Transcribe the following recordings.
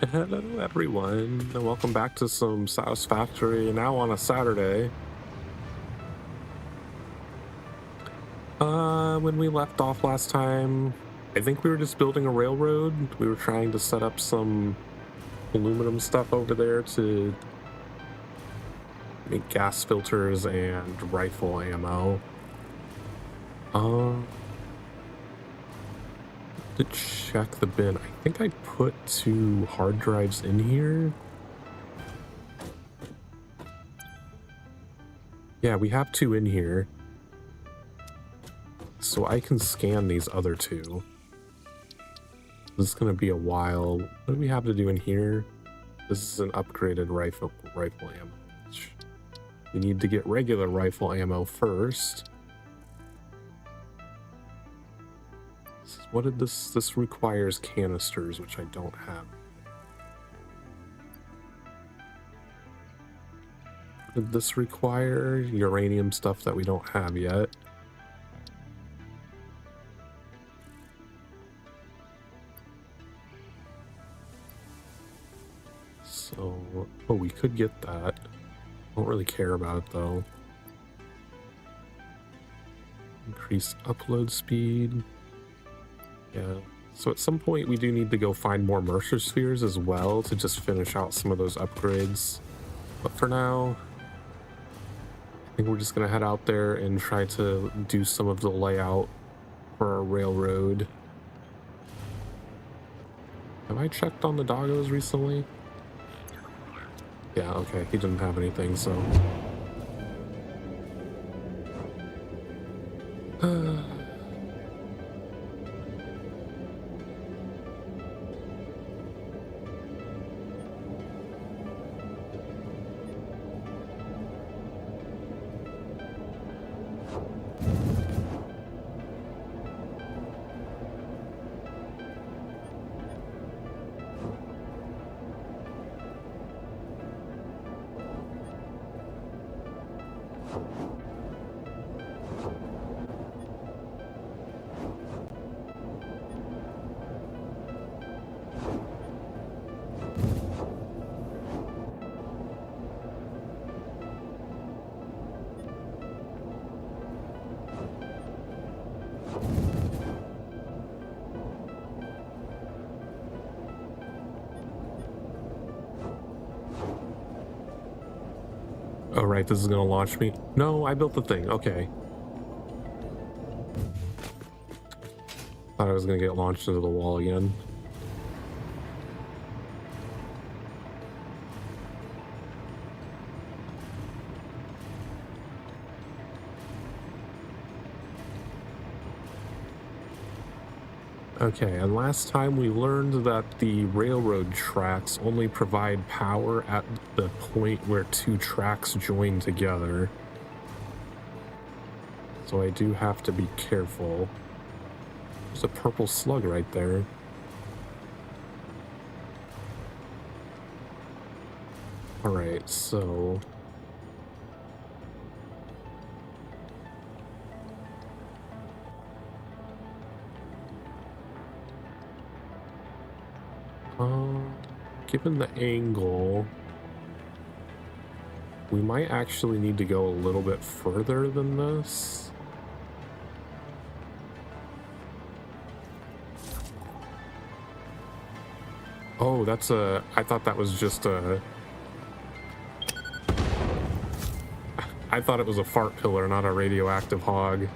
Hello, everyone, and welcome back to some Satisfactory. Now on a Saturday. When we left off last time, I think we were just building a railroad. We were trying to set up some aluminum stuff over there to make gas filters and rifle ammo. To check the bin, I think I put 2 hard drives in here. Yeah, we have 2 in here. So I can scan these other 2. This is going to be a while. What do we have to do in here? This is an upgraded rifle ammo. We need to get regular rifle ammo first. What did this requires canisters, which I don't have. Did this require uranium stuff that we don't have yet? So, oh, we could get that. Don't really care about it though. Increase upload speed. Yeah. So at some point we do need to go find more Mercer spheres as well to just finish out some of those upgrades. But for now, I think we're just gonna head out there and try to do some of the layout for our railroad. Have I checked on the doggos recently? Yeah, okay, he didn't have anything, so... Oh, right, this is gonna launch me. No, I built the thing. Okay. Thought I was gonna get launched into the wall again. Okay, and last time we learned that the railroad tracks only provide power at the point where 2 tracks join together. So I do have to be careful. There's a purple slug right there. Alright, so... given the angle, we might actually need to go a little bit further than this. Oh, that's a... I thought that was just a... I thought it was a fart pillar, not a radioactive hog.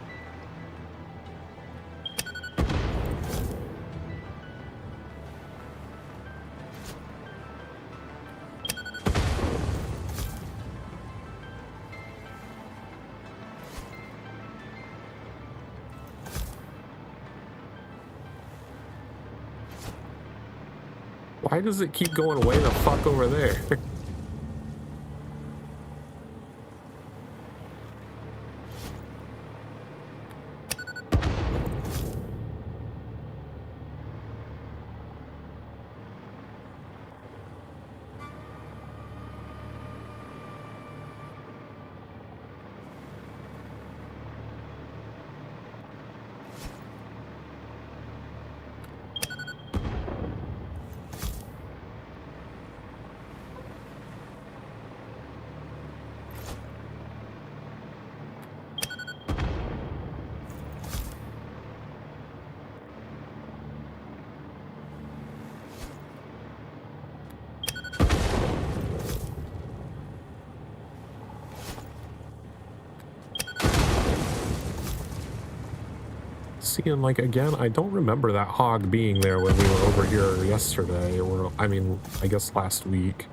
Why does it keep going way the fuck over there? seeing, like, again, I don't remember that hog being there when we were over here yesterday, or, I mean, I guess last week.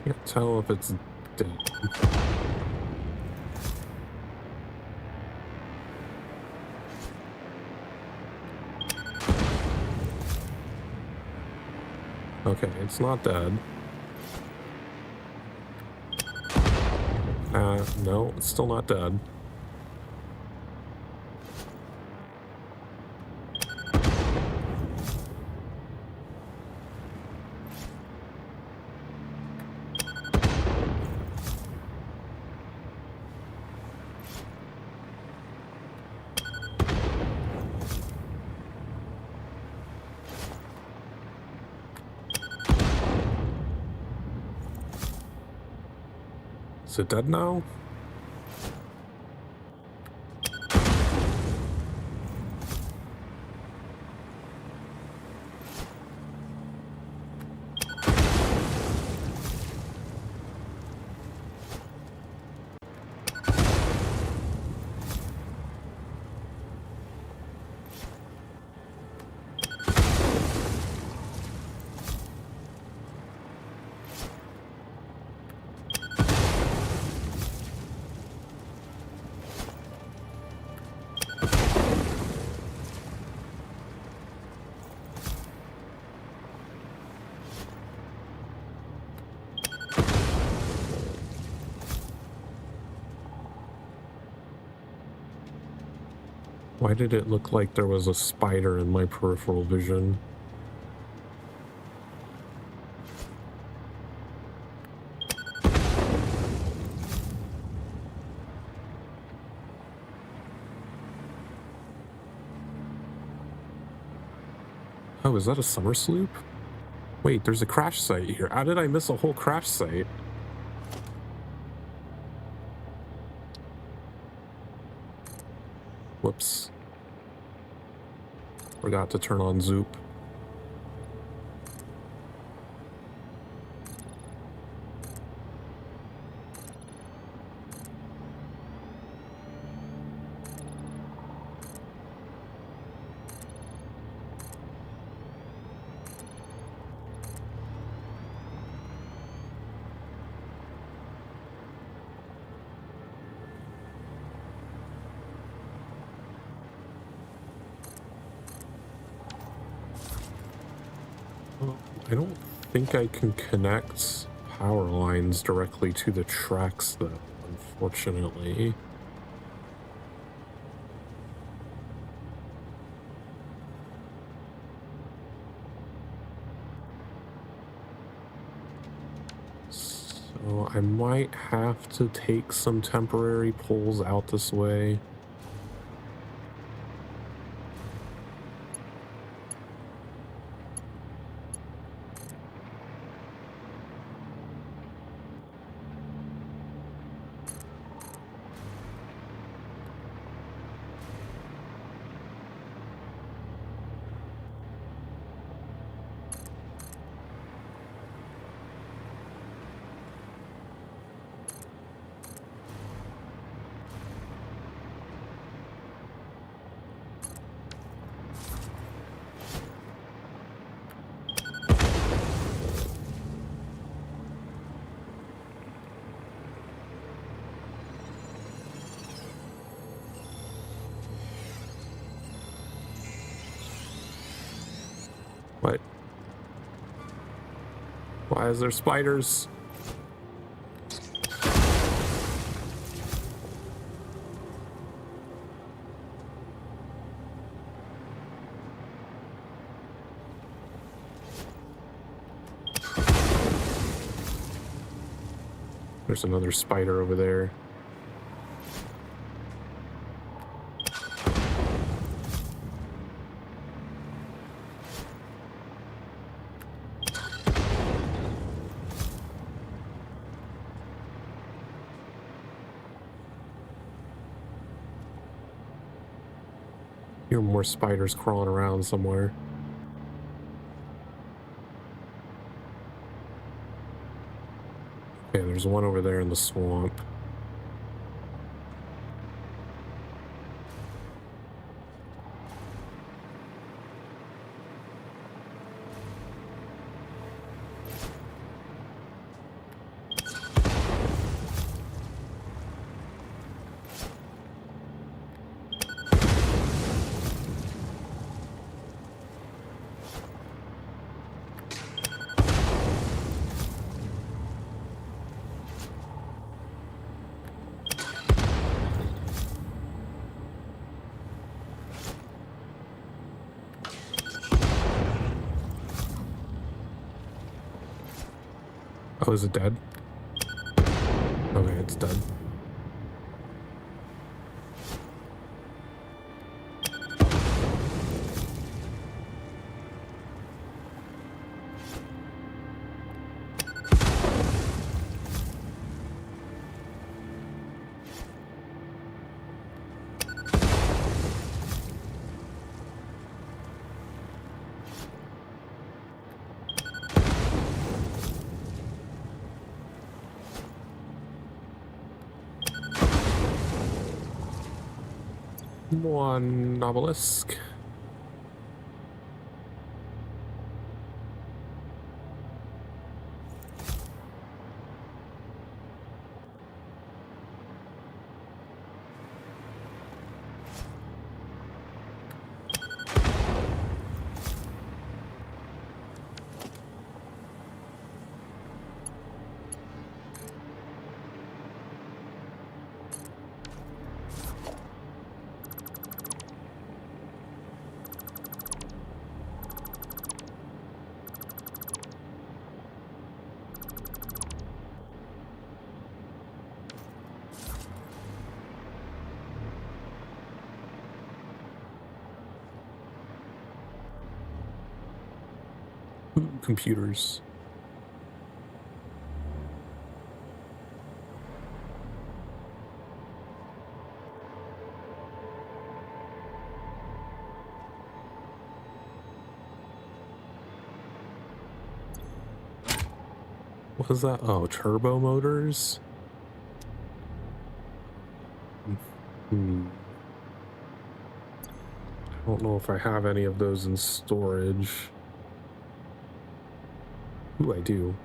Can't tell if it's dead. Okay, it's not dead. No, it's still not dead. Is it dead now? Why did it look like there was a spider in my peripheral vision? Oh, is that a summer sloop? Wait, there's a crash site here. How did I miss a whole crash site? Whoops. Forgot to turn on Zoop. I don't think I can connect power lines directly to the tracks, though, unfortunately. So I might have to take some temporary poles out this way. What? Why is there spiders? There's another spider over there. Hear more spiders crawling around somewhere. Okay, there's one over there in the swamp. Oh, is it dead? Okay, it's dead. One obelisk. Ooh, computers. What is that? Oh, turbo motors? Hmm. I don't know if I have any of those in storage. Ooh, I do.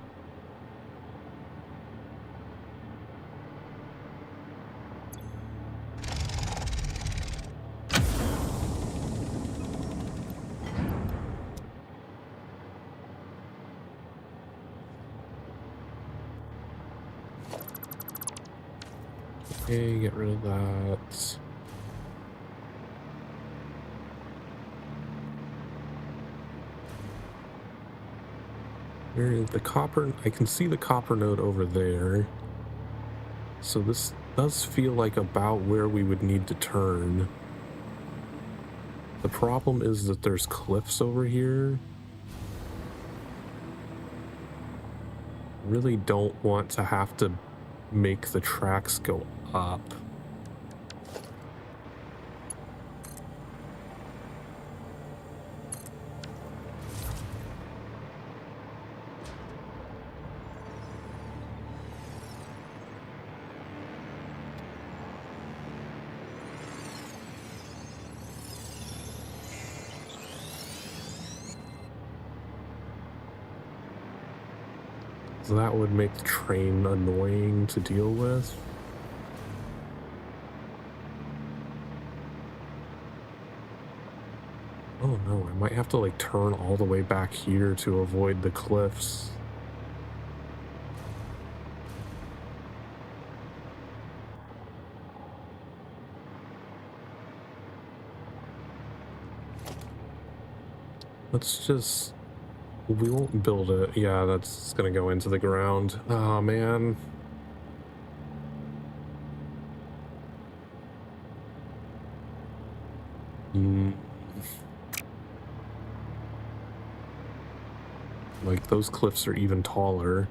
Okay, get rid of that. Where is the copper? I can see the copper node over there. So this does feel like about where we would need to turn. The problem is that there's cliffs over here. Really don't want to have to make the tracks go up. So that would make the train annoying to deal with. Oh no, I might have to like turn all the way back here to avoid the cliffs. Let's just... We won't build it. Yeah, that's gonna go into the ground. Oh man. Mm, like those cliffs are even taller.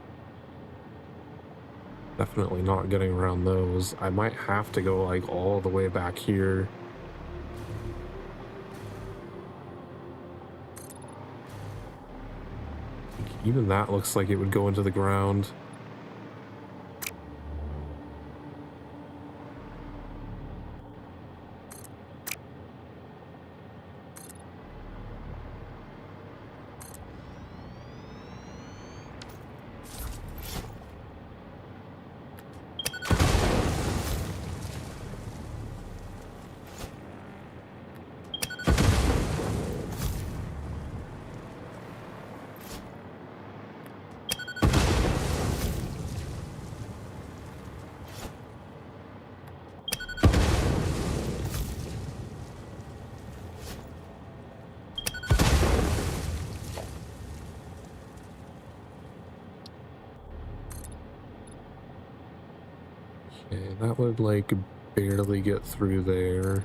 Definitely not getting around those. I might have to go like all the way back here. Even that looks like it would go into the ground. Okay, that would like barely get through there.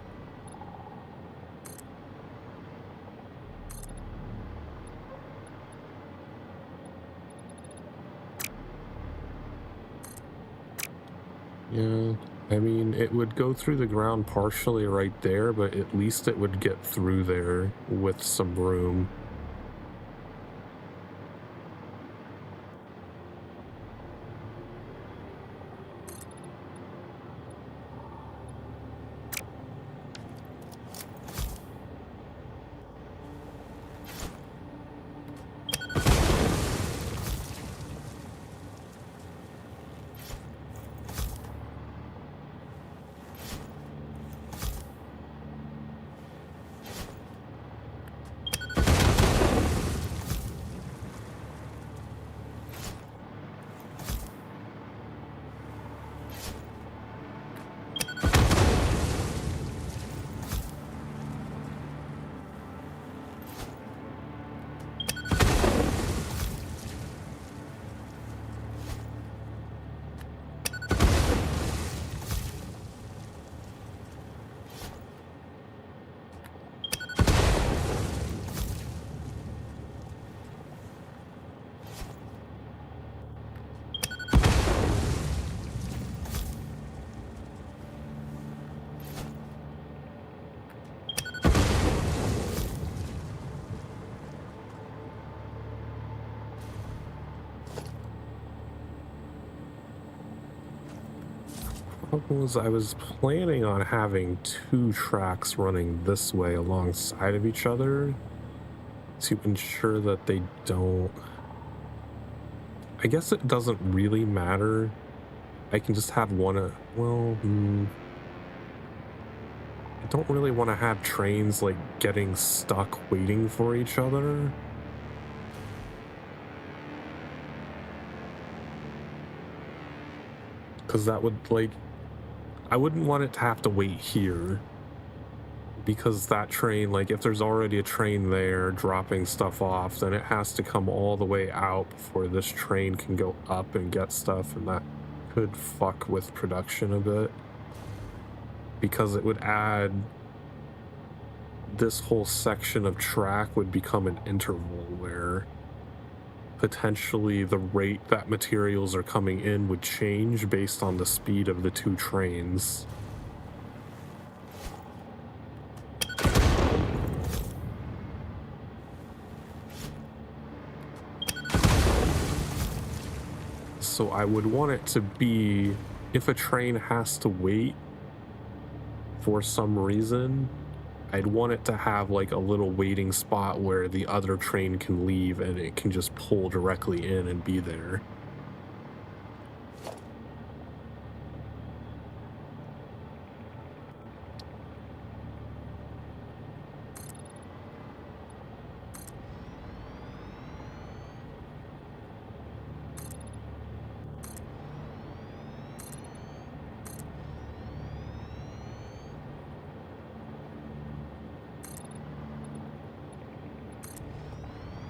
Yeah, I mean, it would go through the ground partially right there, but at least it would get through there with some room. Problem was, I was planning on having two tracks running this way alongside of each other to ensure that they don't. I guess it doesn't really matter. I can just have one. I don't really want to have trains like getting stuck waiting for each other. Because that would like, I wouldn't want it to have to wait here. Because that train, like if there's already a train there dropping stuff off, then it has to come all the way out before this train can go up and get stuff, and that could fuck with production a bit. Because it would add, this whole section of track would become an interval where potentially the rate that materials are coming in would change based on the speed of the two trains. So I would want it to be, if a train has to wait for some reason, I'd want it to have like a little waiting spot where the other train can leave and it can just pull directly in and be there.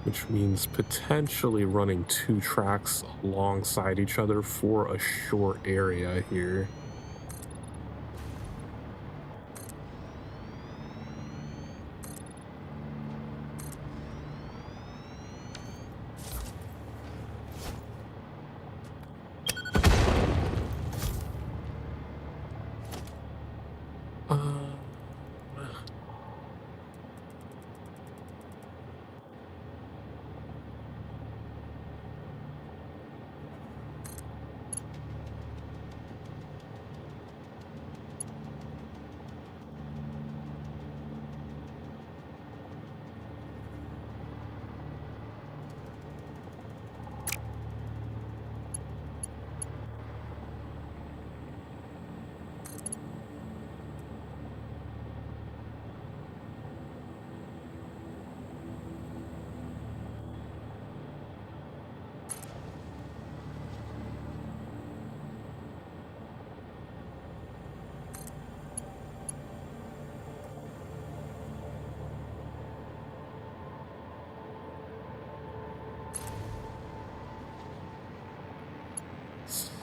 Which means potentially running two tracks alongside each other for a short area here.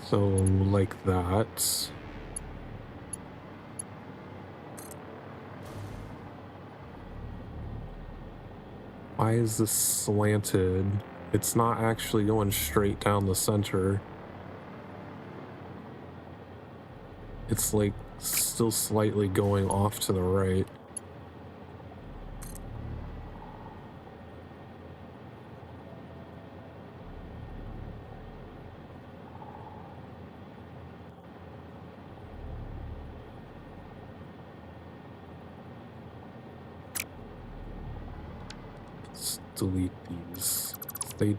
So like that. Why is this slanted? It's not actually going straight down the center. It's like still slightly going off to the right. Let's delete these. They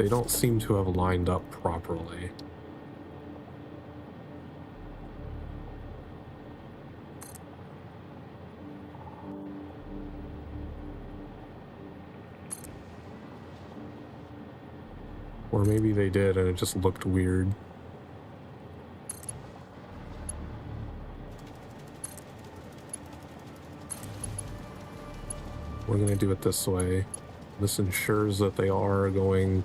don't seem to have lined up properly. Or maybe they did and it just looked weird. We're gonna do it this way. This ensures that they are going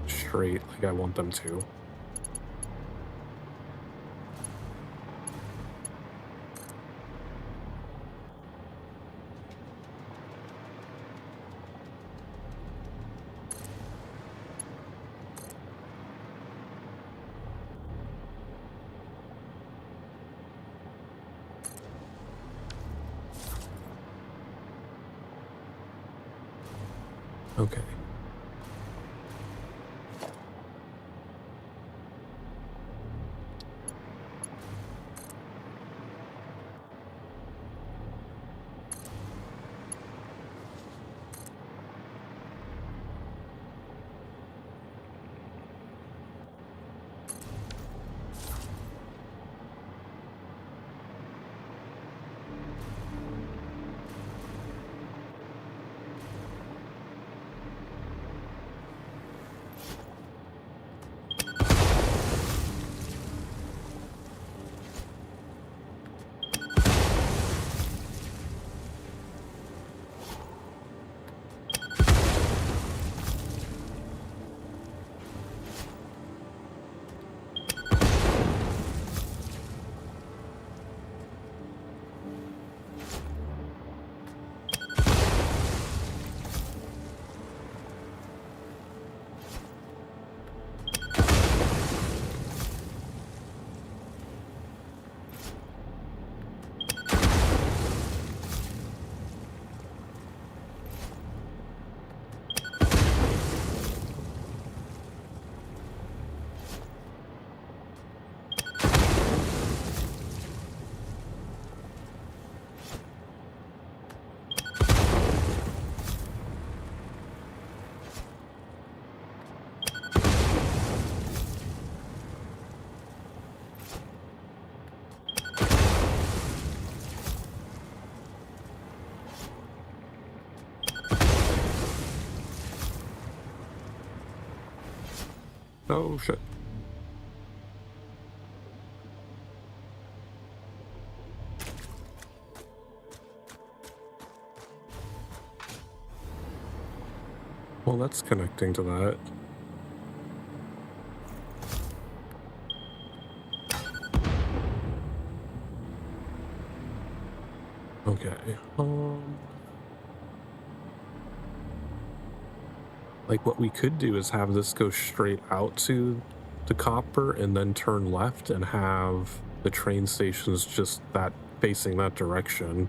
straight like I want them to. Okay. Oh shit. Well, that's connecting to that. Okay. Like what we could do is have this go straight out to the copper and then turn left and have the train stations just that facing that direction.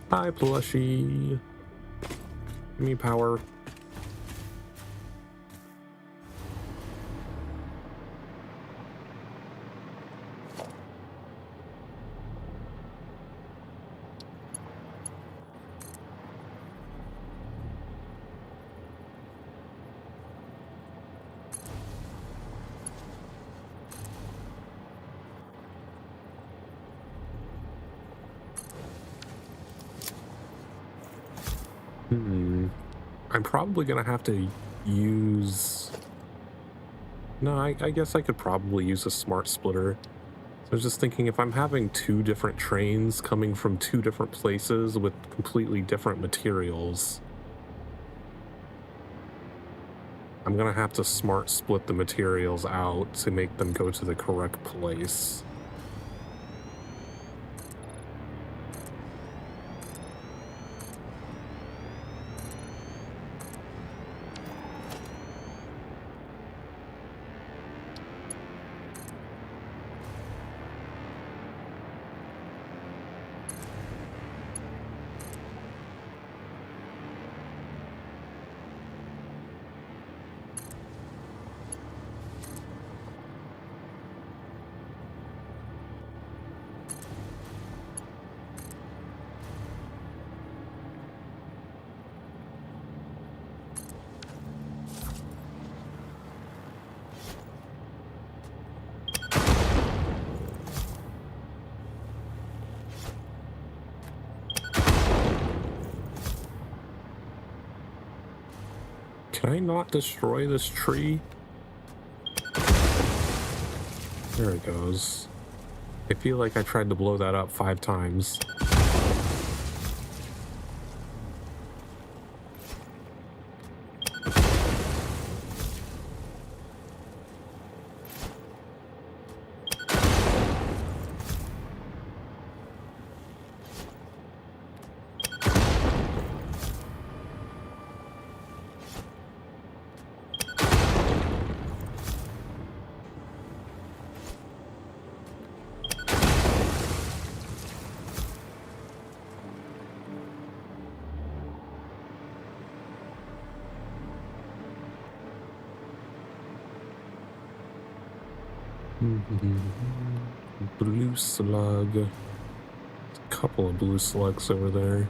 Hi, plushie. Give me power. I'm probably gonna have to use... No, I guess I could probably use a smart splitter. So I was just thinking, if I'm having two different trains coming from two different places with completely different materials, I'm gonna have to smart split the materials out to make them go to the correct place. Can I not destroy this tree? There it goes. I feel like I tried to blow that up 5 times. Blue slug. A couple of blue slugs over there.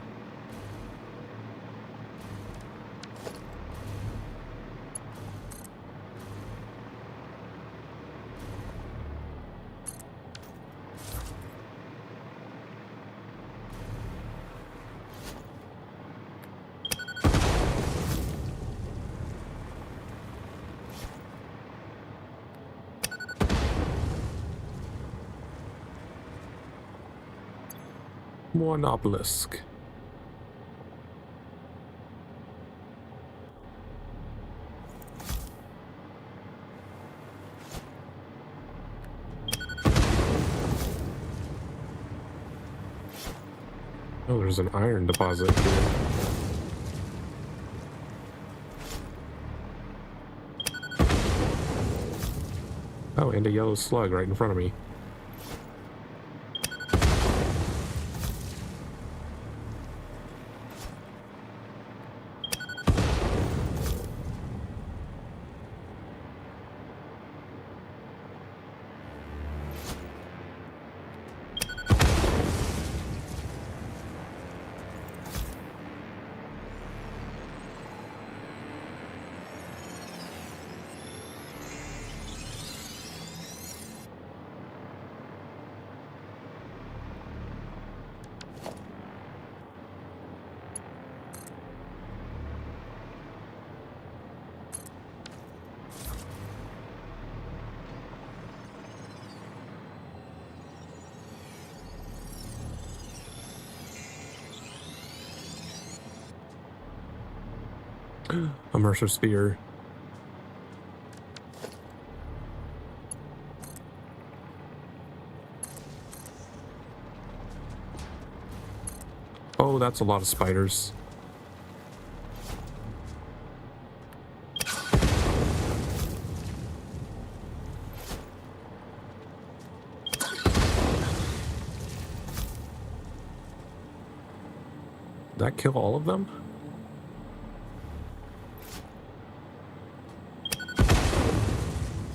One obelisk. Oh, there's an iron deposit here. Oh, and a yellow slug right in front of me. Immersive sphere. Oh, that's a lot of spiders. that kill all of them?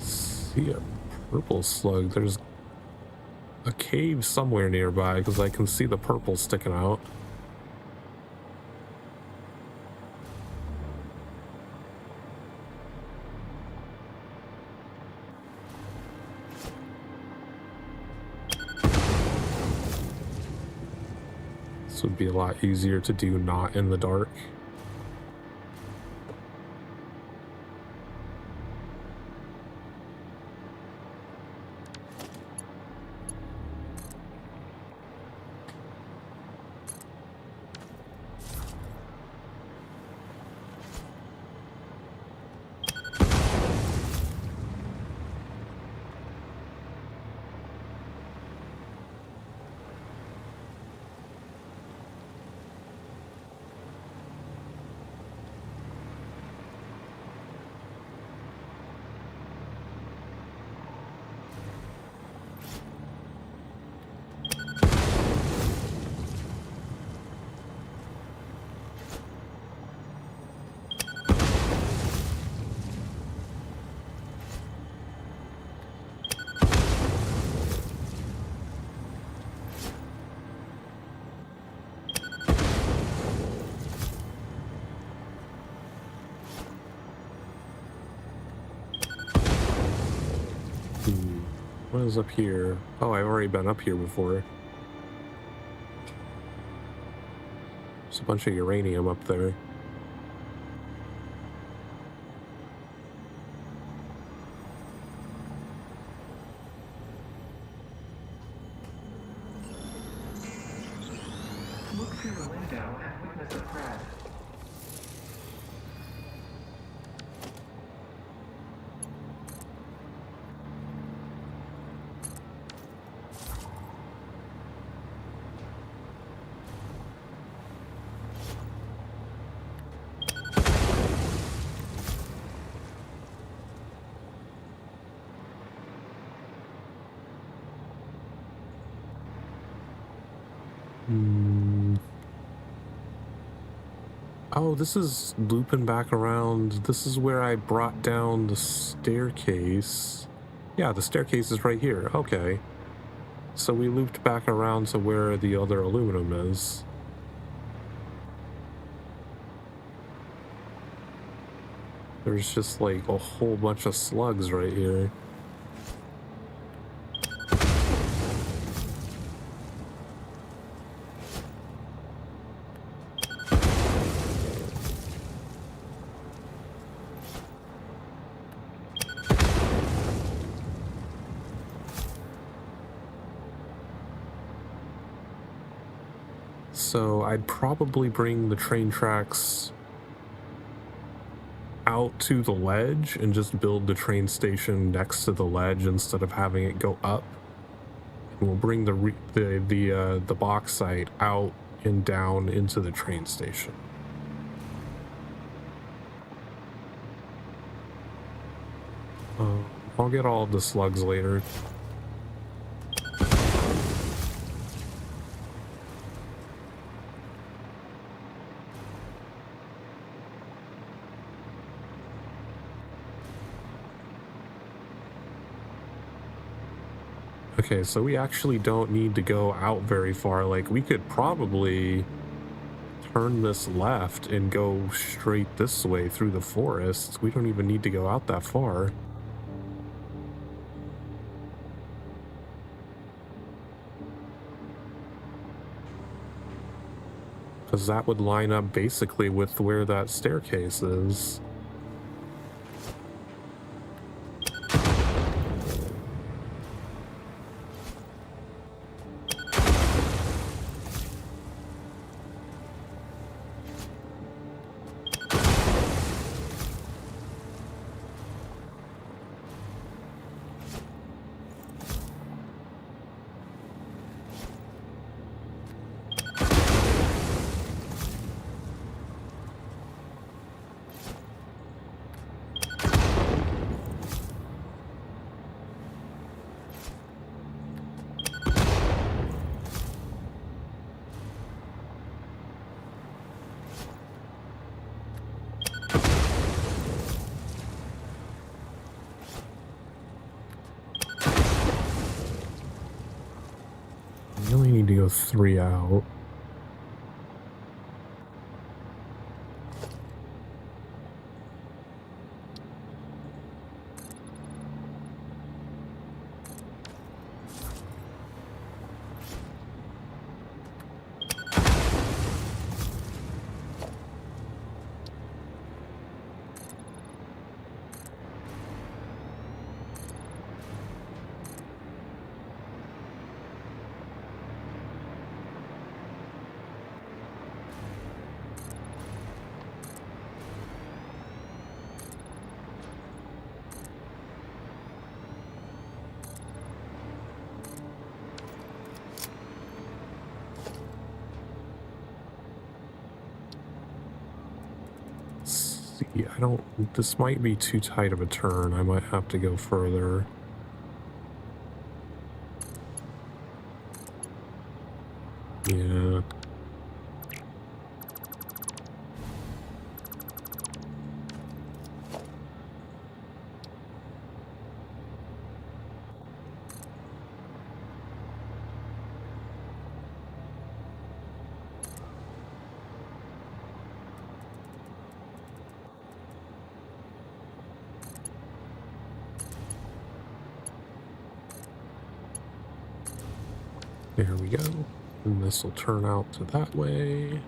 See a purple slug. There's a cave somewhere nearby because I can see the purple sticking out. This would be a lot easier to do not in the dark. What is up here? Oh, I've already been up here before. There's a bunch of uranium up there. Look through the window and witness a threat. Oh, this is looping back around. This is where I brought down the staircase. Yeah, the staircase is right here. Okay. So we looped back around to where the other aluminum is. There's just like a whole bunch of slugs right here. So I'd probably bring the train tracks out to the ledge and just build the train station next to the ledge instead of having it go up. And we'll bring the bauxite out and down into the train station. I'll get all of the slugs later. Okay, so we actually don't need to go out very far. Like, we could probably turn this left and go straight this way through the forest. We don't even need to go out that far. Because that would line up basically with where that staircase is. need to go 3 out. See, I don't, this might be too tight of a turn. I might have to go further. Yeah. There we go. And this will turn out to that way.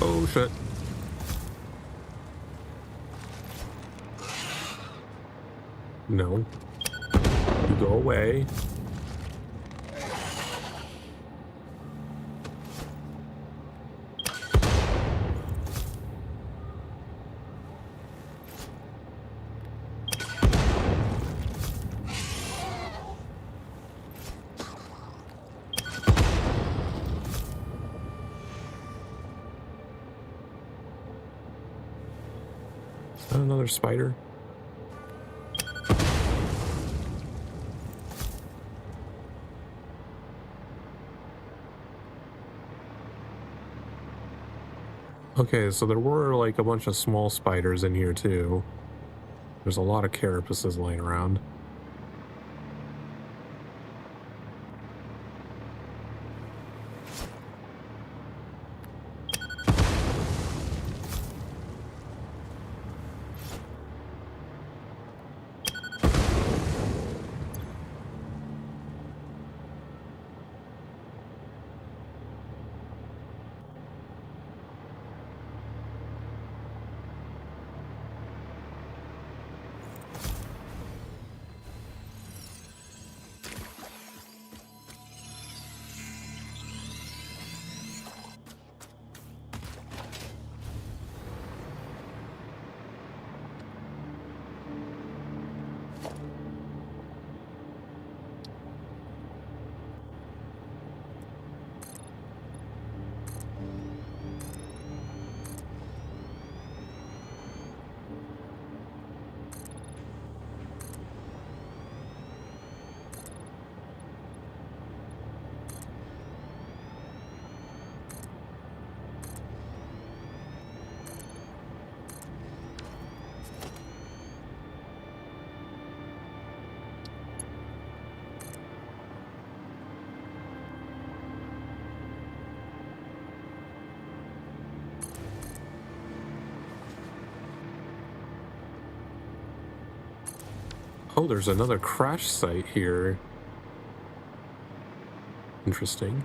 Oh shit. No. You go away. Is that another spider? Okay, so there were like a bunch of small spiders in here too. There's a lot of carapaces laying around. Oh, there's another crash site here. Interesting.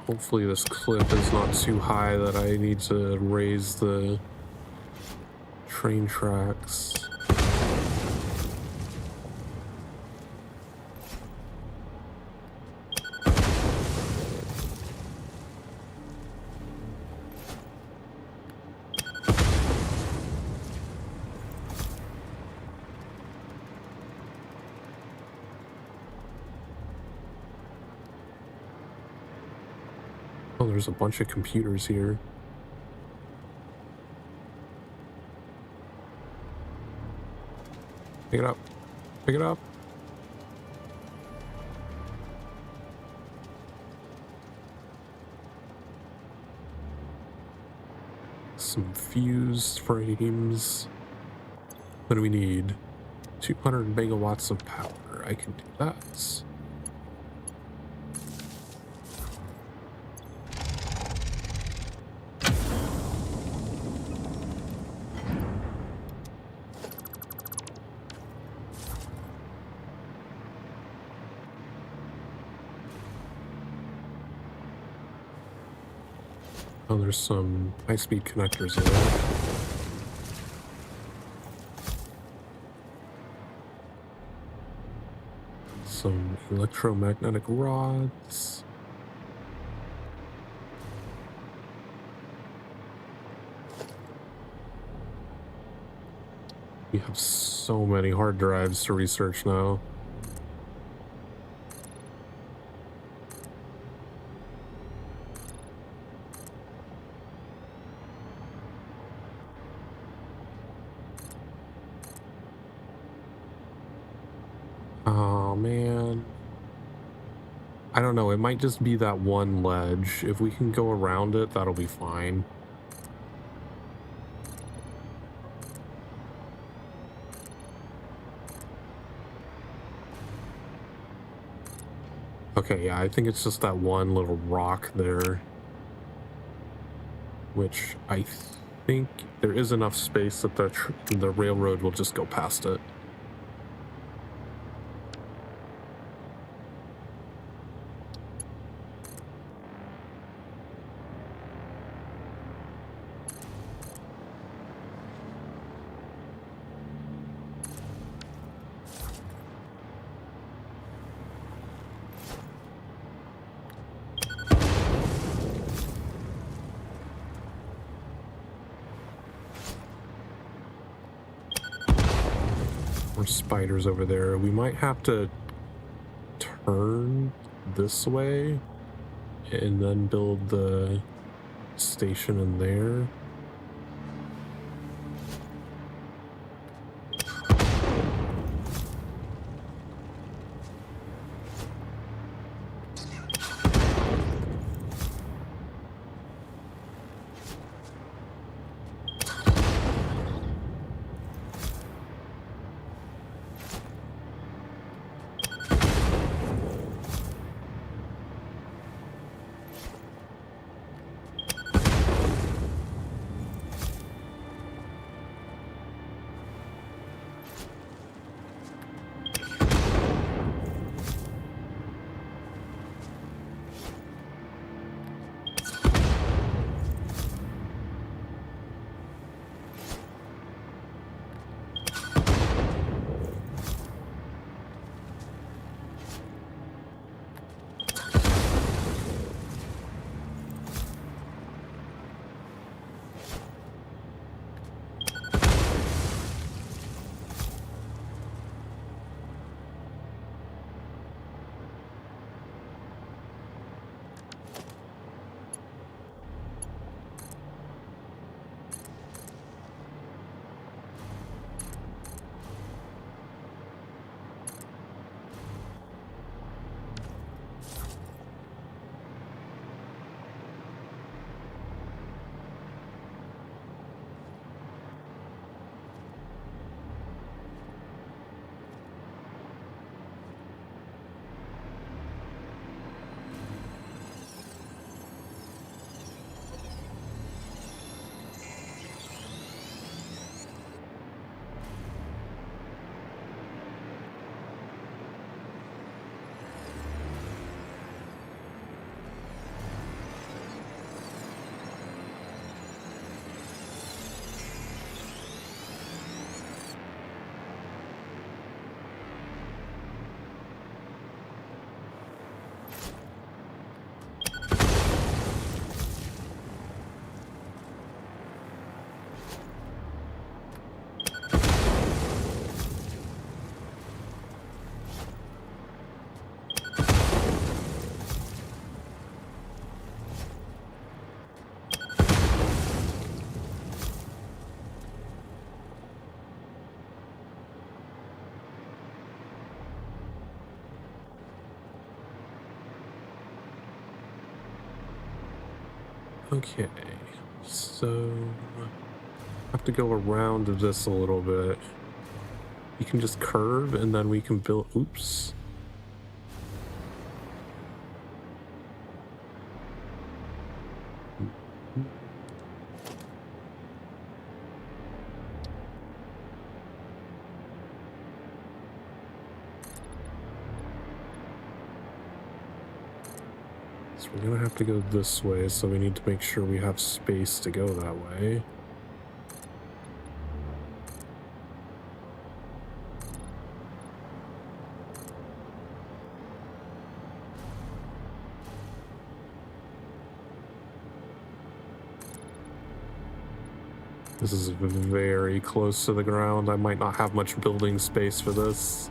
Hopefully this cliff is not too high that I need to raise the train tracks. Oh, there's a bunch of computers here. Pick it up. Pick it up. Some fused frames. What do we need? 200 megawatts of power. I can do that. Oh, there's some high-speed connectors in there. Some electromagnetic rods. We have so many hard drives to research now. Oh, man. I don't know. It might just be that one ledge. If we can go around it, that'll be fine. Okay, yeah, I think it's just that one little rock there. Which I think there is enough space that the railroad will just go past it. Spiders over there. We might have to turn this way and then build the station in there. Okay, so have to go around this a little bit. You can just curve and then we can build, oops. So we're gonna have to go this way, so we need to make sure we have space to go that way. This is very close to the ground. I might not have much building space for this.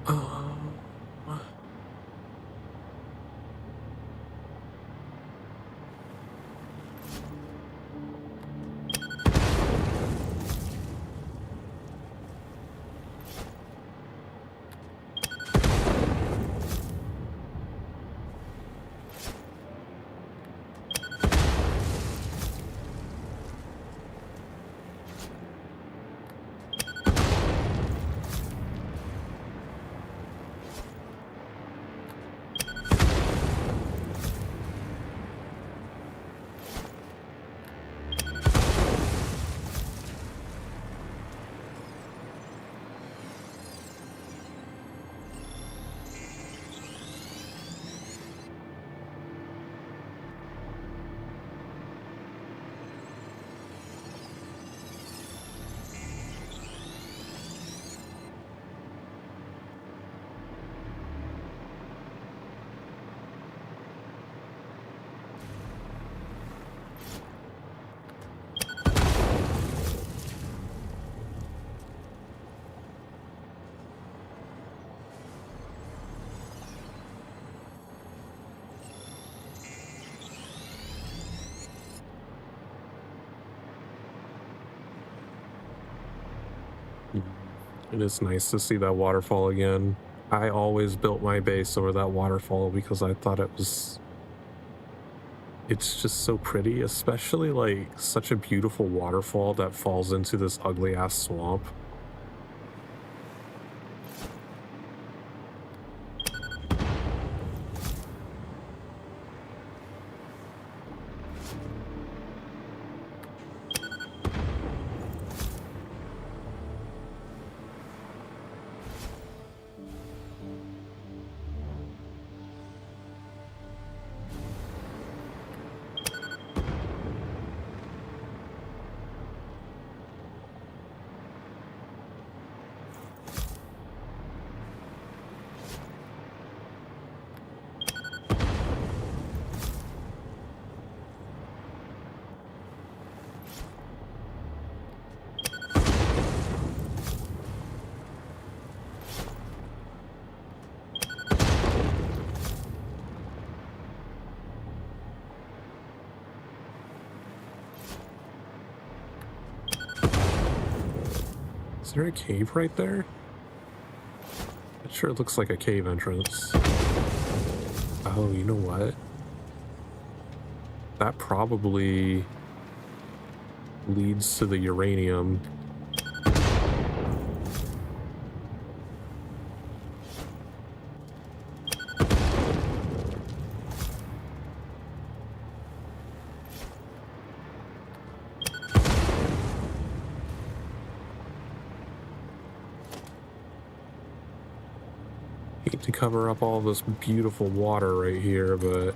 Um, It is nice to see that waterfall again. I always built my base over that waterfall because I thought it's just so pretty, especially like such a beautiful waterfall that falls into this ugly ass swamp. Is there a cave right there? It sure looks like a cave entrance. Oh, you know what? That probably leads to the uranium. Hate to cover up all this beautiful water right here, but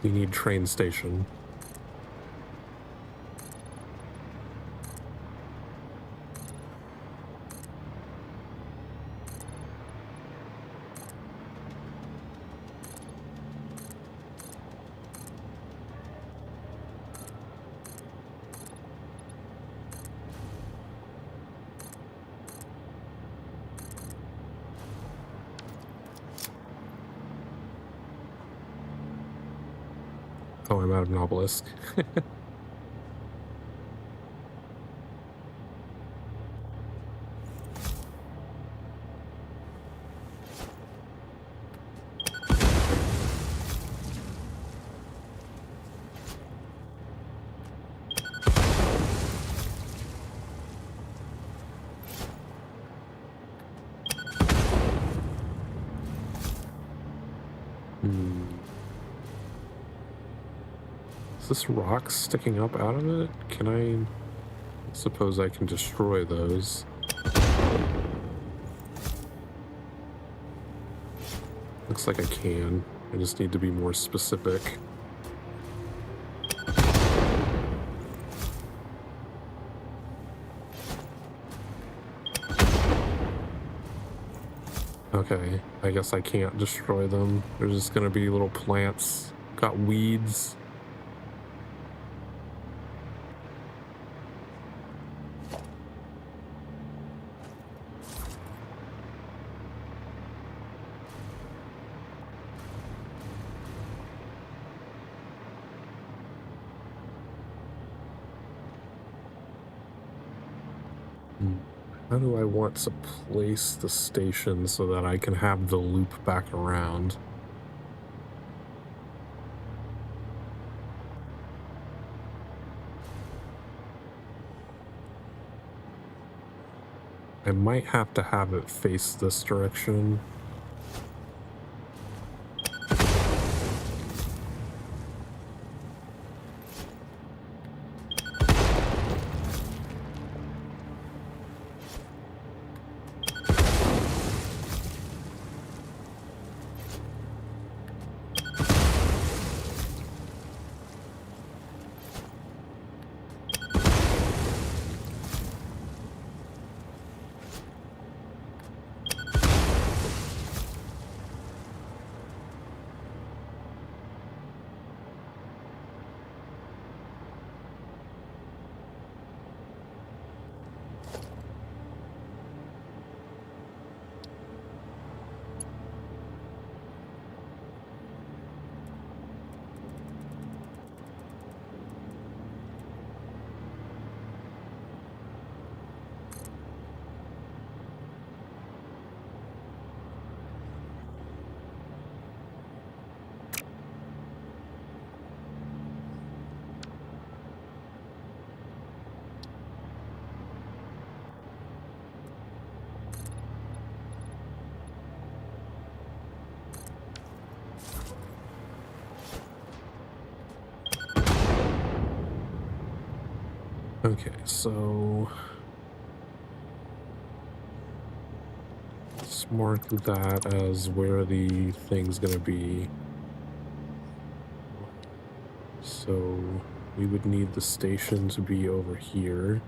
we need train station. Oh, I'm out of an obelisk. Is this rock sticking up out of it? Can I suppose I can destroy those? Looks like I can. I just need to be more specific. Okay, I guess I can't destroy them. They're just gonna be little plants. Got weeds. How do I want to place the station so that I can have the loop back around? I might have to have it face this direction. Okay, so let's mark that as where the thing's gonna be. So we would need the station to be over here.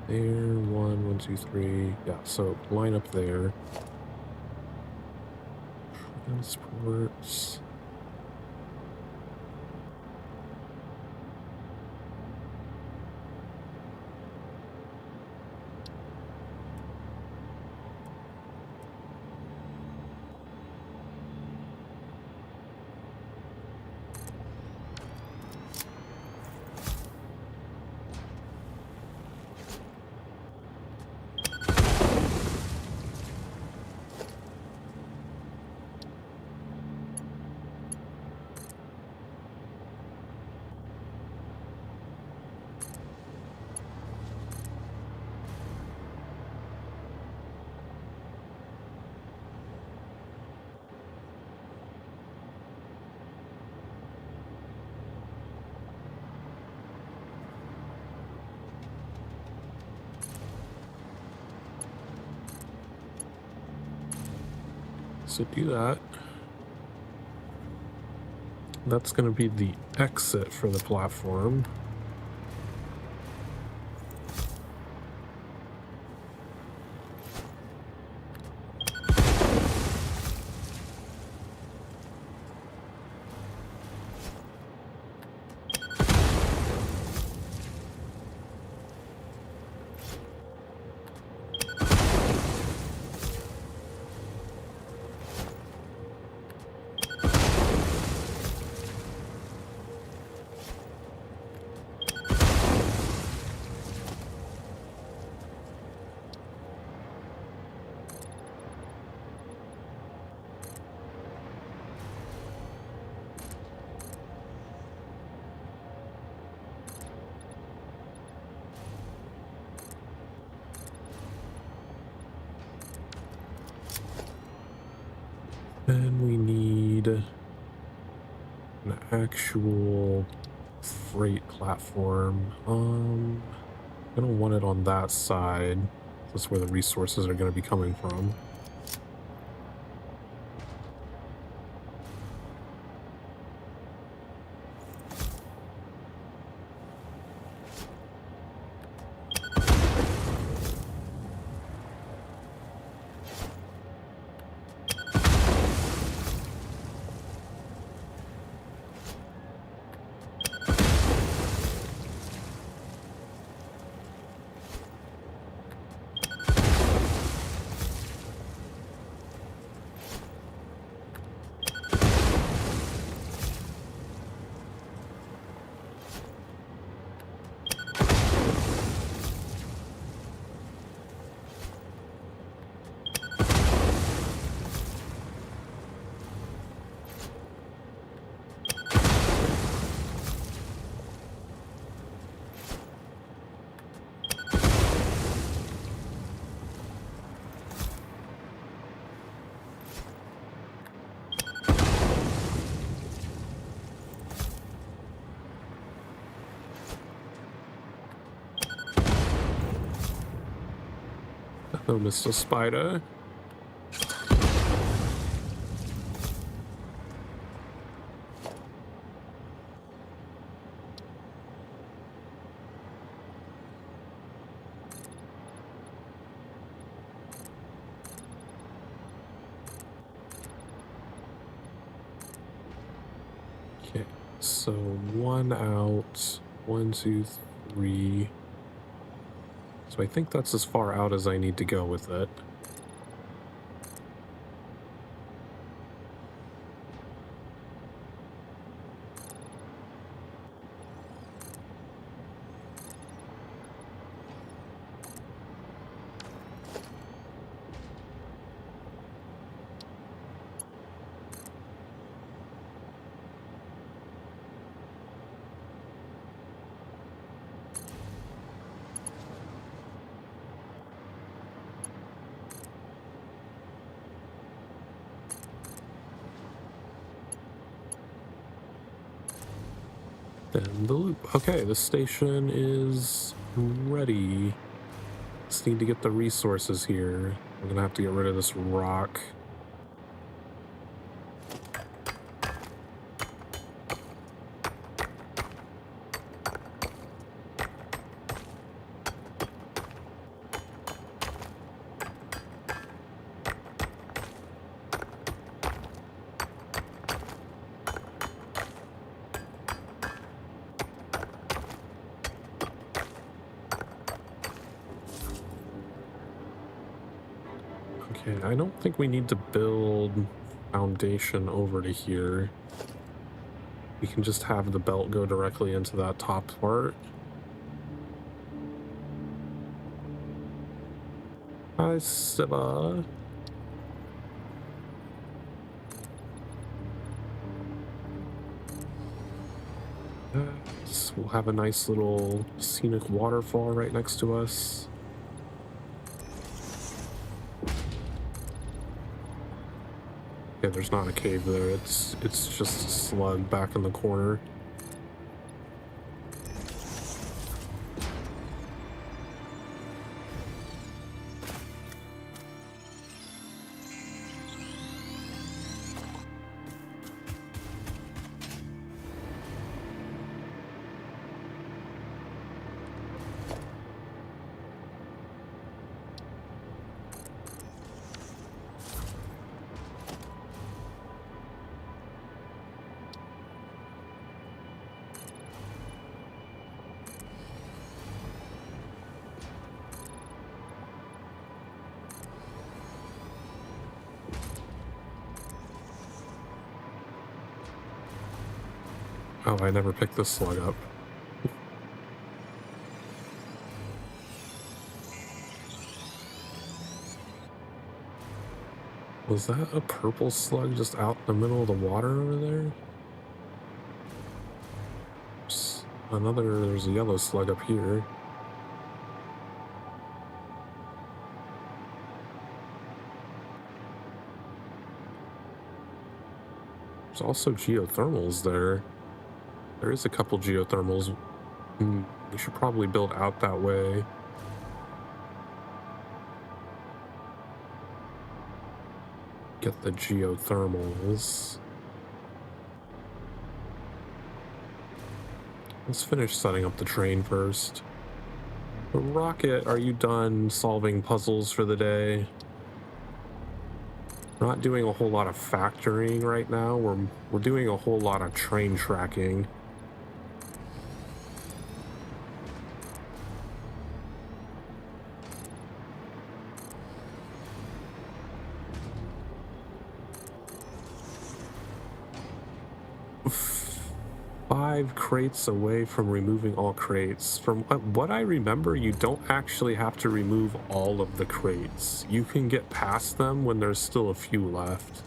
There, 1, 2, 3. Yeah, so line up there. Transports. So do that. That's going to be the exit for the platform. Then we need an actual freight platform. I don't want it on that side. That's where the resources are going to be coming from. Oh, Mr. Spider. Okay, so one out, 1, 2, 3. So I think that's as far out as I need to go with it. Then the loop. Okay, the station is ready. Just need to get the resources here. I'm gonna have to get rid of this rock. Okay, I don't think we need to build foundation over to here. We can just have the belt go directly into that top part. Hi, Siba. So we'll have a nice little scenic waterfall right next to us. Yeah, there's not a cave there. It's just a slug back in the corner. Oh, I never picked this slug up. Was that a purple slug just out in the middle of the water over there? There's a yellow slug up here. There's also geothermals there. There is a couple geothermals. We should probably build out that way. Get the geothermals. Let's finish setting up the train first. Rocket, are you done solving puzzles for the day? We're not doing a whole lot of factoring right now. We're doing a whole lot of train tracking. Five crates away from removing all crates. From what I remember, you don't actually have to remove all of the crates. You can get past them when there's still a few left.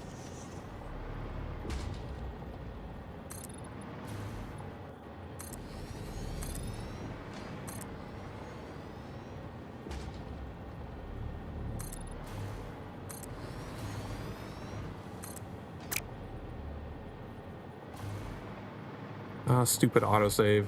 Ah, stupid autosave.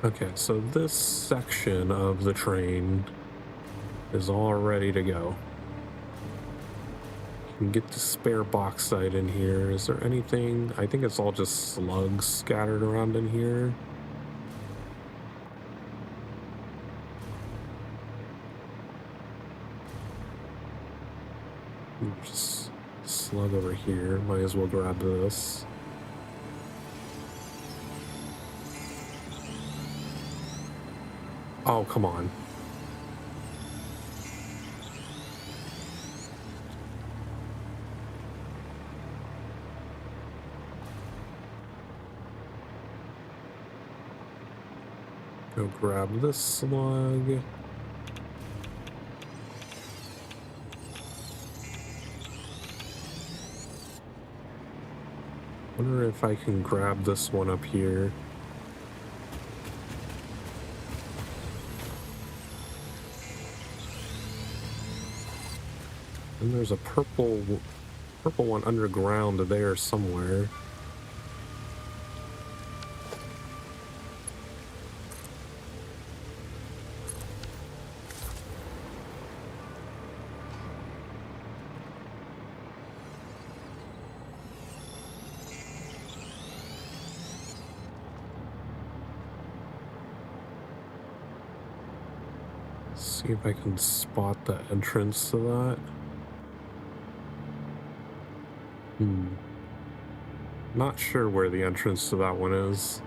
Okay, so this section of the train is all ready to go. You can get the spare bauxite in here. Is there anything? I think it's all just slugs scattered around in here. Just slug over here. Might as well grab this. Oh, come on. Go grab this slug. Wonder if I can grab this one up here. And there's a purple one underground there somewhere. See if I can spot the entrance to that. Not sure where the entrance to that one is.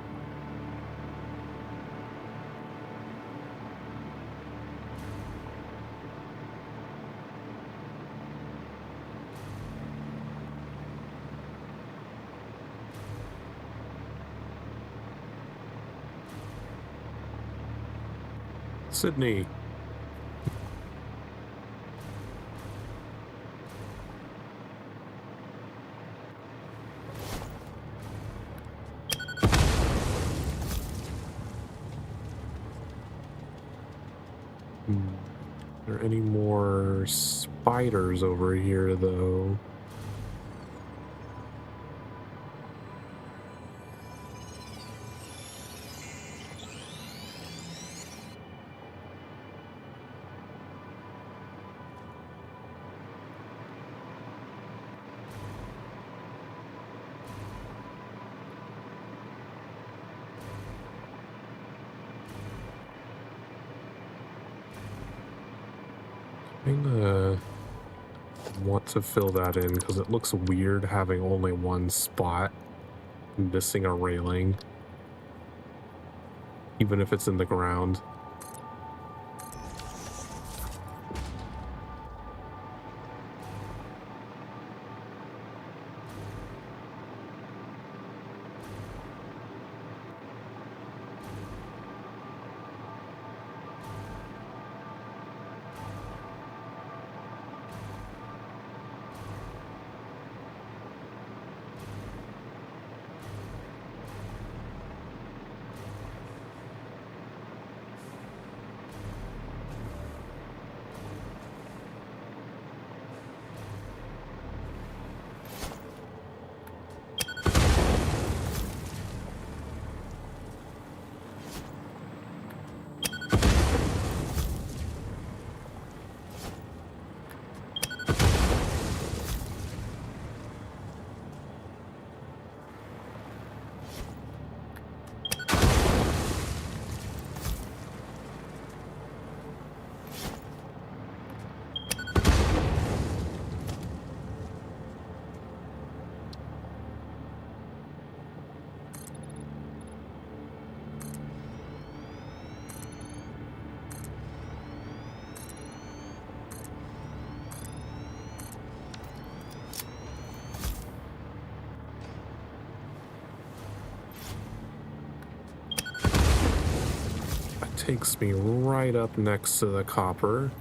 Sydney. Are there any more spiders over here, though? Kinda want to fill that in because it looks weird having only one spot missing a railing, even if it's in the ground. Takes me right up next to the copper.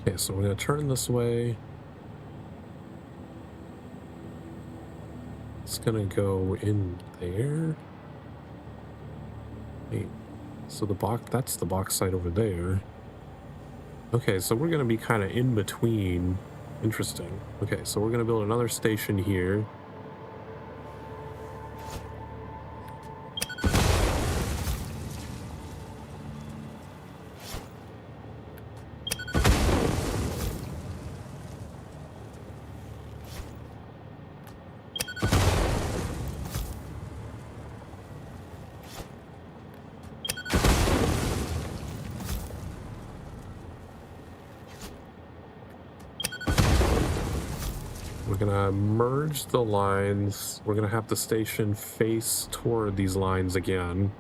Okay, so we're gonna turn this way. It's gonna go in there. Wait, so the box, that's the box site over there. Okay, so we're gonna be kind of in between. Interesting. Okay, so we're gonna build another station here. We're gonna merge the lines. We're gonna have the station face toward these lines again.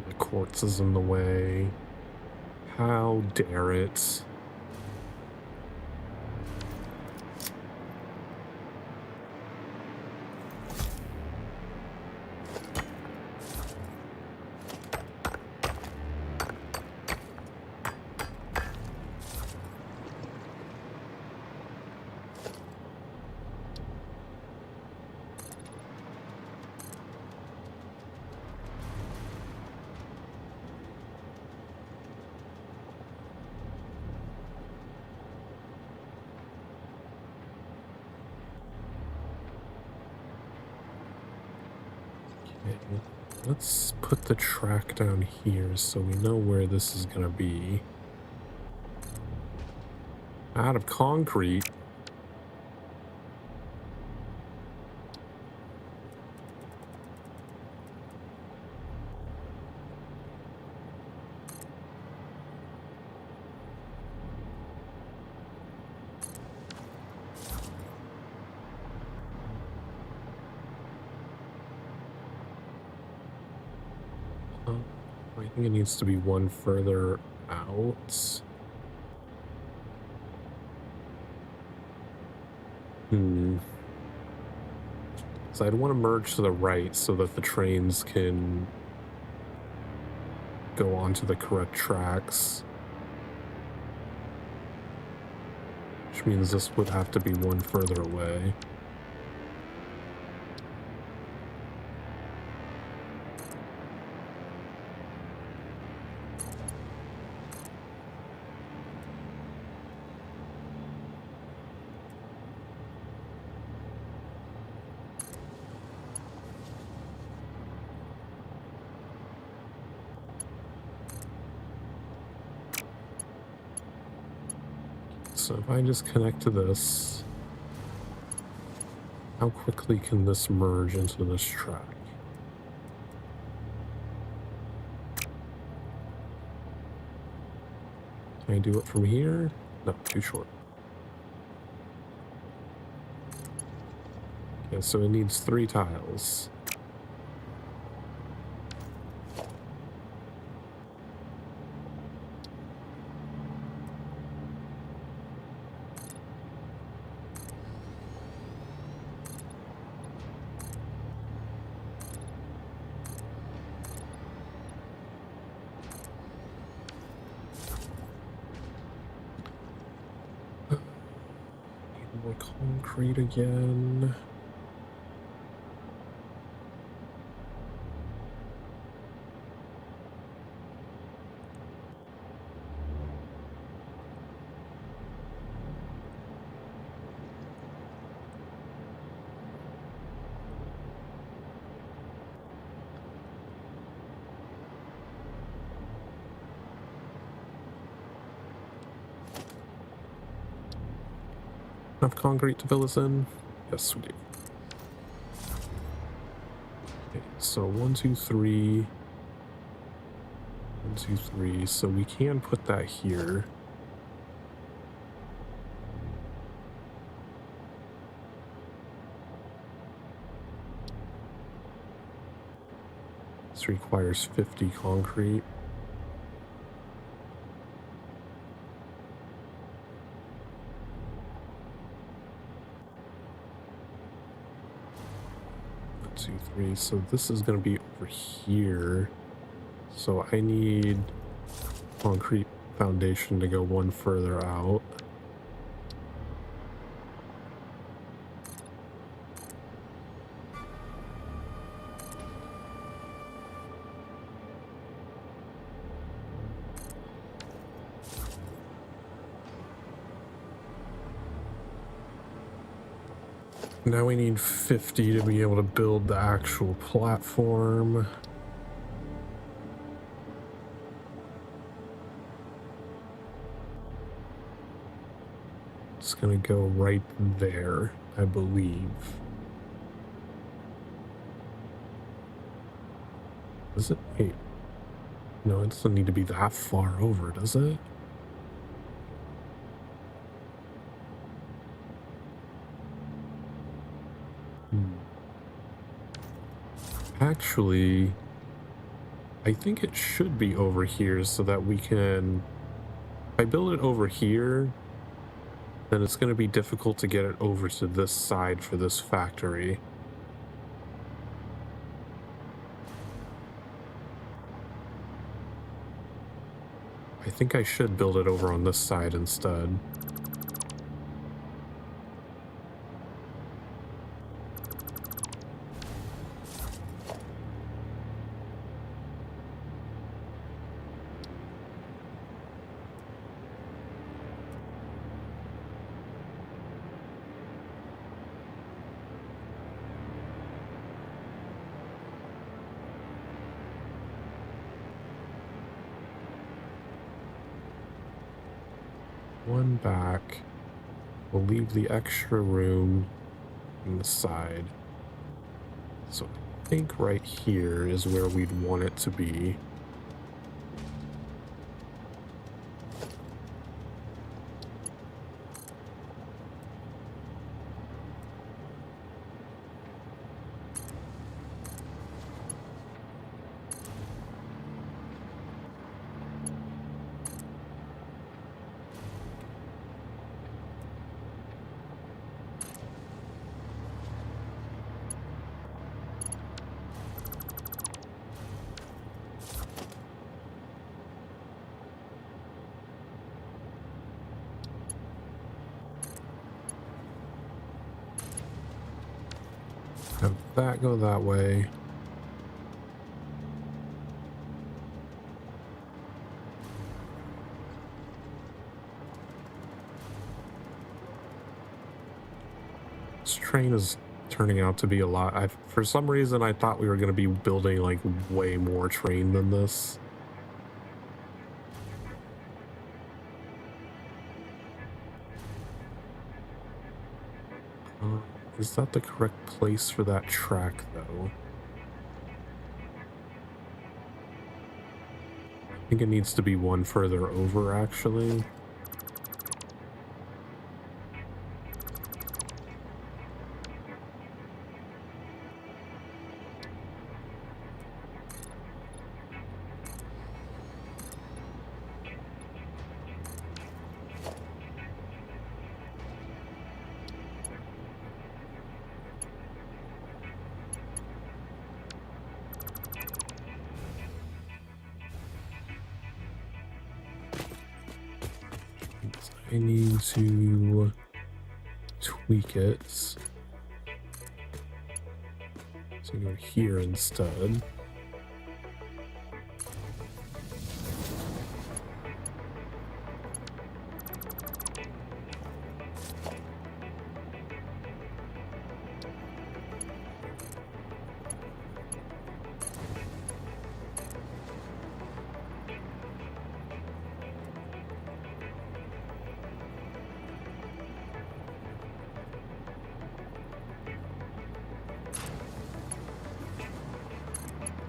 The quartz is in the way. How dare it? Let's put the track down here so we know where this is going to be. Out of concrete. I think it needs to be one further out. So I'd want to merge to the right so that the trains can go onto the correct tracks. Which means this would have to be one further away. So if I just connect to this, how quickly can this merge into this track? Can I do it from here? No, too short. Okay, so it needs 3 tiles. Need more concrete again. Enough concrete to fill this in? Yes, we do. Okay, so 1, 2, 3. 1, 2, 3. So we can put that here. This requires 50 concrete. Two, three. So this is going to be over here. So I need concrete foundation to go one further out. Now we need 50 to be able to build the actual platform. It's gonna go right there, I believe. Does it? Wait. No, it doesn't need to be that far over, does it? Actually, I think it should be over here so that we can... If I build it over here, then it's going to be difficult to get it over to this side for this factory. I think I should build it over on this side instead. one back. We'll leave the extra room on the side. So I think right here is where we'd want it to be. Have that go that way. This train is turning out to be a lot. For some reason, I thought we were going to be building like way more train than this. Is that the correct place for that track, though? I think it needs to be one further over, actually. I need to tweak it. So go here instead.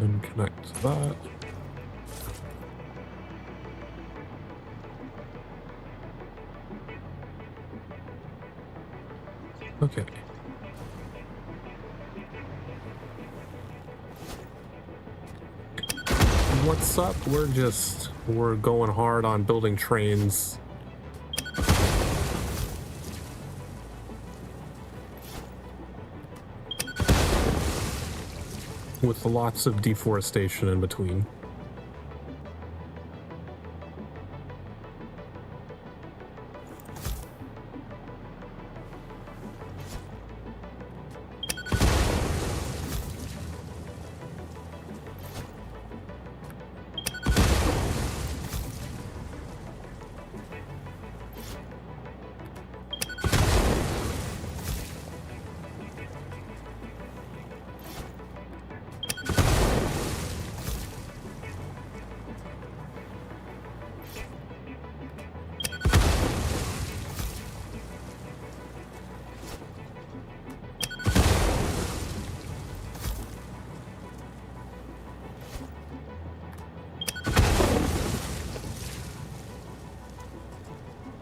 And connect to that. Okay. What's up? We're going hard on building trains. With lots of deforestation in between.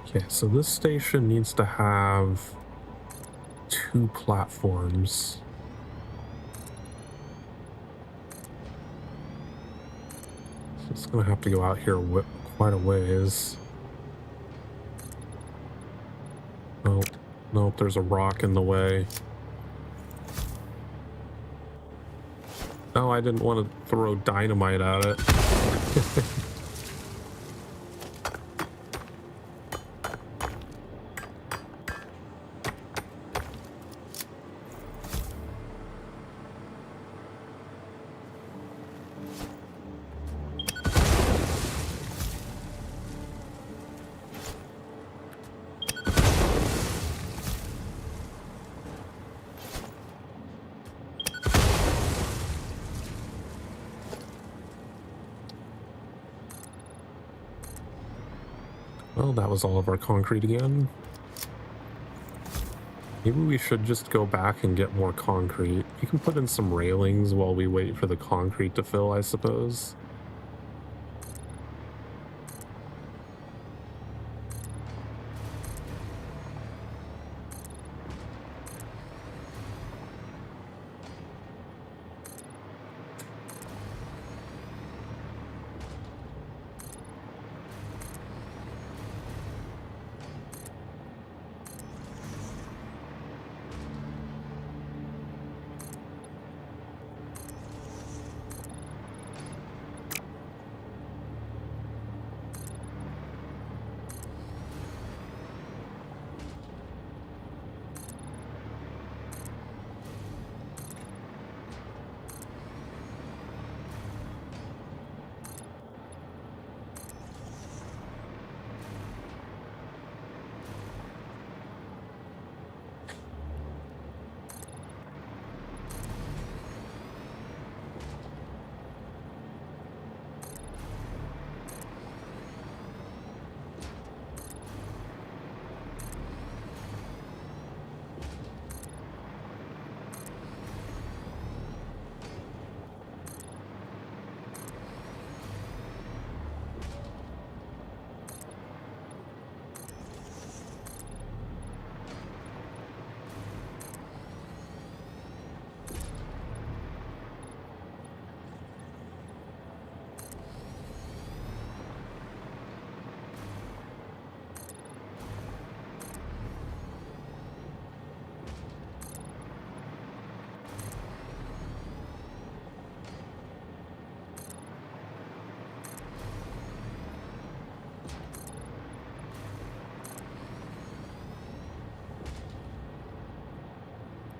Okay, so this station needs to have 2 platforms. So it's gonna have to go out here quite a ways. Oh, nope, there's a rock in the way. No, I didn't want to throw dynamite at it. Well, that was all of our concrete again. Maybe we should just go back and get more concrete. You can put in some railings while we wait for the concrete to fill, I suppose.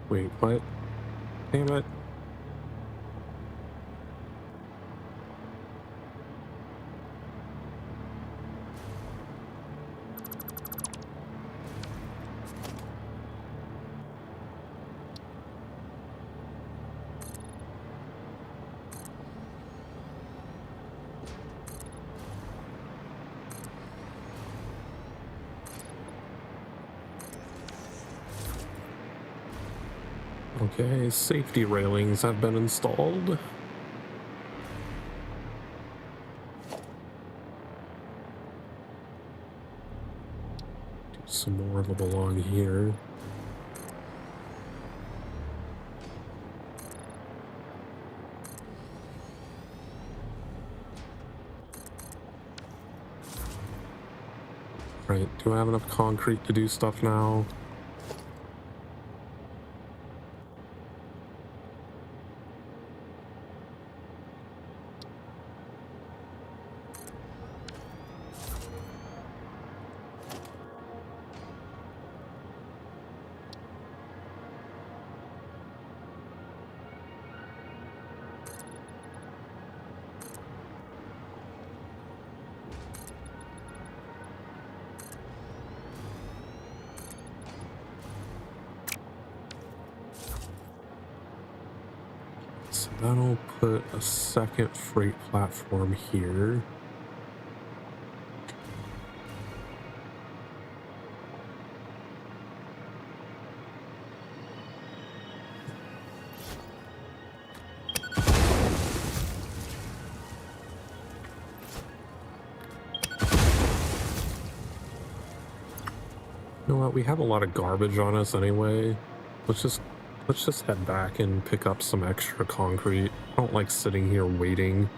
Wait, what? Damn it. Okay, safety railings have been installed. Do some more of them along here. Right, do I have enough concrete to do stuff now? So that'll put a second freight platform here. You know what? We have a lot of garbage on us anyway. Let's just head back and pick up some extra concrete. I don't like sitting here waiting.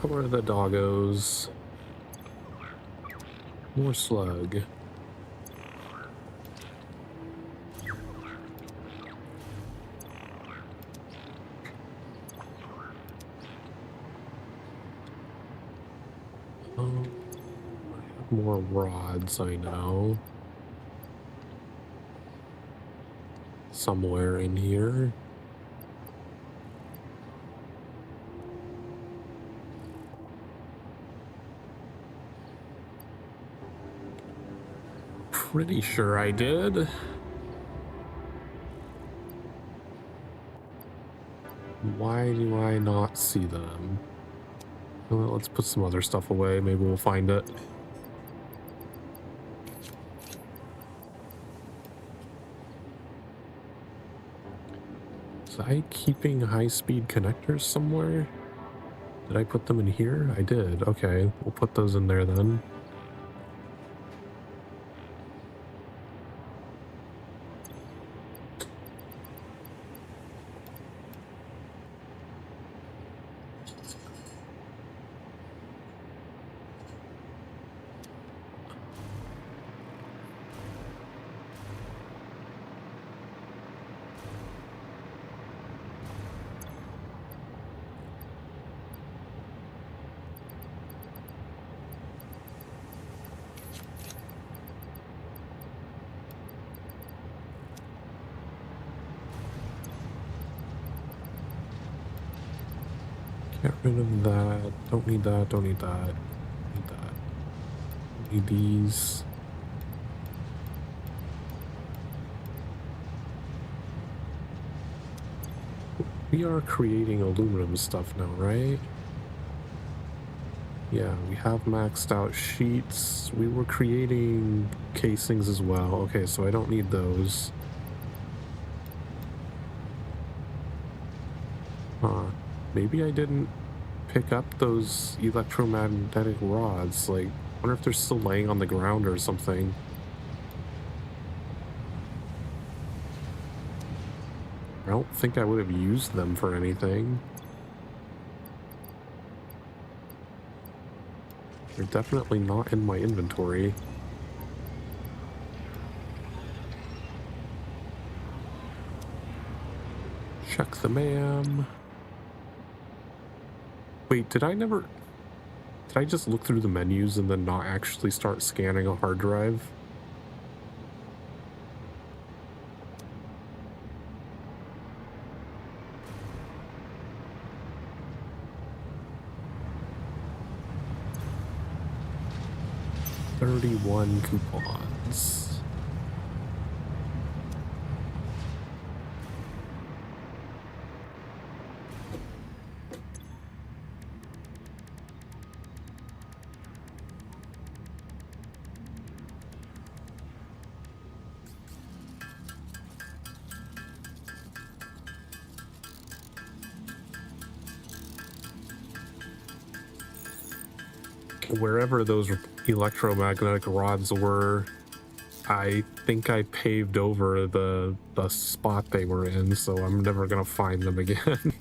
How are the doggos? More slug. I have more rods, I know. Somewhere in here. Pretty sure I did. Why do I not see them? Well, let's put some other stuff away. Maybe we'll find it. Was I keeping high-speed connectors somewhere? Did I put them in here? I did. Okay, we'll put those in there then. Get rid of that. Don't need that. Don't need that. Need that. Need these. We are creating aluminum stuff now, right? Yeah, we have maxed out sheets. We were creating casings as well. Okay, so I don't need those. Huh. Maybe I didn't pick up those electromagnetic rods. Like, I wonder if they're still laying on the ground or something. I don't think I would have used them for anything. They're definitely not in my inventory. Check the MAM. Wait, did I just look through the menus and then not actually start scanning a hard drive? $31 coupons. Wherever those electromagnetic rods were, I think I paved over the spot they were in, so I'm never gonna find them again.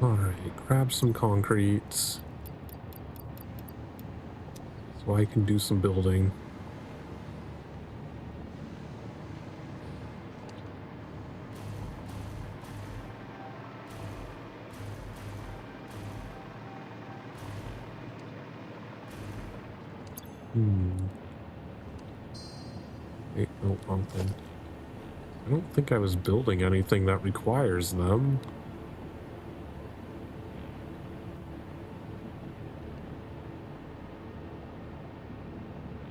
Alright, grab some concrete so I can do some building. Wait, no, wrong thing. I don't think I was building anything that requires them.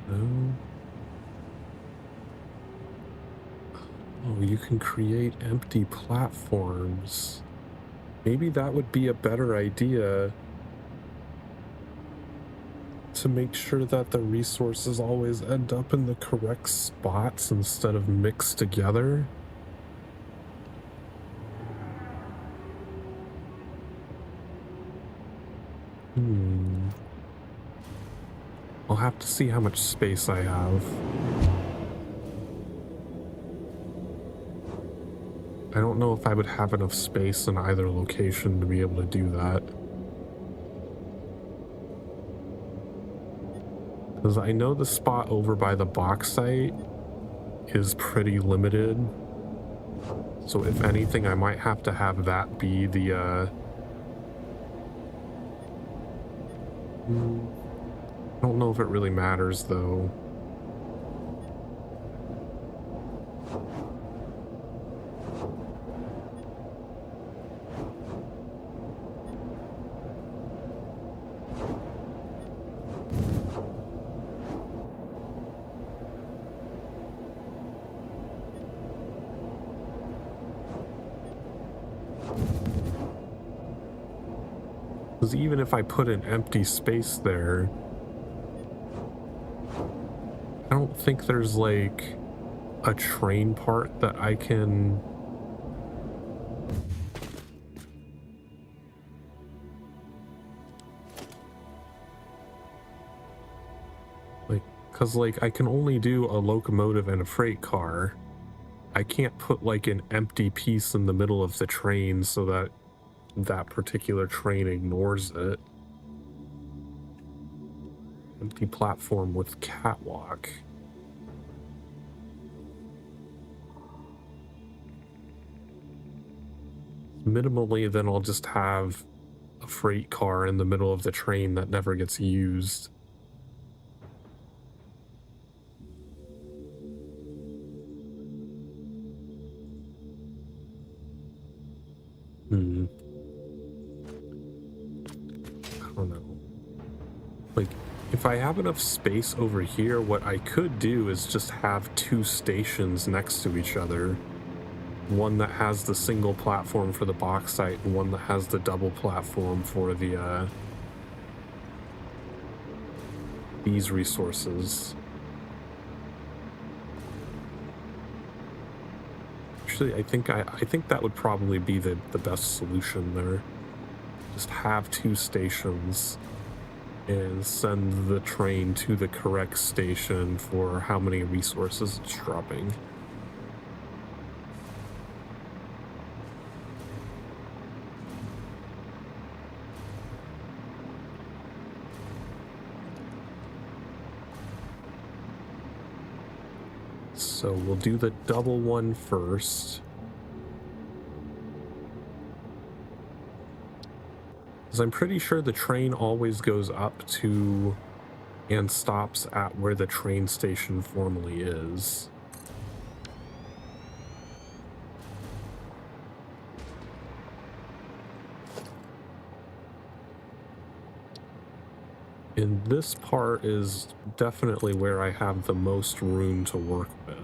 No. Oh, you can create empty platforms. Maybe that would be a better idea to make sure that the resources always end up in the correct spots instead of mixed together. I'll have to see how much space I have. I don't know if I would have enough space in either location to be able to do that. Because I know the spot over by the bauxite is pretty limited. So if anything, I might have to have that be the, I don't know if it really matters, though. Because even if I put an empty space there, I don't think there's like a train part that I can like, because like I can only do a locomotive and a freight car. I can't put like an empty piece in the middle of the train so that that particular train ignores it. Empty platform with catwalk. Minimally, then I'll just have a freight car in the middle of the train that never gets used. I don't know. Like, if I have enough space over here, what I could do is just have two stations next to each other. One that has the single platform for the bauxite and one that has the double platform for the, these resources. Actually, I think that would probably be the best solution there. Just have two stations and send the train to the correct station for how many resources it's dropping. So we'll do the double one first. Because I'm pretty sure the train always goes up to and stops at where the train station formally is. And this part is definitely where I have the most room to work with.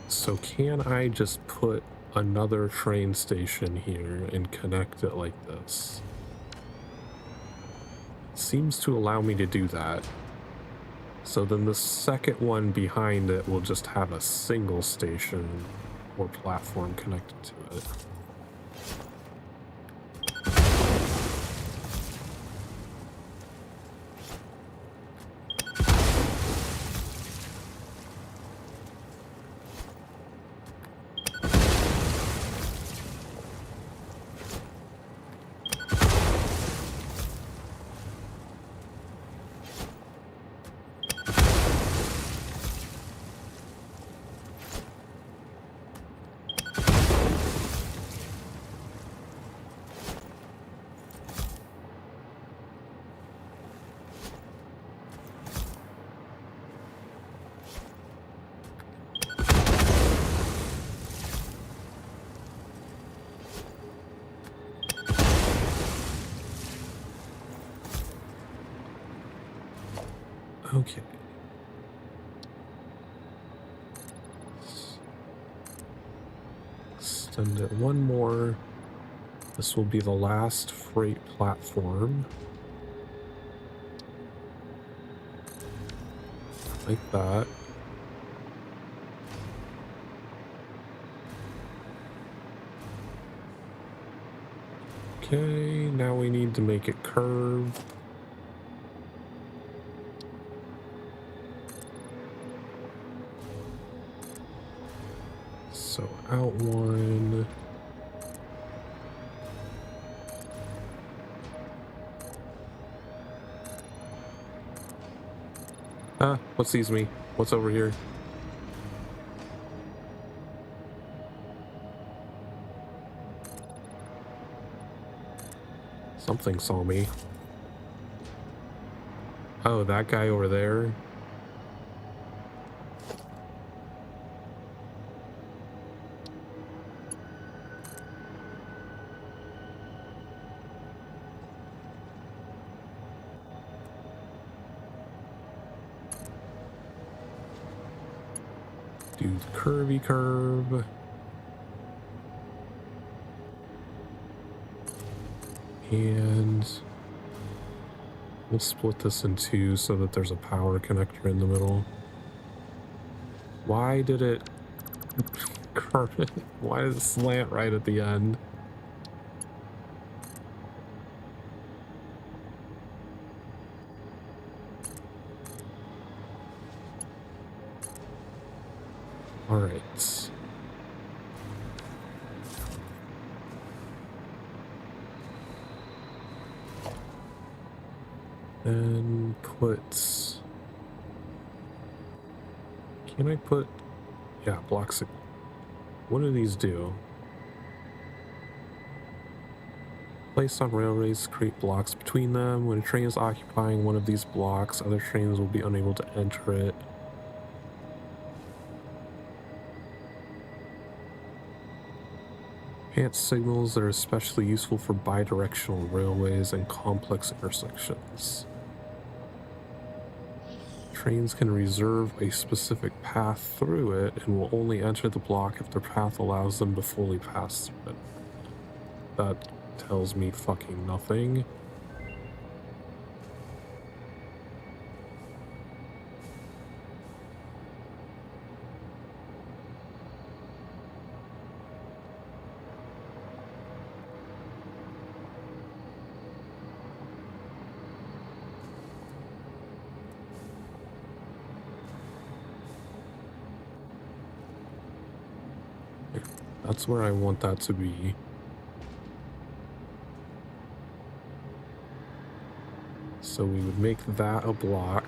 So can I just put another train station here and connect it like this? Seems to allow me to do that. So then the second one behind it will just have a single station or platform connected to it. Okay. Extend it one more. This will be the last freight platform. Like that. Okay, now we need to make it curve. So out one. Ah, what sees me? What's over here? Something saw me. Oh, that guy over there. Do the curvy curve. And we'll split this in two so that there's a power connector in the middle. Why did it curve it? Why did it slant right at the end? All right. Then put... Can I put... Yeah, blocks. What do these do? Placed on railways, create blocks between them. When a train is occupying one of these blocks, other trains will be unable to enter it. Hand signals that are especially useful for bidirectional railways and complex intersections. Trains can reserve a specific path through it and will only enter the block if their path allows them to fully pass through it. That tells me fucking nothing. That's where I want that to be. So we would make that a block.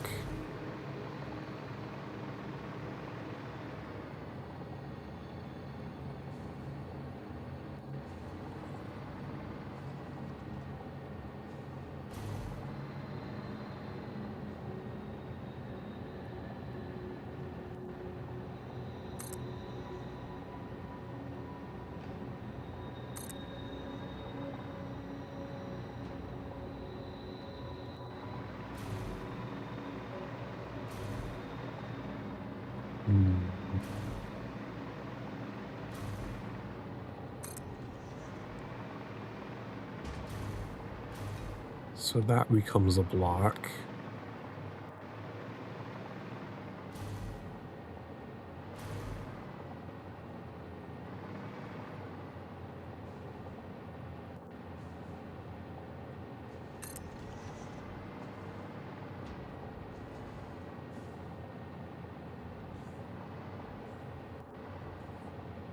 So that becomes a block.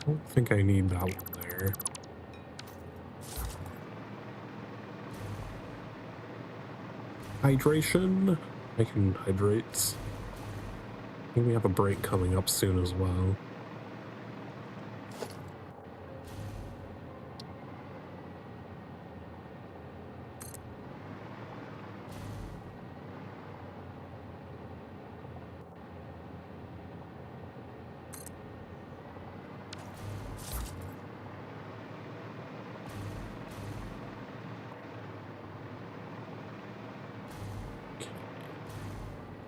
I don't think I need that one there. Hydration. I can hydrate. I think we have a break coming up soon as well.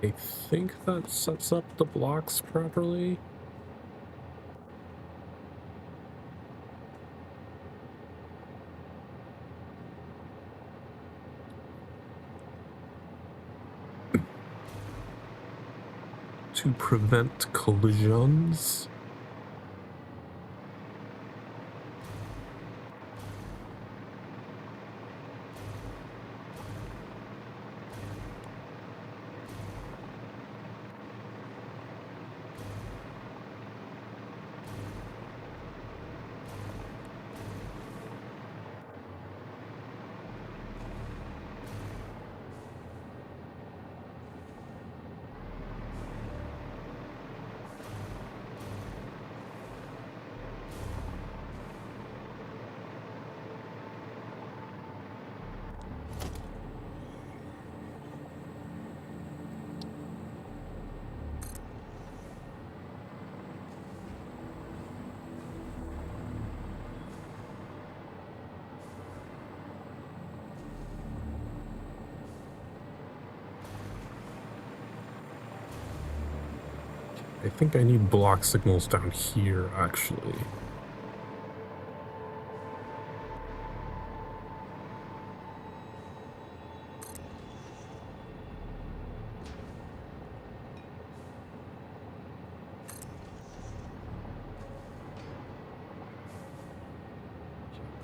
I think that sets up the blocks properly. To prevent collisions. I think I need block signals down here, actually.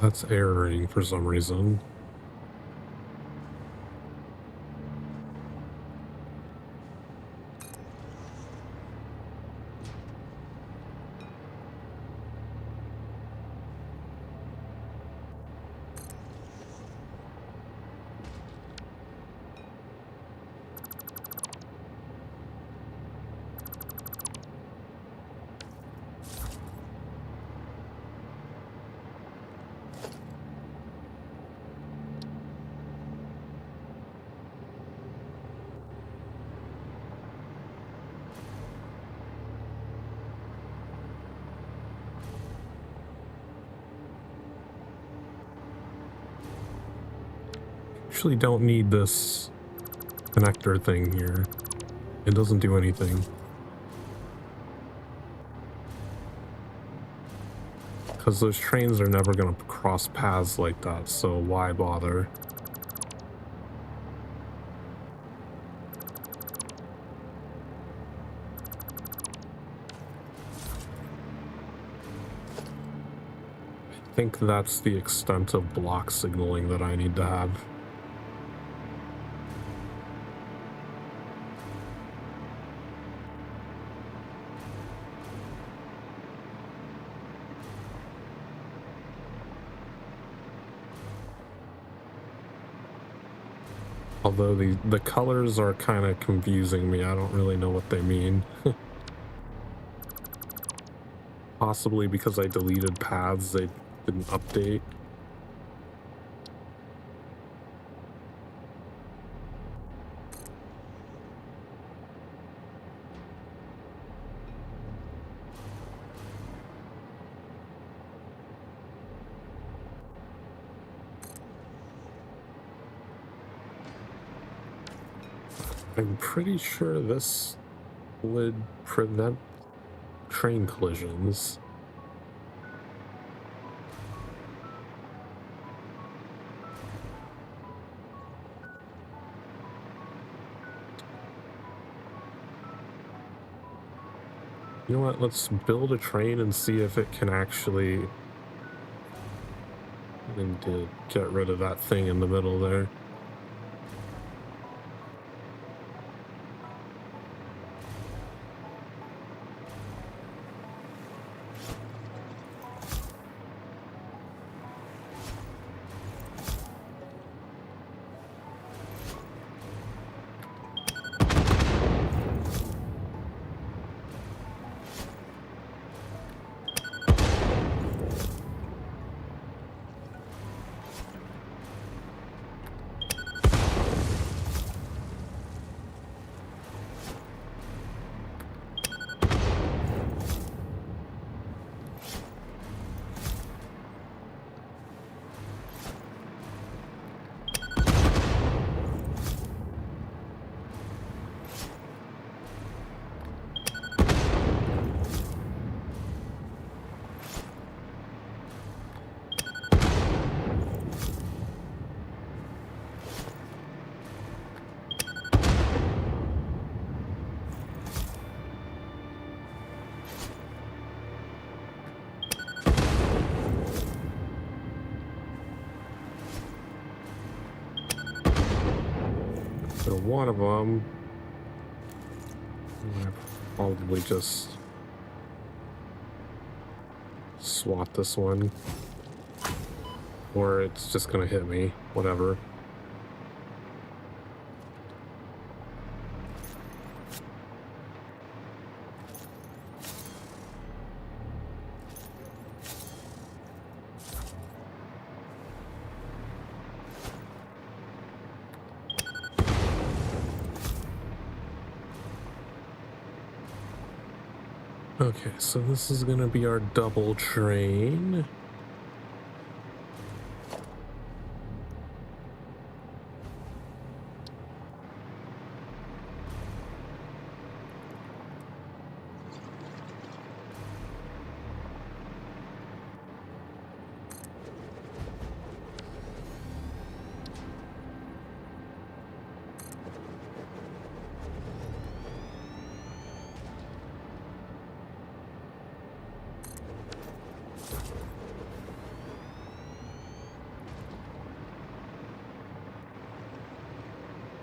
That's erroring for some reason. Actually don't need this connector thing here. It doesn't do anything. Because those trains are never going to cross paths like that, so why bother? I think that's the extent of block signaling that I need to have. Although the colors are kind of confusing me. I don't really know what they mean. Possibly because I deleted paths they didn't update. I'm pretty sure this would prevent train collisions. You know what, let's build a train and see if it can actually... and to get rid of that thing in the middle there. For one of them, I probably just swap this one. Or it's just gonna hit me. Whatever. Okay, so this is gonna be our double train.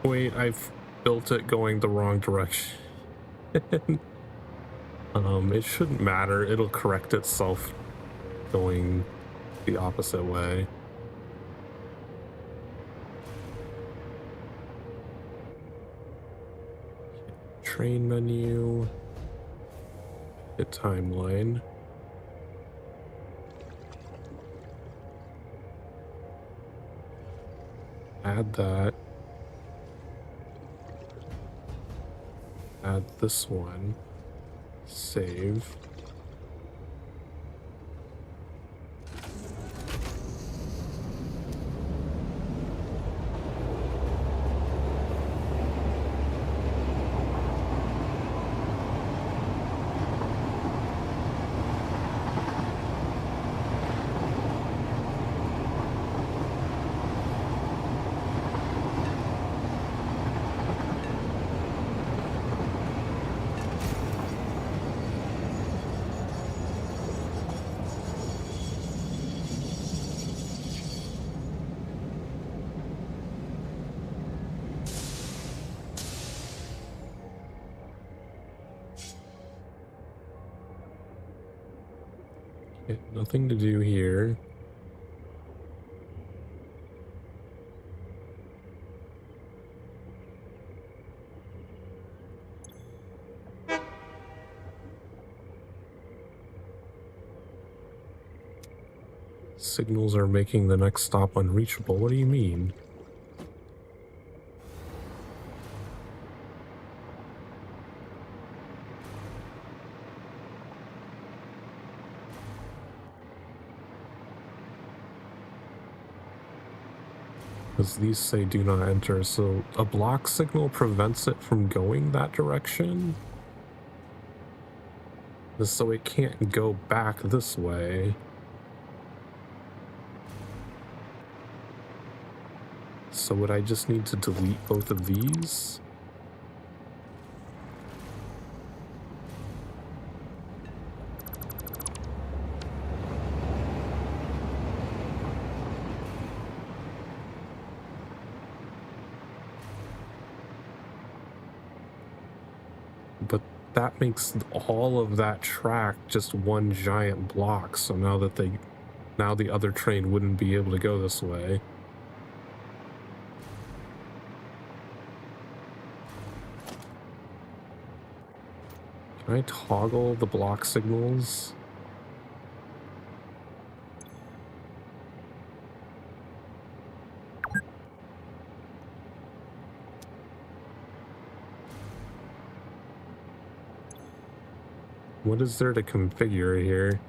Wait, I've built it going the wrong direction. It shouldn't matter. It'll correct itself going the opposite way. Train menu. Hit timeline. Add that. Add this one. Save. Okay, nothing to do here. Signals are making the next stop unreachable. What do you mean? Because these say do not enter, so a block signal prevents it from going that direction? So it can't go back this way. So would I just need to delete both of these? But that makes all of that track just one giant block, so now the other train wouldn't be able to go this way. Can I toggle the block signals? What is there to configure here?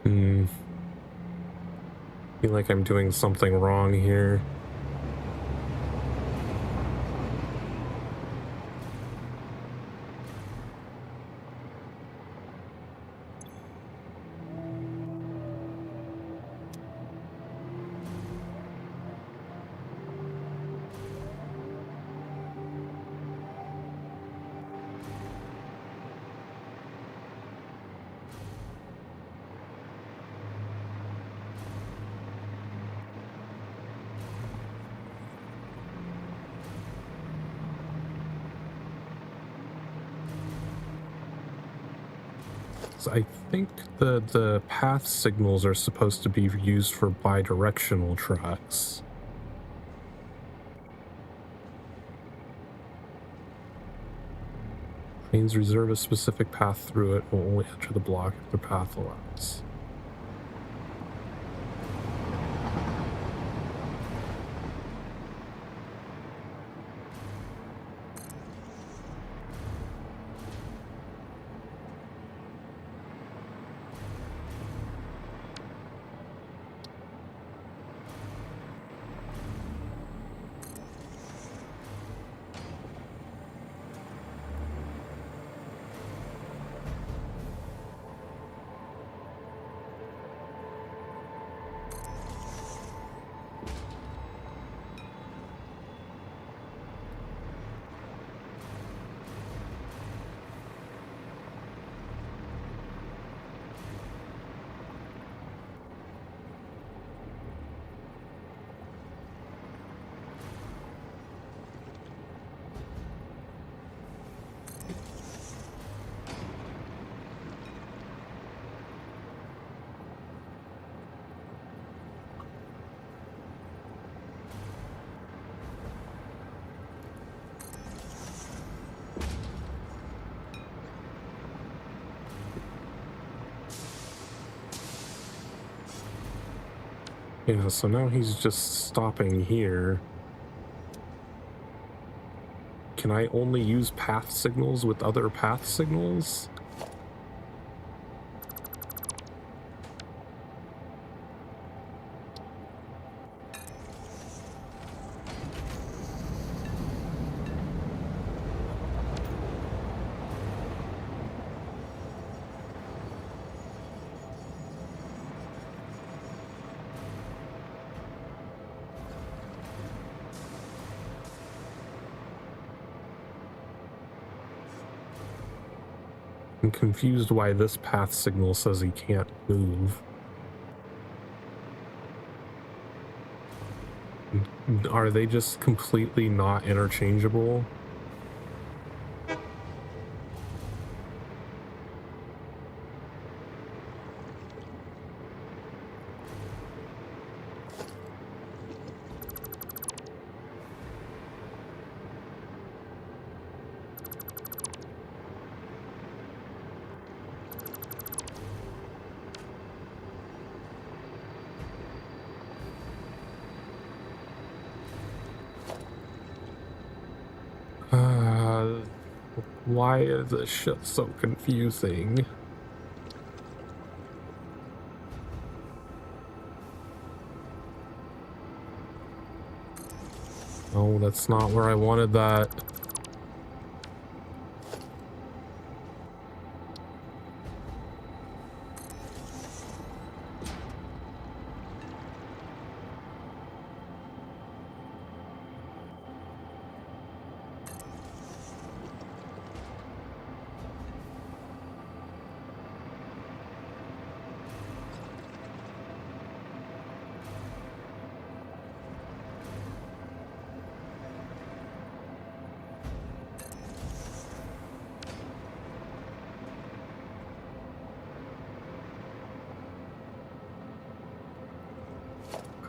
Feel like I'm doing something wrong here. So I think the path signals are supposed to be used for bi-directional tracks. Trains reserve a specific path through it, will only enter the block if the path allows. Yeah, so now he's just stopping here. Can I only use path signals with other path signals? I'm confused why this path signal says he can't move. Are they just completely not interchangeable? Why is this shit so confusing? Oh, that's not where I wanted that.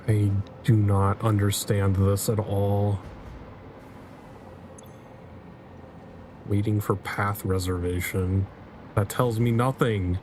I do not understand this at all. Waiting for path reservation. That tells me nothing.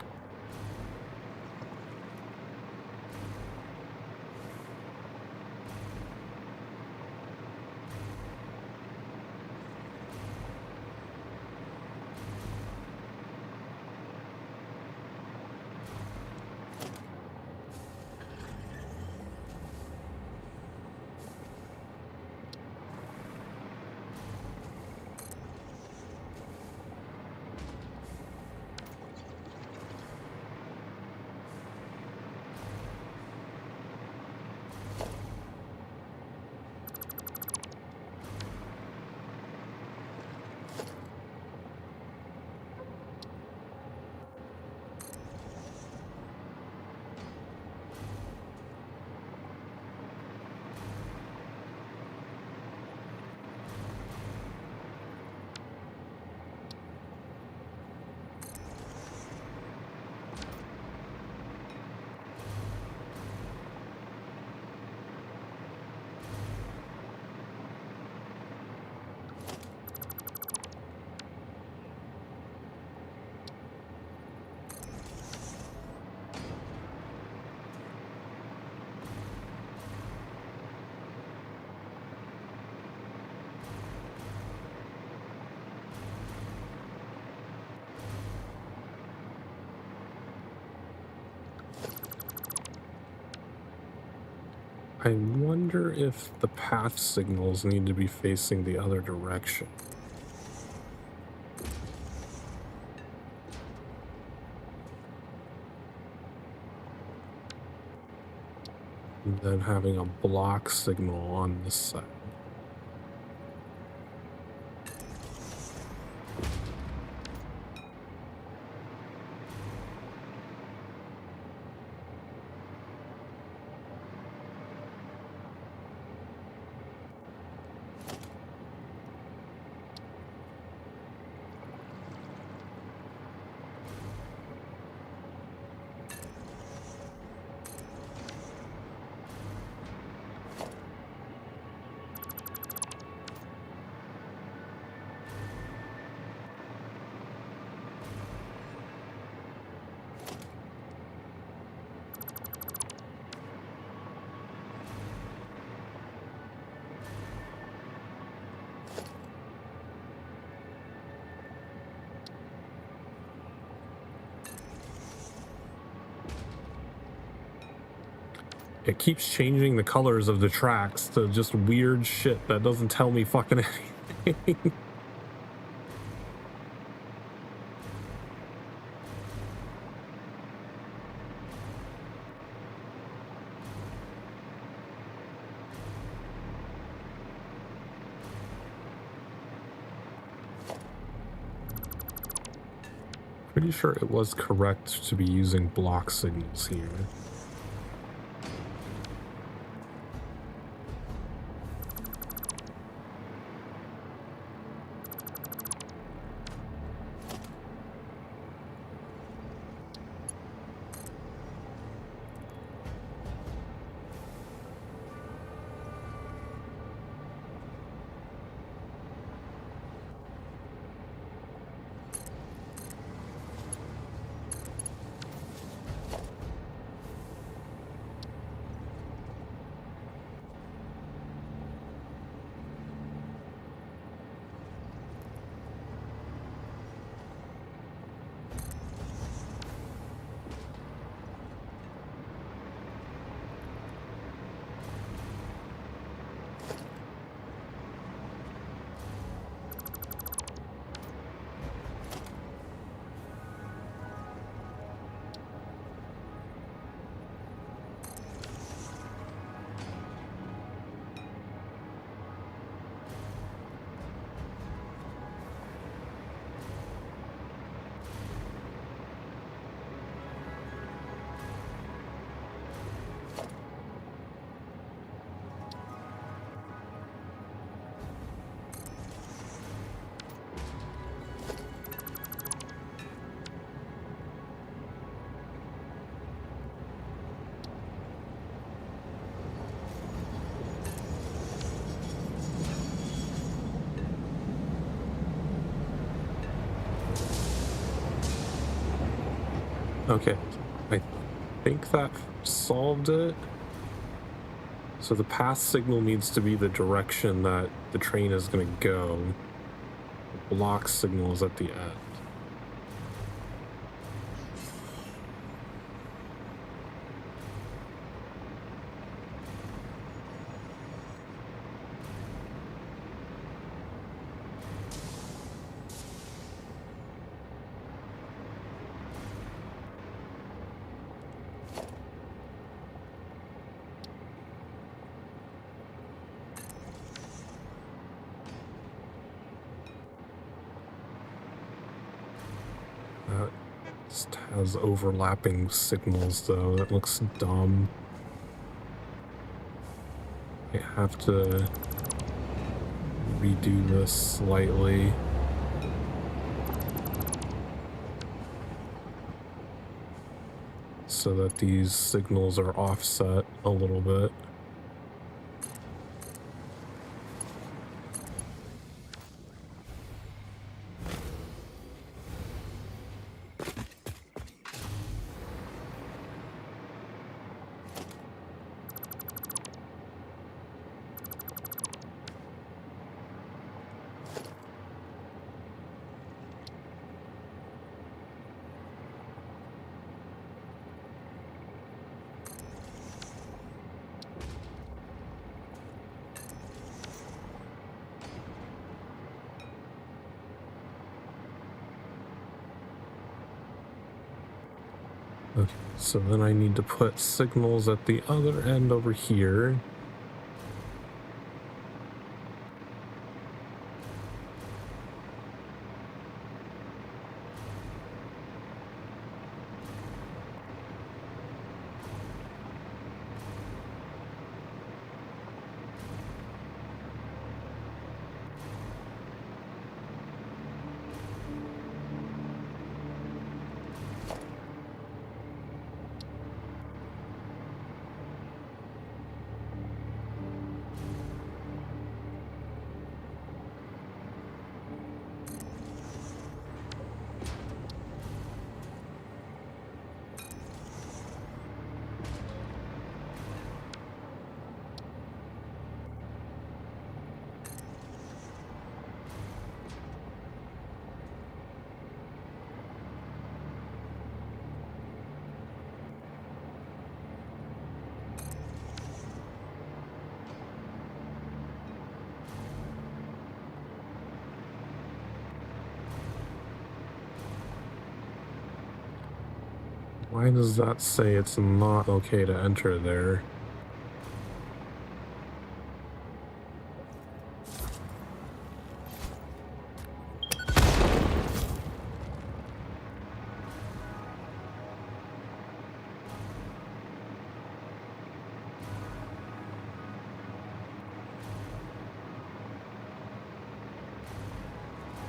I wonder if the path signals need to be facing the other direction. And then having a block signal on this side. It keeps changing the colors of the tracks to just weird shit that doesn't tell me fucking anything. Pretty sure it was correct to be using block signals here. Okay, I think that solved it. So the path signal needs to be the direction that the train is going to go. The block signal is at the end. That just has overlapping signals though. That looks dumb. I have to redo this slightly. So that these signals are offset a little bit. Okay, so then I need to put signals at the other end over here. Why does that say it's not okay to enter there?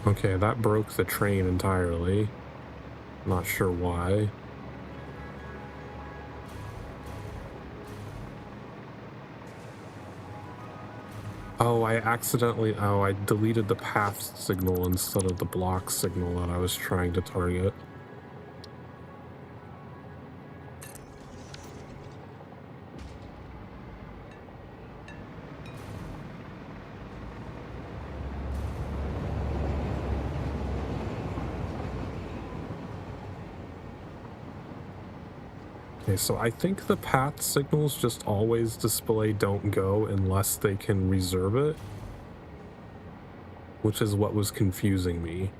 Okay, that broke the train entirely. Not sure why. Oh, I deleted the path signal instead of the block signal that I was trying to target. Okay, so I think the path signals just always display don't go unless they can reserve it, which is what was confusing me.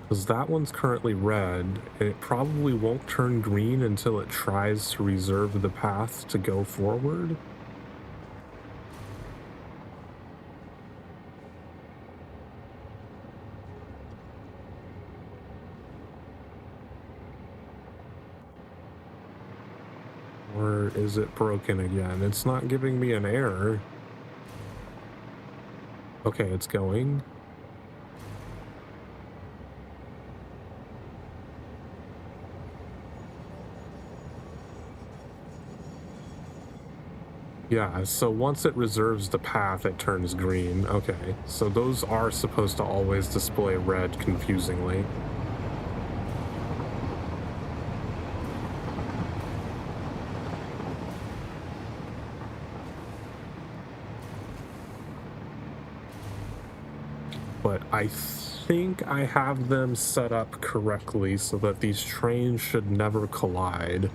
Because that one's currently red, and it probably won't turn green until it tries to reserve the path to go forward. Or is it broken again? It's not giving me an error. Okay, it's going. Yeah, so once it reserves the path, it turns green. Okay, so those are supposed to always display red confusingly. But I think I have them set up correctly so that these trains should never collide.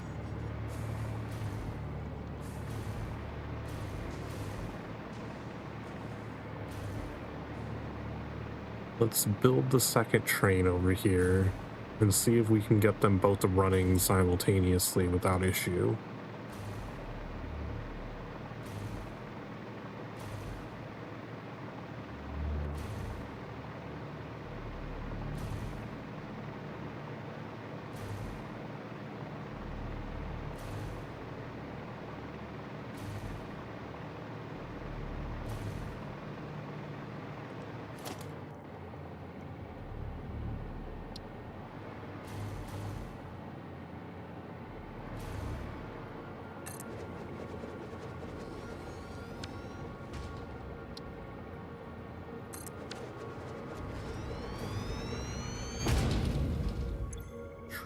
Let's build the second train over here and see if we can get them both running simultaneously without issue.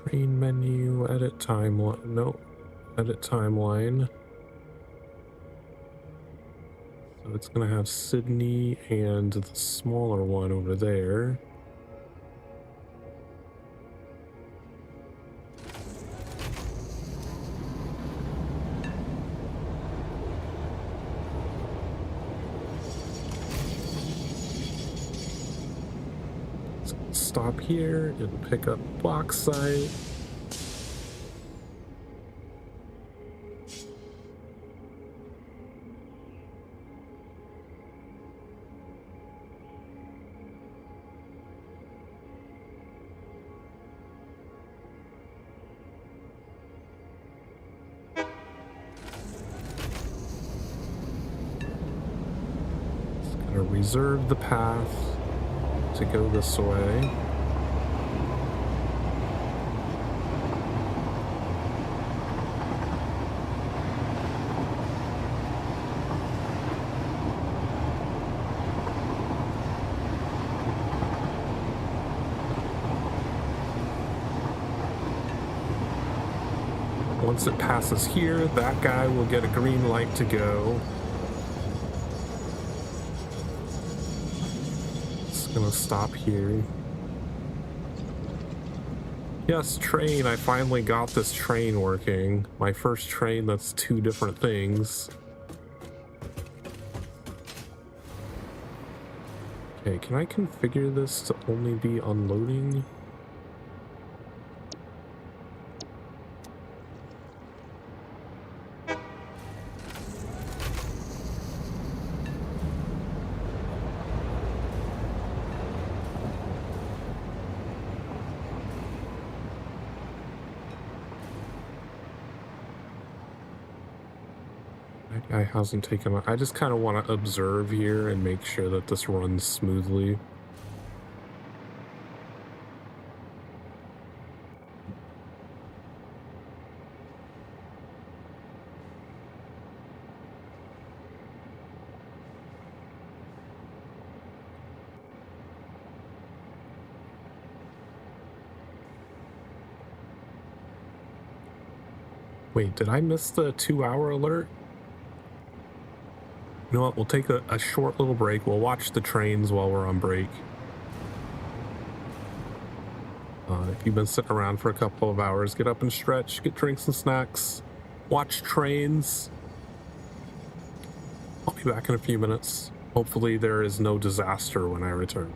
Train menu, edit timeline. No, edit timeline. So it's going to have Sydney and the smaller one over there. Stop here and pick up bauxite. Gonna reserve the path to go this way. Once it passes here, that guy will get a green light to go. It's gonna stop here. Yes, train. I finally got this train working. My first train that's two different things. Okay, can I configure this to only be unloading? That guy hasn't taken. I just kind of want to observe here and make sure that this runs smoothly. Wait, did I miss the 2-hour alert? You know what? We'll take a short little break. We'll watch the trains while we're on break. If you've been sitting around for a couple of hours, get up and stretch, get drinks and snacks, watch trains. I'll be back in a few minutes. Hopefully there is no disaster when I return.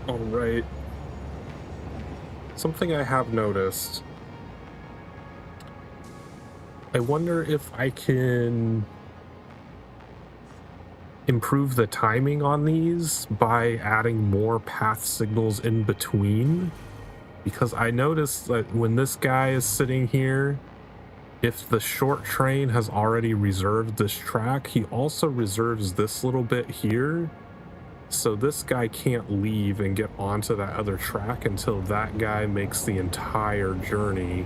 All right. Something I have noticed. I wonder if I can improve the timing on these by adding more path signals in between. Because I noticed that when this guy is sitting here, if the short train has already reserved this track, he also reserves this little bit here. So this guy can't leave and get onto that other track until that guy makes the entire journey,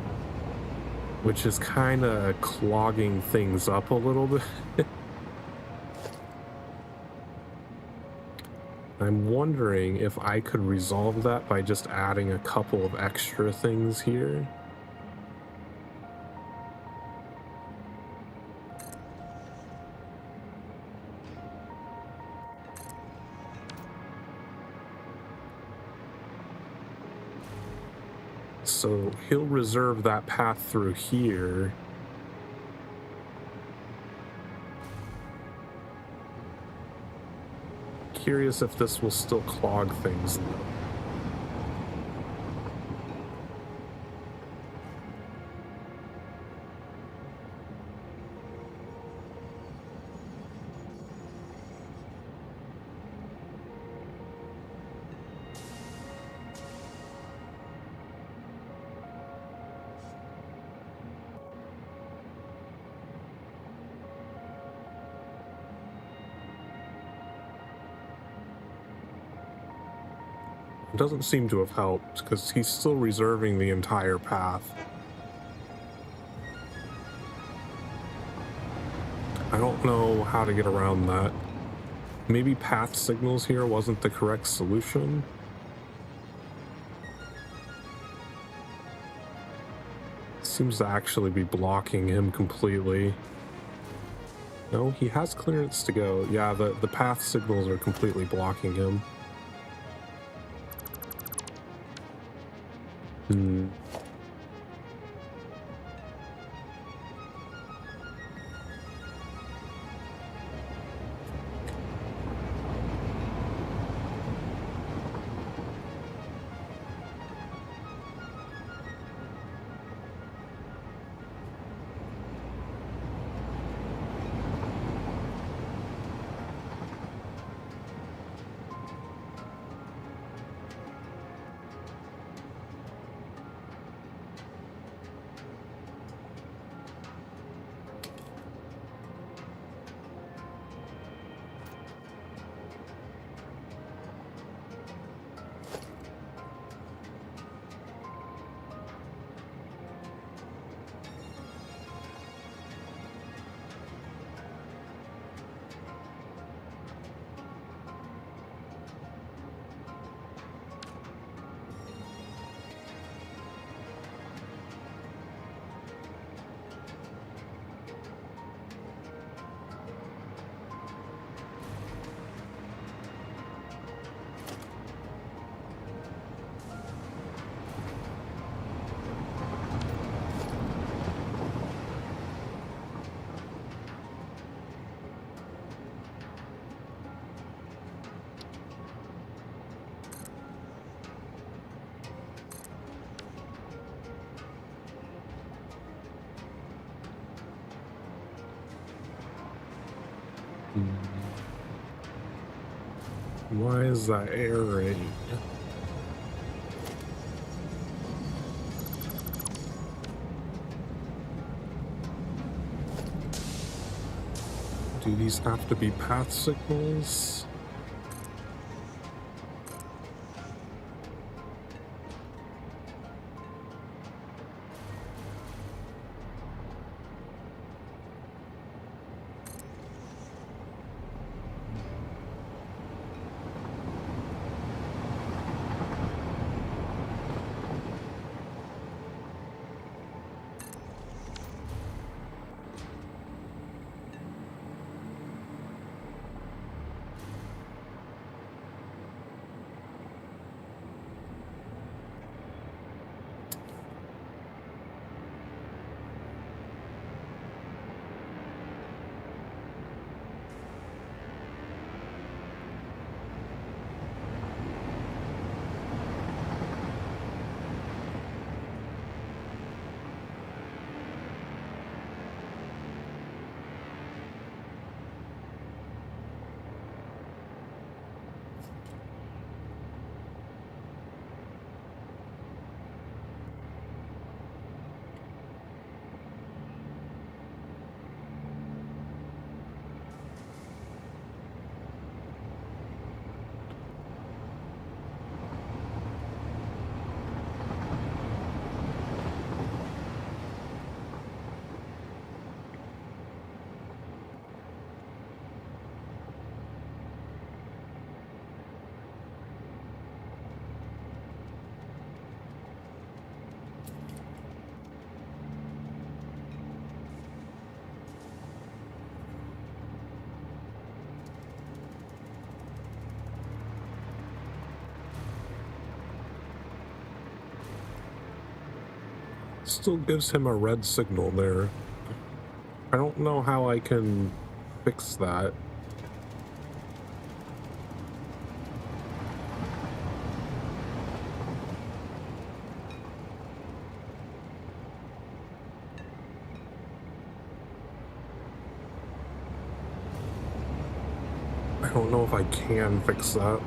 which is kind of clogging things up a little bit. I'm wondering if I could resolve that by just adding a couple of extra things here. So he'll reserve that path through here. Curious if this will still clog things though. It doesn't seem to have helped because he's still reserving the entire path. I don't know how to get around that. Maybe path signals here wasn't the correct solution. Seems to actually be blocking him completely. No, he has clearance to go. Yeah, the path signals are completely blocking him. Hmm. Why is that erring? Do these have to be path signals? still gives him a red signal there. I don't know how I can fix that. I don't know if I can fix that.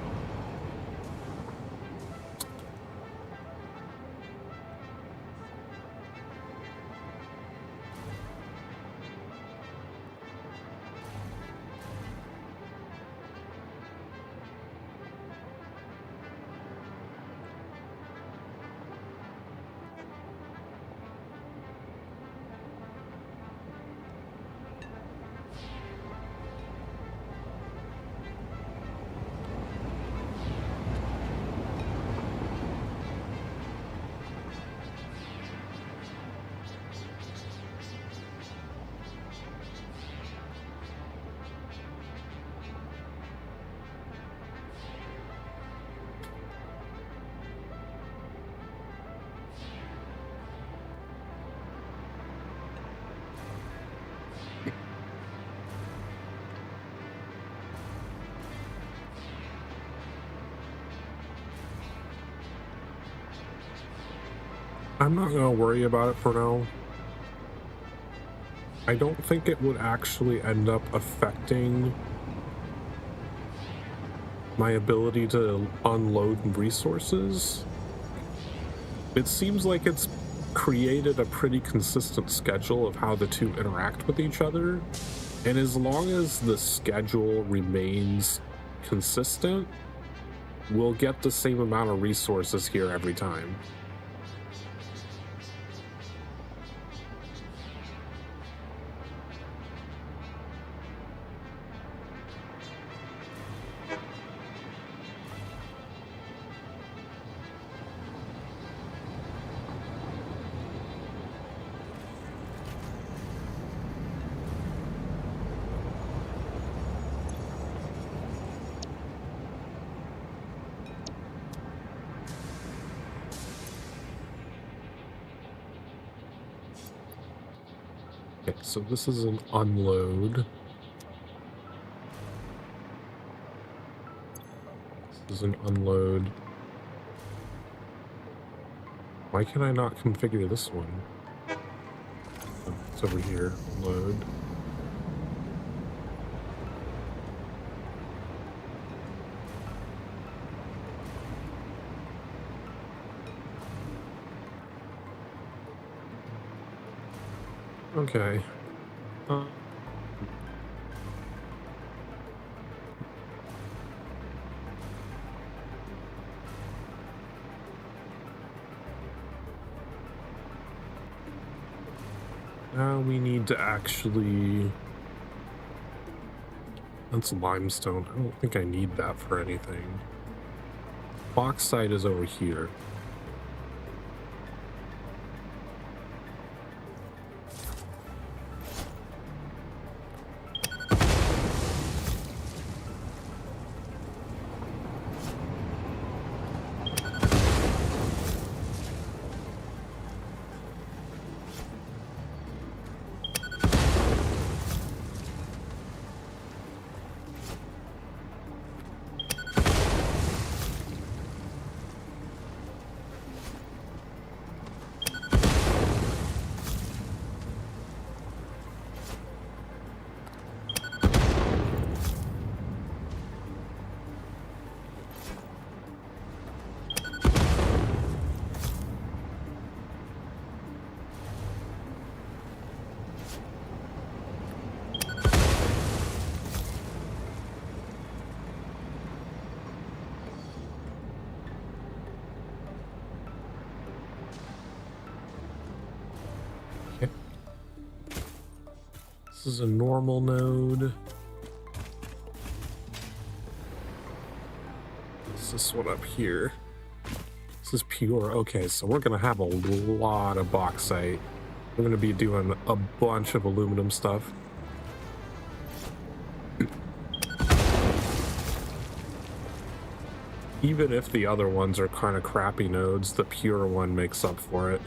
I'm not gonna worry about it for now. I don't think it would actually end up affecting my ability to unload resources. It seems like it's created a pretty consistent schedule of how the two interact with each other, and as long as the schedule remains consistent, we'll get the same amount of resources here every time. Okay, so this is an unload. This is an unload. Why can I not configure this one? Oh, it's over here. Unload. Okay. Now we need to actually... That's limestone. I don't think I need that for anything. Bauxite is over here. This is a normal node. What's this one up here? This is pure. Okay, so we're gonna have a lot of bauxite. We're gonna be doing a bunch of aluminum stuff. Even if the other ones are kind of crappy nodes, the pure one makes up for it.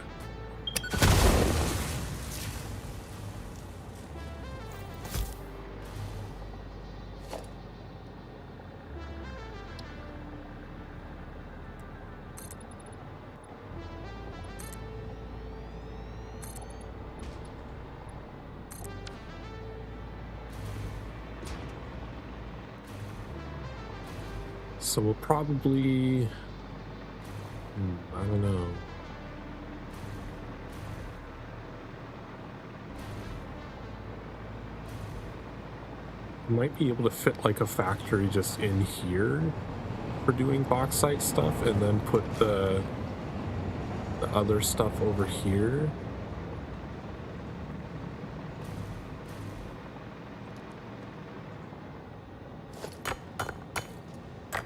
So we'll probably, I don't know. Might be able to fit like a factory just in here for doing bauxite stuff, and then put the other stuff over here.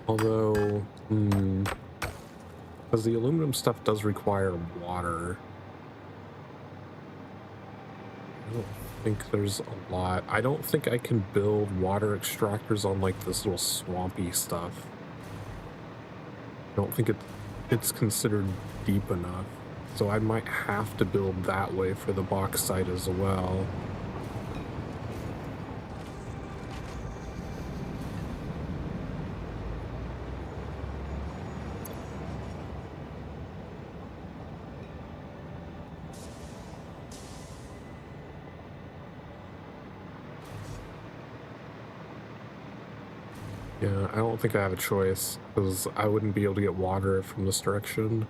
Although, because the aluminum stuff does require water. I don't think there's a lot. I don't think I can build water extractors on like this little swampy stuff. I don't think it's considered deep enough. So I might have to build that way for the bauxite as well. Yeah, I don't think I have a choice, because I wouldn't be able to get water from this direction.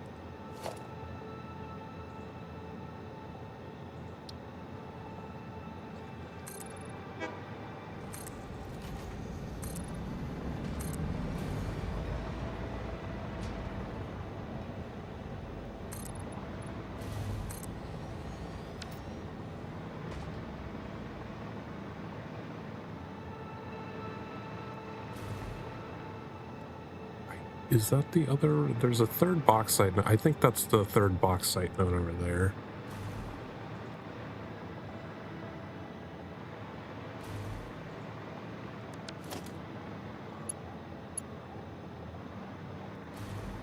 Is that the other? There's a third bauxite. I think that's the third bauxite node over there.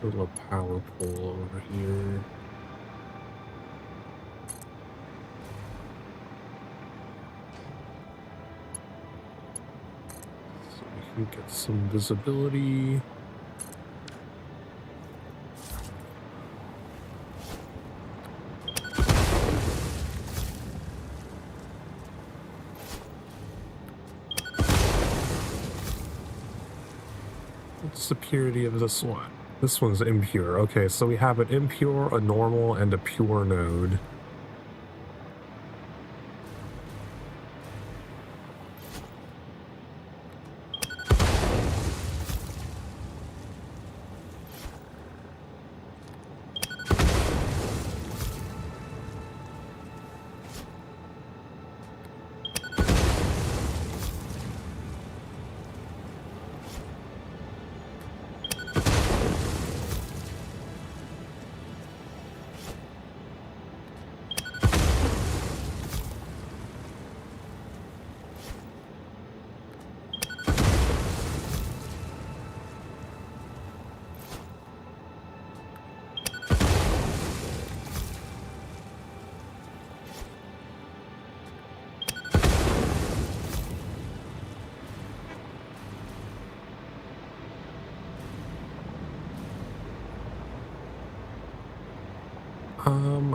A little power pole over here. So we can get some visibility. What's the purity of this one? This one's impure. Okay, so we have an impure, a normal, and a pure node.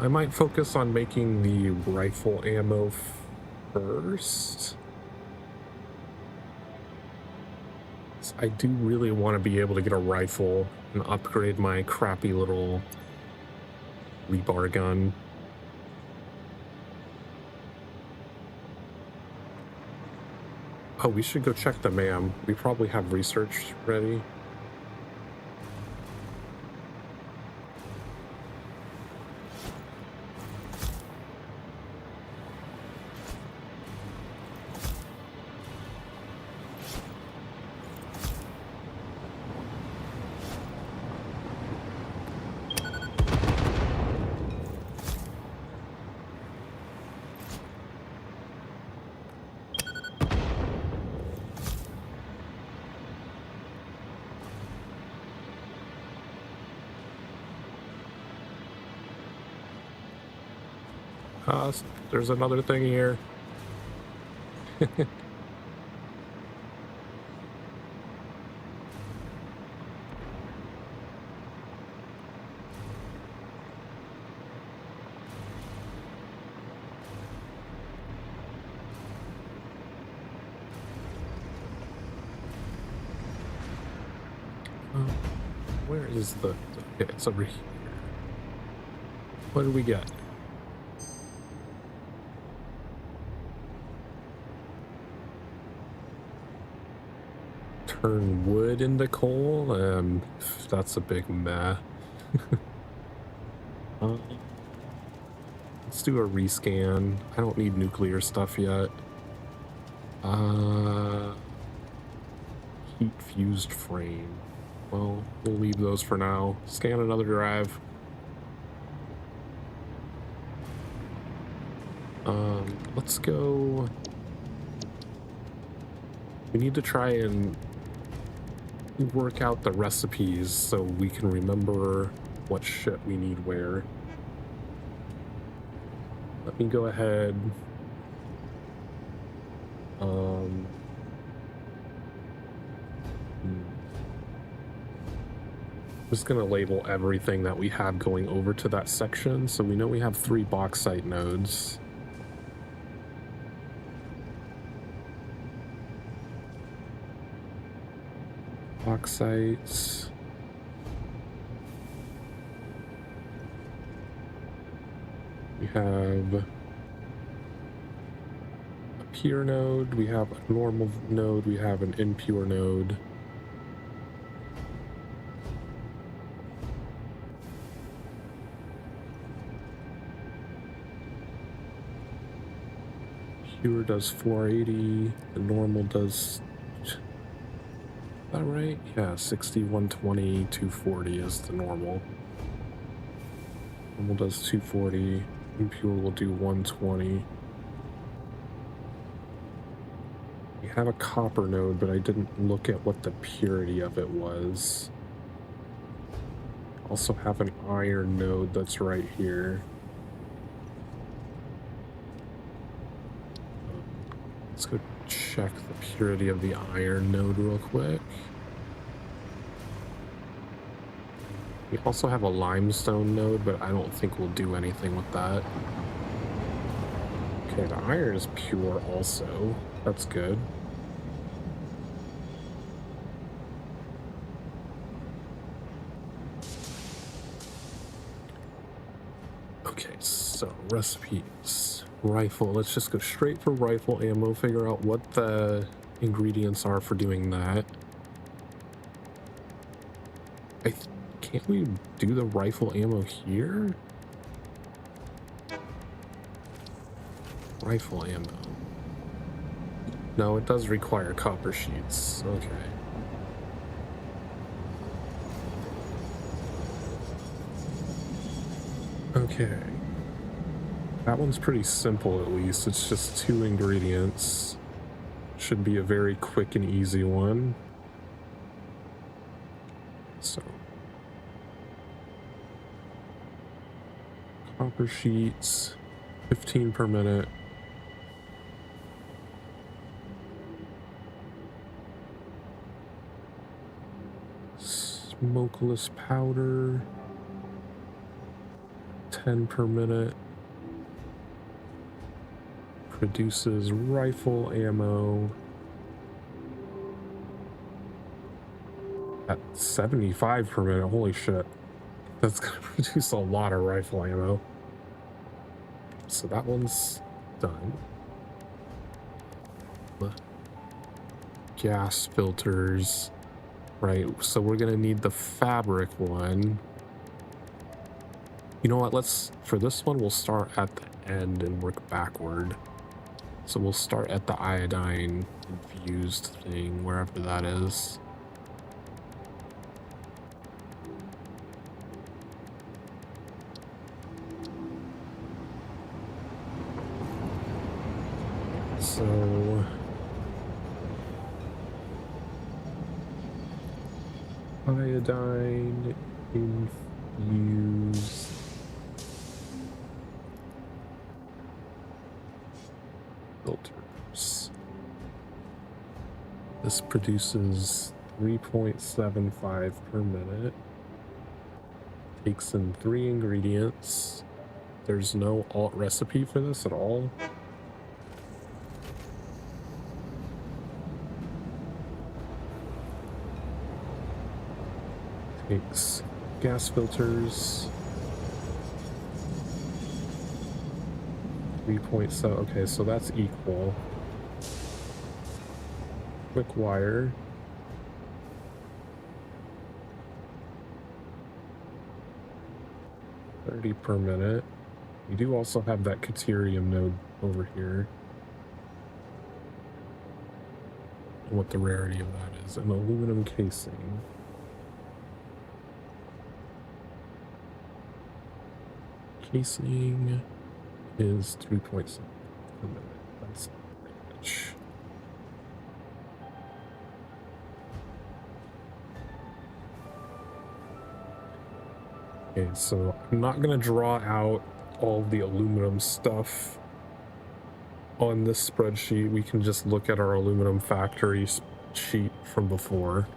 I might focus on making the rifle ammo first. I do really want to be able to get a rifle and upgrade my crappy little rebar gun. Oh, we should go check the MAM. We probably have research ready. There's another thing here. Where is the... Okay, it's over here. What do we get? Turn wood into coal? That's a big meh. Let's do a rescan. I don't need nuclear stuff yet. Heat fused frame. Well, we'll leave those for now. Scan another drive. Let's go. We need to try and work out the recipes so we can remember what shit we need where. Let me go ahead. I'm just gonna label everything that we have going over to that section, so we know we have 3 bauxite nodes. Bauxites. We have a pure node, we have a normal node, we have an impure node. Pure does 480, the normal does... Is that right? Yeah, 60, 120, 240 is the normal. Normal does 240, impure will do 120. We have a copper node, but I didn't look at what the purity of it was. Also have an iron node that's right here. Let's go check the purity of the iron node real quick. We also have a limestone node, but I don't think we'll do anything with that. Okay, the iron is pure also. That's good. Okay, so recipes. Rifle. Let's just go straight for rifle ammo, figure out what the ingredients are for doing that. Can't we do the rifle ammo here? Rifle ammo. No, it does require copper sheets. Okay. Okay. That one's pretty simple, at least. It's just 2 ingredients. Should be a very quick and easy one. So. Copper sheets, 15 per minute. Smokeless powder, 10 per minute. Produces rifle ammo at 75 per minute. Holy shit. That's gonna produce a lot of rifle ammo. So that one's done. Gas filters. Right, so we're gonna need the fabric one. You know what, for this one, we'll start at the end and work backward. So we'll start at the iodine infused thing, wherever that is. So iodine infused filters. This produces 3.75 per minute. Takes in 3 ingredients. There's no alt recipe for this at all. Makes gas filters. 3.7. Okay, so that's equal. Quick wire. $30 per minute. We do also have that Caterium node over here. And what the rarity of that is. An aluminum casing. Casing is 3.7 per minute. That's not very much. Okay, so I'm not going to draw out all the aluminum stuff on this spreadsheet. We can just look at our aluminum factory sheet from before.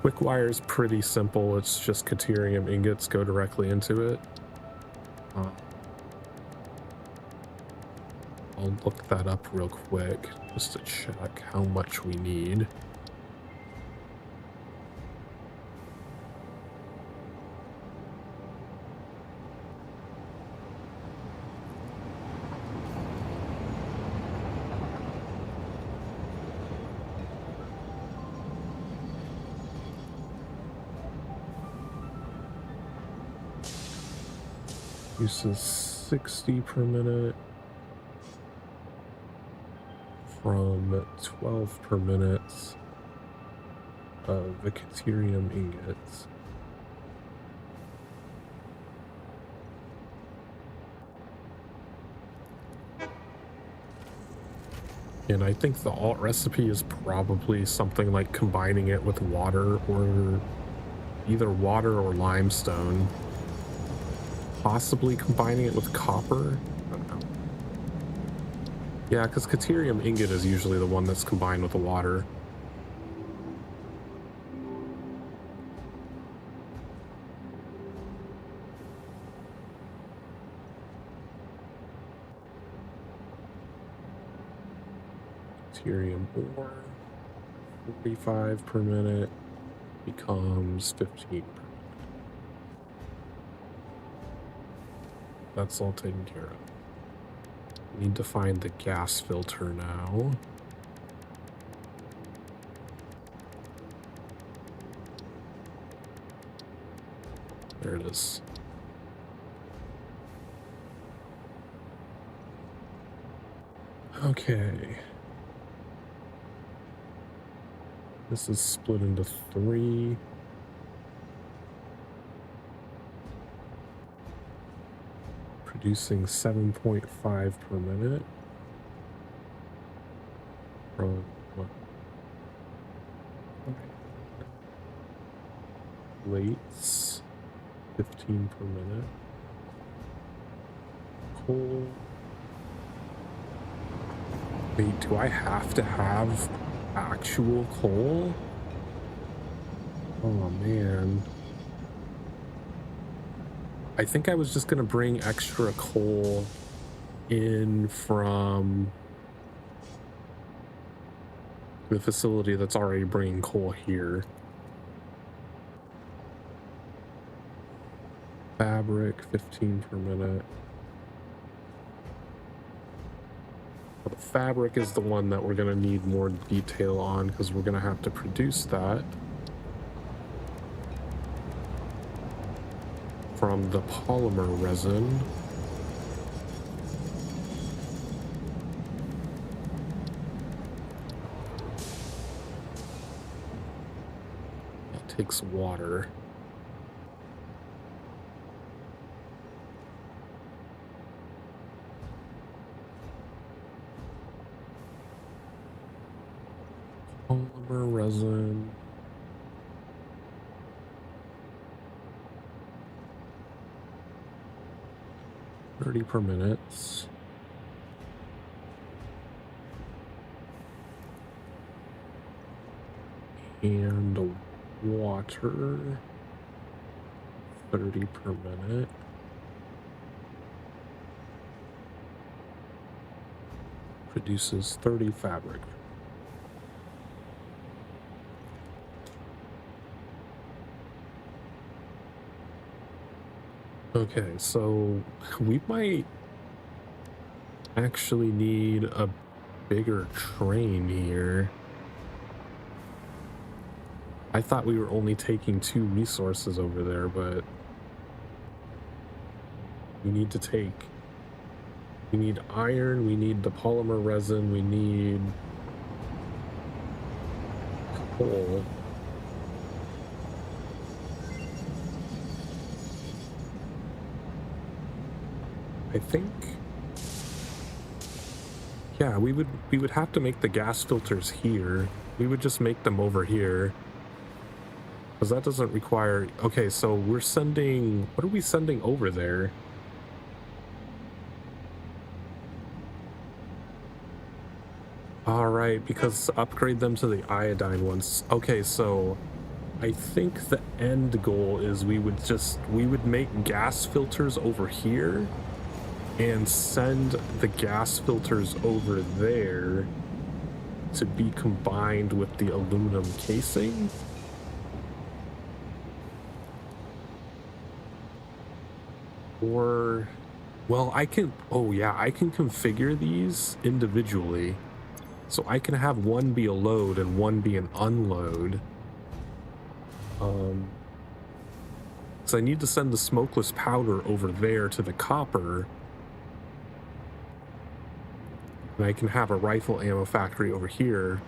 Quick wire is pretty simple. It's just Caterium ingots go directly into it. I'll look that up real quick just to check how much we need. Uses 60 per minute from 12 per minute of the Caterium ingots. And I think the alt recipe is probably something like combining it with water, or either water or limestone. Possibly combining it with copper? I don't know. Yeah, because Caterium ingot is usually the one that's combined with the water. Caterium ore, 45 per minute becomes 15 per minute. That's all taken care of. We need to find the gas filter now. There it is. Okay. This is split into 3. Producing 7.5 per minute. From what? Plates, 15 per minute. Coal. Wait, do I have to have actual coal? Oh man. I think I was just gonna bring extra coal in from the facility that's already bringing coal here. Fabric, 15 per minute. Well, the fabric is the one that we're gonna need more detail on, because we're gonna have to produce that from the polymer resin. That takes water. Polymer resin. $30 per minute. And water, 30 per minute. Produces 30 fabric. Okay, so we might actually need a bigger train here. I thought we were only taking 2 resources over there, but we need to take, we need iron, we need the polymer resin, we need coal. I think, yeah, we would have to make the gas filters here. We would just make them over here. Because that doesn't require, okay, so we're sending, what are we sending over there? All right, because upgrade them to the iodine ones. Okay, so I think the end goal is we would make gas filters over here and send the gas filters over there to be combined with the aluminum casing. Or, well, I can, oh yeah, I can configure these individually. So I can have one be a load and one be an unload. So I need to send the smokeless powder over there to the copper. And I can have a rifle ammo factory over here,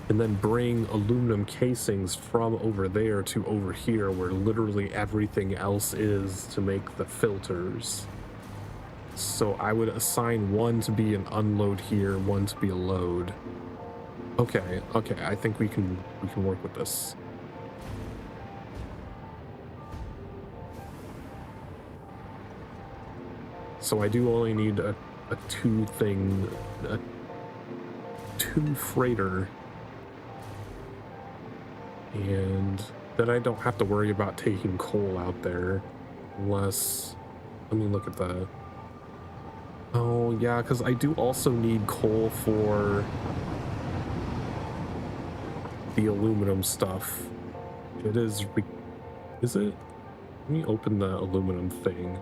and then bring aluminum casings from over there to over here where literally everything else is to make the filters. So I would assign one to be an unload here, one to be a load. Okay, I think we can work with this. So I do only need a two freighter, and then I don't have to worry about taking coal out there unless, let me look at the, oh yeah, because I do also need coal for the aluminum stuff. It is it? Let me open the aluminum thing.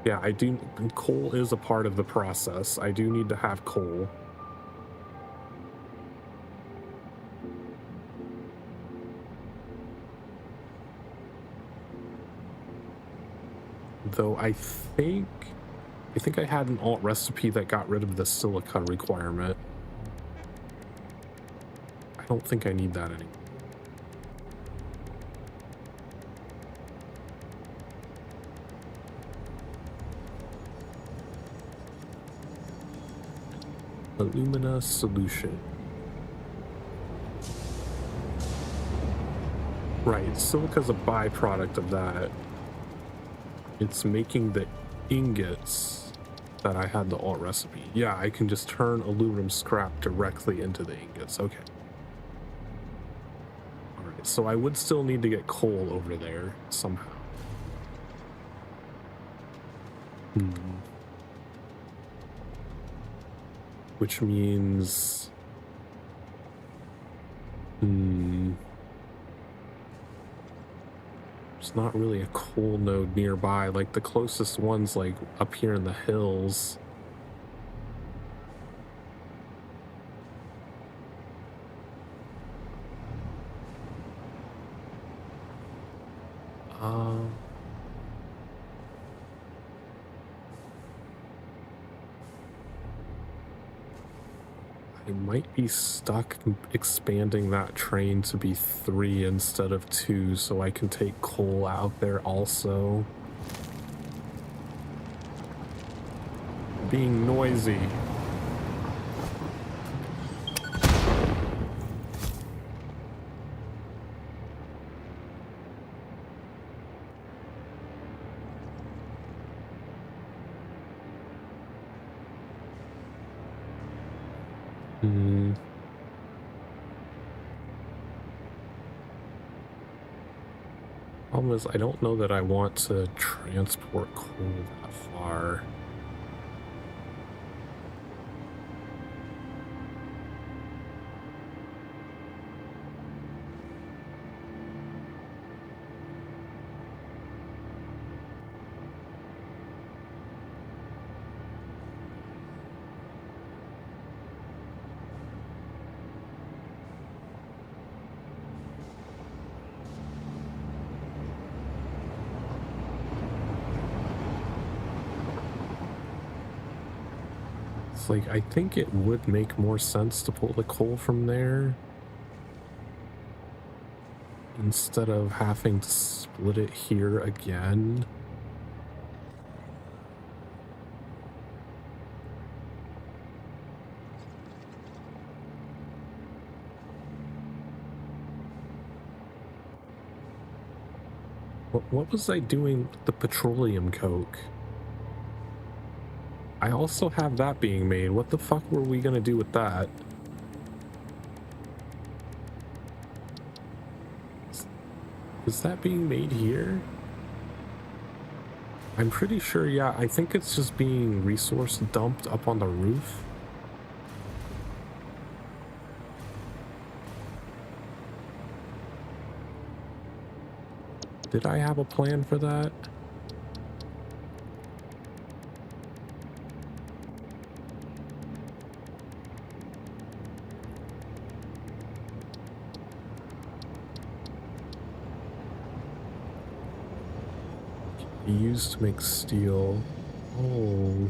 Yeah, I do, coal is a part of the process. I do need to have coal. Though I think I had an alt recipe that got rid of the silica requirement. I don't think I need that anymore. Alumina solution. Right, silica's a byproduct of that. It's making the ingots that I had the alt recipe. Yeah, I can just turn aluminum scrap directly into the ingots. Okay. All right, so I would still need to get coal over there somehow. Which means, there's not really a coal node nearby. Like the closest one's like up here in the hills. I might be stuck expanding that train to be 3 instead of 2 so I can take coal out there also. Being noisy. Problem is, I don't know that I want to transport coal that far. It's like, I think it would make more sense to pull the coal from there instead of having to split it here again. What was I doing with the petroleum coke? I also have that being made. What the fuck were we gonna do with that? Is that being made here? I'm pretty sure, yeah, I think it's just being resource dumped up on the roof. Did I have a plan for that? Used to make steel. Oh.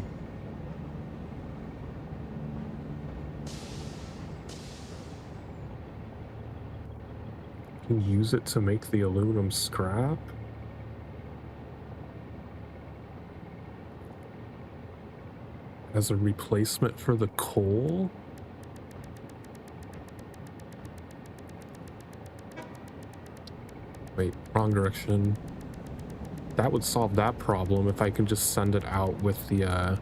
Can use it to make the aluminum scrap? As a replacement for the coal? Wait, wrong direction. That would solve that problem if I can just send it out with the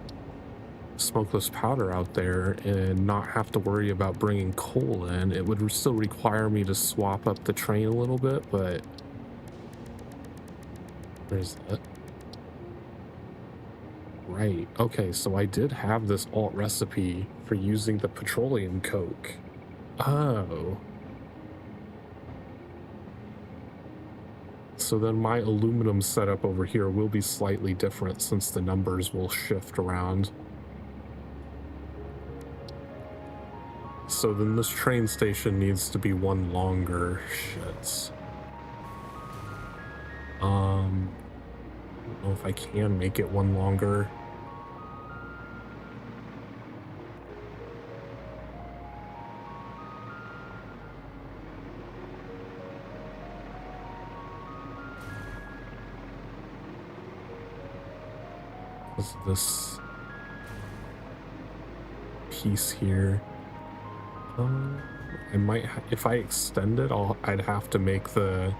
smokeless powder out there and not have to worry about bringing coal in. It would still require me to swap up the train a little bit, but where's that? Right. Okay, so I did have this alt recipe for using the petroleum coke. Oh. So then my aluminum setup over here will be slightly different since the numbers will shift around. So then this train station needs to be one longer. Shit. I don't know if I can make it one longer. What's this piece here? I might, if I extend it, I'd have to make the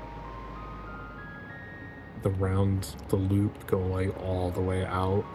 loop go like all the way out.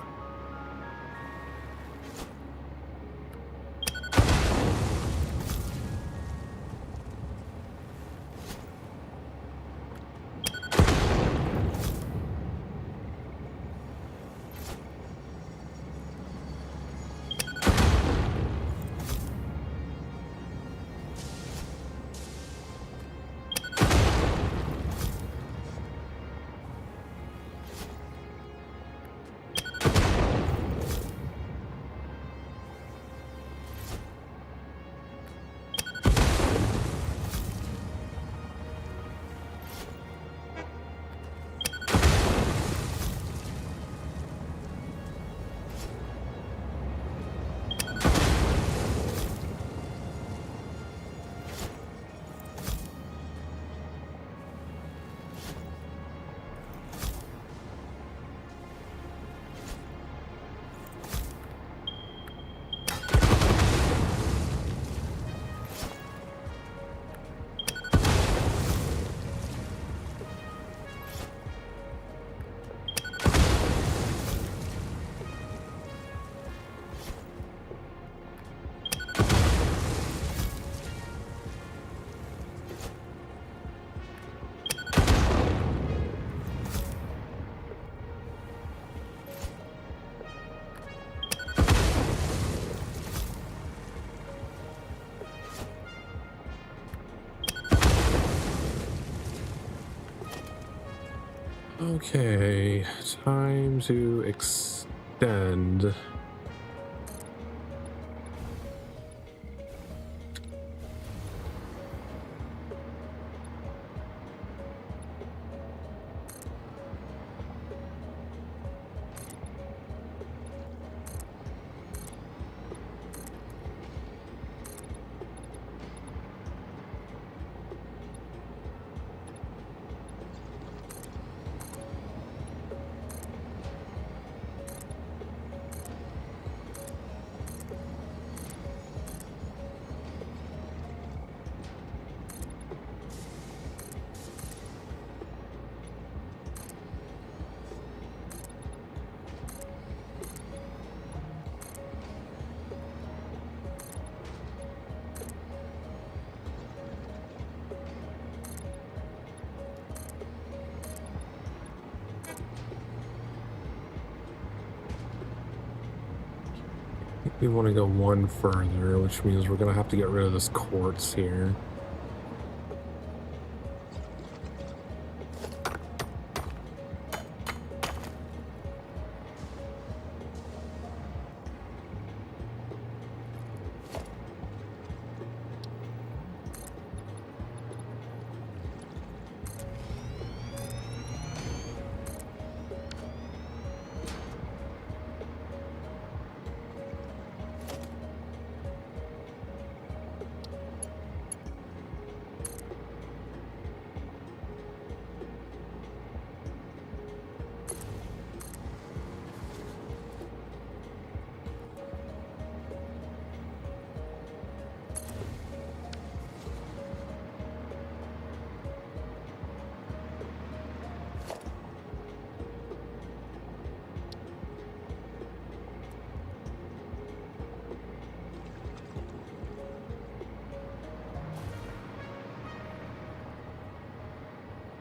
Okay, time to extend. We want to go one further, which means we're going to have to get rid of this quartz here.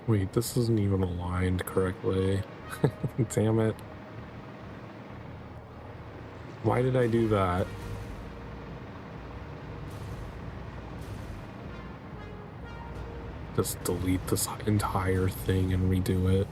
Wait, this isn't even aligned correctly. Damn it. Why did I do that? Just delete this entire thing and redo it.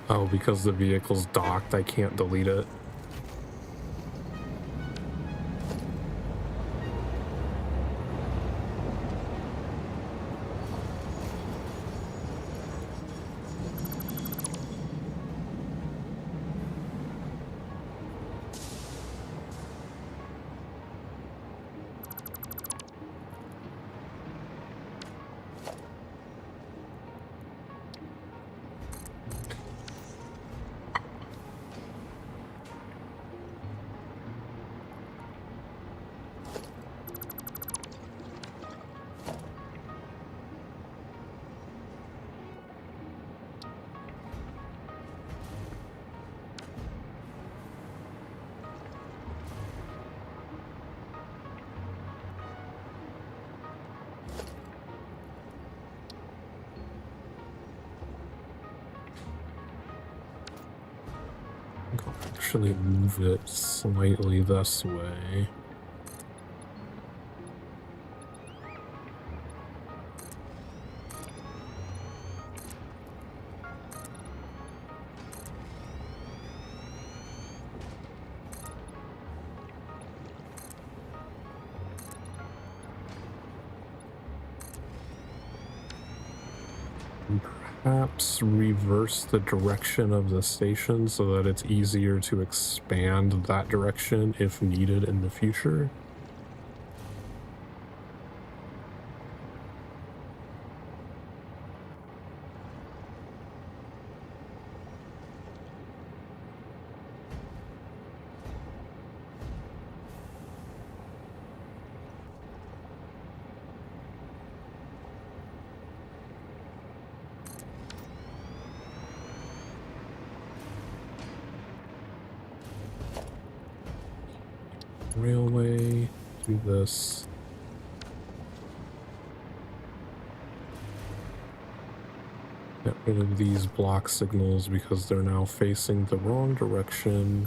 Oh, because the vehicle's docked, I can't delete it. Actually move it slightly this way. And perhaps reverse the direction of the station so that it's easier to expand that direction if needed in the future. Railway, do this. Get rid of these block signals because they're now facing the wrong direction.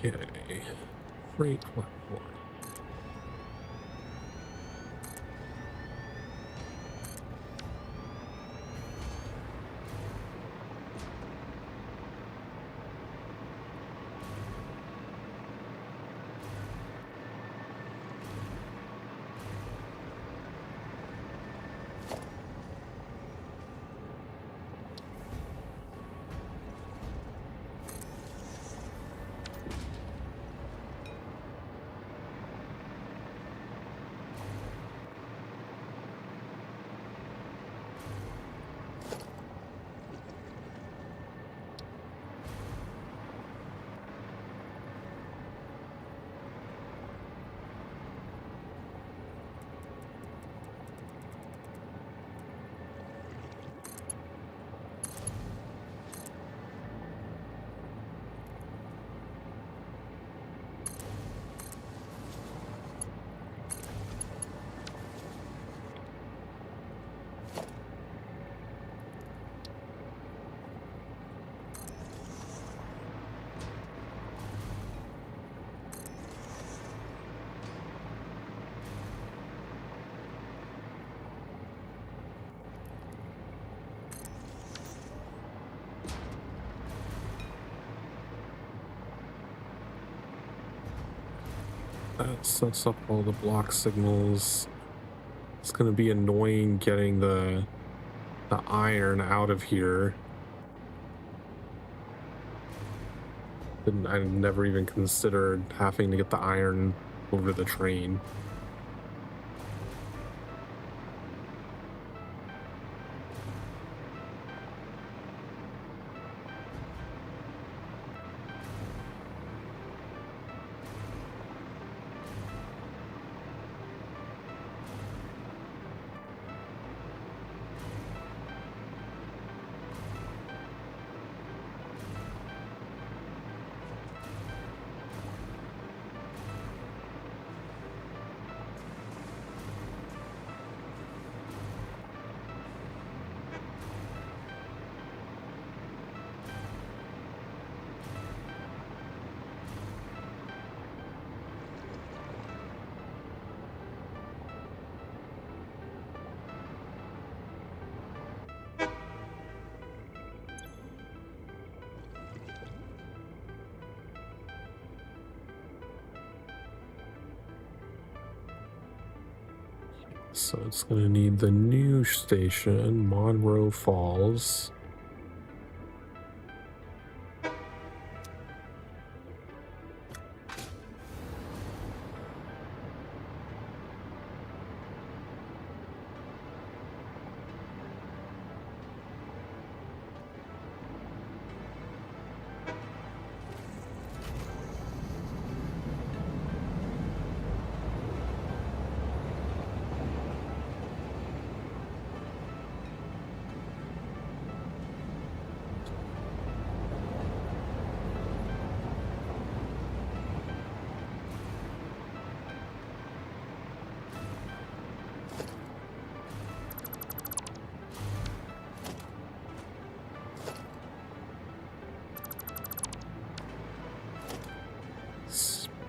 Okay. Freight platform. That sets up all the block signals. It's going to be annoying getting the iron out of here. I never even considered having to get the iron over the train. So it's going to need the new station, Monroe Falls.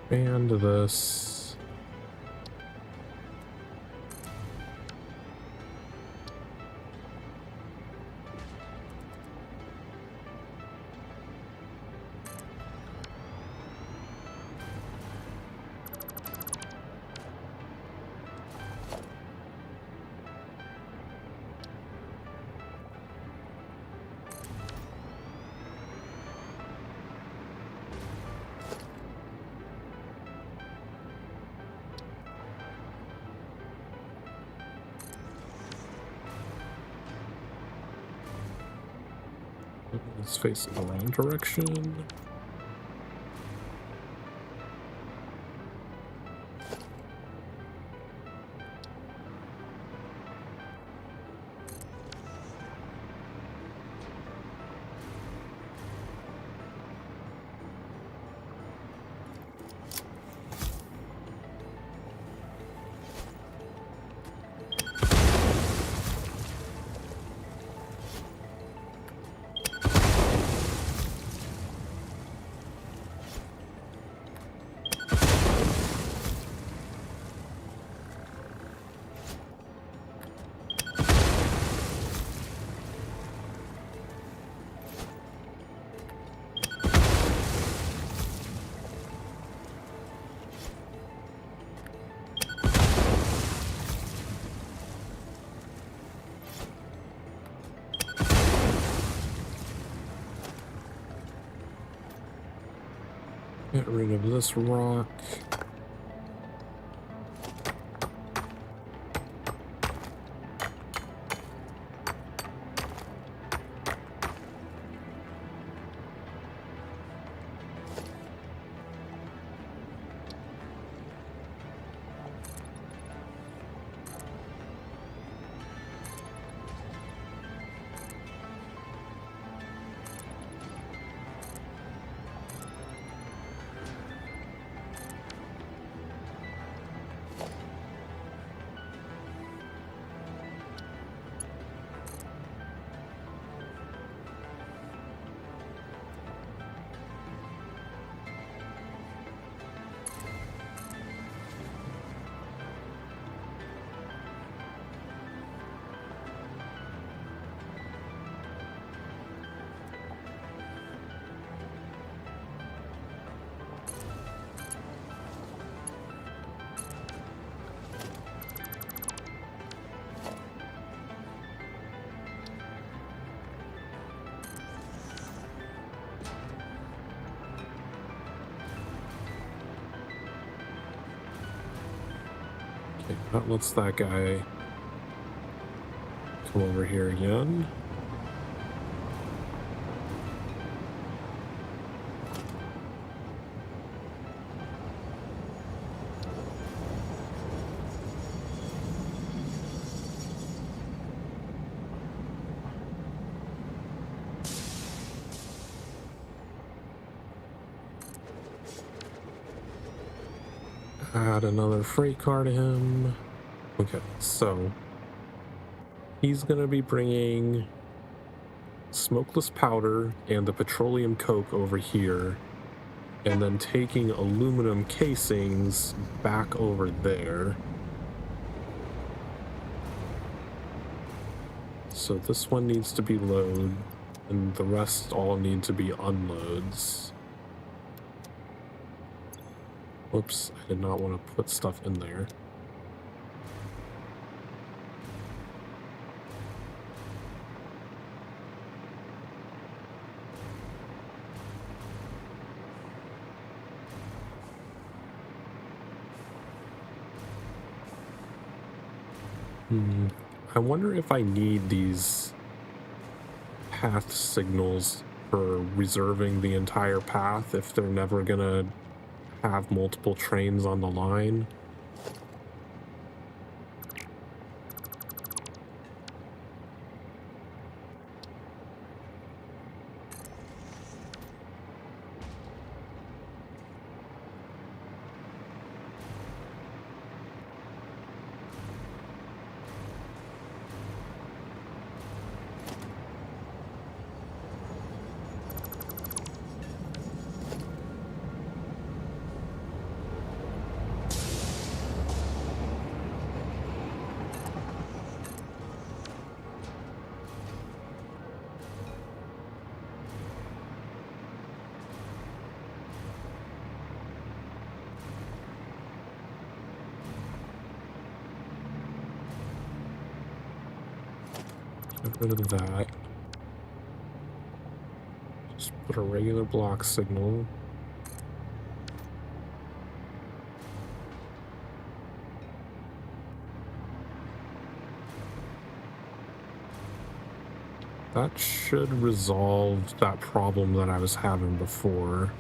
Expand this. It's facing the wrong direction. Get rid of this rock. Okay, that lets that guy come over here again. Add another freight car to him. Okay, so he's gonna be bringing smokeless powder and the petroleum coke over here, and then taking aluminum casings back over there. So this one needs to be load, and the rest all need to be unloads. Whoops, I did not want to put stuff in there. I wonder if I need these path signals for reserving the entire path if they're never gonna have multiple trains on the line. Get rid of that. Just put a regular block signal. That should resolve that problem that I was having before.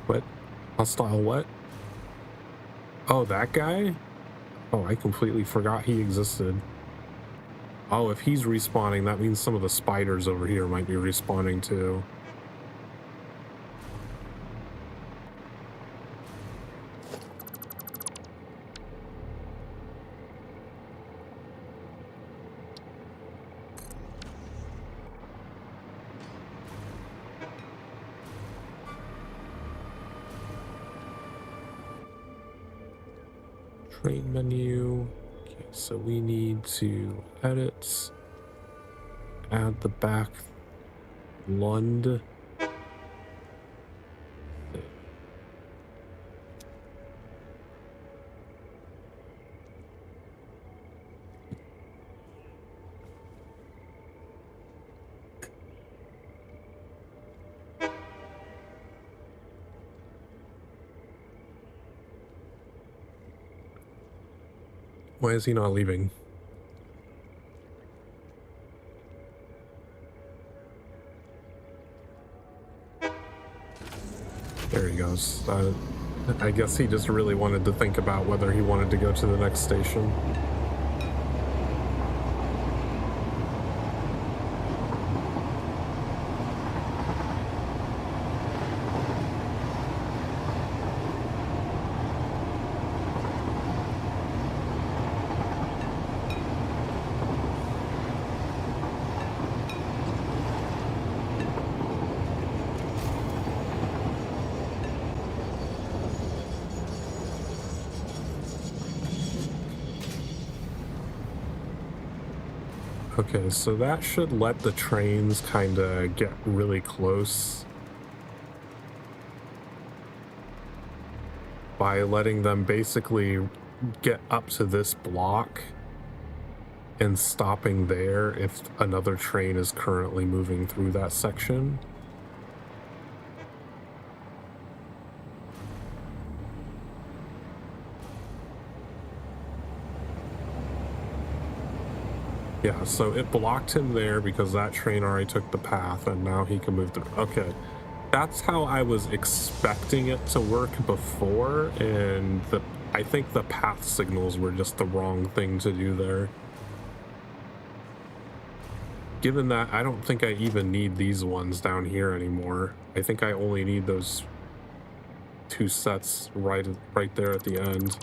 What? Hostile what? Oh, that guy? Oh, I completely forgot he existed. Oh, if he's respawning, that means some of the spiders over here might be respawning too. Train menu. Okay, so we need to edit, add the back Lund. Why is he not leaving? There he goes. I guess he just really wanted to think about whether he wanted to go to the next station. Okay, so that should let the trains kind of get really close by letting them basically get up to this block and stopping there if another train is currently moving through that section. Yeah, so it blocked him there because that train already took the path and now he can move through. Okay, that's how I was expecting it to work before, and I think the path signals were just the wrong thing to do there. Given that I don't think I even need these ones down here anymore. I think I only need those two sets right there at the end.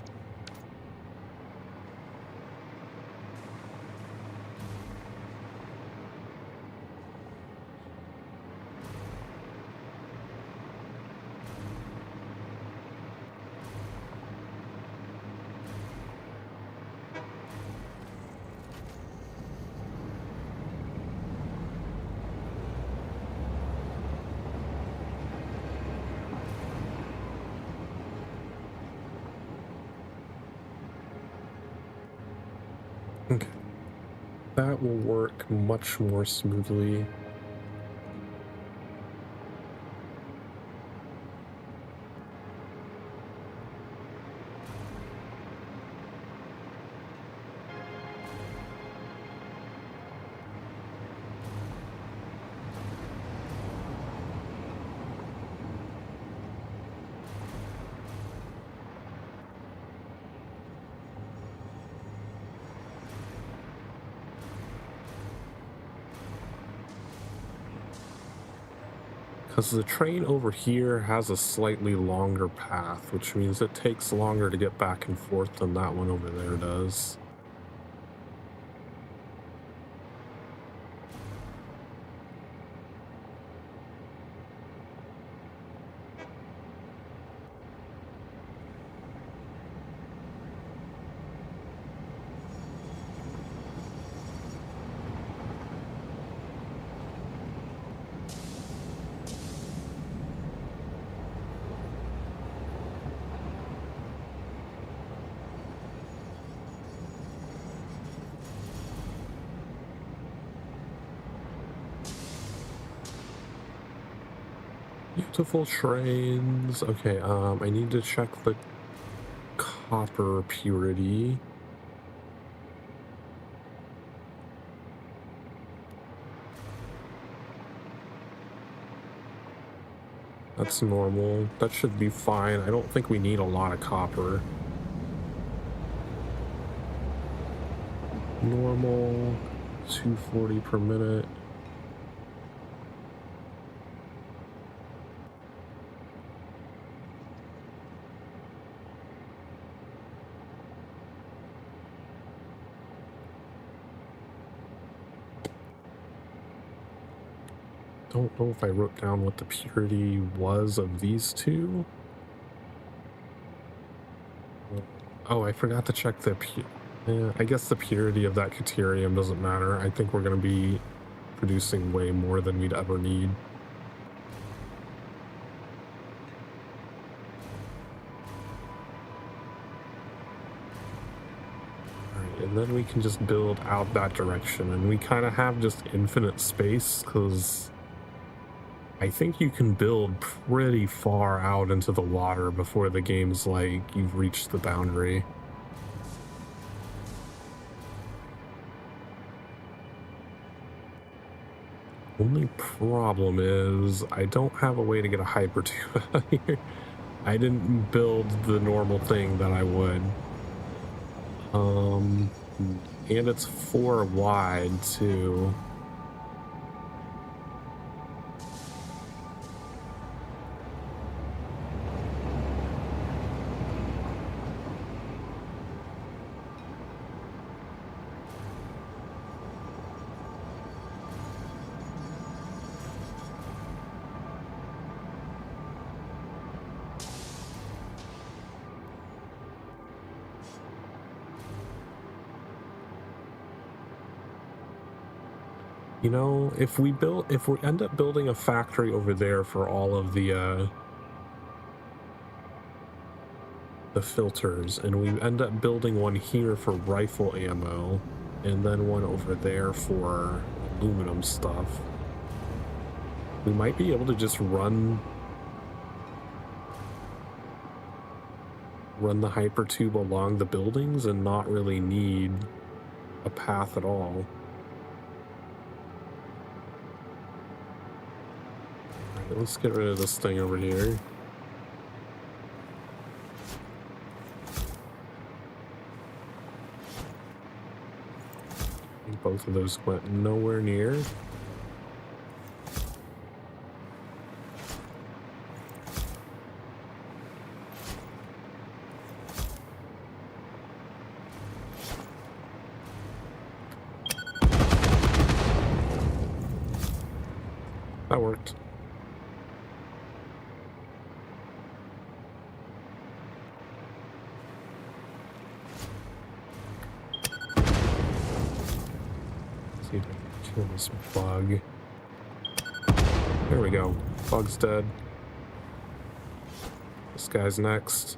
Okay, that will work much more smoothly. Because the train over here has a slightly longer path, which means it takes longer to get back and forth than that one over there does. Beautiful trains. Okay, I need to check the copper purity. That's normal. That should be fine. I don't think we need a lot of copper. Normal, 240 per minute. Don't know if I wrote down what the purity was of these two. Oh, I forgot to check the I guess the purity of that deuterium doesn't matter. I think we're going to be producing way more than we'd ever need. Alright, and then we can just build out that direction, and we kind of have just infinite space, because I think you can build pretty far out into the water before the game's like, you've reached the boundary. Only problem is I don't have a way to get a hyper tube out here. I didn't build the normal thing that I would. And it's 4 wide too. You know, if we end up building a factory over there for all of the filters, and we end up building one here for rifle ammo, and then one over there for aluminum stuff, we might be able to just run the hyper tube along the buildings and not really need a path at all. Alright, let's get rid of this thing over here. Both of those went nowhere near. That worked. See if I can kill this bug. There we go. Bug's dead. This guy's next.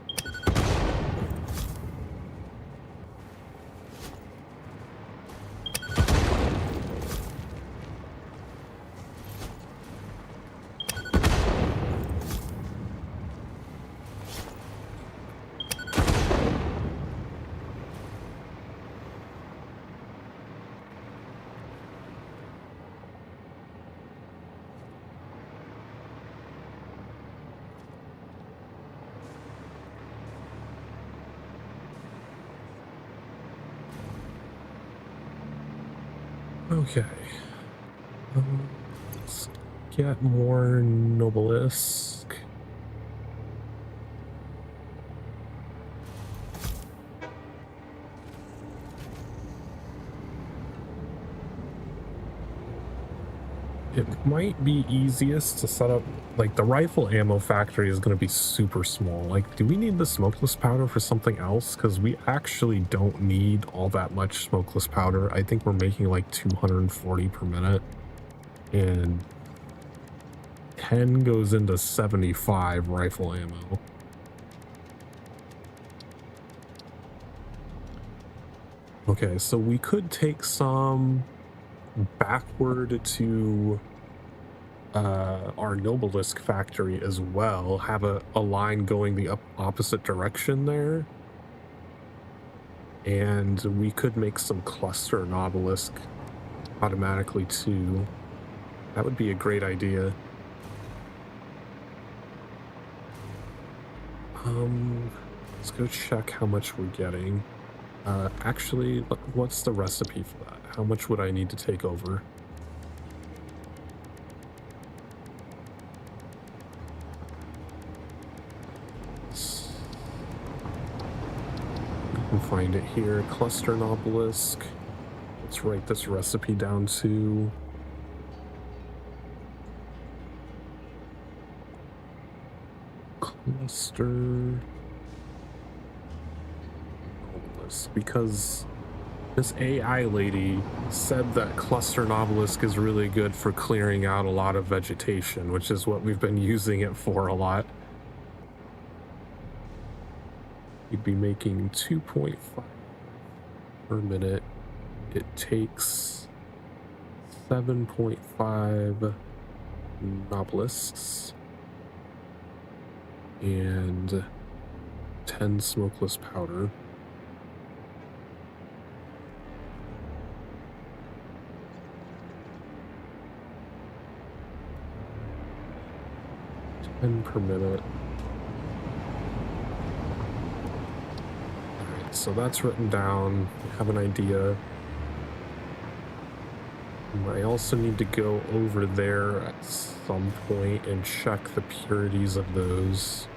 Okay. Let's get more Noblisk. It might be easiest to set up, like, the rifle ammo factory is going to be super small. Like, do we need the smokeless powder for something else? Because we actually don't need all that much smokeless powder. I think we're making like 240 per minute. And 10 goes into 75 rifle ammo. Okay, so we could take some backward to our Noblisk factory as well, have a line going the opposite direction there, and we could make some cluster Noblisk automatically too. That would be a great idea. Let's go check how much we're getting. Actually, what's the recipe for that? How much would I need to take over? You can find it here. Cluster Noblisk. Let's write this recipe down too. Cluster this, because this AI lady said that cluster obelisk is really good for clearing out a lot of vegetation, which is what we've been using it for a lot. You'd be making 2.5 per minute. It takes 7.5 obelisks and 10 smokeless powder. Per minute. Alright, so that's written down. I have an idea. I also need to go over there at some point and check the purities of those.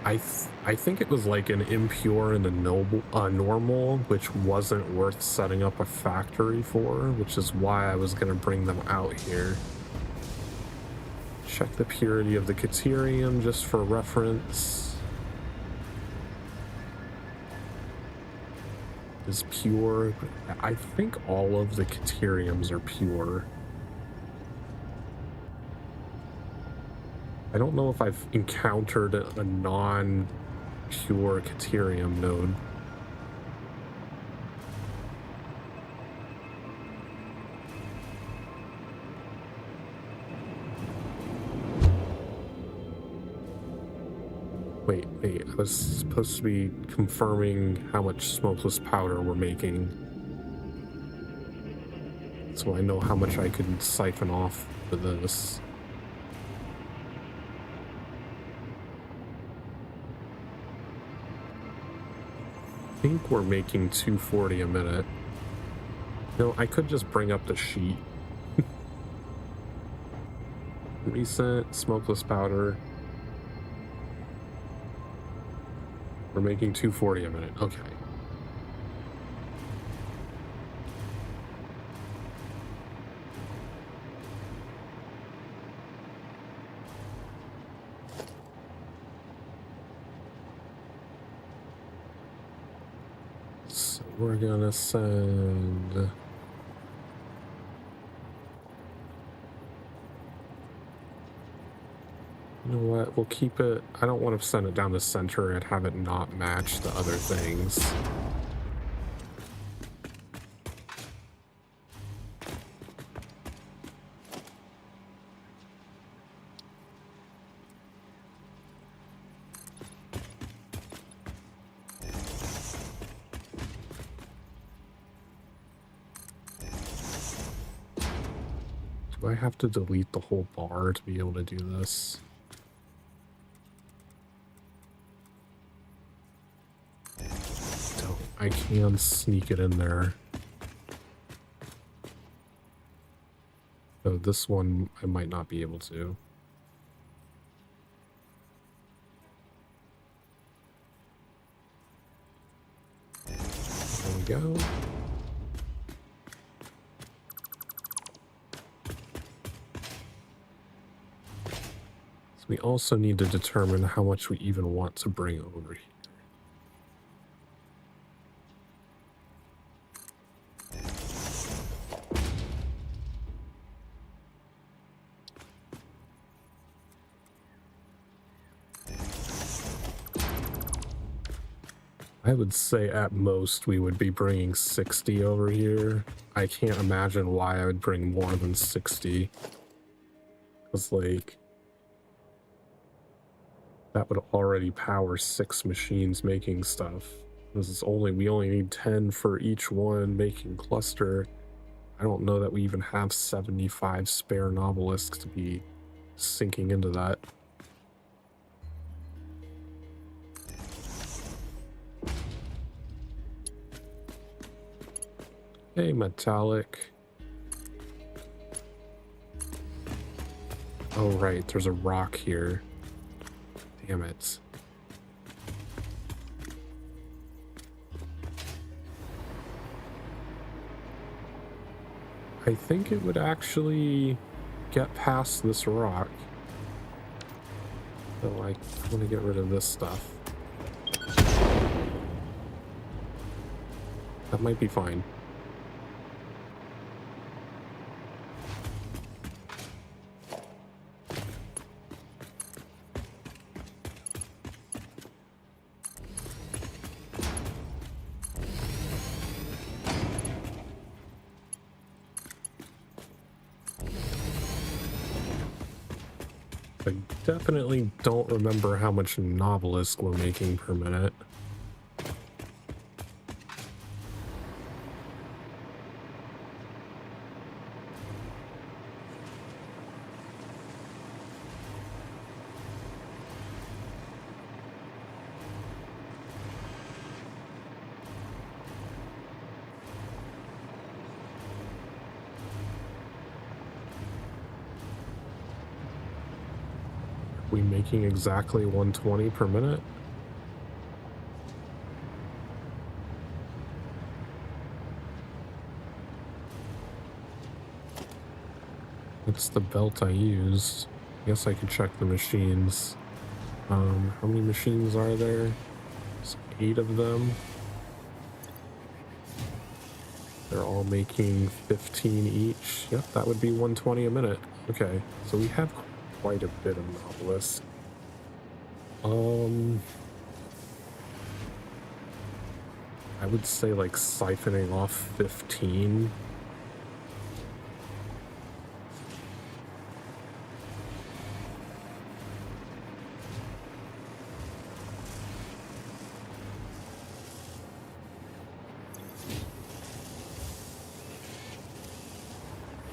I think it was like an impure and a normal, which wasn't worth setting up a factory for, which is why I was going to bring them out here. Check the purity of the Caterium just for reference. Is pure. I think all of the Cateriums are pure. I don't know if I've encountered a non-pure Caterium node. Wait, I was supposed to be confirming how much smokeless powder we're making, so I know how much I could siphon off for this. I think we're making 240 a minute. No, I could just bring up the sheet. Recent smokeless powder. We're making 240 a minute. Okay. So we're gonna send... You know what? We'll keep it. I don't want to send it down the center and have it not match the other things. Do I have to delete the whole bar to be able to do this? I can sneak it in there. Oh, this one I might not be able to. There we go. So we also need to determine how much we even want to bring over here. I would say at most we would be bringing 60 over here. I can't imagine why I would bring more than 60. Because, like, that would already power 6 machines making stuff. This is we only need 10 for each one making cluster. I don't know that we even have 75 spare nobelisks to be sinking into that. Hey, metallic. Oh, right, there's a rock here. Damn it. I think it would actually get past this rock. So I want to get rid of this stuff. that might be fine. I definitely don't remember how much Novelist we're making per minute. We making exactly 120 per minute? That's the belt I used. Guess I could check the machines. How many machines are there? There's 8 of them. They're all making 15 each. Yep, that would be 120 a minute. Okay, so we have quite a bit of Novelist. I would say like siphoning off 15.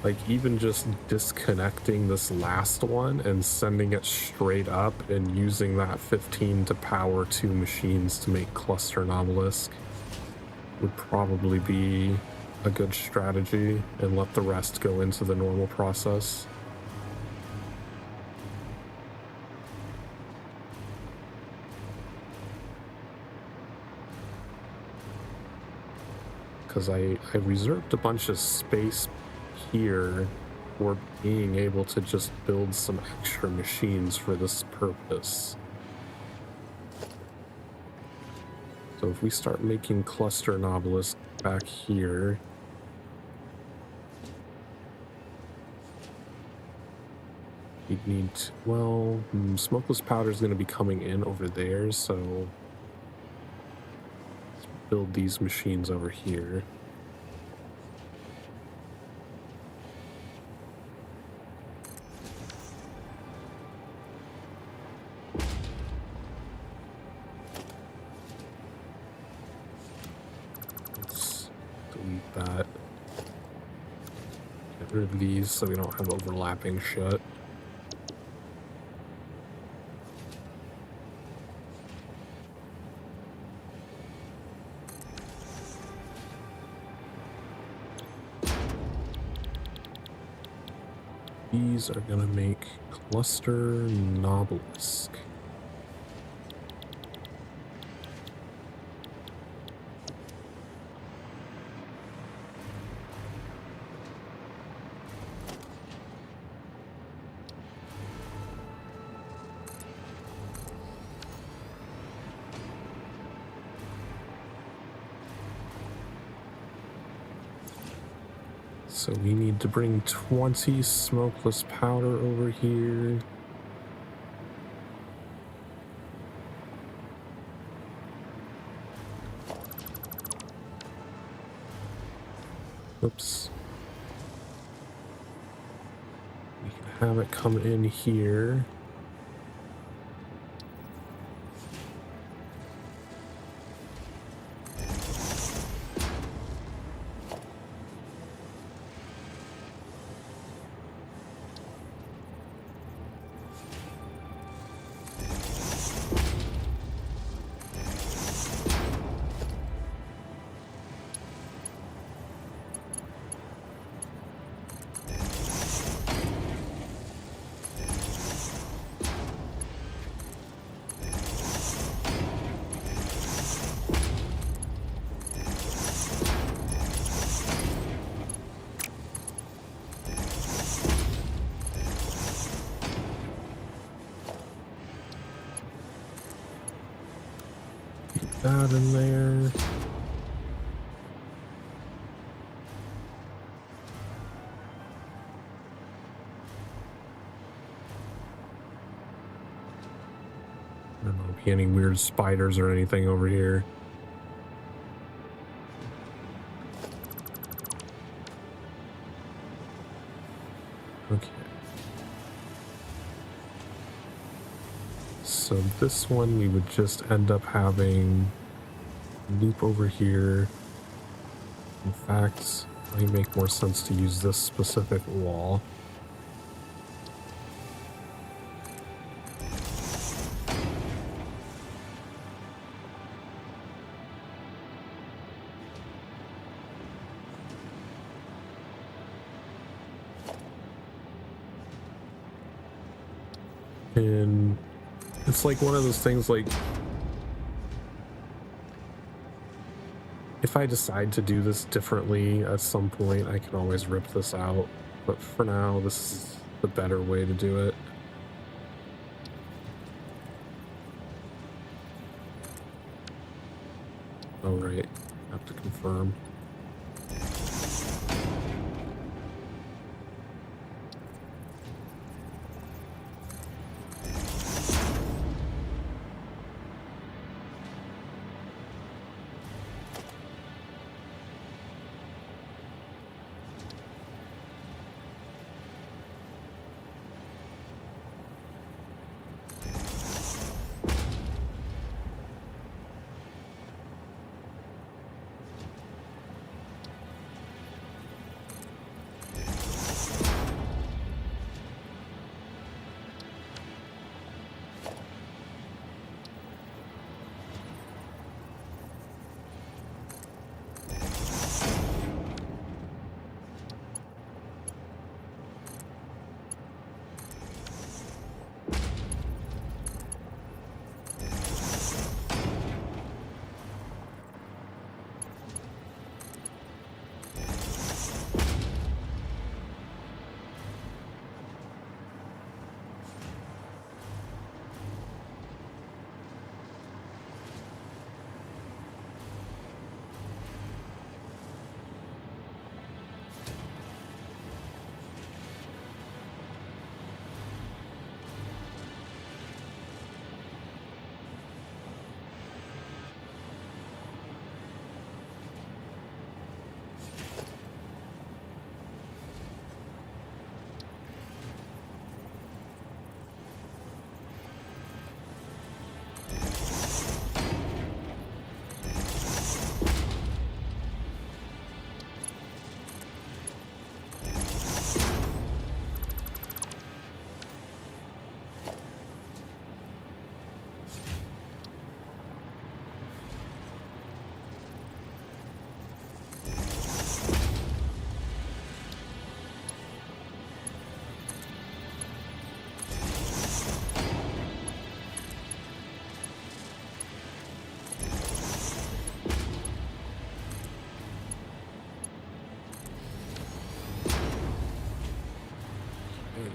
Like even just disconnecting this last one and sending it straight up and using that 15 to power 2 machines to make cluster Novelist would probably be a good strategy, and let the rest go into the normal process. Because I reserved a bunch of space here for being able to just build some extra machines for this purpose. So if we start making cluster Novelist back here, we'd need to, well, smokeless powder is going to be coming in over there, so let's build these machines over here. That. Get rid of these so we don't have overlapping shit. These are gonna make cluster Novelist. So we need to bring 20 smokeless powder over here. Oops. We can have it come in here. That in there. be any weird spiders or anything over here. Okay. So this one we would just end up having loop over here. In fact, it might make more sense to use this specific wall. And it's like one of those things, like, if I decide to do this differently at some point, I can always rip this out. But for now, this is the better way to do it. All right, have to confirm.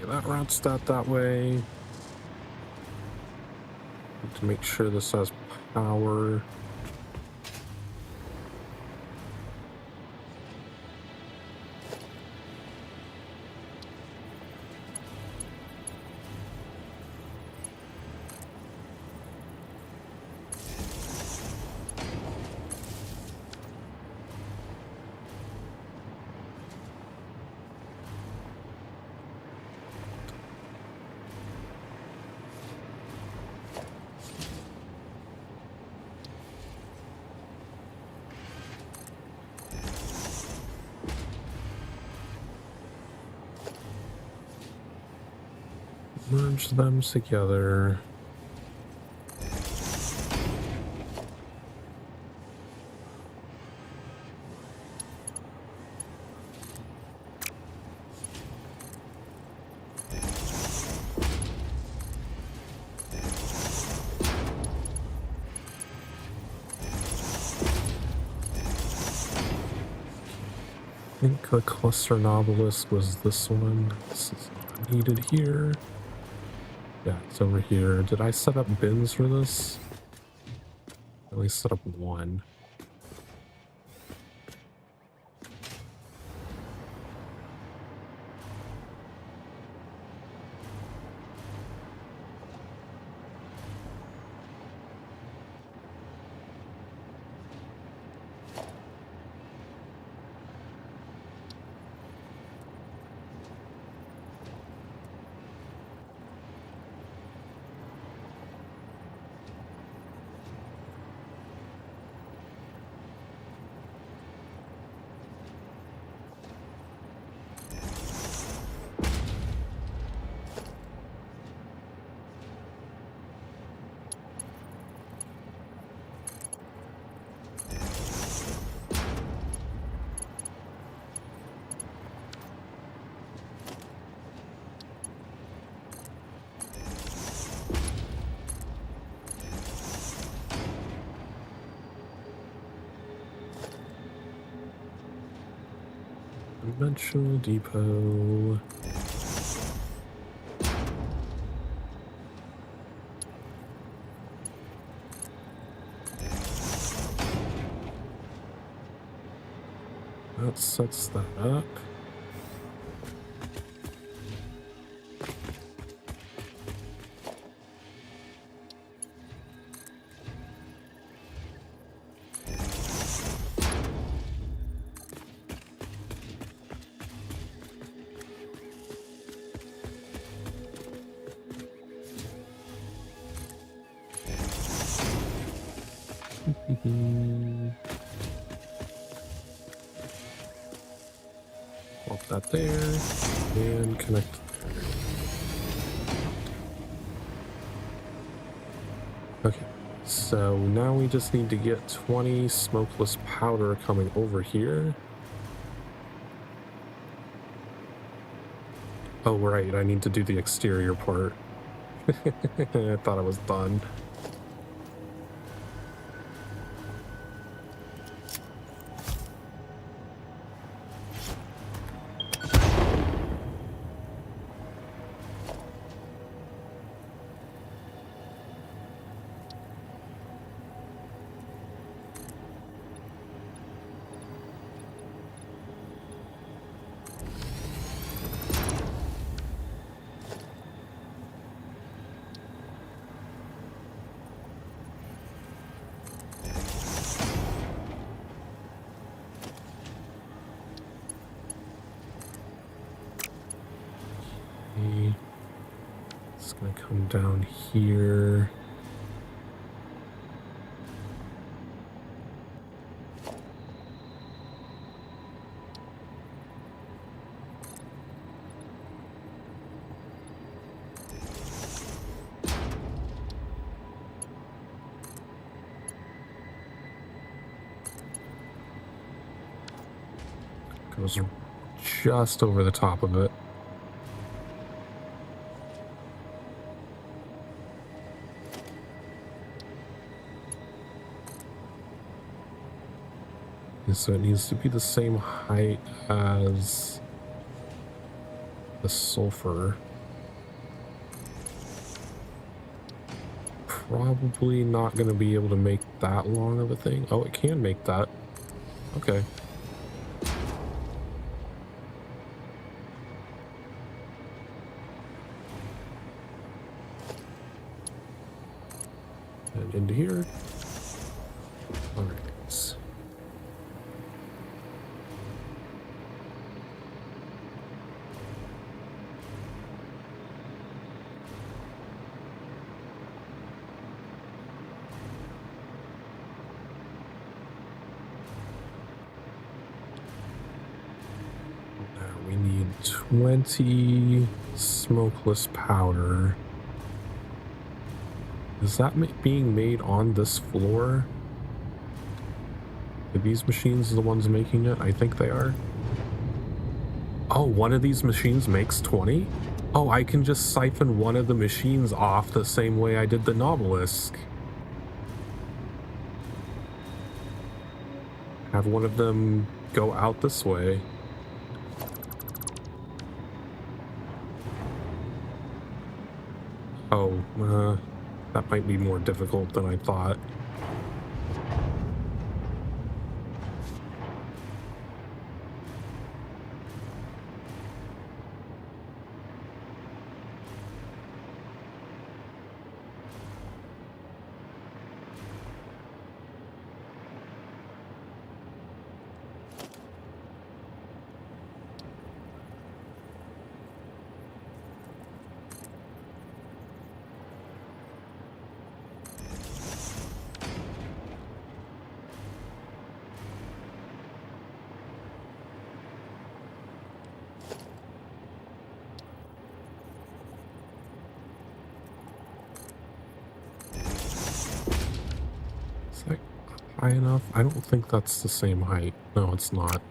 That route's that way. Need to make sure this has power. Merge them together. I think the cluster novelist was this one. This is not needed here. Yeah, it's over here. Did I set up bins for this? I only set up one. Dimensional depot. That sets that up. Plop that there and connect there. Okay, so now we just need to get 20 smokeless powder coming over here. Oh, right, I need to do the exterior part. I thought I was done. It's gonna come down here. Goes just over the top of it. So it needs to be the same height as the sulfur. Probably not going to be able to make that long of a thing. Oh, it can make that. Okay. And into here. All right. We need 20 smokeless powder. Is that being made on this floor? Are these machines the ones making it? I think they are. Oh, one of these machines makes 20? Oh, I can just siphon one of the machines off the same way I did the Novelisk. Have one of them go out this way. Oh, that might be more difficult than I thought. Is that high enough? I don't think that's the same height. No, it's not.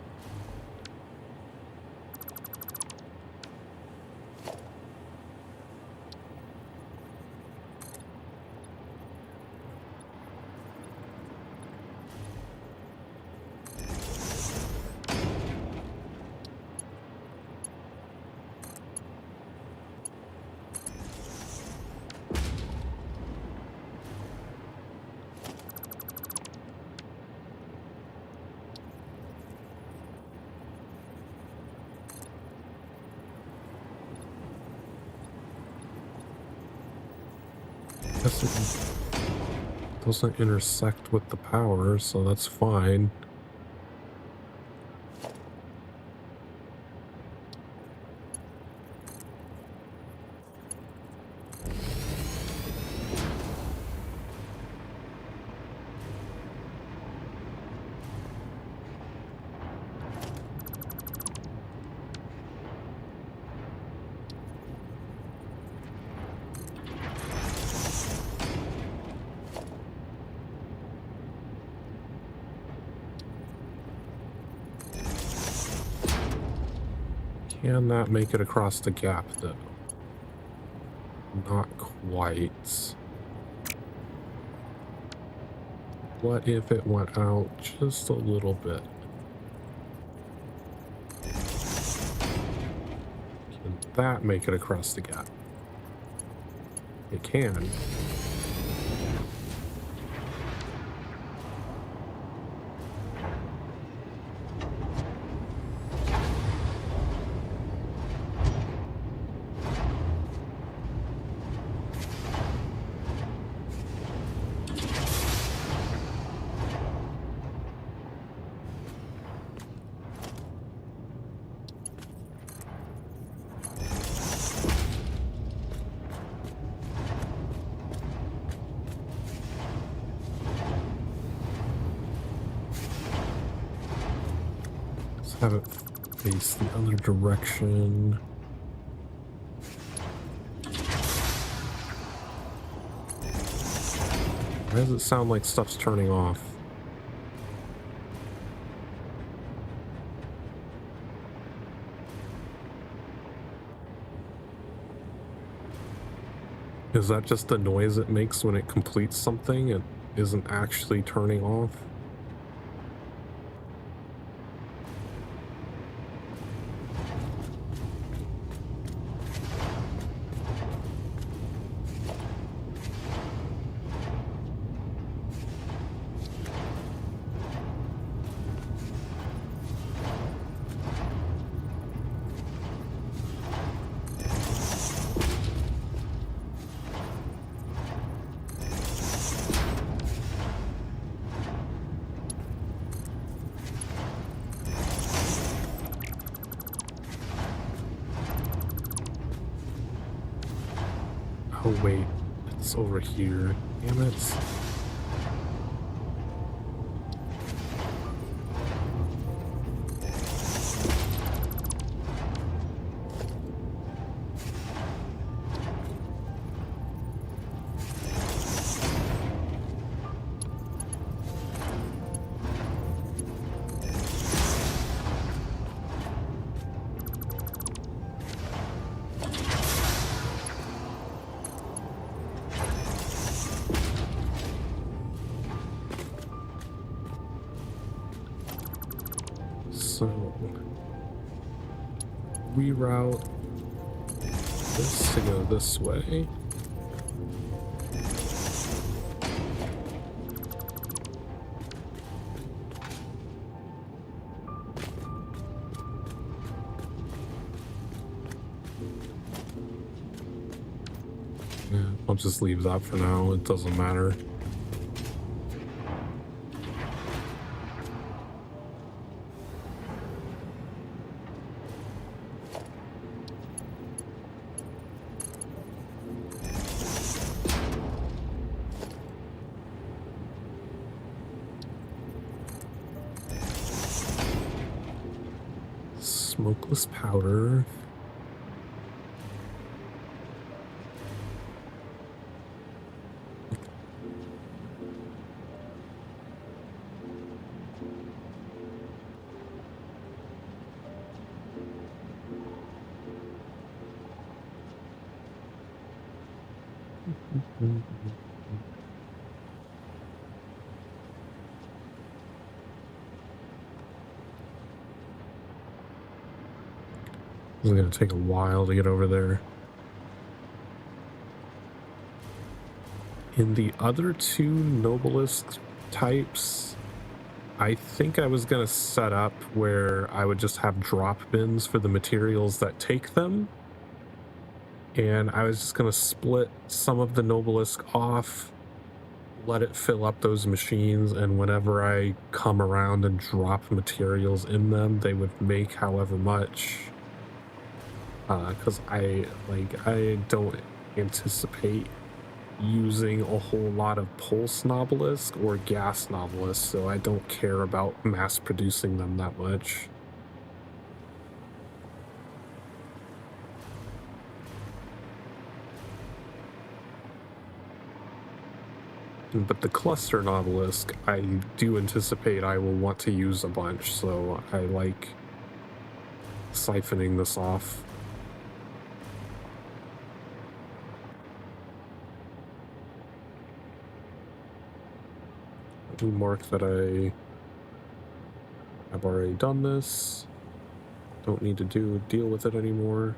Guess it doesn't intersect with the power, so that's fine. Can that make it across the gap, though? Not quite. What if it went out just a little bit? Can that make it across the gap? It can. Have it face the other direction. Why does it sound like stuff's turning off? Is that just the noise it makes when it completes something? It isn't actually turning off? Oh wait, it's over here. Damn it. So, reroute this to go this way. Yeah, I'll just leave that for now. It doesn't matter. Smokeless powder. It's gonna take a while to get over there. In the other two noblest types, I think I was gonna set up where I would just have drop bins for the materials that take them. And I was just gonna split some of the Nobelisk off, let it fill up those machines, and whenever I come around and drop materials in them, they would make however much. Because I don't anticipate using a whole lot of pulse Nobelisk or gas Nobelisk, so I don't care about mass producing them that much. But the cluster Nobelisk, I do anticipate I will want to use a bunch, so I like siphoning this off. Let me mark that I have already done this. Don't need to deal with it anymore.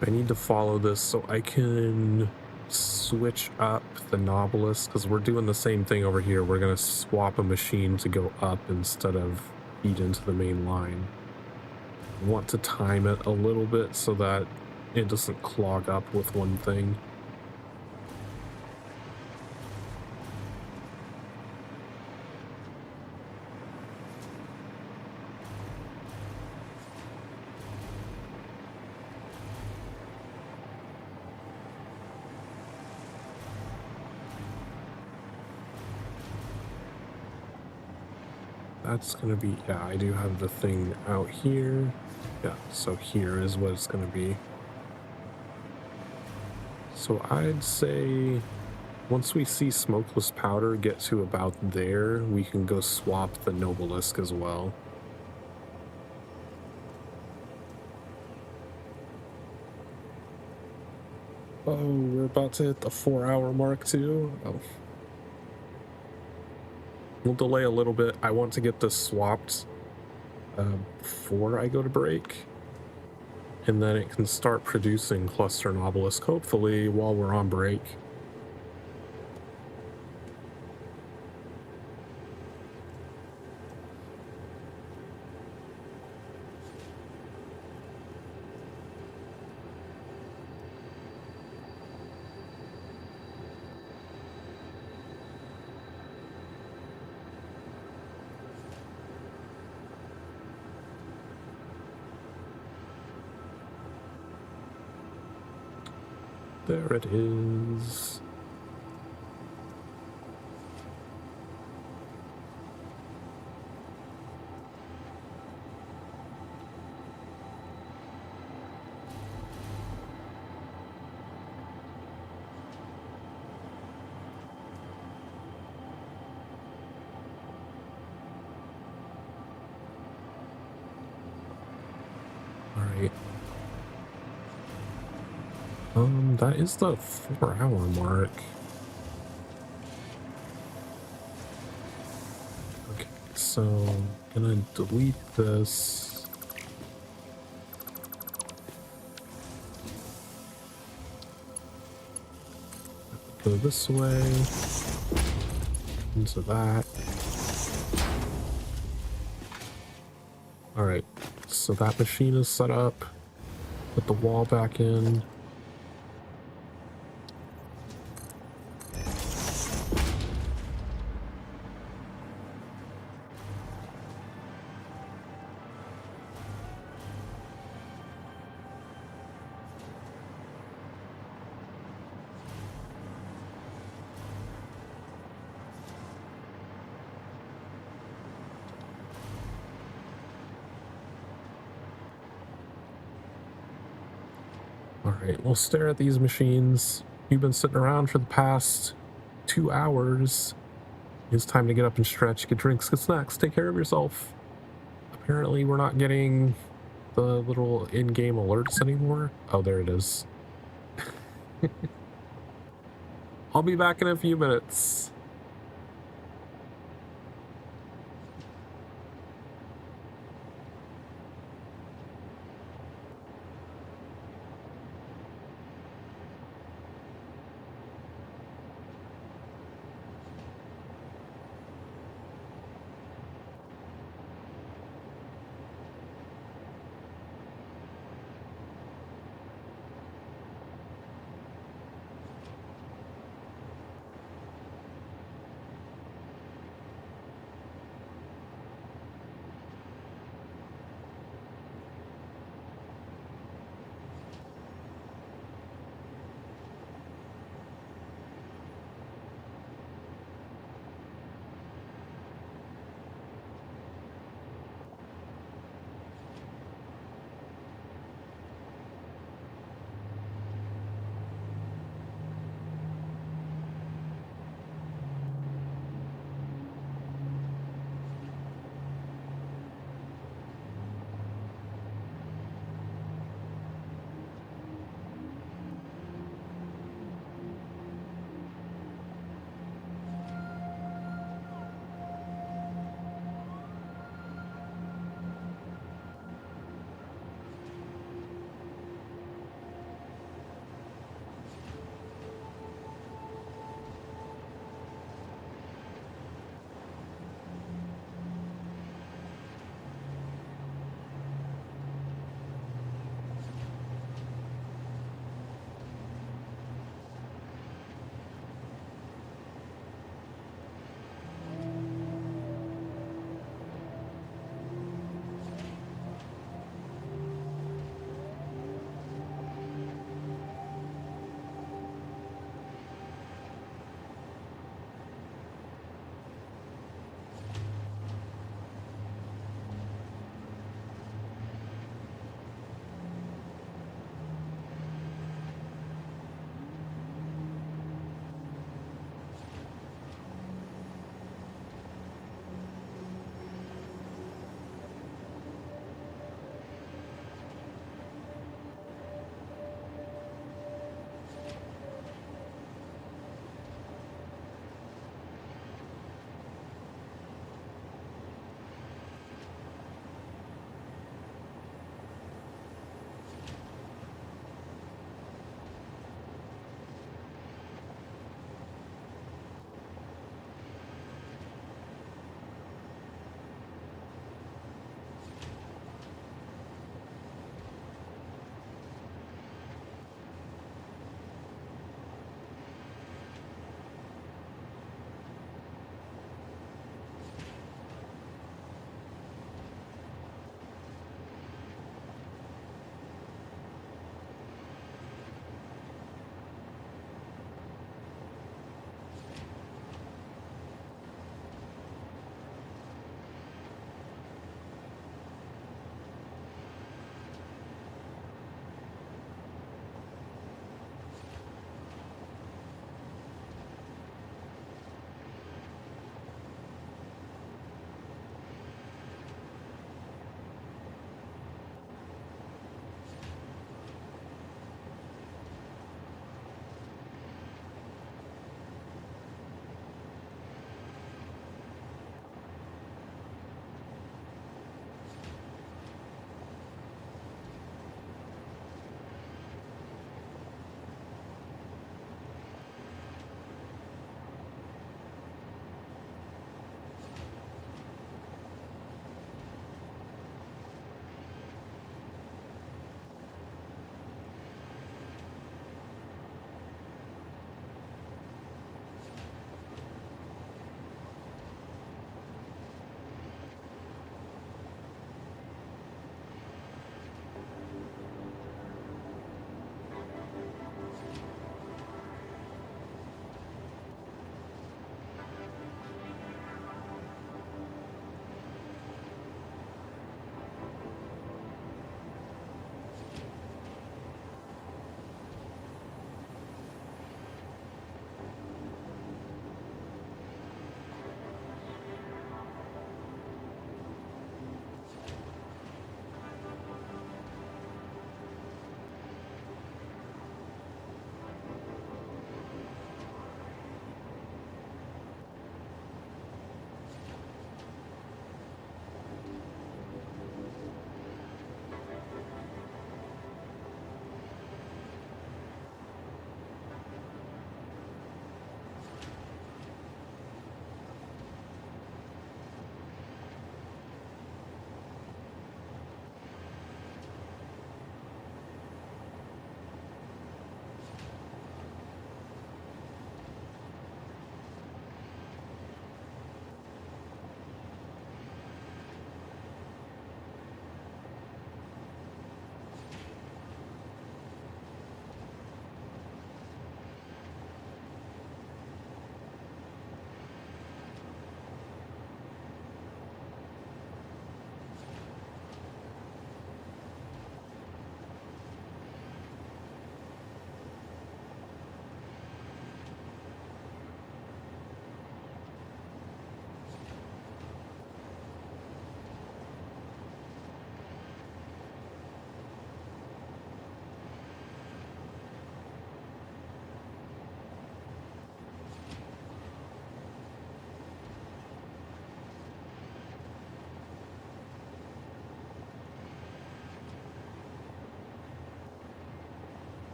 I need to follow this so I can switch up the Nautilus, because we're doing the same thing over here. We're going to swap a machine to go up instead of feed into the main line. I want to time it a little bit so that it doesn't clog up with one thing. That's gonna be, yeah, I do have the thing out here. Yeah, so here is what it's gonna be. So I'd say once we see smokeless powder get to about there, we can go swap the Nobelisk as well. Oh, we're about to hit the 4-hour mark too. Oh. We'll delay a little bit. I want to get this swapped before I go to break. And then it can start producing cluster Nobelisk, hopefully, while we're on break. There it is. All right. That is the 4-hour mark. Okay, so I'm gonna delete this. Go this way into that. All right, so that machine is set up. Put the wall back in. All right, we'll stare at these machines. You've been sitting around for the past 2 hours. It's time to get up and stretch, get drinks, get snacks, take care of yourself. Apparently, we're not getting the little in-game alerts anymore. Oh, there it is. I'll be back in a few minutes.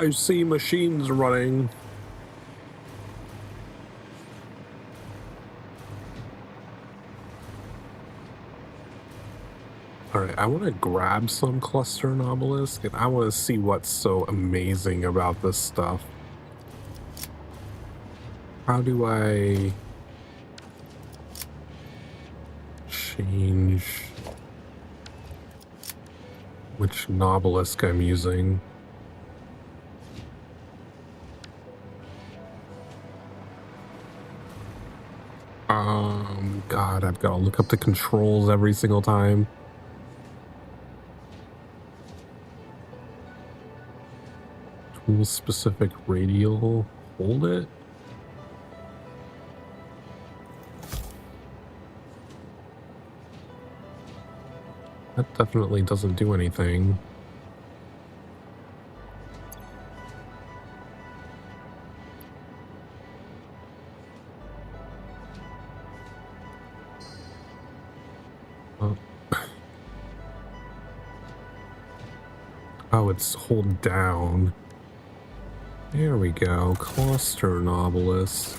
I see machines running. Alright, I want to grab some cluster and obelisk, and I want to see what's so amazing about this stuff. How do I change which obelisk I'm using? God, I've got to look up the controls every single time. Tool specific radial, hold it. That definitely doesn't do anything. Oh. Oh, it's hold down. There we go. Cluster and obelisk.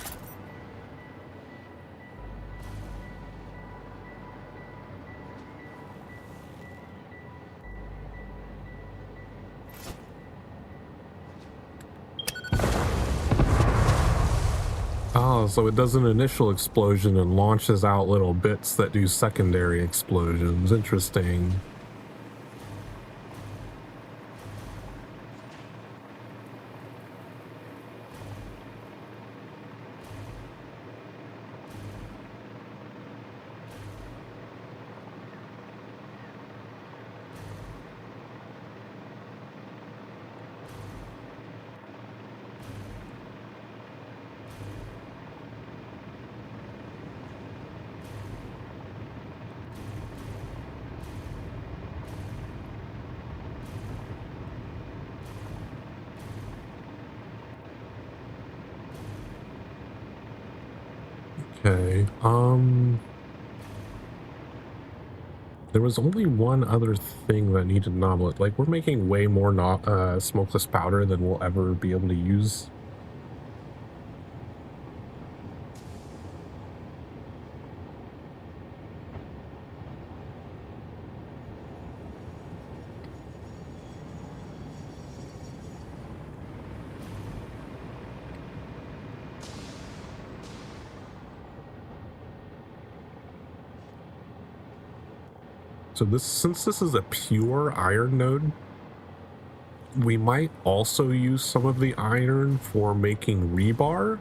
Oh, so it does an initial explosion and launches out little bits that do secondary explosions. Interesting. Okay, there was only one other thing that needed novelet. Like, we're making way more smokeless powder than we'll ever be able to use. So since this is a pure iron node, we might also use some of the iron for making rebar,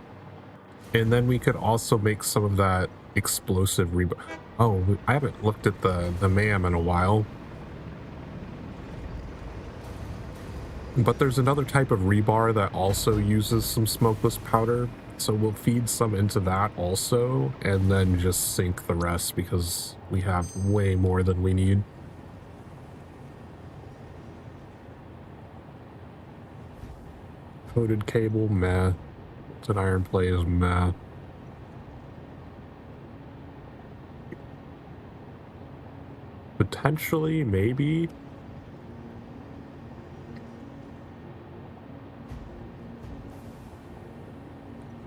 and then we could also make some of that explosive rebar. Oh, I haven't looked at the MAM in a while. But there's another type of rebar that also uses some smokeless powder, so we'll feed some into that also, and then just sink the rest because we have way more than we need. Coated cable, meh. It's an iron plate is meh. Potentially, maybe.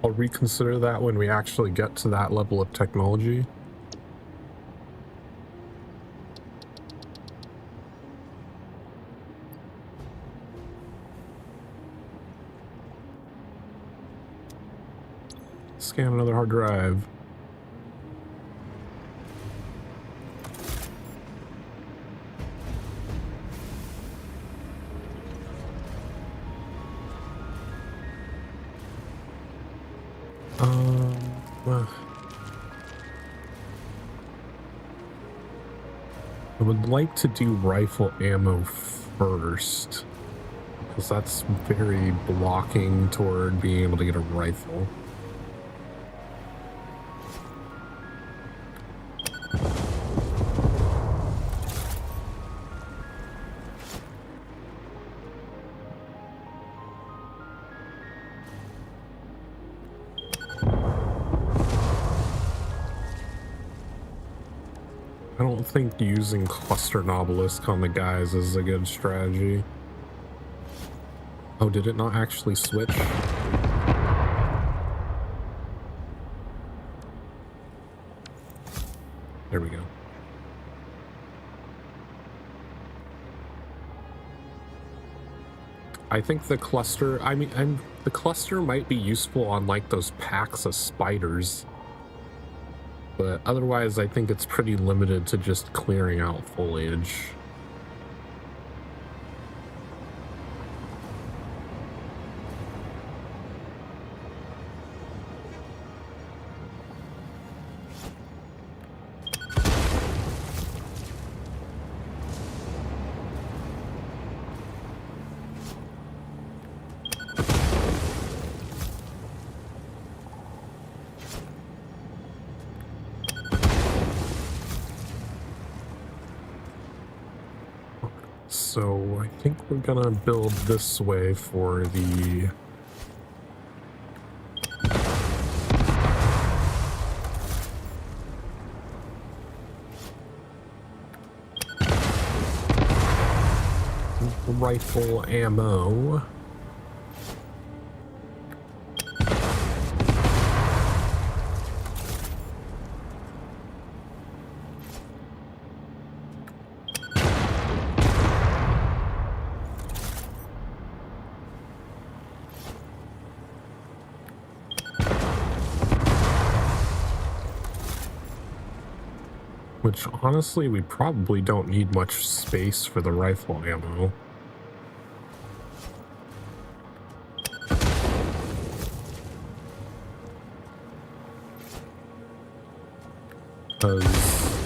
I'll reconsider that when we actually get to that level of technology. Scan another hard drive. I would like to do rifle ammo first, because that's very blocking toward being able to get a rifle. I don't think using cluster and obelisk on the guys is a good strategy. Oh, did it not actually switch? There we go. I think the cluster, the cluster might be useful on like those packs of spiders, but otherwise I think it's pretty limited to just clearing out foliage. So I think we're gonna build this way for the rifle ammo. Which, honestly, we probably don't need much space for the rifle ammo. Because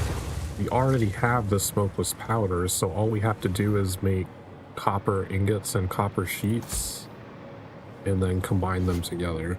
we already have the smokeless powders, so all we have to do is make copper ingots and copper sheets, and then combine them together.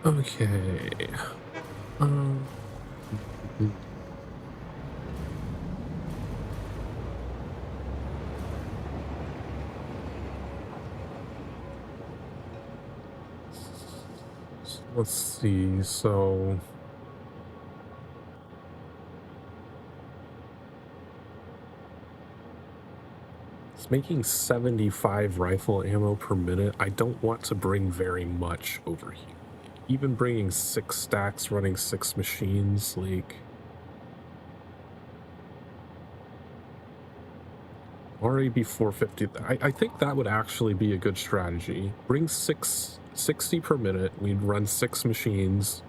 Okay. Um, let's see. So it's making 75 rifle ammo per minute. I don't want to bring very much over here. Even bringing 6 stacks, running 6 machines, like, already be 450. I think that would actually be a good strategy. Bring 60 per minute. We'd run 6 machines.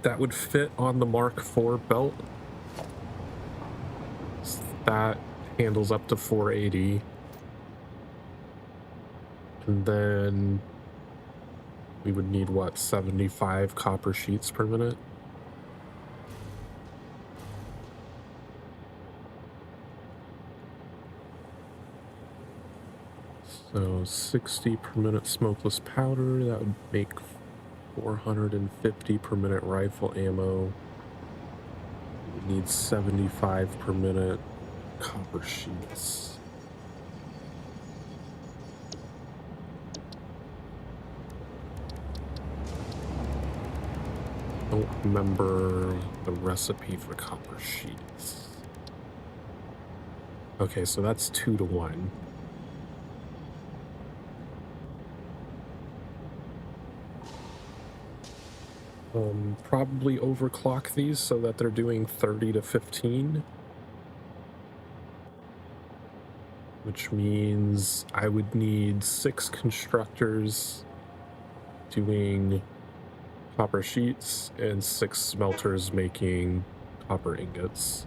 That would fit on the Mark IV belt. That handles up to 480. And then we would need, what, 75 copper sheets per minute? So 60 per minute smokeless powder, that would make 450 per minute rifle ammo. We need 75 per minute copper sheets. Don't remember the recipe for copper sheets. Okay, so that's 2 to 1. Probably overclock these so that they're doing 30 to 15. Which means I would need 6 constructors doing copper sheets and 6 smelters making copper ingots.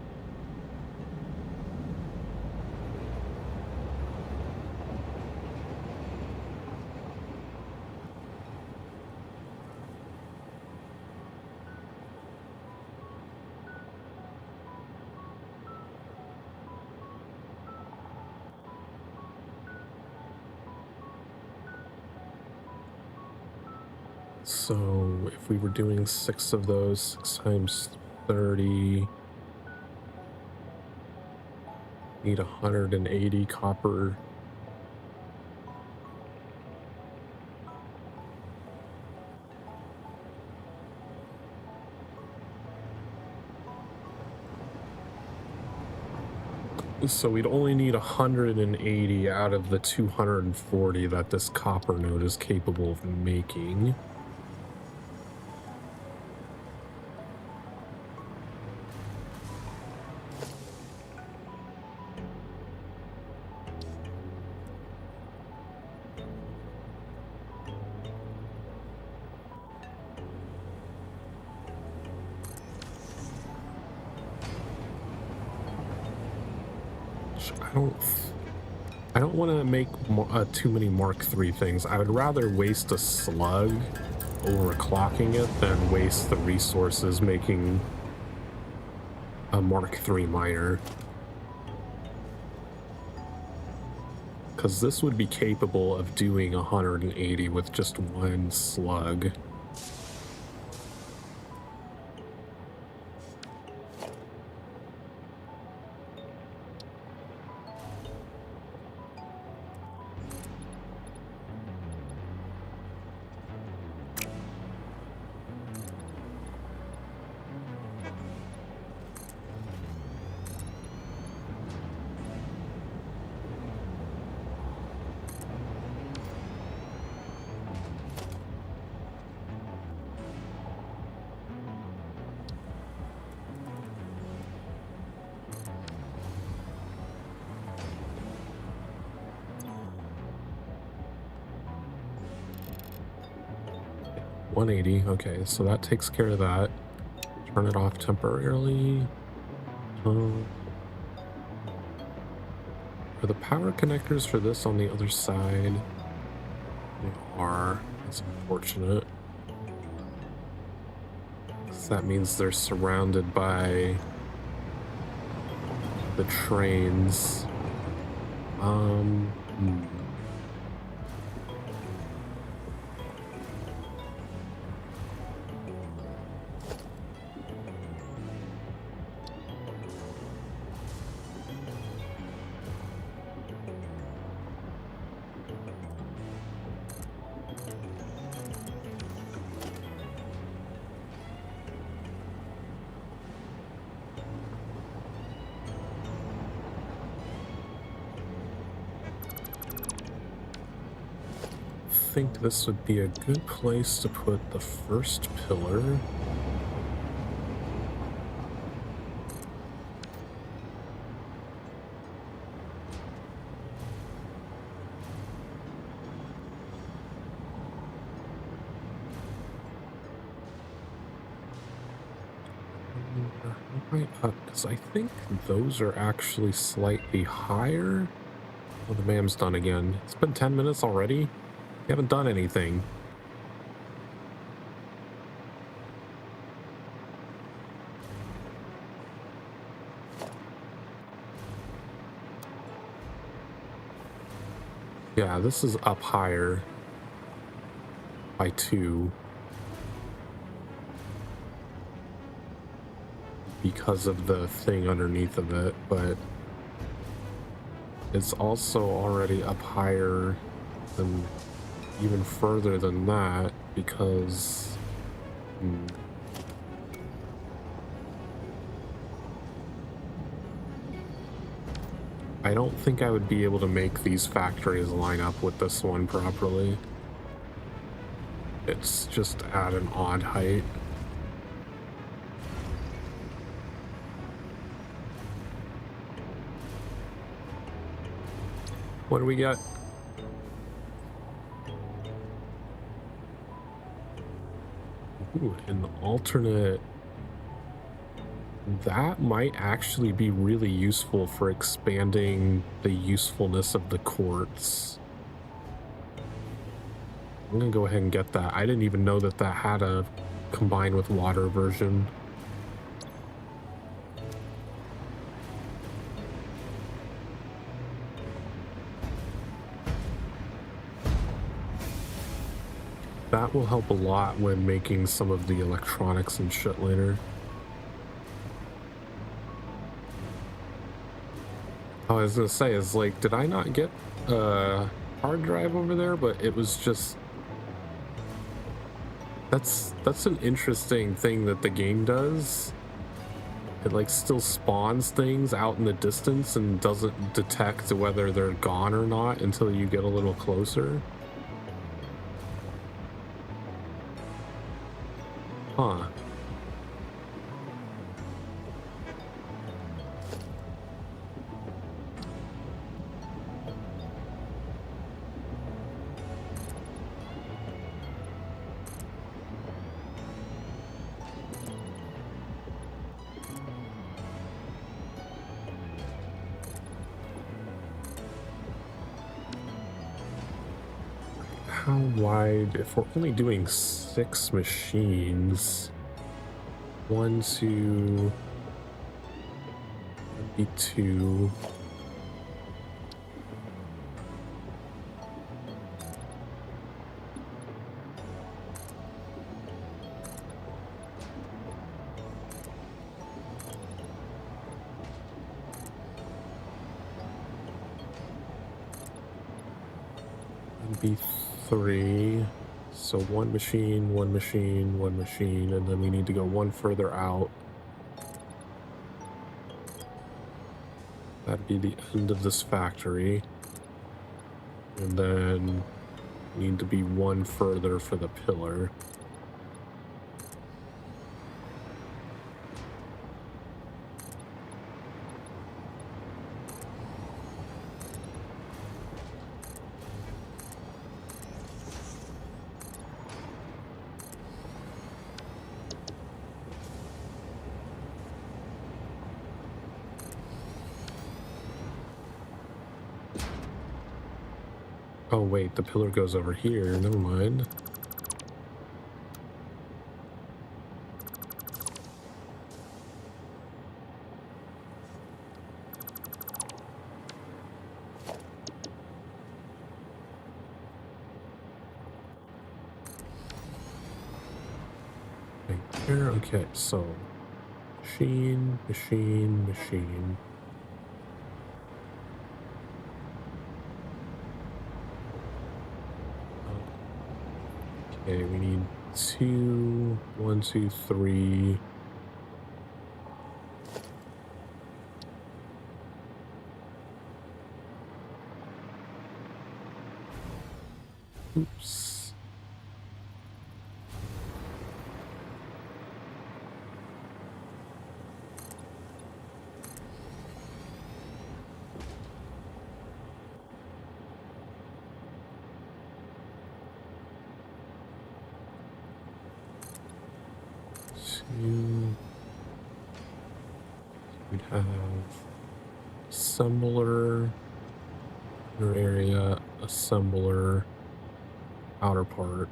So if we were doing 6 of those, 6 times 30, need 180 copper. So we'd only need 180 out of the 240 that this copper node is capable of making. I don't want to make too many Mark III things. I would rather waste a slug overclocking it than waste the resources making a Mark III miner. Because this would be capable of doing 180 with just one slug. Okay, so that takes care of that. Turn it off temporarily. Are the power connectors for this on the other side? They are. That's unfortunate. That means they're surrounded by the trains. I think this would be a good place to put the first pillar. Right up, because I think those are actually slightly higher. Oh, the MAM's done again. It's been 10 minutes already. You haven't done anything. Yeah, this is up higher by 2 because of the thing underneath of it, but it's also already up higher than even further than that because I don't think I would be able to make these factories line up with this one properly. It's just at an odd height. What do we got? Ooh, an alternate. That might actually be really useful for expanding the usefulness of the quartz. I'm gonna go ahead and get that. I didn't even know that that had a combine with water version. That will help a lot when making some of the electronics and shit later. I was gonna say, is like, did I not get a hard drive over there? But it was just, that's an interesting thing that the game does. It like still spawns things out in the distance and doesn't detect whether they're gone or not until you get a little closer. Huh. How wide, if we're only doing 6 machines, 1, 2, that'd be 2. That'd be 3. So 1 machine, 1 machine, 1 machine, and then we need to go 1 further out. That'd be the end of this factory. And then we need to be 1 further for the pillar. Oh wait, the pillar goes over here. Never mind. Right there. Okay, so machine, machine, machine. Okay, we need 2, 1, 2, 3. Oops. Two. We'd have assembler, inner area, assembler, outer part.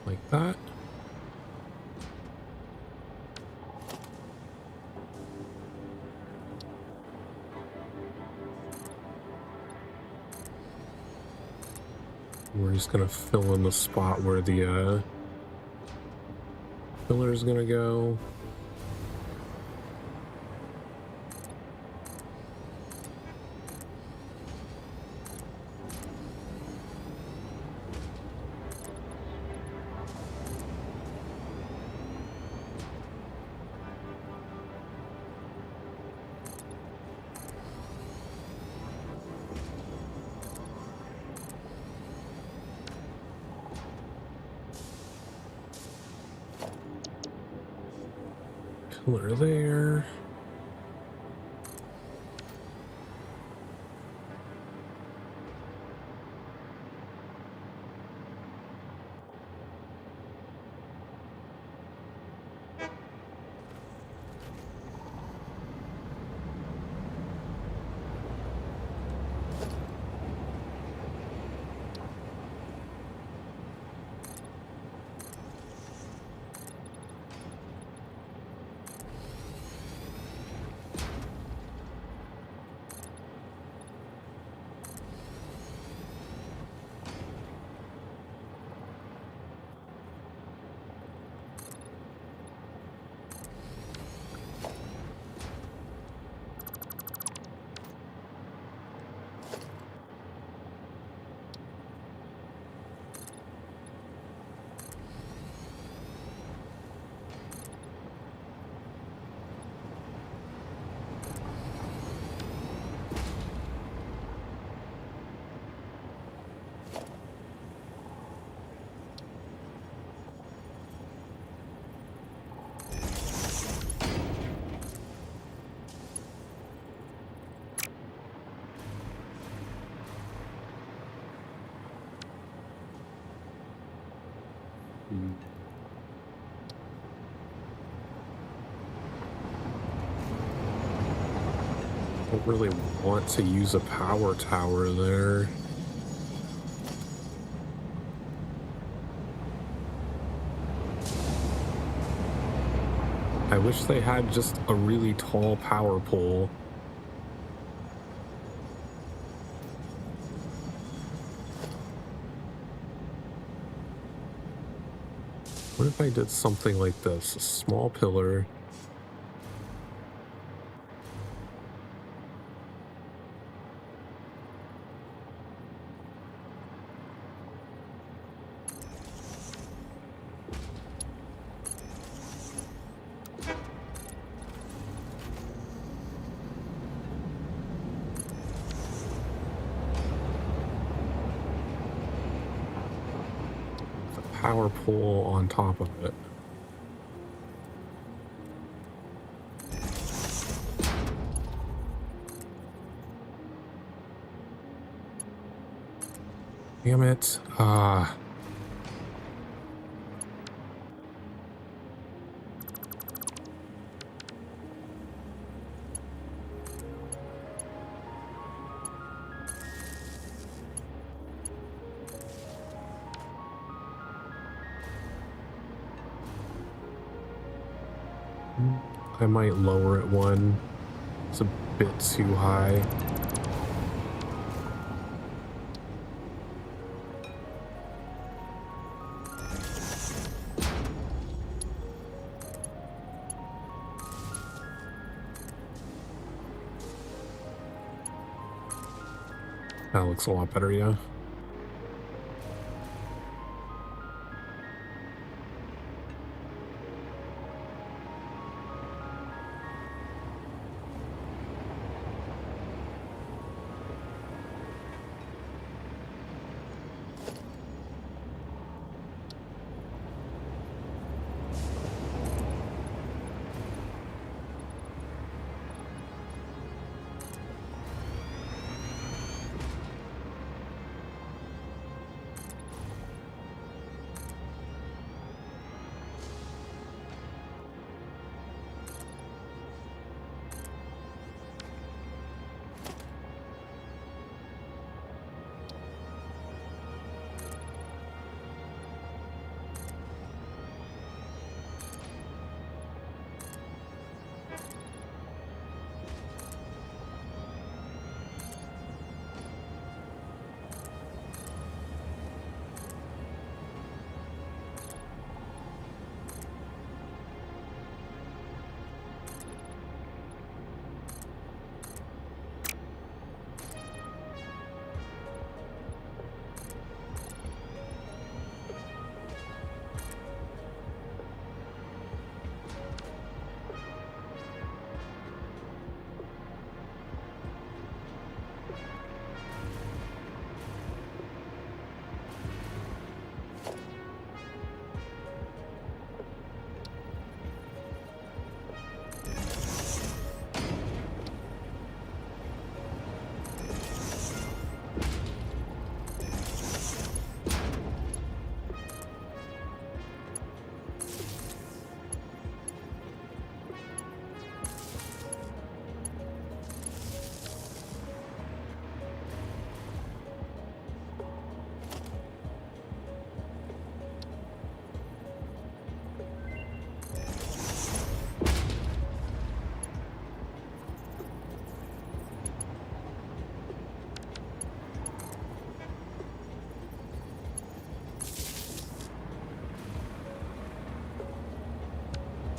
Like that. We're just gonna fill in the spot where the pillar is gonna go. Pillar there. Hmm. Don't really want to use a power tower there. I wish they had just a really tall power pole. What if I did something like this? A small pillar. Power pole on top of it. Damn it. I might lower it one. It's a bit too high. That looks a lot better, yeah.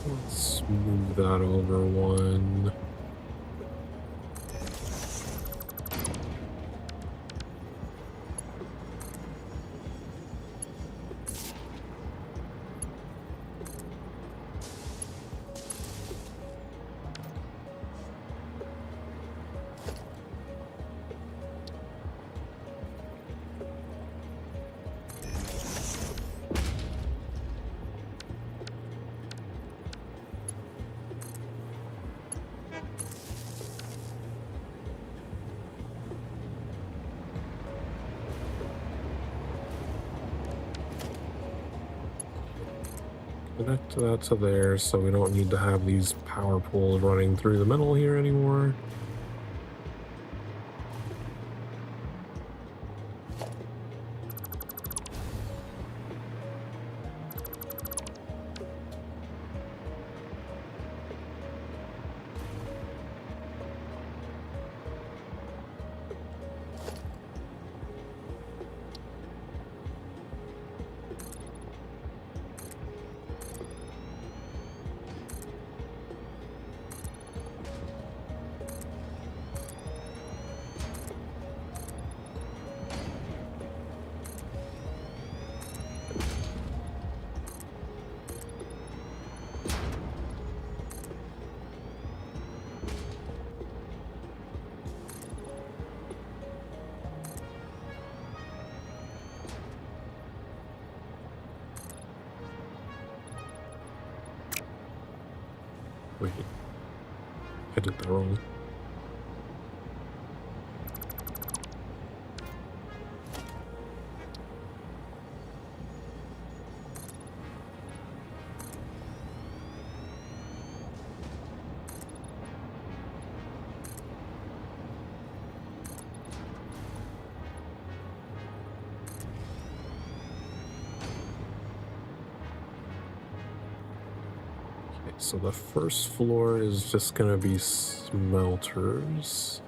Let's move that over one. Connect that to there so we don't need to have these power poles running through the middle here anymore. Wait, I did that wrong. So the first floor is just gonna be smelters.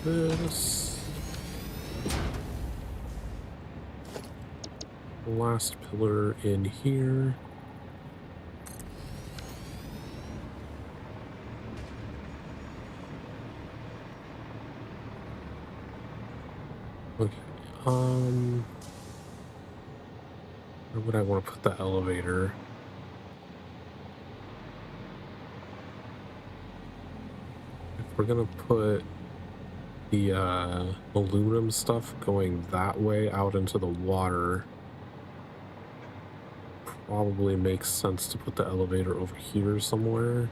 This last pillar in here. Okay. Where would I want to put the elevator? If we're gonna put the aluminum stuff going that way out into the water, probably makes sense to put the elevator over here somewhere.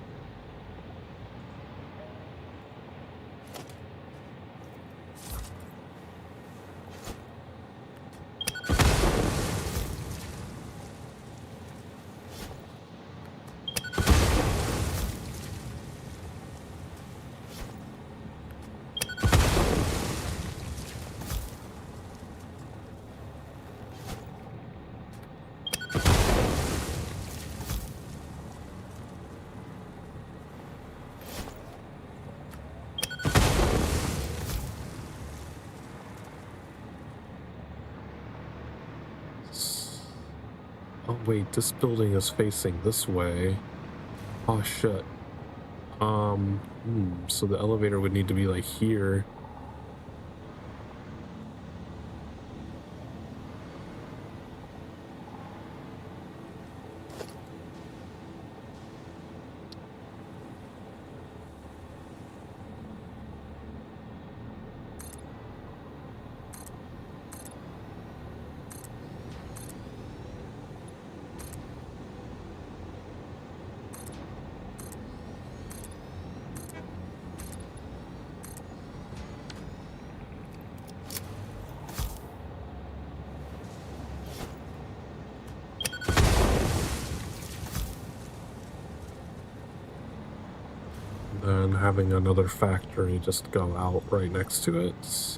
Oh wait, this building is facing this way. Oh shit. So the elevator would need to be like here. and having another factory just go out right next to it.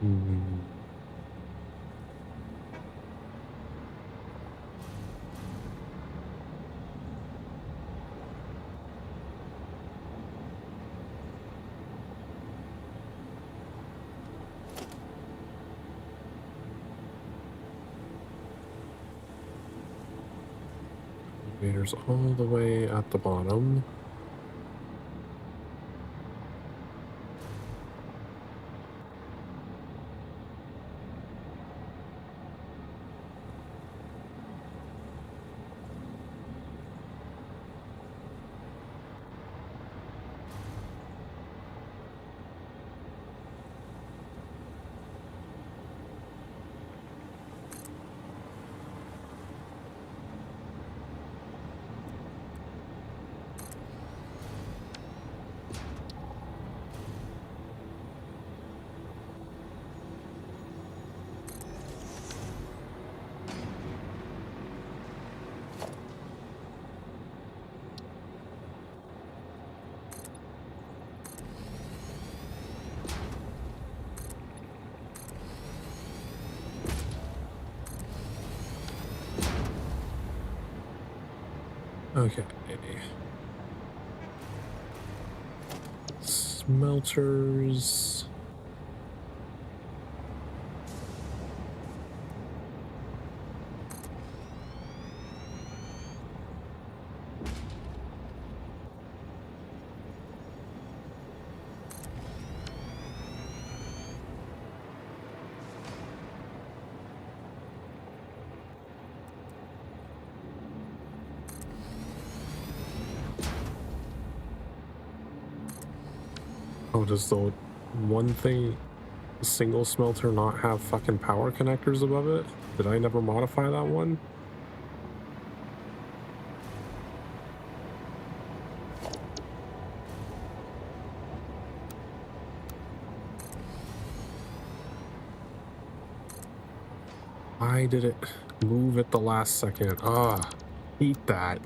Hmm. Elevators all the way at the bottom. Okay. Smelters. Oh, does the one thing, single smelter, not have fucking power connectors above it? Did I never modify that one? Why did it move at the last second? Ah, hate that.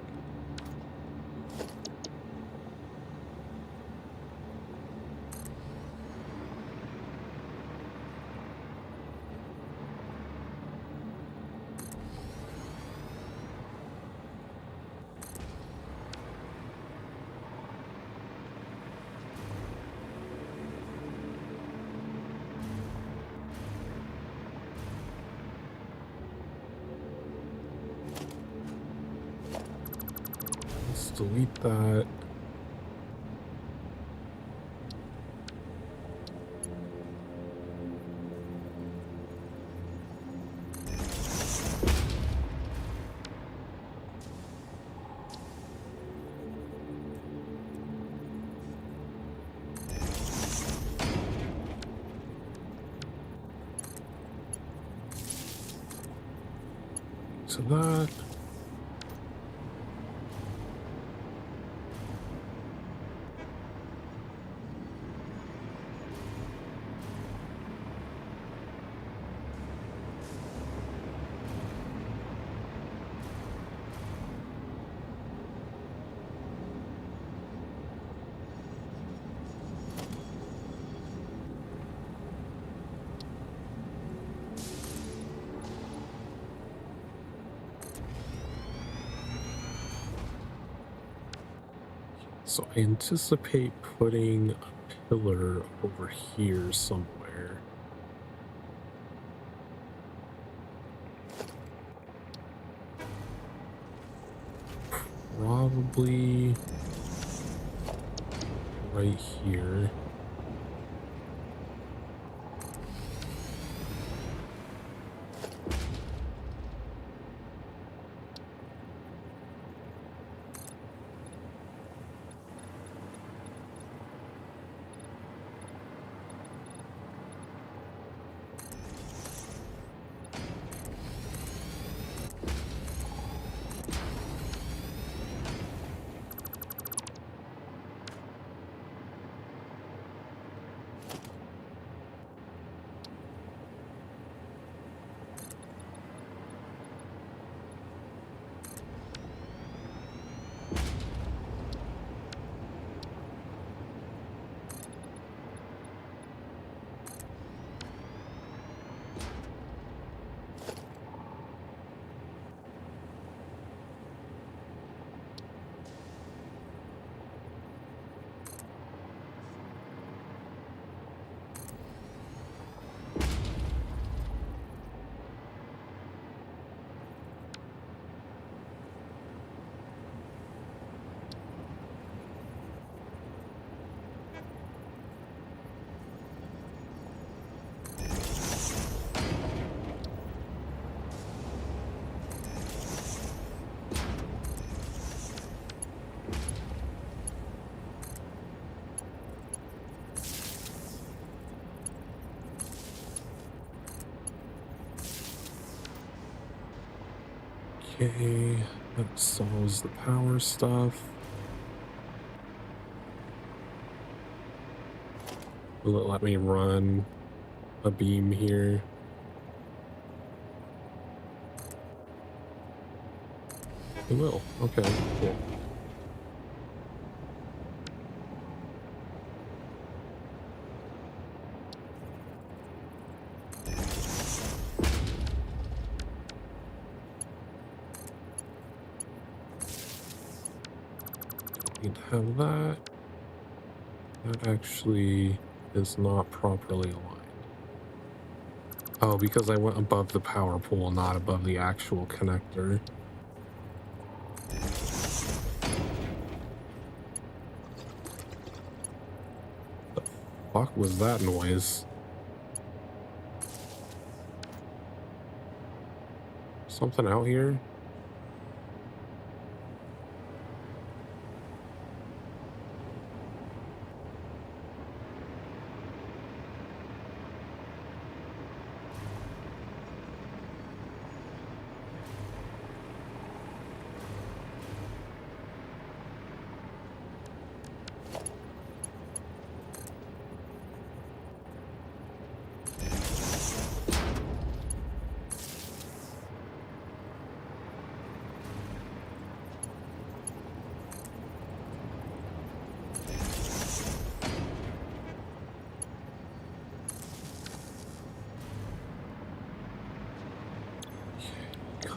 Let's delete that. So that. So I anticipate putting a pillar over here somewhere. Probably right here. Okay, that solves the power stuff. Will it let me run a beam here? It will. Okay, cool. Need to have that. That actually is not properly aligned. Oh, because I went above the power pole, not above the actual connector. The fuck was that noise? Something out here?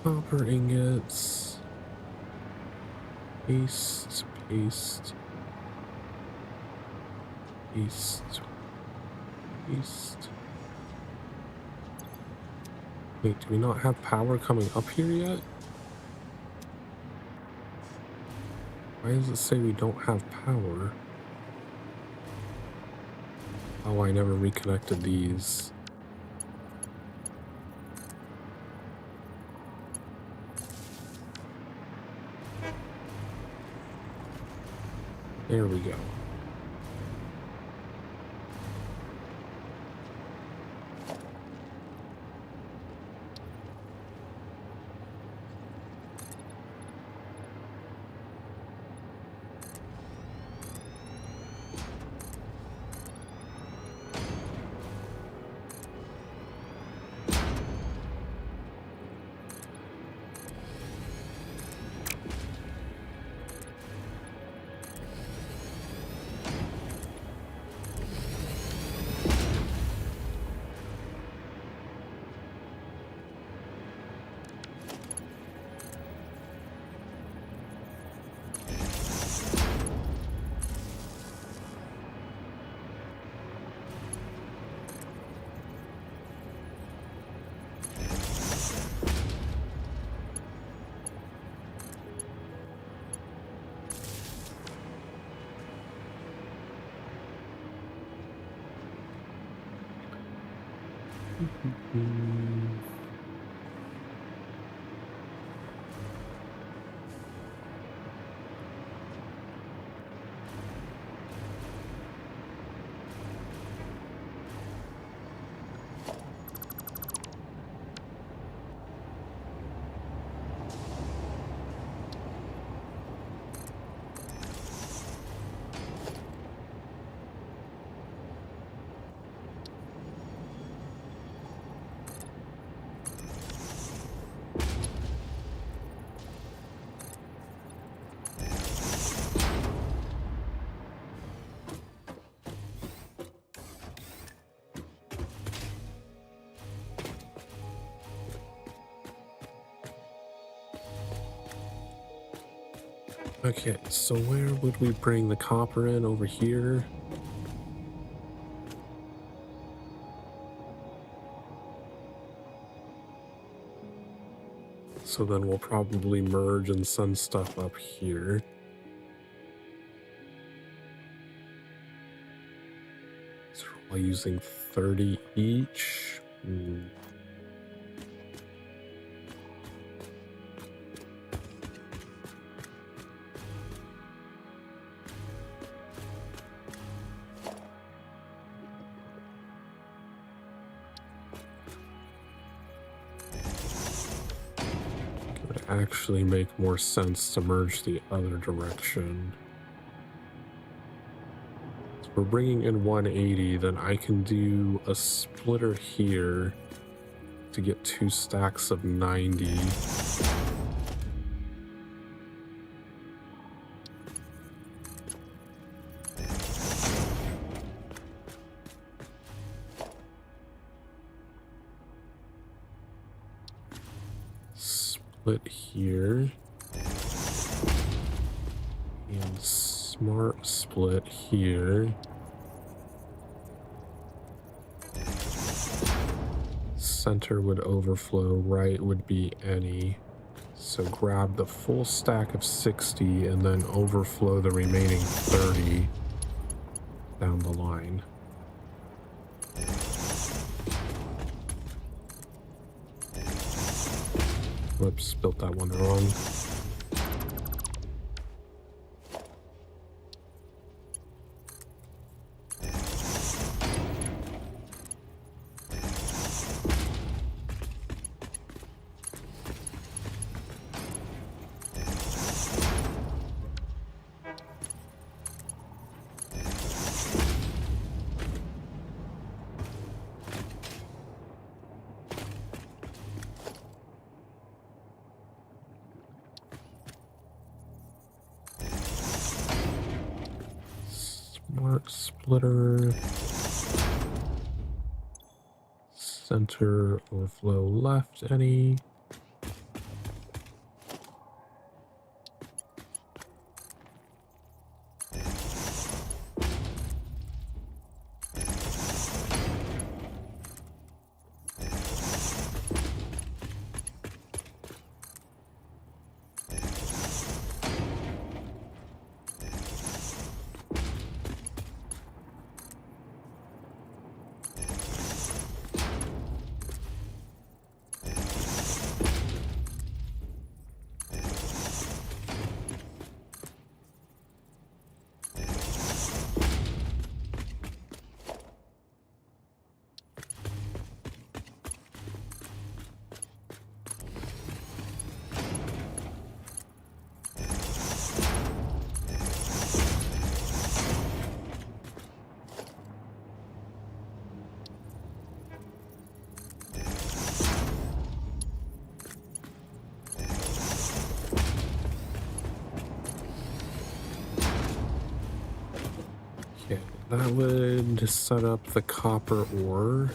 Copper ingots. Paste, paste. Paste. Paste. Wait, do we not have power coming up here yet? Why does it say we don't have power? Oh, I never reconnected these. There we go. Hmm. Okay, so where would we bring the copper in? Over here? So then we'll probably merge and send stuff up here. So we're only using 30 each. might actually make more sense to merge the other direction. So if we're bringing in 180, then I can do a splitter here to get 2 stacks of 90. Split here. And smart split here. Center would overflow, right would be any. So grab the full stack of 60 and then overflow the remaining 30 down the line. Whoops, built that one wrong. Smart splitter. Center overflow left any. Okay, that would set up the copper ore.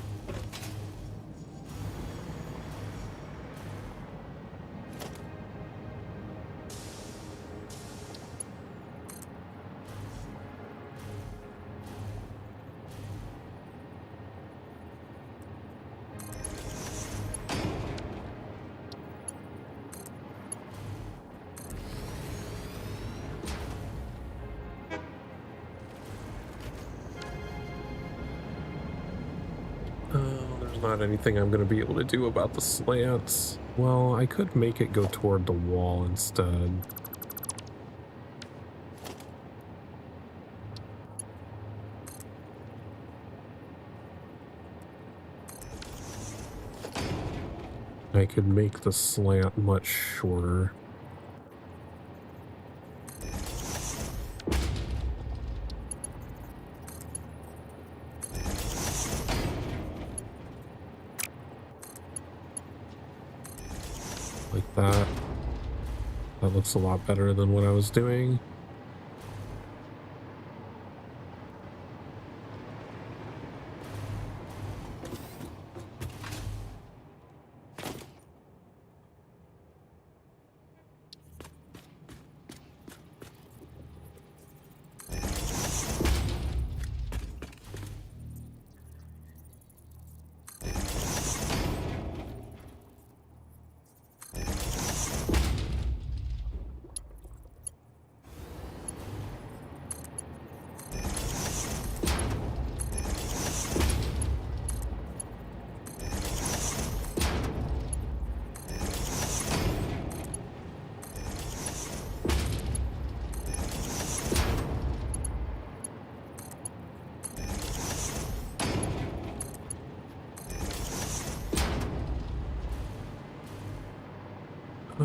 There's not anything I'm going to be able to do about the slants. Well, I could make it go toward the wall instead. I could make the slant much shorter. Like that. That looks a lot better than what I was doing.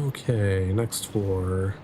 Okay, next floor.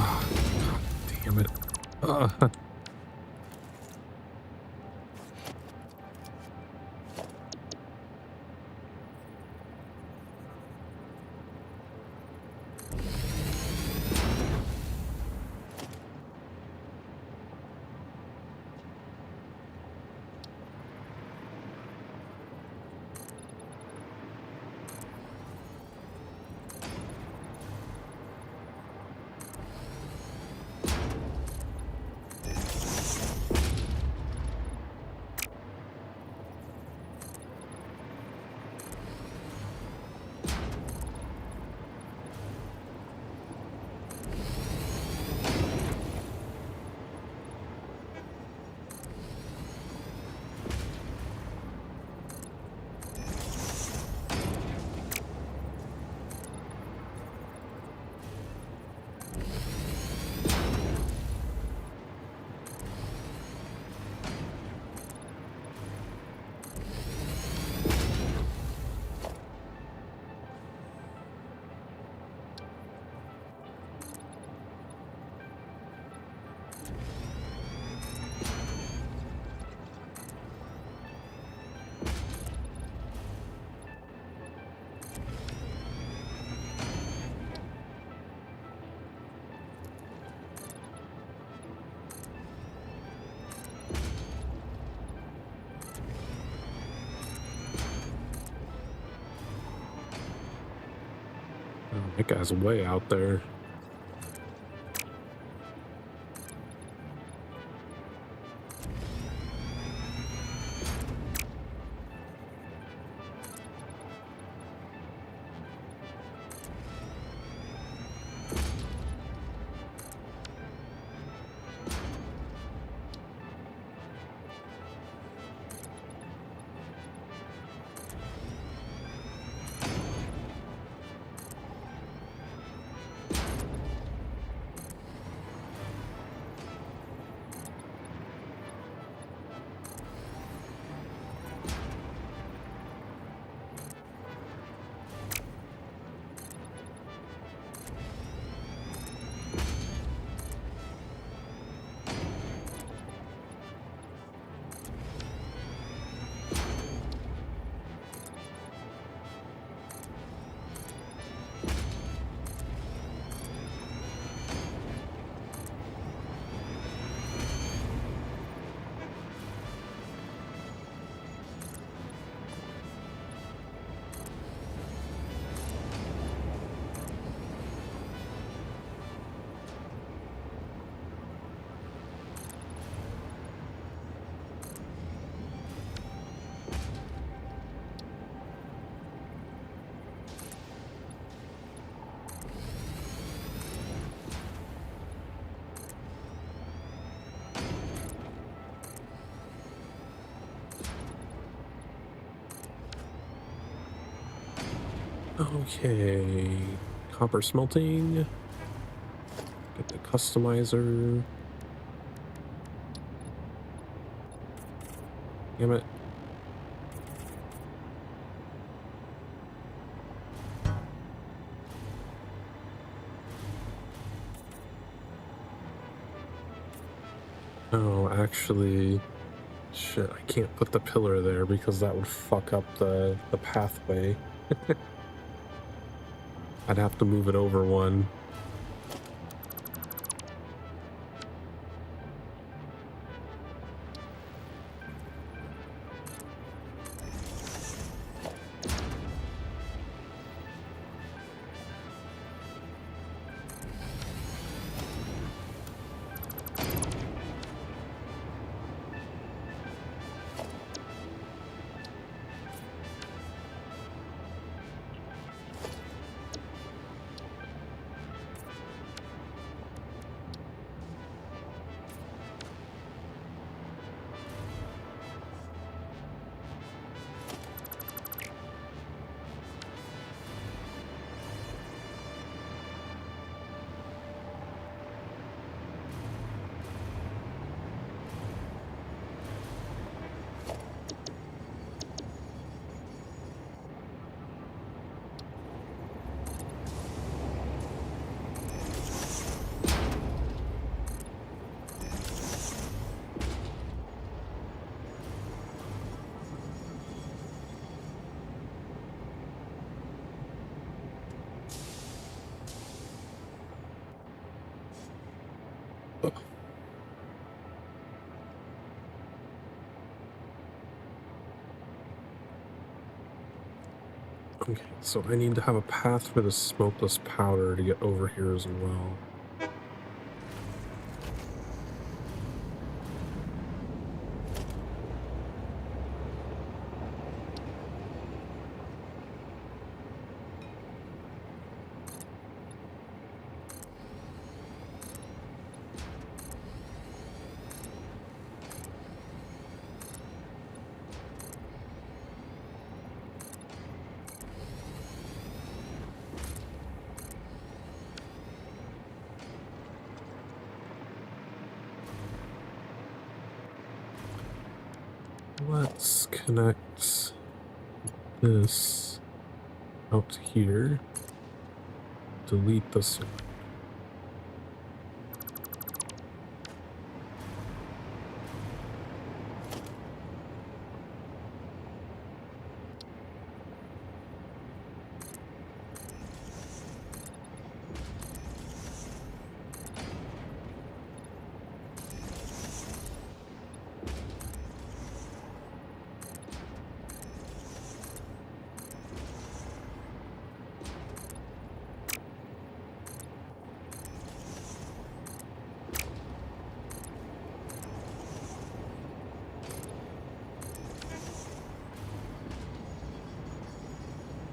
Ah, God damn it. Oh, that guy's way out there. Okay, copper smelting. Get the customizer. Damn it. Oh, actually, shit, I can't put the pillar there because that would fuck up the pathway. I'd have to move it over one. Okay, so I need to have a path for the smokeless powder to get over here as well. Let's connect this out here. Delete this one.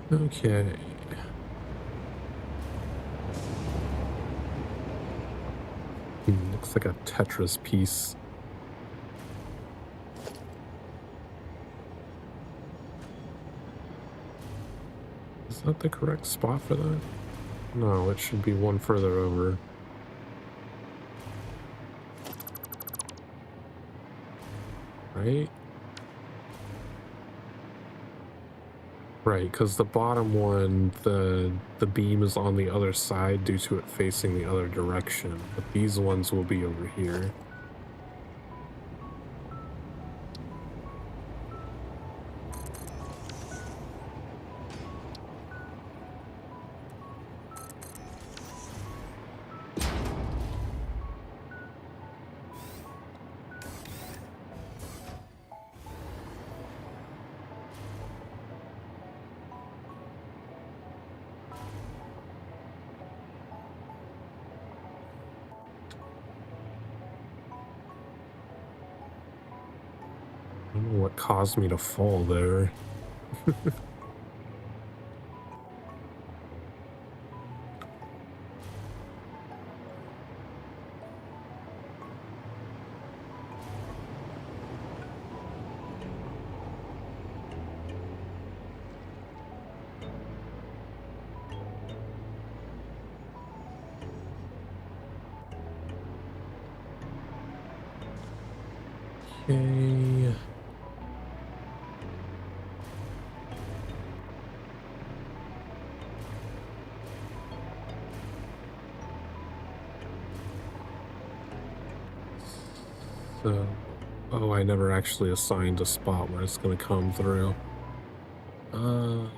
Okay. Looks like a Tetris piece. Is that the correct spot for that? No, it should be one further over. Right? Right, because the bottom one, the beam is on the other side due to it facing the other direction, but these ones will be over here. I don't know what caused me to fall there. Okay. So, oh, I never actually assigned a spot where it's going to come through. Because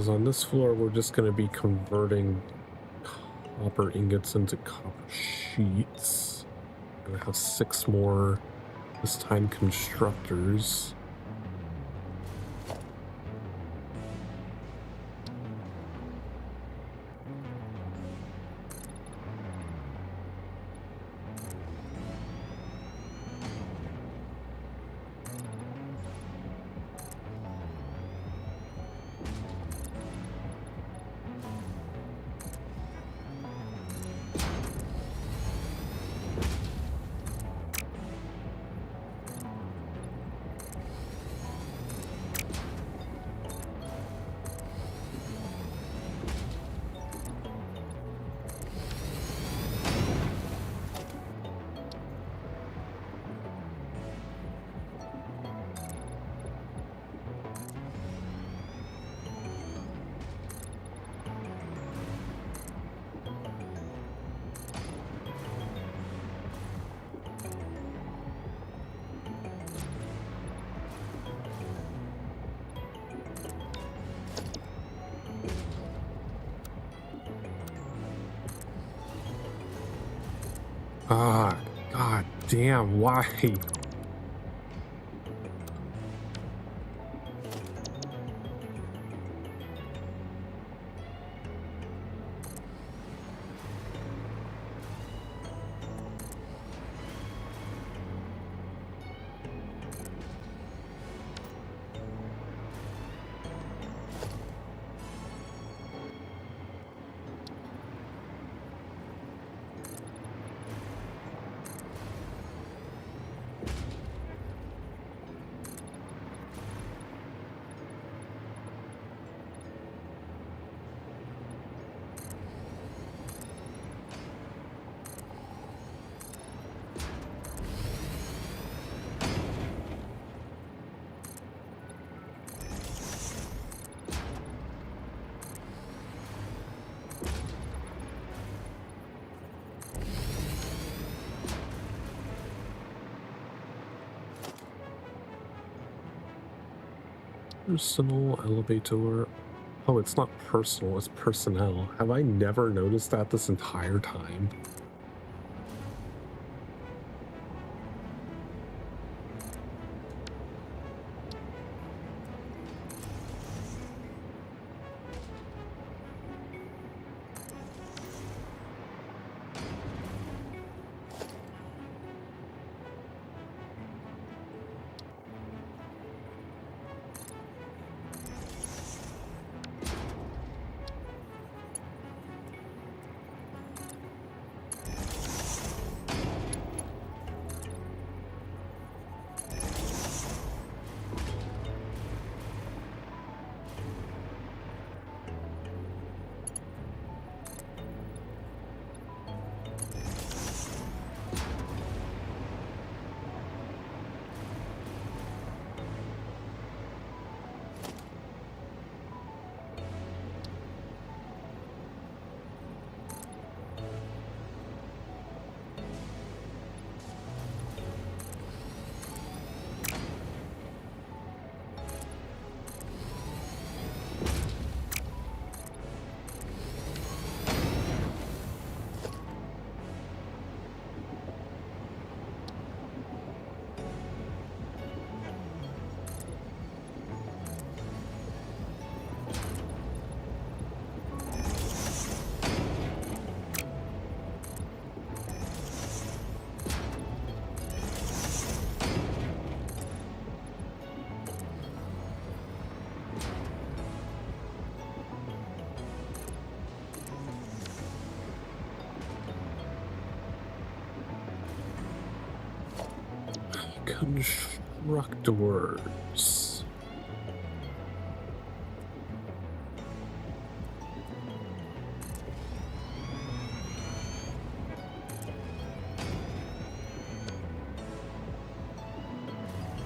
on this floor, we're just going to be converting copper ingots into copper sheets. I'm going to have 6 more, this time constructors. Ah, god damn, why? Personal elevator. Oh, it's not personal, it's personnel. Have I never noticed that this entire time? Constructors.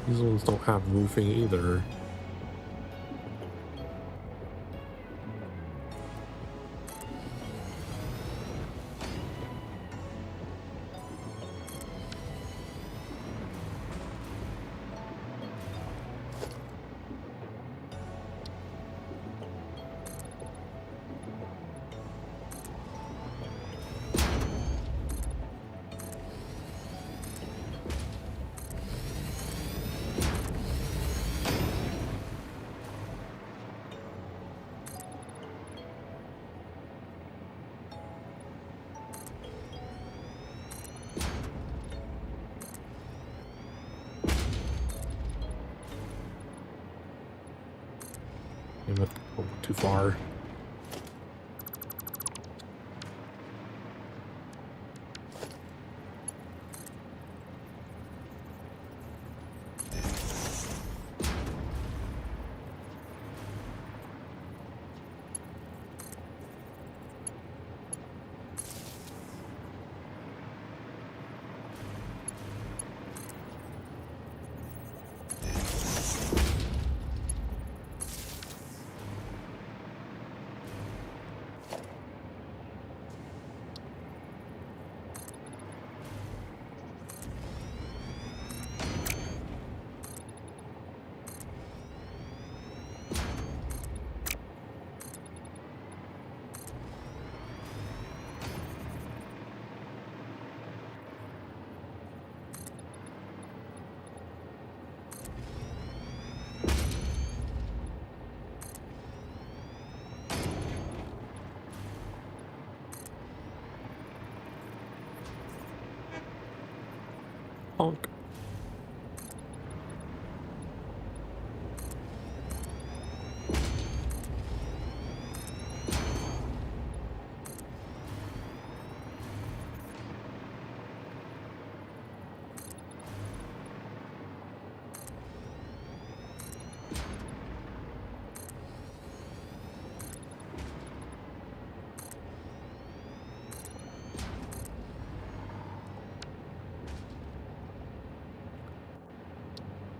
These ones don't have roofing either. Damn it. Oh, too far. Honk.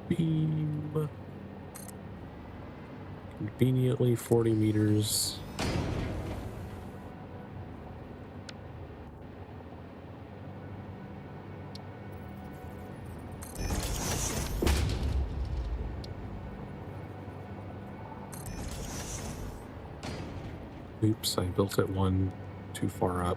Beam. Conveniently 40 meters. Oops, I built it one too far up.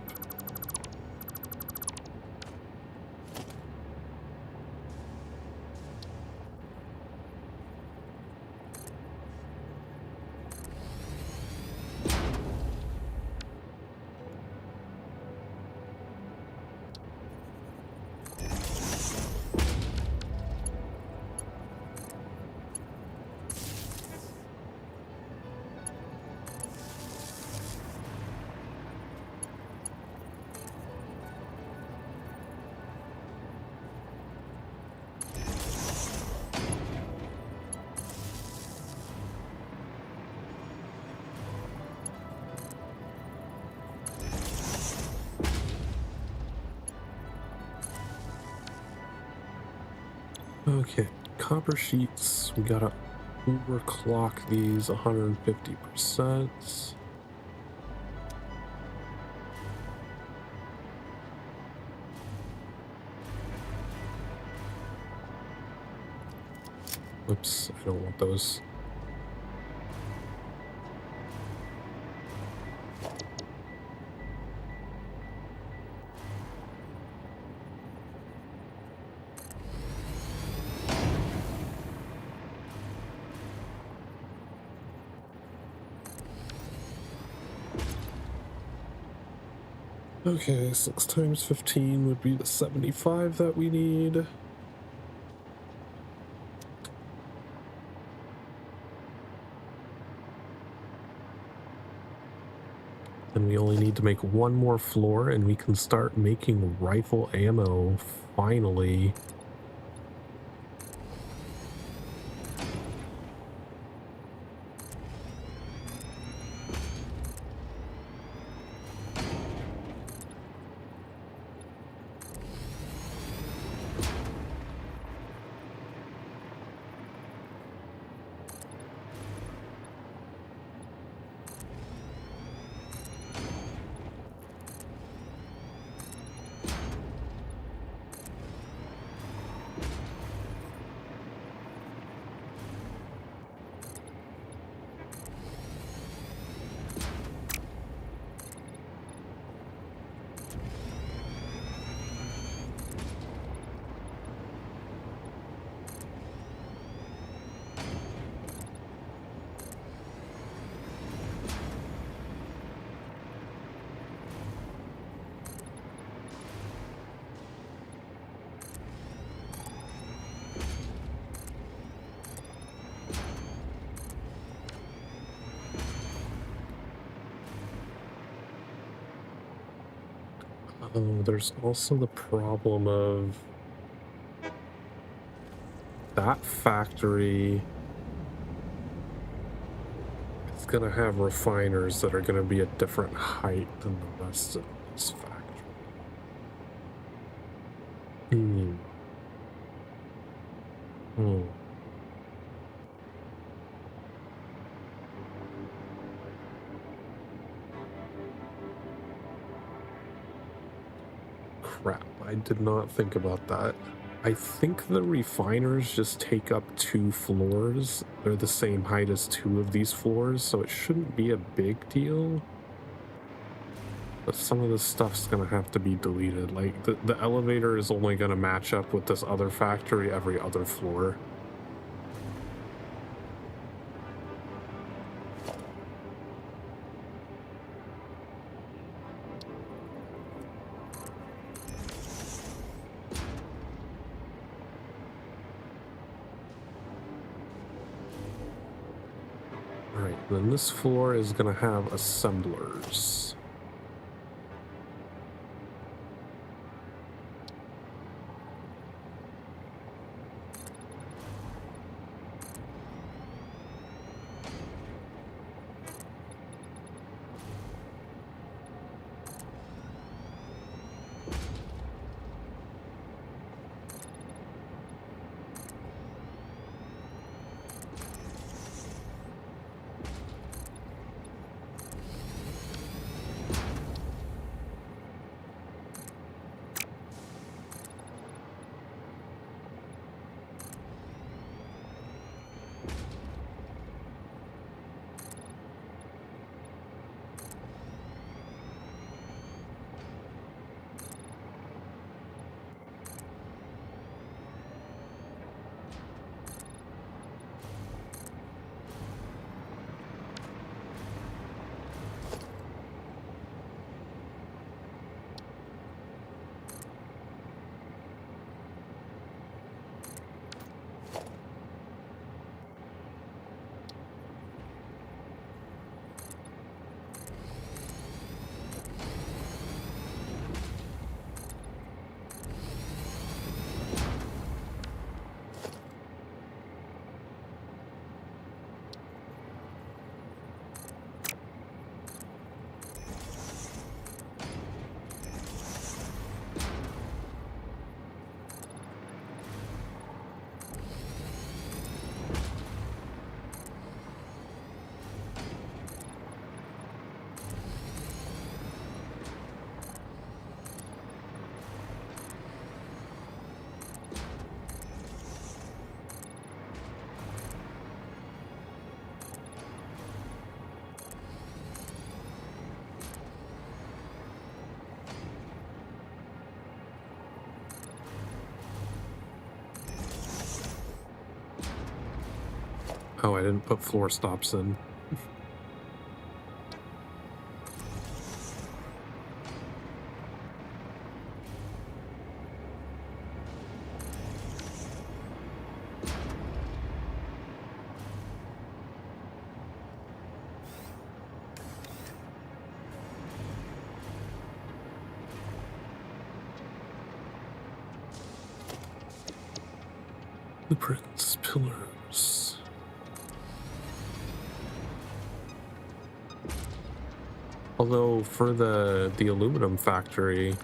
Okay, copper sheets. We gotta overclock these 150%. Oops, I don't want those. Okay, 6 times 15 would be the 75 that we need. And we only need to make one more floor and we can start making rifle ammo, finally. Oh, there's also the problem of that factory is gonna have refiners that are gonna be a different height than the rest of this factory. Hmm. Crap, I did not think about that. I think the refiners just take up 2 floors. They're the same height as 2 of these floors, so it shouldn't be a big deal. But some of this stuff's gonna have to be deleted. Like, the elevator is only gonna match up with this other factory every other floor. Alright, then this floor is gonna have assemblers. Oh, I didn't put floor stops in. Blueprints, pillars. Although for the aluminum factory,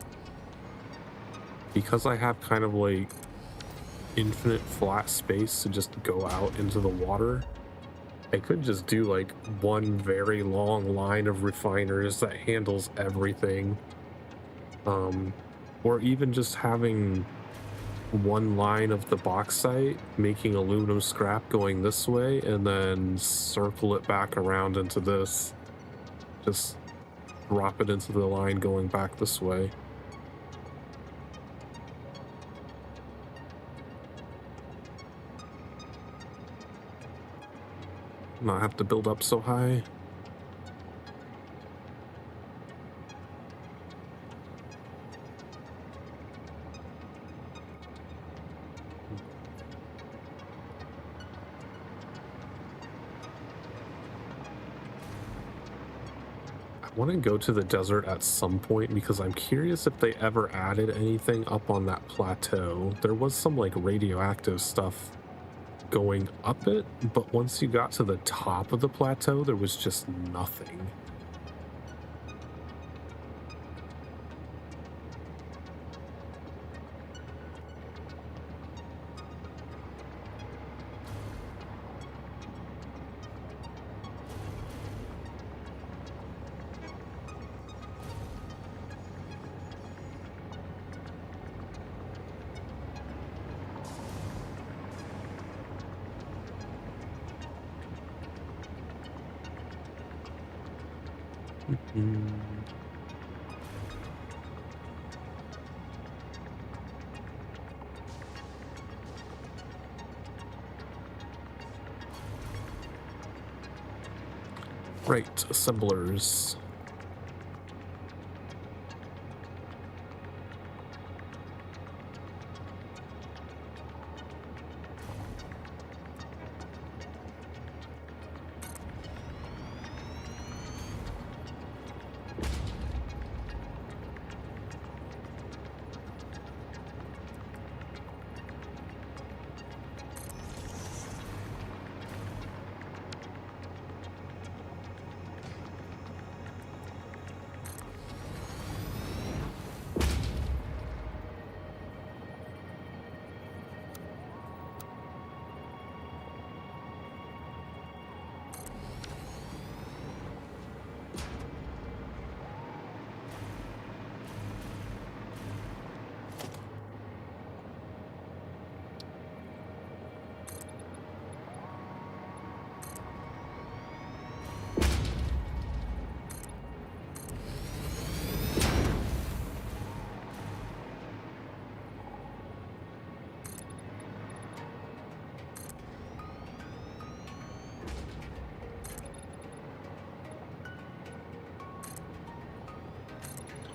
because I have kind of like infinite flat space to just go out into the water, I could just do like one very long line of refiners that handles everything. Or even just having one line of the bauxite making aluminum scrap going this way and then circle it back around into this. Just drop it into the line going back this way. Not have to build up so high. I want to go to the desert at some point because I'm curious if they ever added anything up on that plateau. There was some like radioactive stuff going up it, but once you got to the top of the plateau, there was just nothing. Right, assemblers.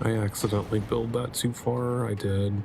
I accidentally built that too far. I did.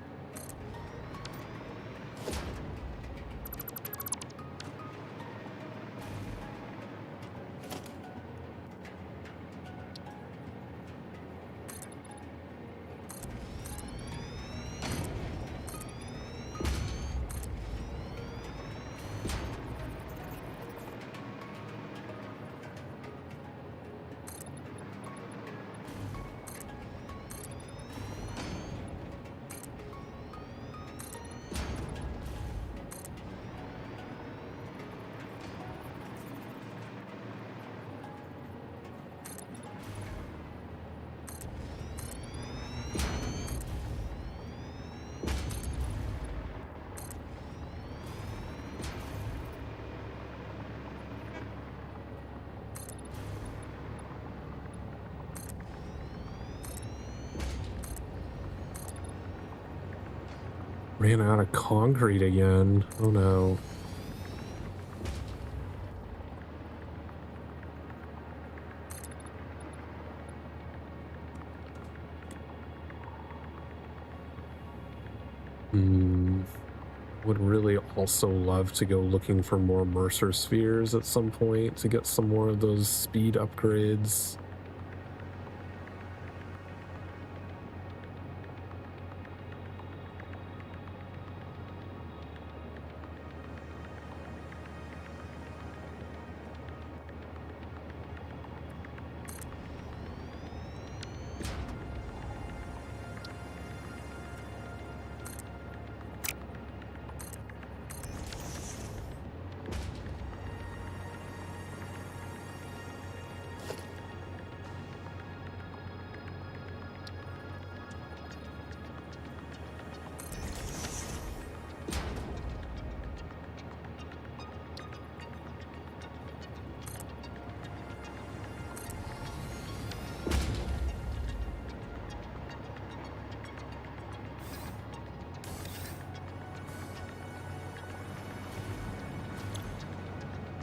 Ran out of concrete again. Oh no. Hmm. Would really also love to go looking for more Mercer spheres at some point to get some more of those speed upgrades.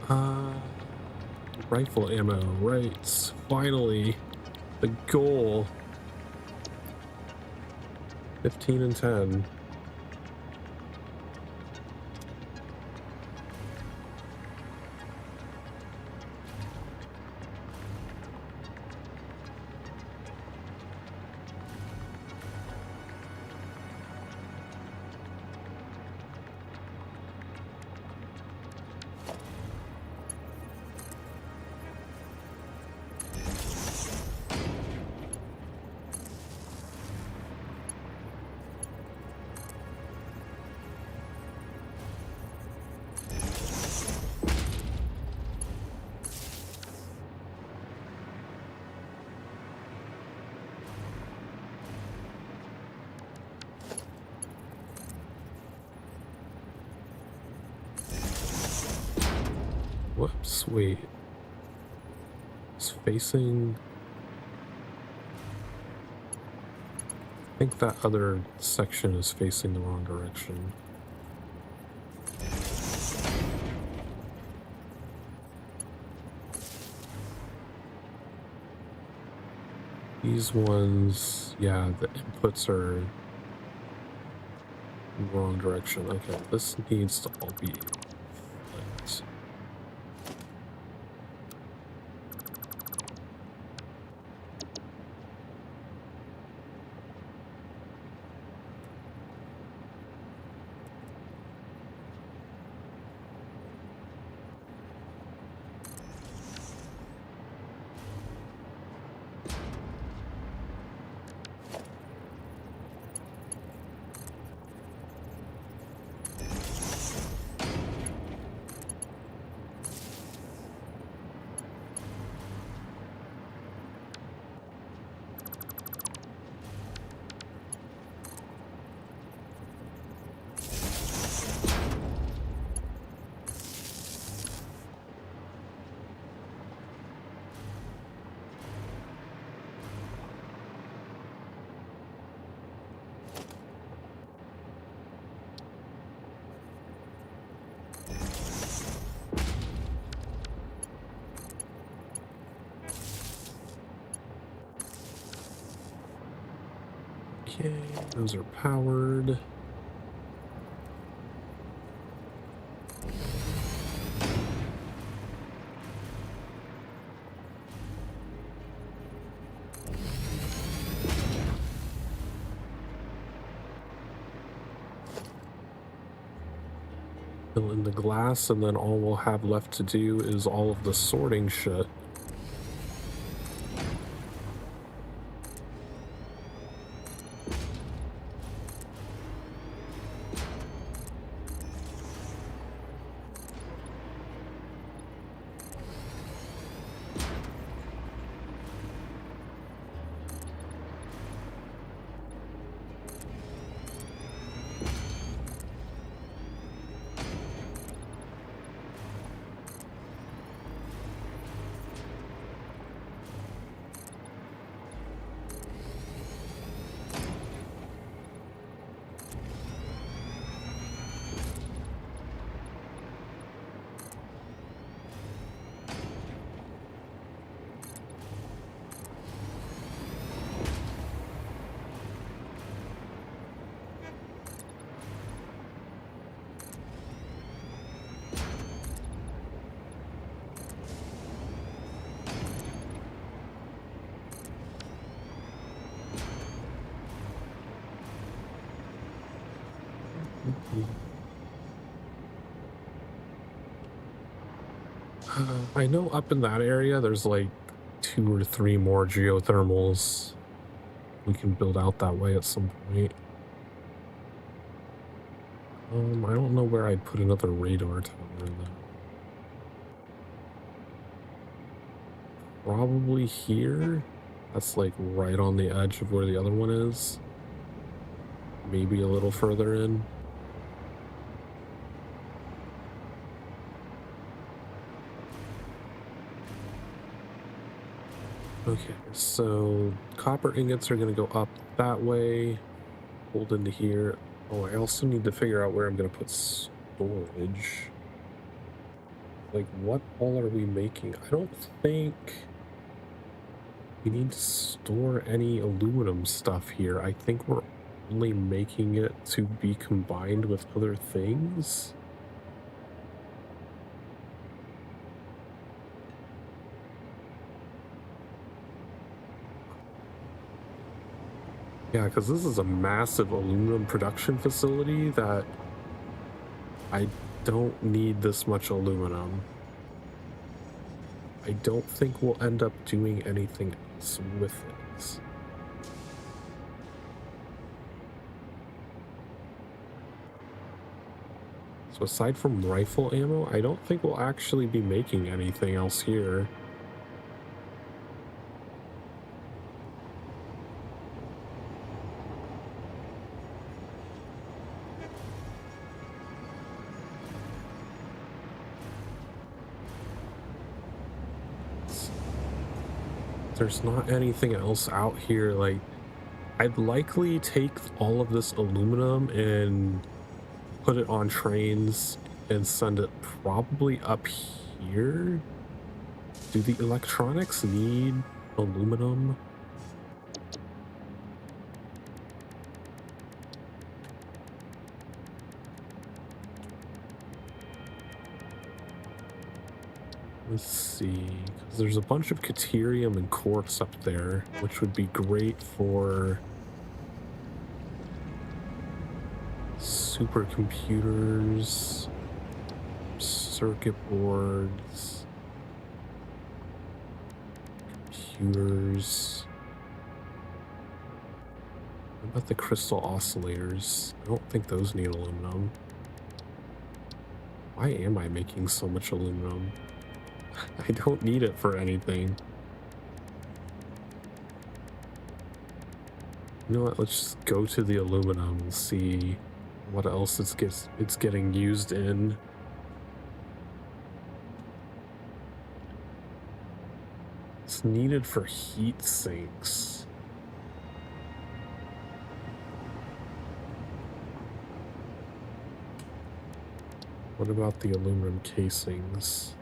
Uh, Rifle ammo, right. Finally, the goal. 15 and 10. Whoops, wait. It's facing... I think that other section is facing the wrong direction. These ones, yeah, the inputs are in the wrong direction. Okay, this needs to all be flipped. Okay, those are powered. Fill in the glass, and then all we'll have left to do is all of the sorting shit. I know up in that area there's like 2 or 3 more geothermals. We can build out that way at some point. I don't know where I'd put another radar tower though. Probably here. That's like right on the edge of where the other one is. Maybe a little further in. Okay, so copper ingots are going to go up that way, hold into here. Oh, I also need to figure out where I'm going to put storage. Like, what all are we making? I don't think we need to store any aluminum stuff here. I think we're only making it to be combined with other things. Yeah, because this is a massive aluminum production facility that I don't need this much aluminum. I don't think we'll end up doing anything else with it. So aside from rifle ammo, I don't think we'll actually be making anything else here. There's not anything else out here. Like, I'd likely take all of this aluminum and put it on trains and send it probably up here. Do the electronics need aluminum? Let's see, because there's a bunch of caterium and quartz up there, which would be great for supercomputers, circuit boards, computers. What about the crystal oscillators? I don't think those need aluminum. Why am I making so much aluminum? I don't need it for anything. You know what? Let's just go to the aluminum and see what else it's getting used in. It's needed for heat sinks. What about the aluminum casings?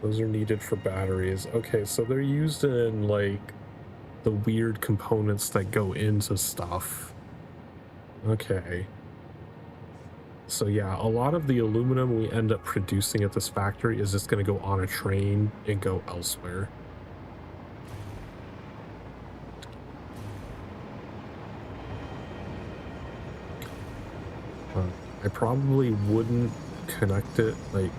Those are needed for batteries. Okay, so they're used in like the weird components that go into stuff. Okay. So yeah, a lot of the aluminum we end up producing at this factory is just going to go on a train and go elsewhere. I probably wouldn't connect it, like,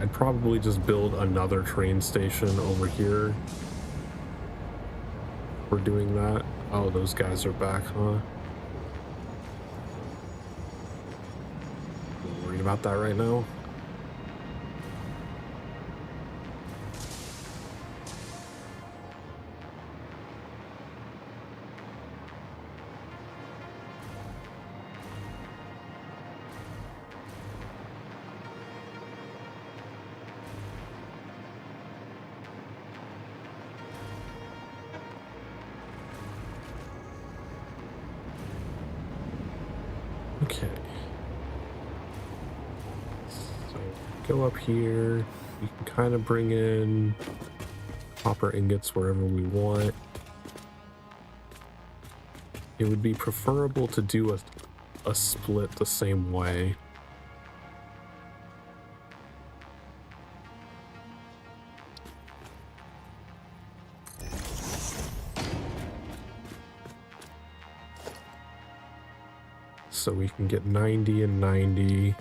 I'd probably just build another train station over here. We're doing that. Oh, those guys are back, huh? Worried about that right now. Okay. So go up here. We can kind of bring in copper ingots wherever we want. It would be preferable to do a split the same way. so we can get 90 and 90.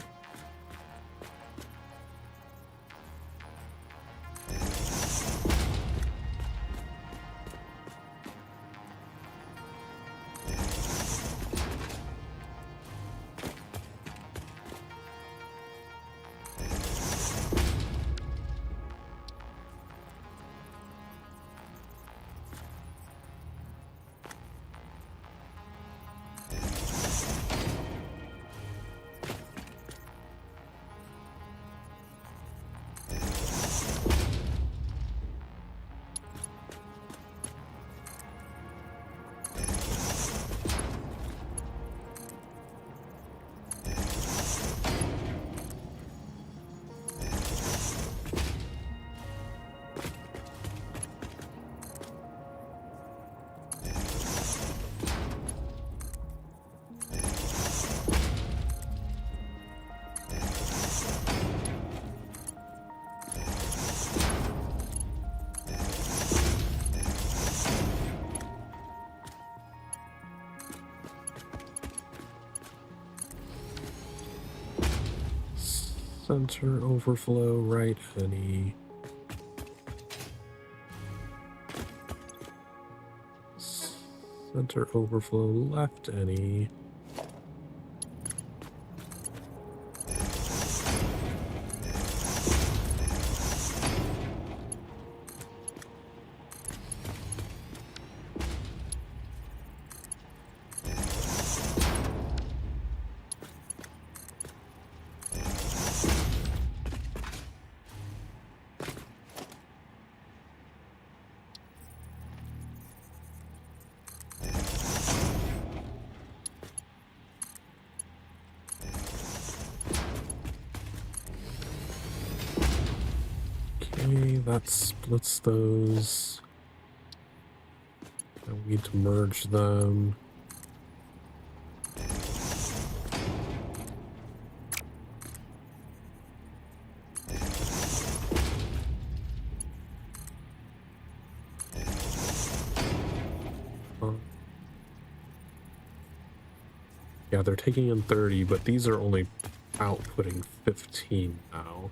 Center overflow, right, honey. Center overflow, left, any. Okay, that splits those. Now we need to merge them. Yeah, they're taking in 30, but these are only outputting 15 now.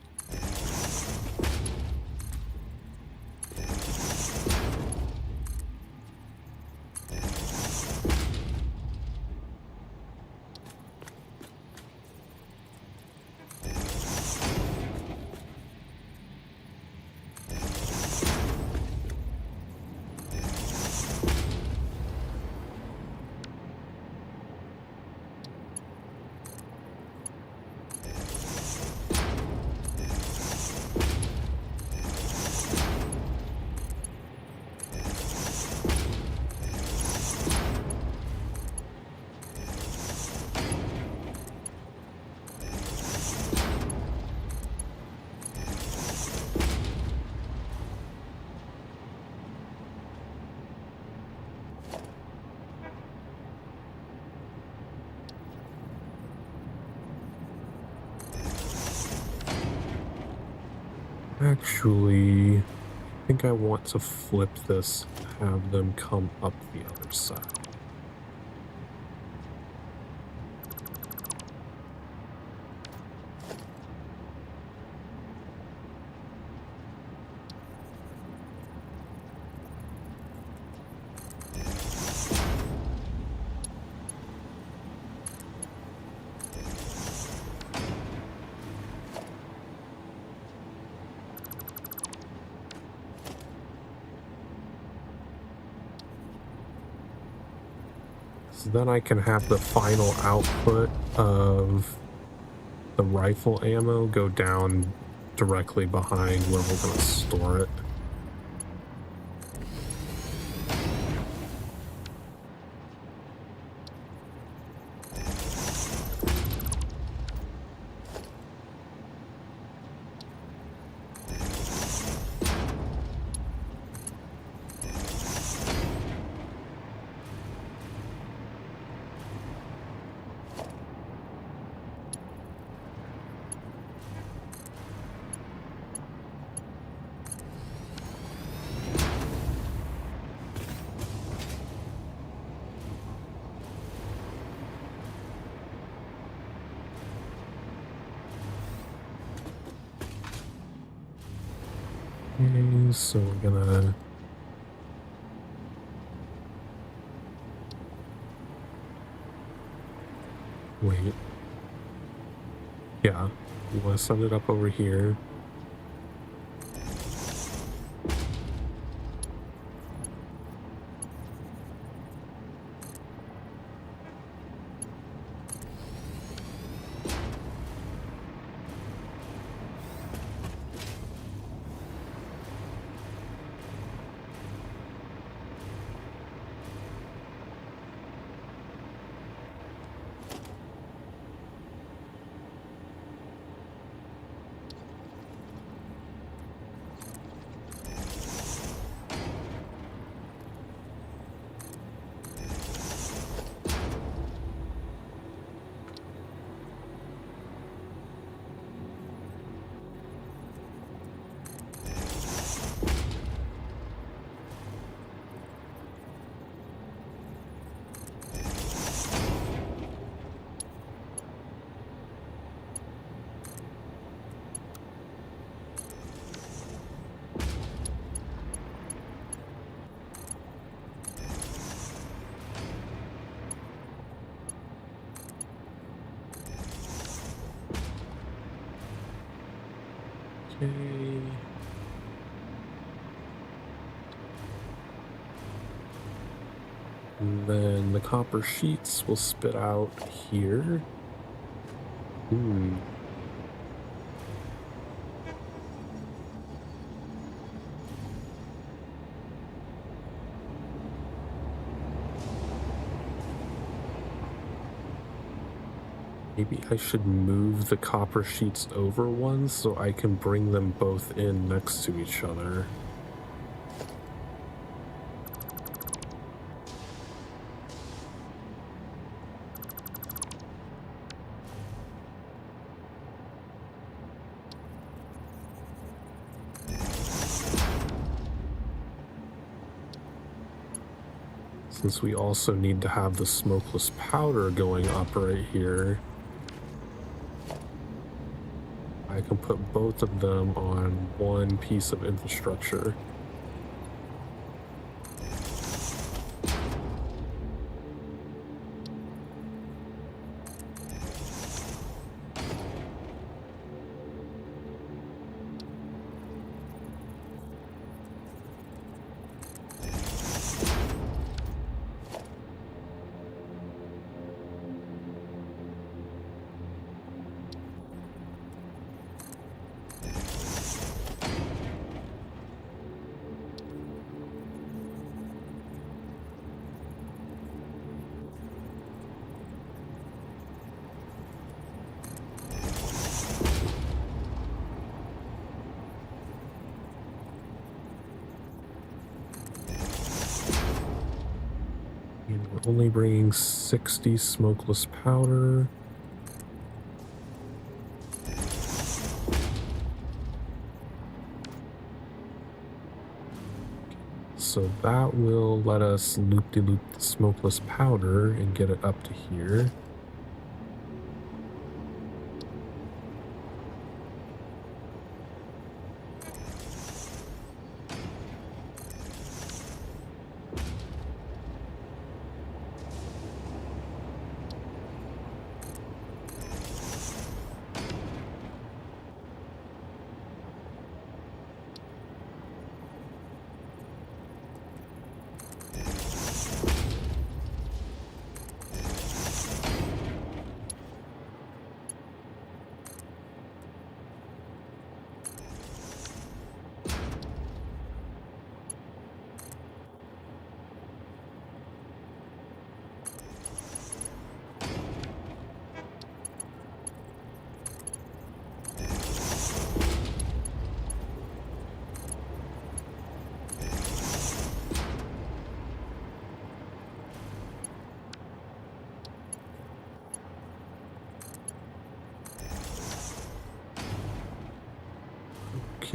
Actually, I think I want to flip this, have them come up the other side. So then I can have the final output of the rifle ammo go down directly behind where we're going to store it. Okay, so we're gonna wait. Yeah, we want to send it up over here. Okay. And then the copper sheets will spit out here. Hmm. Maybe I should move the copper sheets over one so I can bring them both in next to each other. Since we also need to have the smokeless powder going up right here, I can put both of them on one piece of infrastructure. And we're only bringing 60 smokeless powder. So that will let us loop-de-loop the smokeless powder and get it up to here.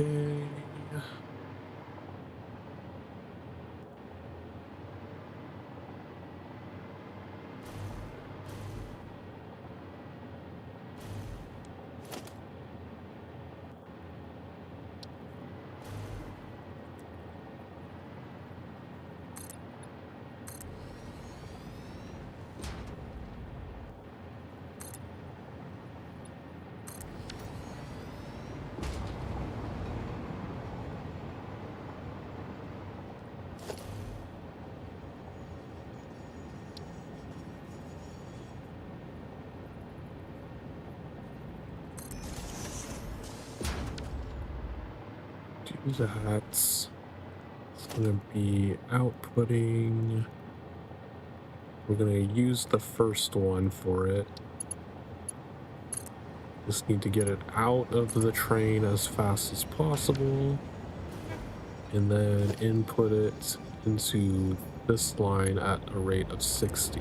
Okay. do that. It's gonna be outputting. We're gonna use the first one for it. Just need to get it out of the train as fast as possible, and then input it into this line at a rate of 60.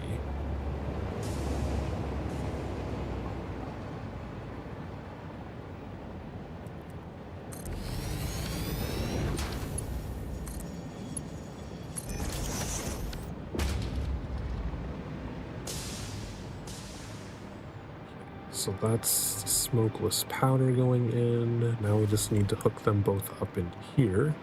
So that's smokeless powder going in. Now we just need to hook them both up into here.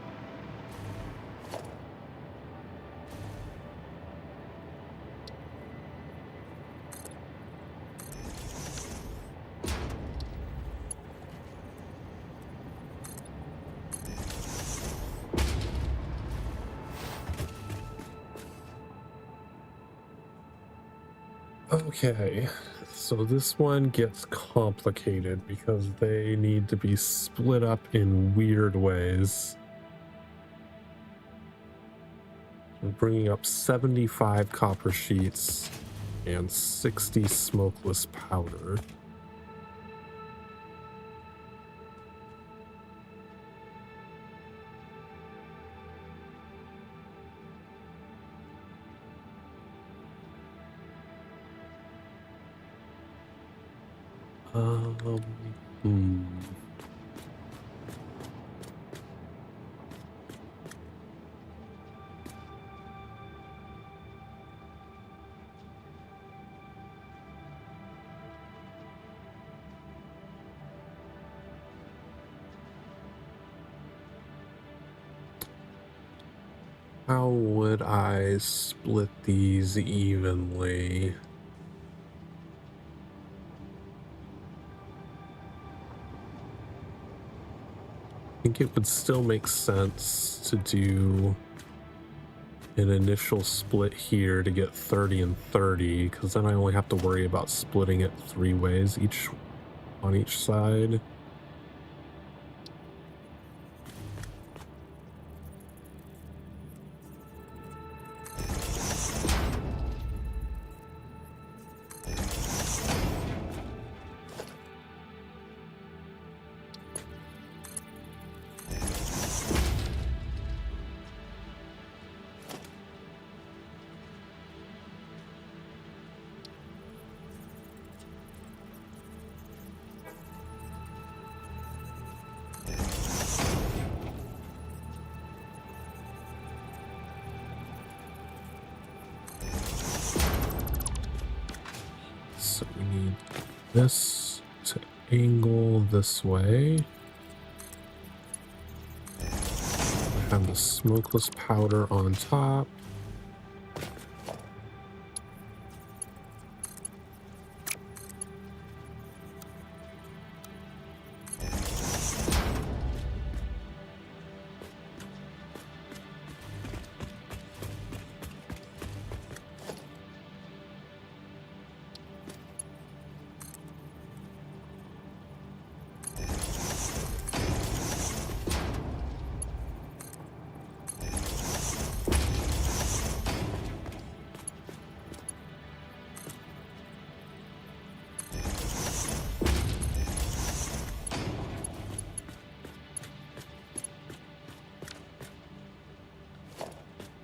Okay, so this one gets complicated because they need to be split up in weird ways. We're bringing up 75 copper sheets and 60 smokeless powder. Hmm. How would I split these evenly? I think it would still make sense to do an initial split here to get 30 and 30, because then I only have to worry about splitting it 3 ways on each side. So we need this to angle this way. I have the smokeless powder on top.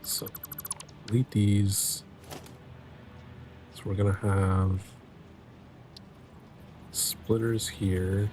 So delete these. So we're gonna have splitters here.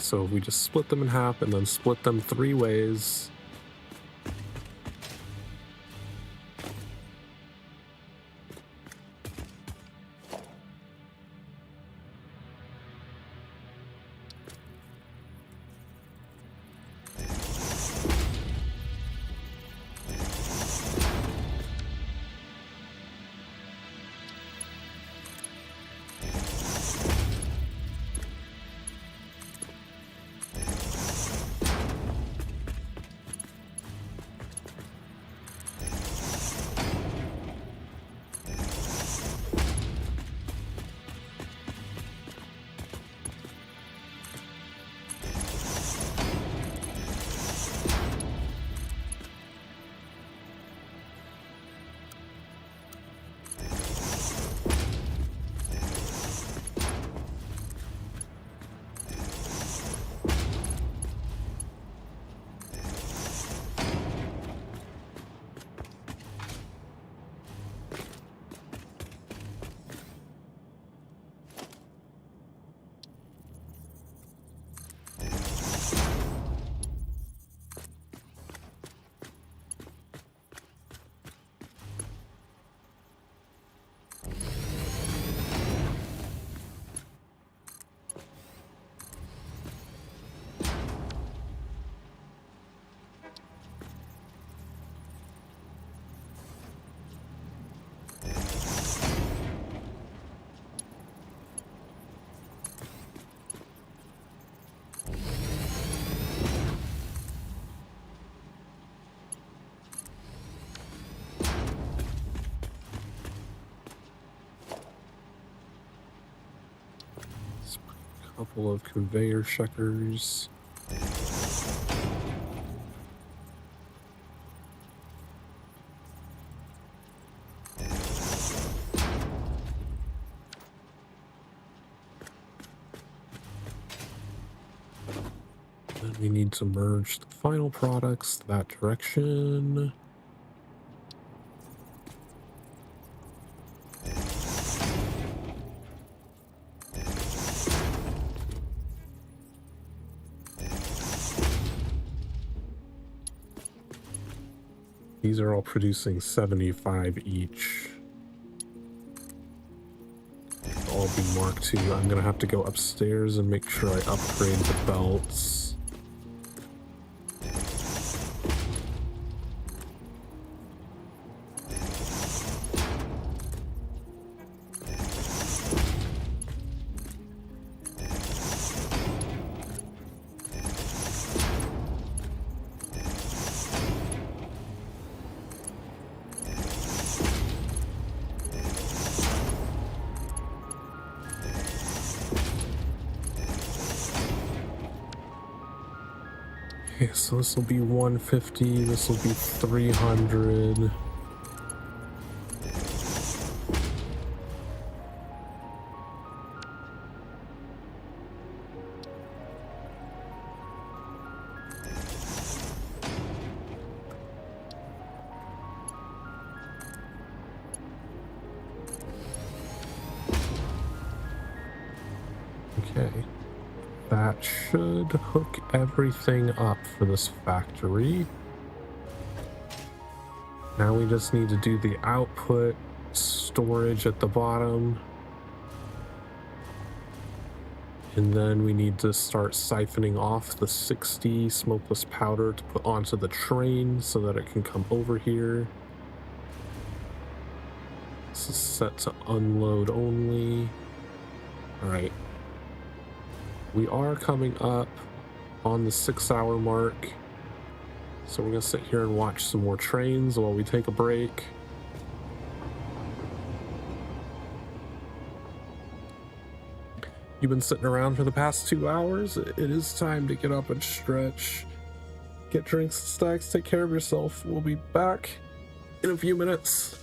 So if we just split them in half and then split them 3 ways. Couple of conveyor checkers. Then we need to merge the final products that direction. These are all producing 75 each. All be Mark II. I'm gonna have to go upstairs and make sure I upgrade the belts. Okay, so this will be 150, this will be 300. Okay. That should hook everything up for this factory. Now we just need to do the output storage at the bottom. And then we need to start siphoning off the 60 smokeless powder to put onto the train so that it can come over here. This is set to unload only. All right. We are coming up on the 6-hour mark, so we're gonna sit here and watch some more trains while we take a break. You've been sitting around for the past 2 hours. It is time to get up and stretch, get drinks and snacks, take care of yourself. We'll be back in a few minutes.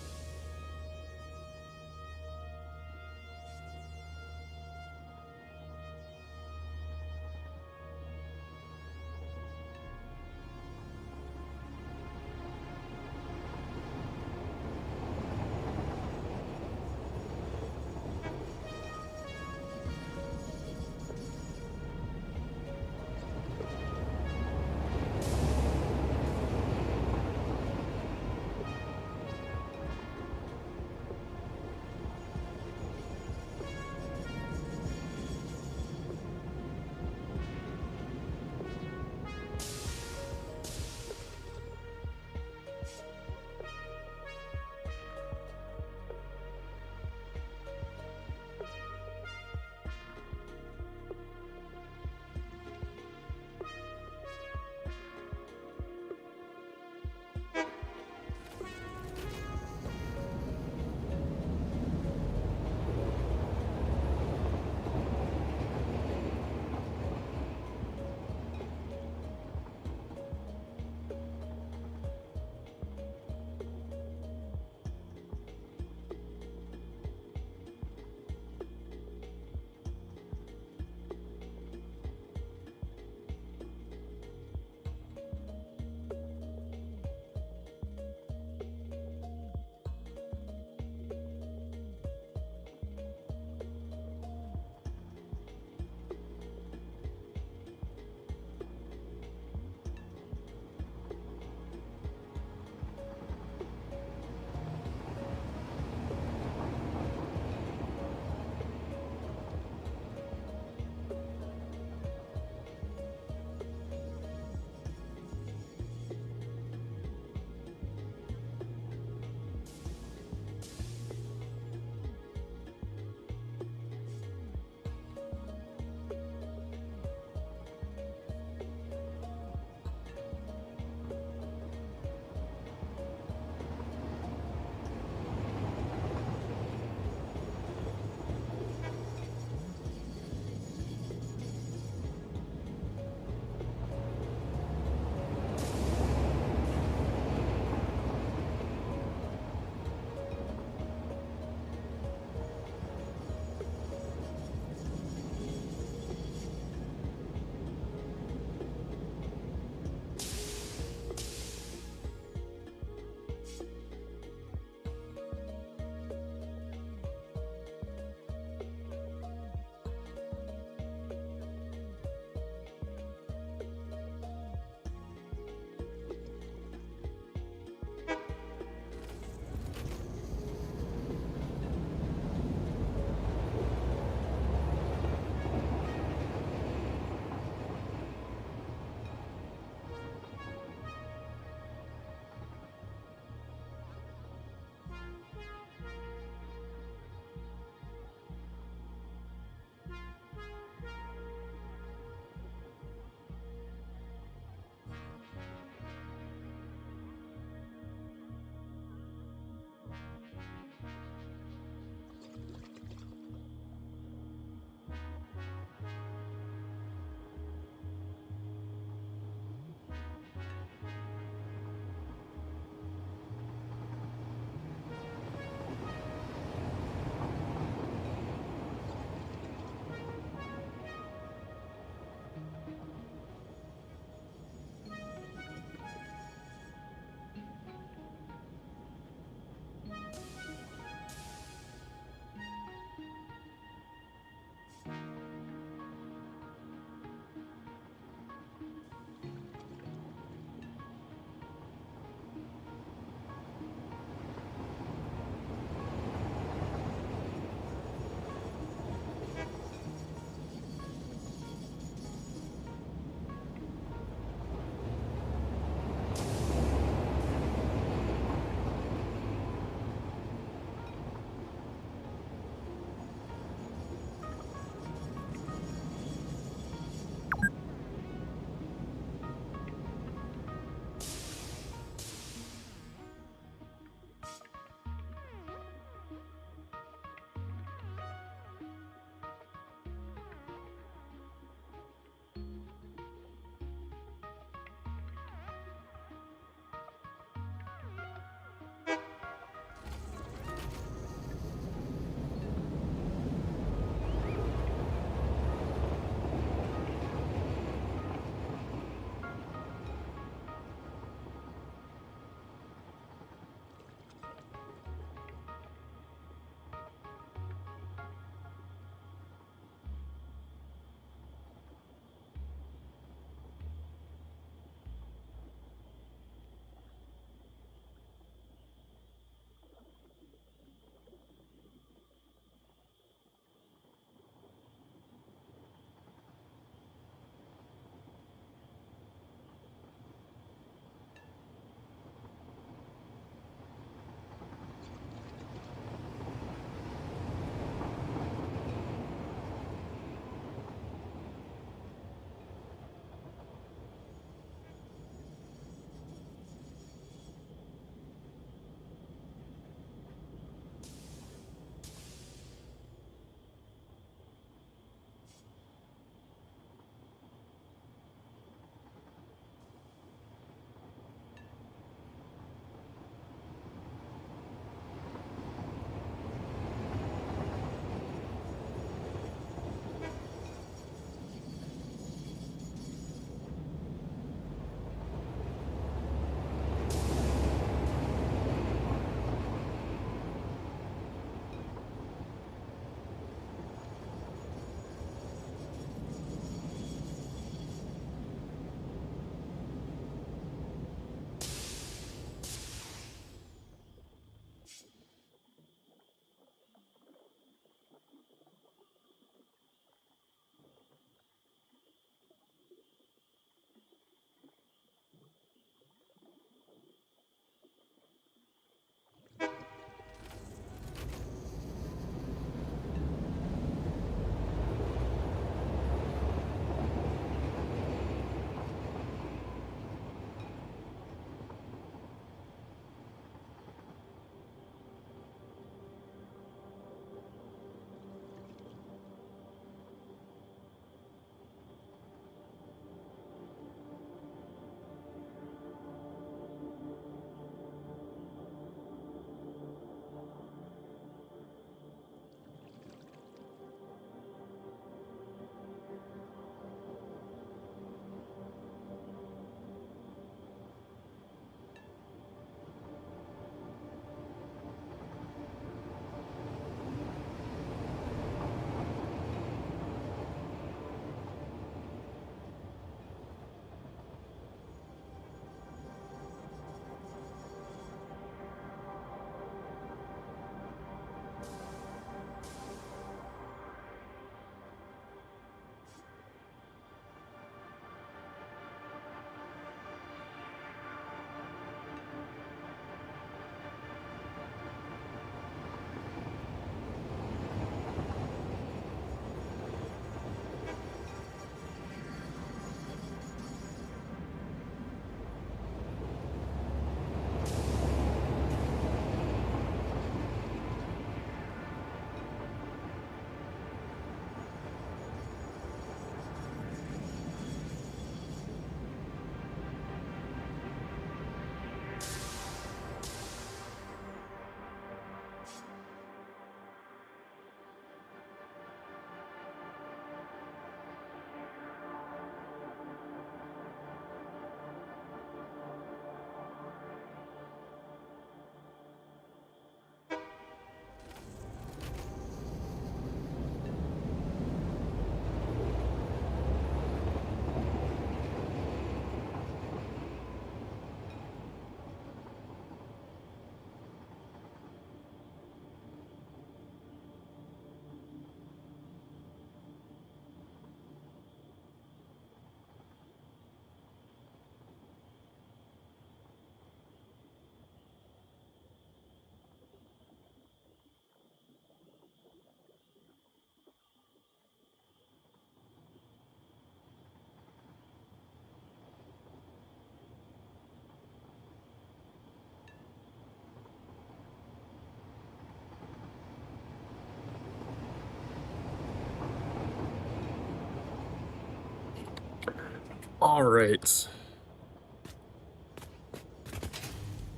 All right.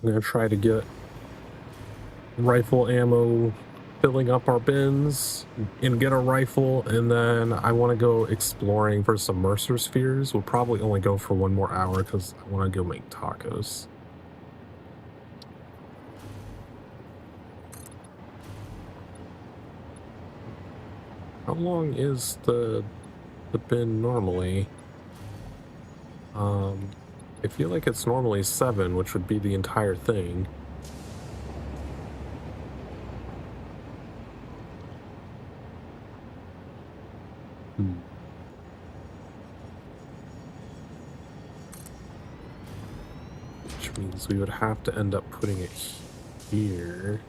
I'm gonna try to get rifle ammo, filling up our bins, and get a rifle, and then I want to go exploring for some Mercer spheres. We'll probably only go for 1 more hour because I want to go make tacos. How long is the bin normally? I feel like it's normally 7, which would be the entire thing. Hmm. Which means we would have to end up putting it here.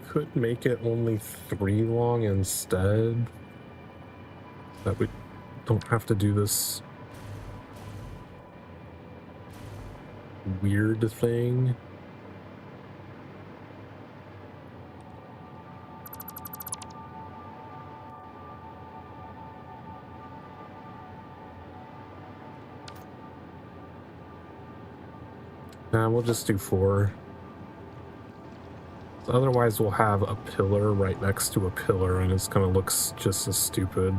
Could make it only 3 long instead. That we don't have to do this weird thing. Nah, we'll just do 4. Otherwise, we'll have a pillar right next to a pillar, and it's gonna look just as stupid.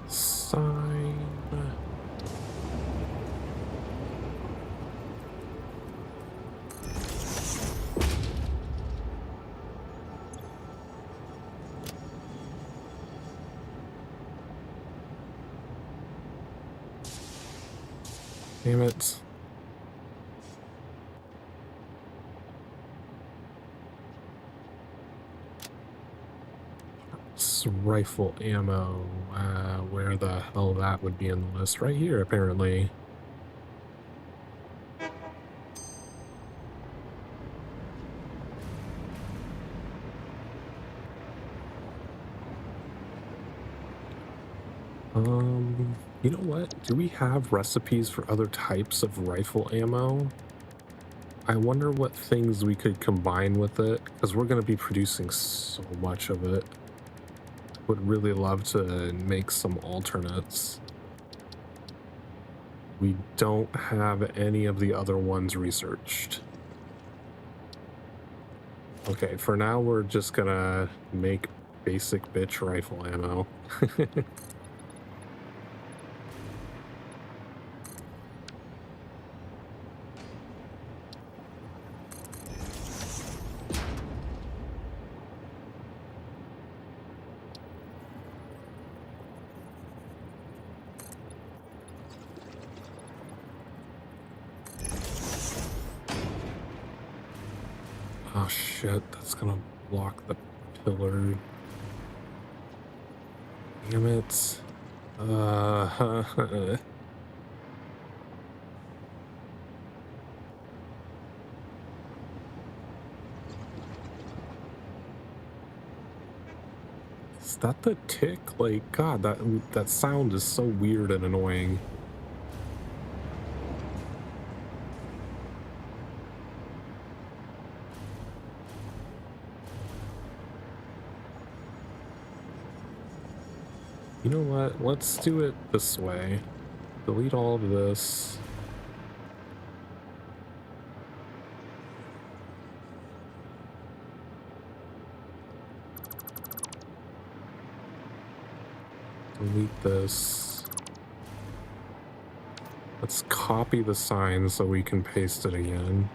Sign. Damn it. Rifle ammo. Where the hell that would be in the list? Right here, apparently. You know what? Do we have recipes for other types of rifle ammo? I wonder what things we could combine with it, because we're going to be producing so much of it. Would really love to make some alternates. We don't have any of the other ones researched. Okay, for now we're just gonna make basic bitch rifle ammo. Oh shit, that's gonna block the pillar. Damn it. Is that the tick? Like, God, that sound is so weird and annoying. You know what? Let's do it this way. Delete all of this. delete this. Let's copy the sign so we can paste it again.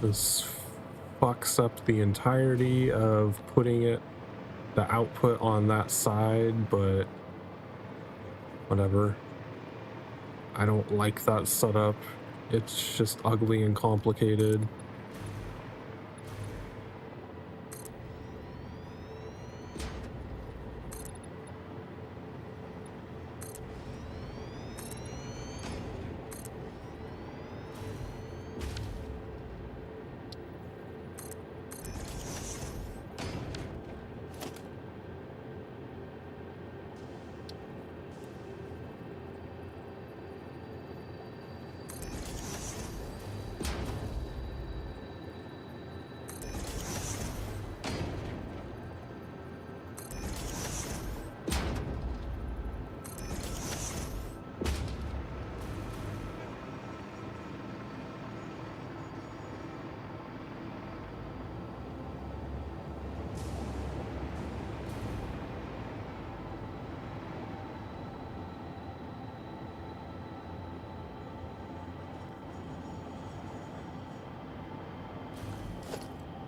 This fucks up the entirety of putting the output on that side, but whatever. I don't like that setup. It's just ugly and complicated.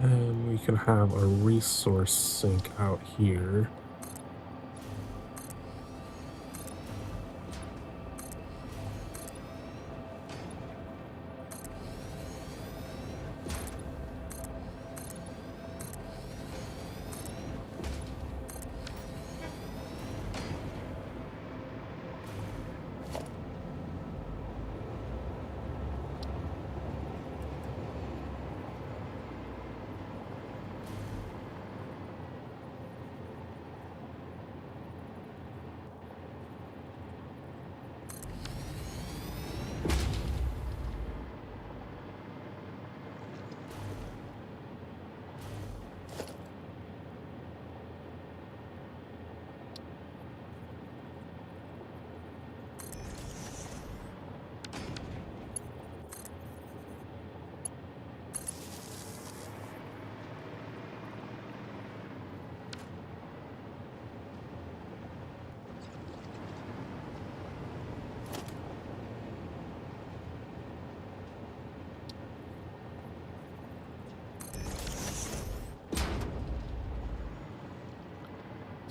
And we can have a resource sink out here.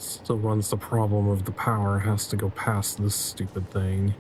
Still runs the problem of the power has to go past this stupid thing.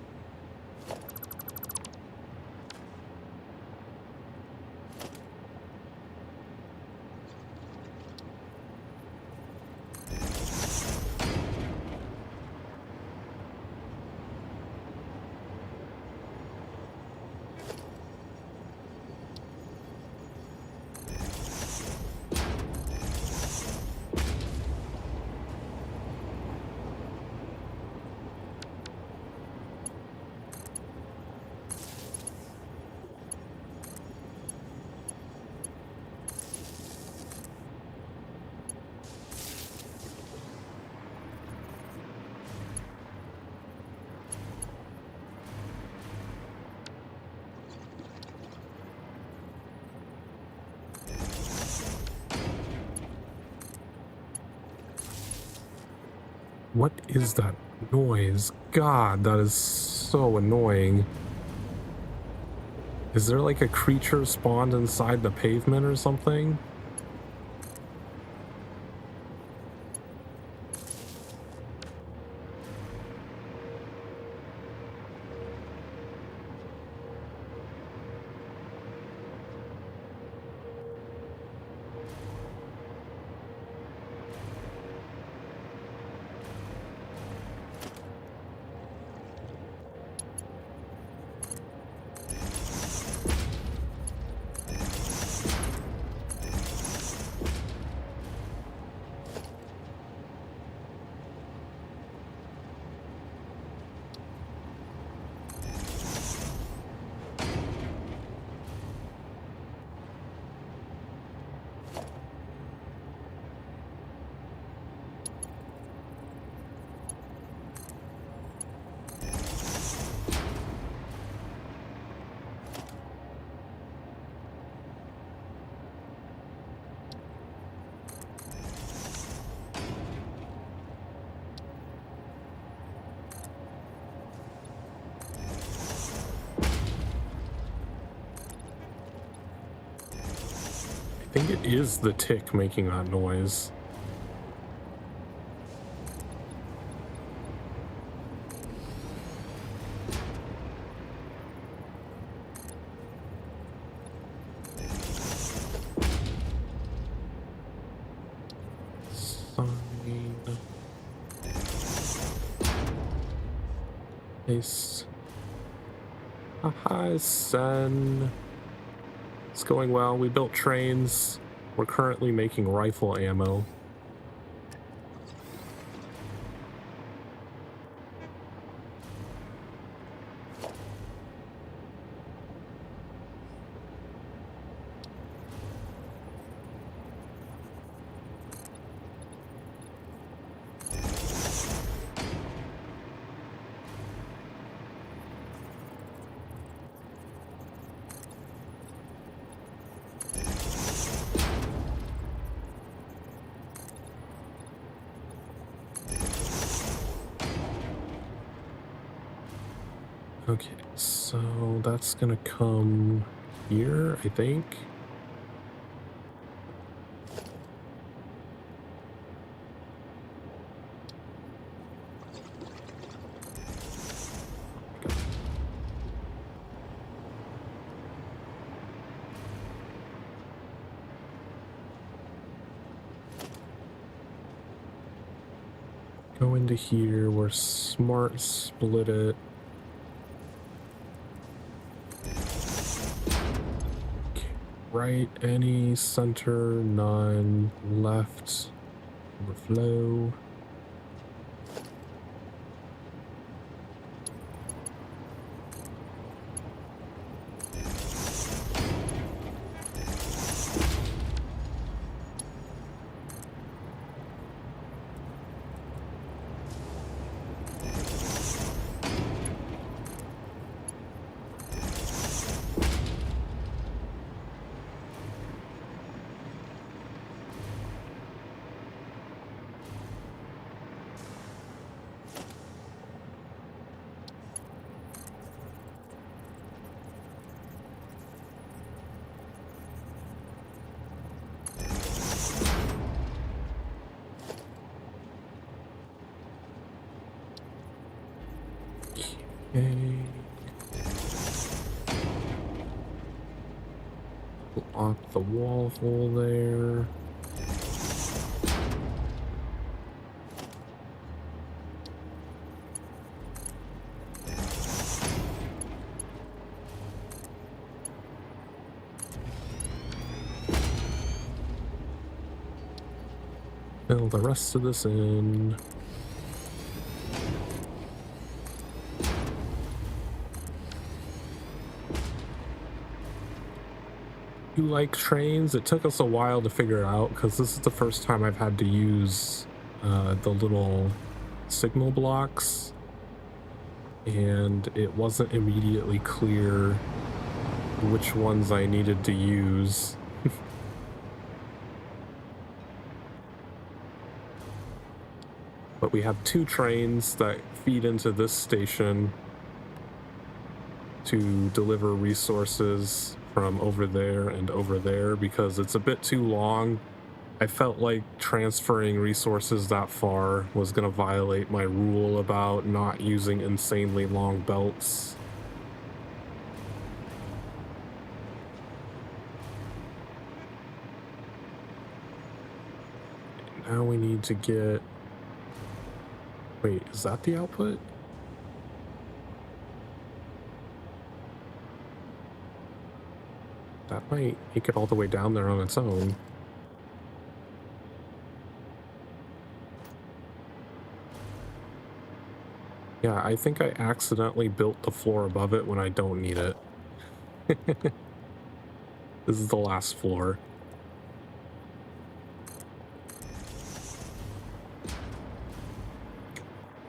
What is that noise? God, that is so annoying. Is there like a creature spawned inside the pavement or something? think it is the tick making that noise. Nice. Haha, son. It's going well. We built trains. We're currently making rifle ammo. Okay, so that's gonna come here, I think. Go into here, we're smart, split it. Right, any, center, none, left, overflow. Okay. Block the wall hole there. Fill the rest of this in. You like trains? It took us a while to figure it out because this is the first time I've had to use the little signal blocks, and it wasn't immediately clear which ones I needed to use. But we have two trains that feed into this station to deliver resources from over there and over there because it's a bit too long. I felt like transferring resources that far was going to violate my rule about not using insanely long belts. Now we need to get... Wait, is that the output? That might make it all the way down there on its own. Yeah, I think I accidentally built the floor above it when I don't need it. This is the last floor.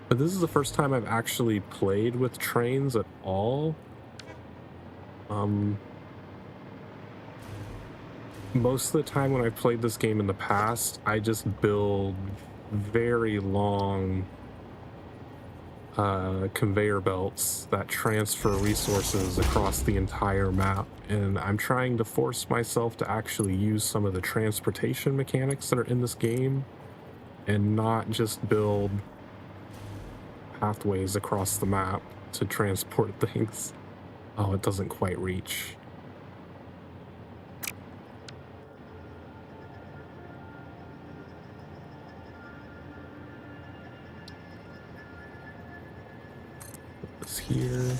But this is the first time I've actually played with trains at all. Most of the time when I've played this game in the past, I just build very long conveyor belts that transfer resources across the entire map, and I'm trying to force myself to actually use some of the transportation mechanics that are in this game and not just build pathways across the map to transport things. Oh, it doesn't quite reach. Put this here.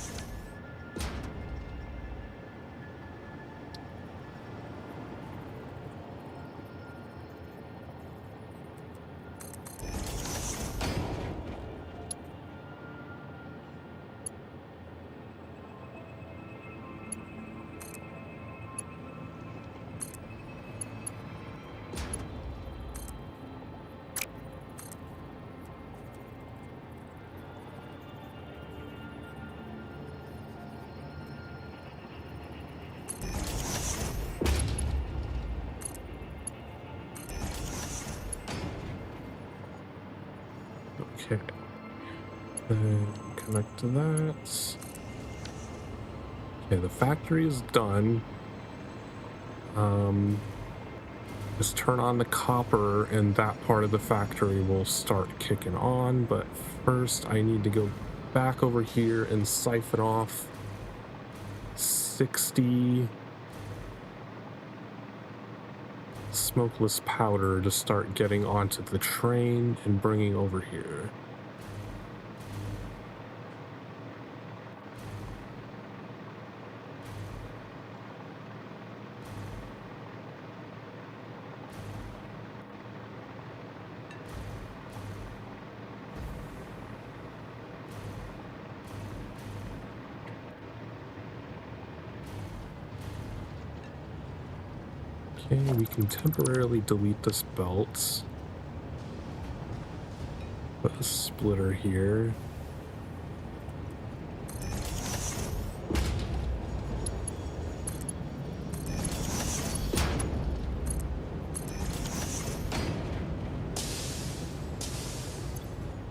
Okay, then connect to that. Okay, the factory is done. Just turn on the copper and that part of the factory will start kicking on, but first I need to go back over here and siphon off 60 smokeless powder to start getting onto the train and bringing over here. Okay, we can temporarily delete this belt. Put a splitter here.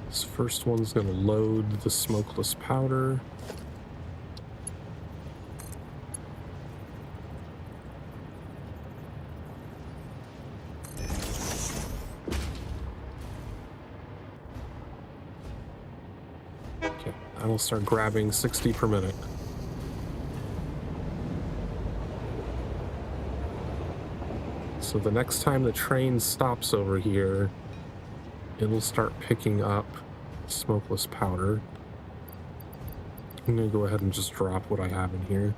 This first one's gonna load the smokeless powder. I will start grabbing 60 per minute. So the next time the train stops over here, it'll start picking up smokeless powder. I'm gonna go ahead and just drop what I have in here.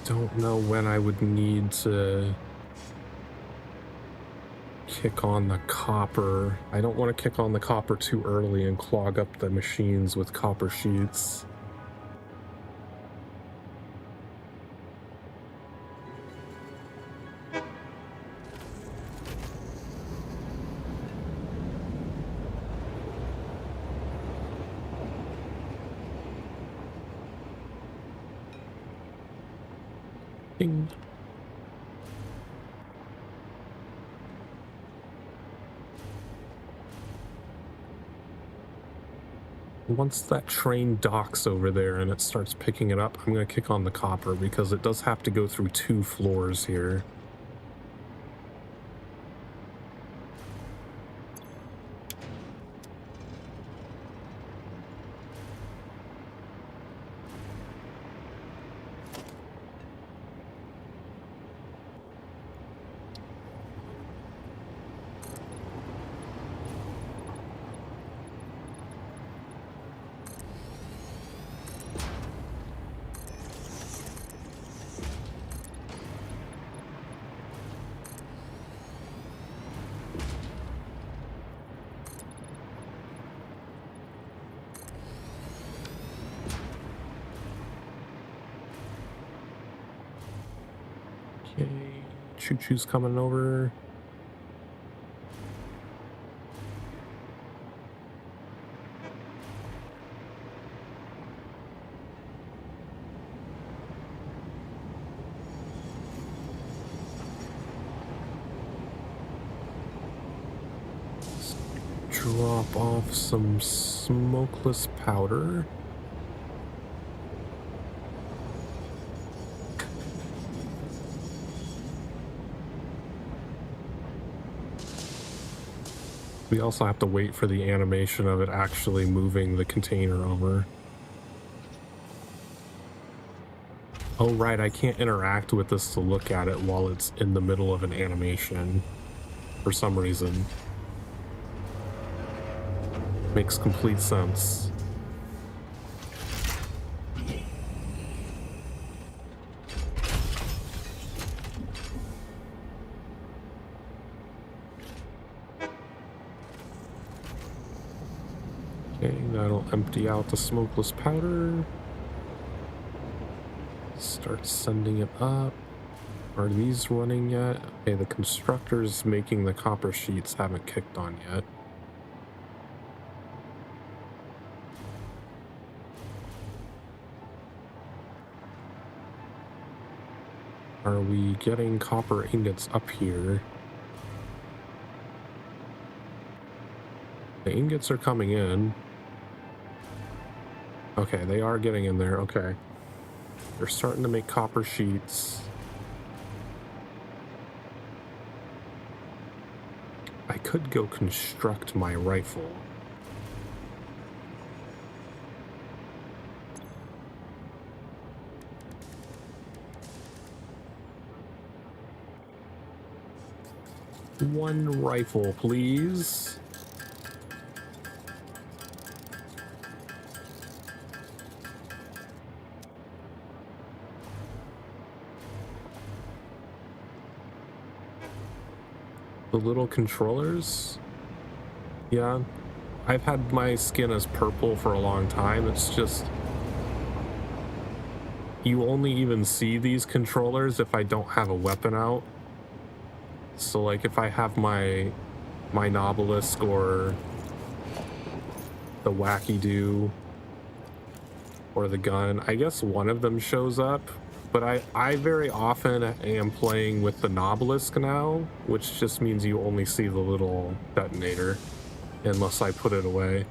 Don't know when I would need to kick on the copper. I don't want to kick on the copper too early and clog up the machines with copper sheets. Ding. Once that train docks over there and it starts picking it up, I'm going to kick on the copper because it does have to go through 2 floors here. choo-choo's coming over. Drop off some smokeless powder. We also have to wait for the animation of it actually moving the container over. Oh right, I can't interact with this to look at it while it's in the middle of an animation for some reason. Makes complete sense. Okay, that'll empty out the smokeless powder. Start sending it up. Are these running yet? Okay, the constructors making the copper sheets haven't kicked on yet. Are we getting copper ingots up here? The ingots are coming in. Okay, they are getting in there. Okay. They're starting to make copper sheets. I could go construct my rifle. One rifle, please. The little controllers? Yeah, I've had my skin as purple for a long time. It's just, you only even see these controllers if I don't have a weapon out. So like if I have my Nobelisk or the Wacky Do or the gun, I guess one of them shows up. But I very often am playing with the Nobelisk now, which just means you only see the little detonator unless I put it away.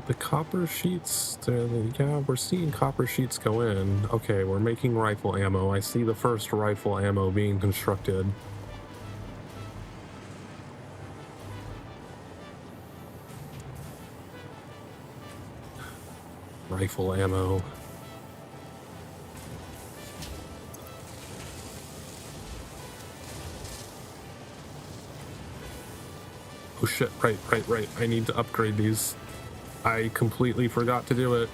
The copper sheets, yeah, we're seeing copper sheets go in. Okay, we're making rifle ammo. I see the first rifle ammo being constructed. Rifle ammo. Oh shit, right. I need to upgrade these. I completely forgot to do it.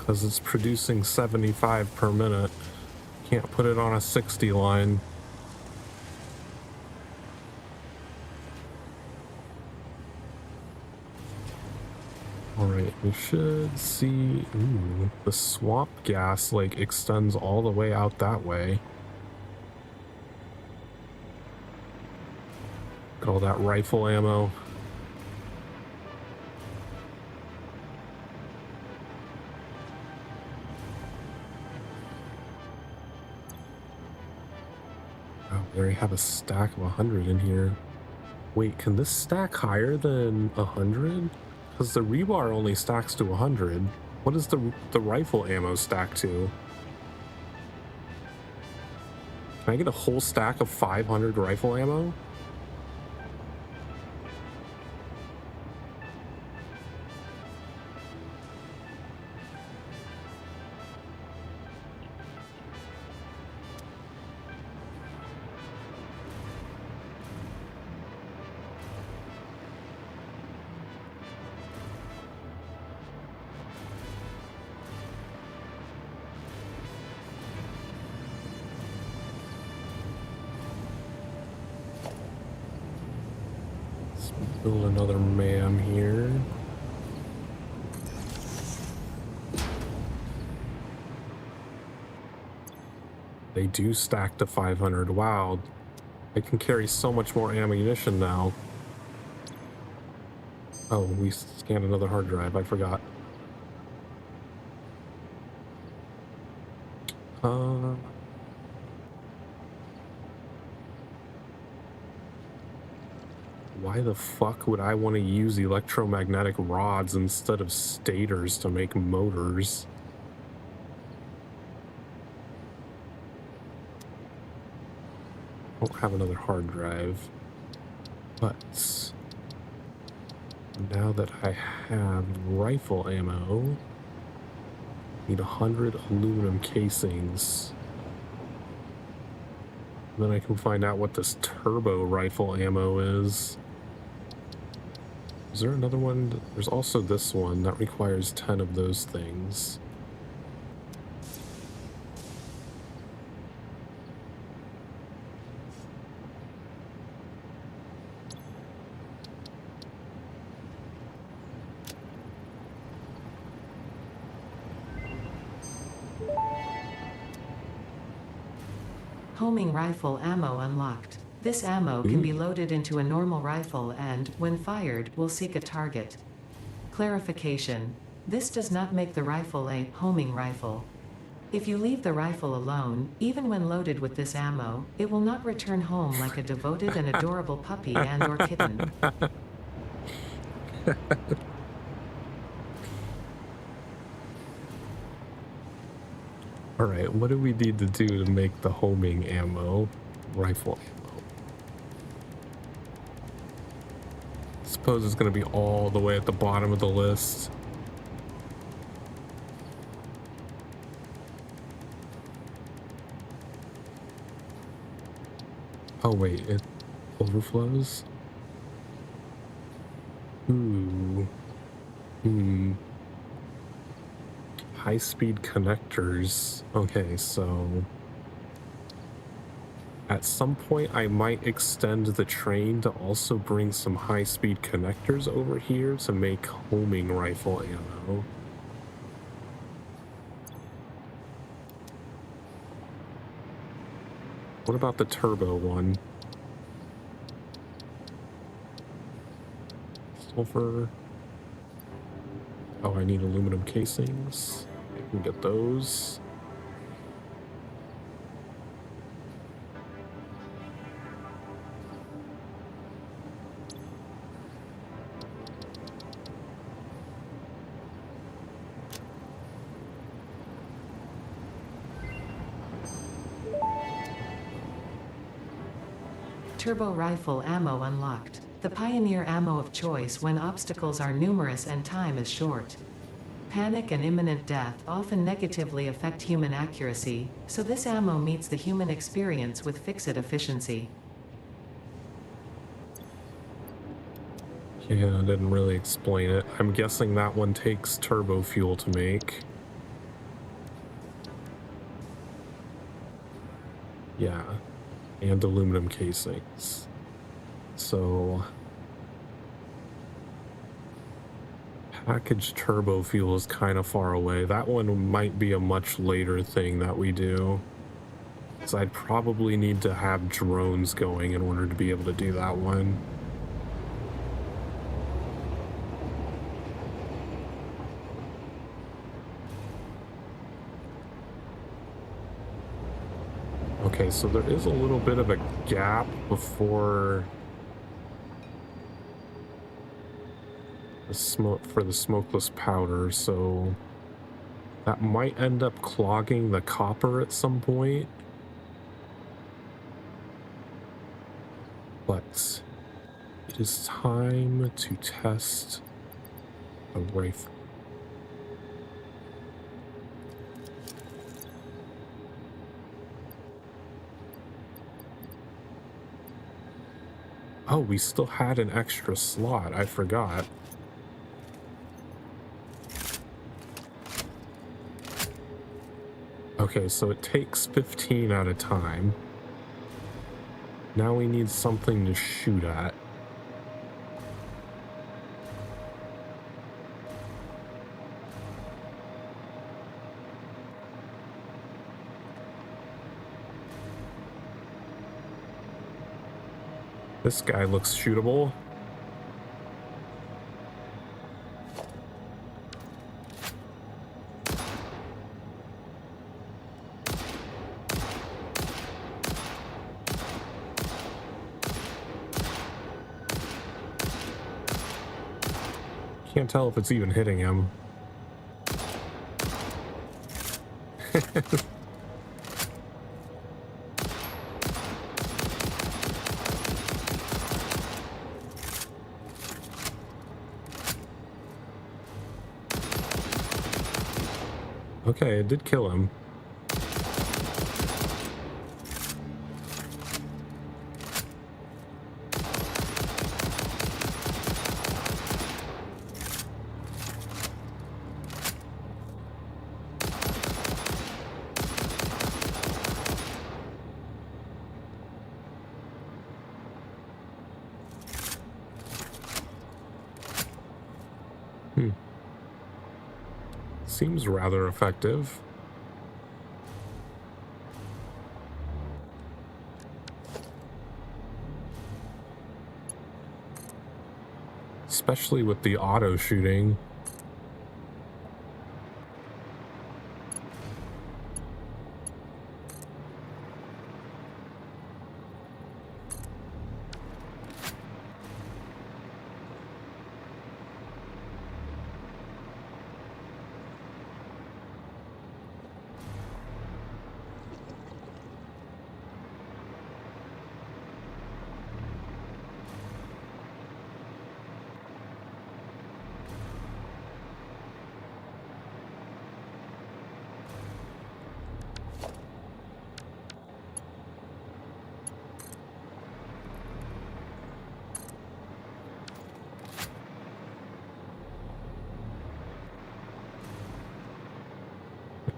because it's producing 75 per minute. Can't put it on a 60 line. Alright, we should see... Ooh, the swamp gas, like, extends all the way out that way. Got all that rifle ammo. Oh, we already have a stack of 100 in here. Wait, can this stack higher than 100? Because the rebar only stacks to 100. What does the rifle ammo stack to? Can I get a whole stack of 500 rifle ammo? Build another man here. They do stack to 500. Wow. I can carry so much more ammunition now. Oh, we scanned another hard drive. I forgot. Why the fuck would I want to use electromagnetic rods instead of stators to make motors? I don't have another hard drive, but now that I have rifle ammo, I need 100 aluminum casings. Then I can find out what this turbo rifle ammo is. Is there another one? There's also this one that requires 10 of those things. Homing rifle ammo unlocked. This ammo can be loaded into a normal rifle and, when fired, will seek a target. Clarification. This does not make the rifle a homing rifle. If you leave the rifle alone, even when loaded with this ammo, it will not return home like a devoted and adorable puppy and/or kitten. Alright, what do we need to do to make the homing ammo? Rifle ammo. Suppose it's going to be all the way at the bottom of the list. Oh wait, it overflows? Ooh. High-speed connectors. Okay, so at some point I might extend the train to also bring some high-speed connectors over here to make homing rifle ammo. What about the turbo one? Silver. Oh, I need aluminum casings. I can get those. Turbo rifle ammo unlocked. The pioneer ammo of choice when obstacles are numerous and time is short. Panic and imminent death often negatively affect human accuracy, so this ammo meets the human experience with fixed efficiency. Yeah, I didn't really explain it. I'm guessing that one takes turbo fuel to make. Yeah, and aluminum casings. So packaged turbo fuel is kind of far away. That one might be a much later thing that we do. So I'd probably need to have drones going in order to be able to do that one. Okay, so there is a little bit of a gap before the smoke for the smokeless powder, so that might end up clogging the copper at some point. But it is time to test the rifle. Oh, we still had an extra slot. I forgot. Okay, so it takes 15 at a time. Now we need something to shoot at. This guy looks shootable. Can't tell if it's even hitting him. Okay, it did kill him. Seems rather effective. Especially with the auto shooting.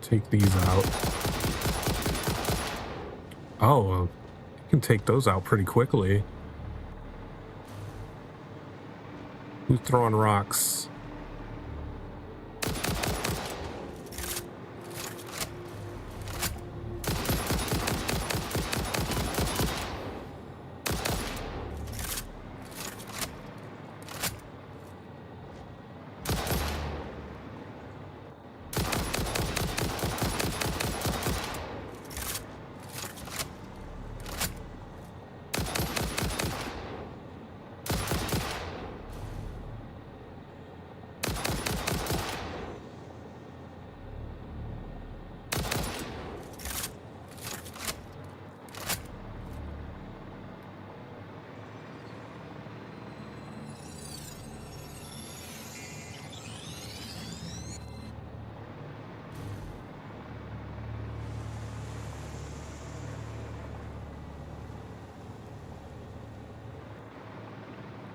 Take these out. Oh, you can take those out pretty quickly. Who's throwing rocks?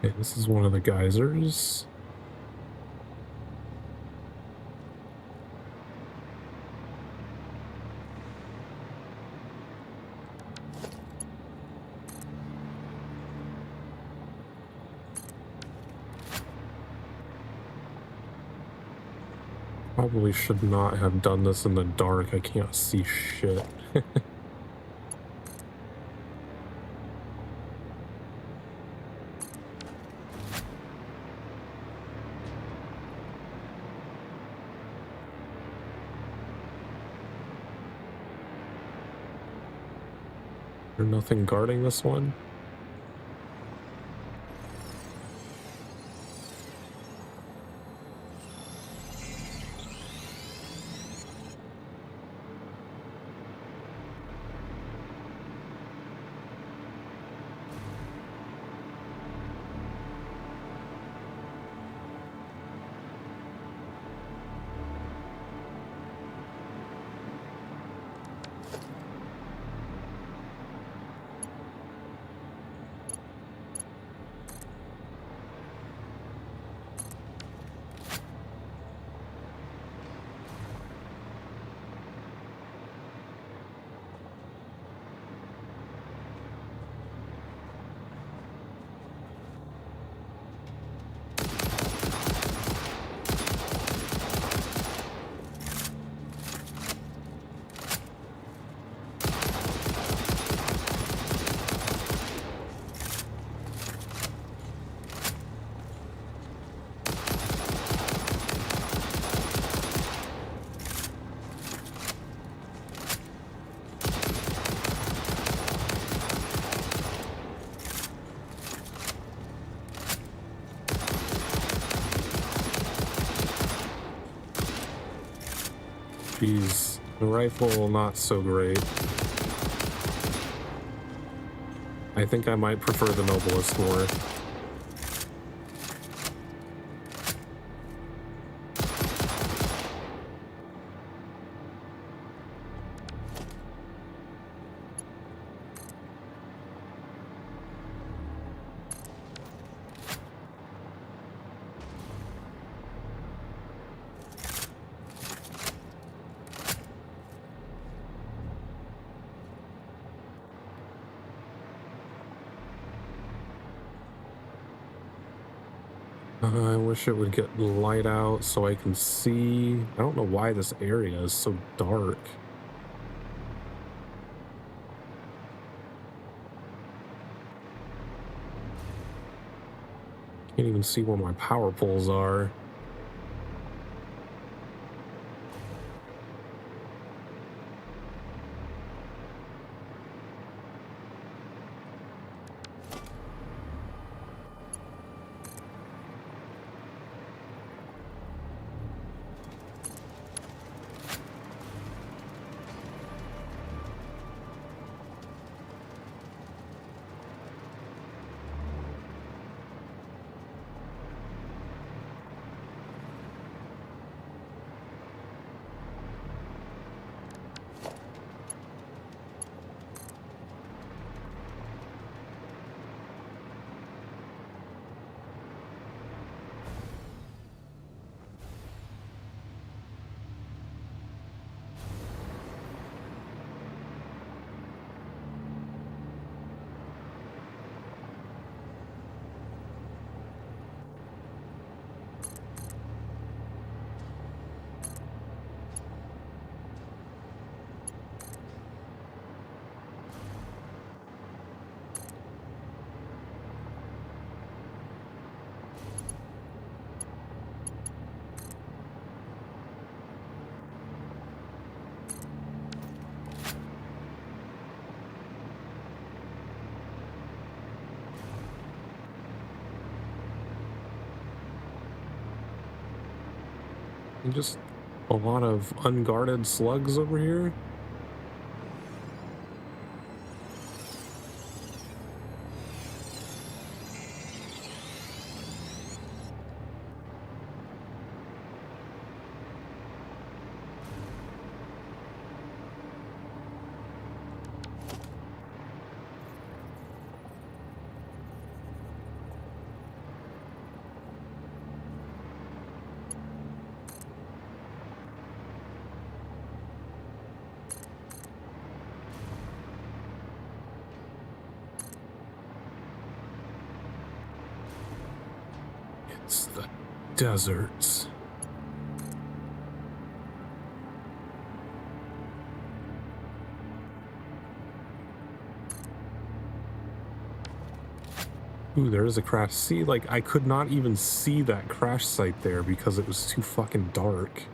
Okay, this is one of the geysers. Probably should not have done this in the dark. I can't see shit. There's nothing guarding this one. Jeez, the rifle not so great. I think I might prefer the Noblest more. I wish it would get light out so I can see. I don't know why this area is so dark. Can't even see where my power poles are. And just a lot of unguarded slugs over here. It's the deserts. Ooh, there is a crash. See, like, I could not even see that crash site there because it was too fucking dark.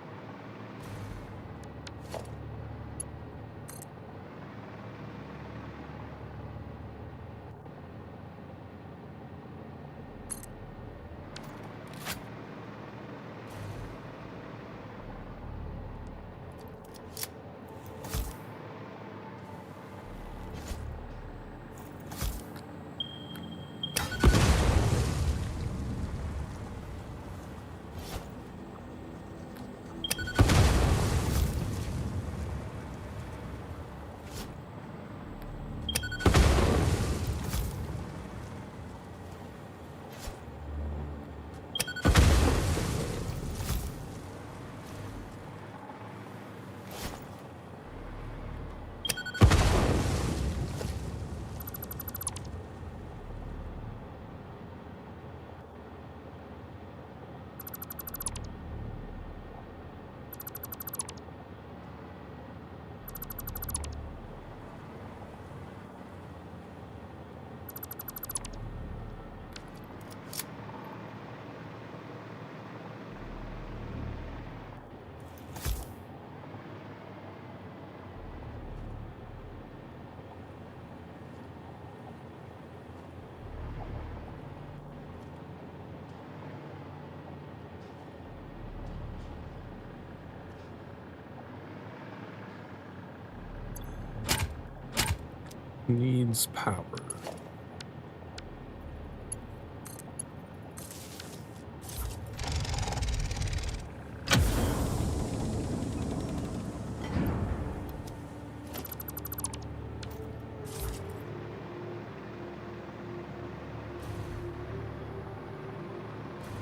Needs power.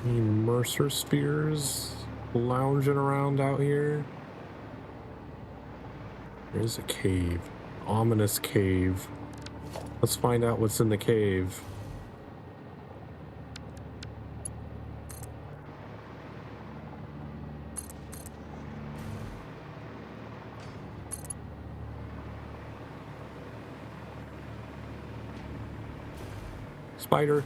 Any Mercer spheres lounging around out here? There's a cave. Ominous cave. Let's find out what's in the cave. Spider.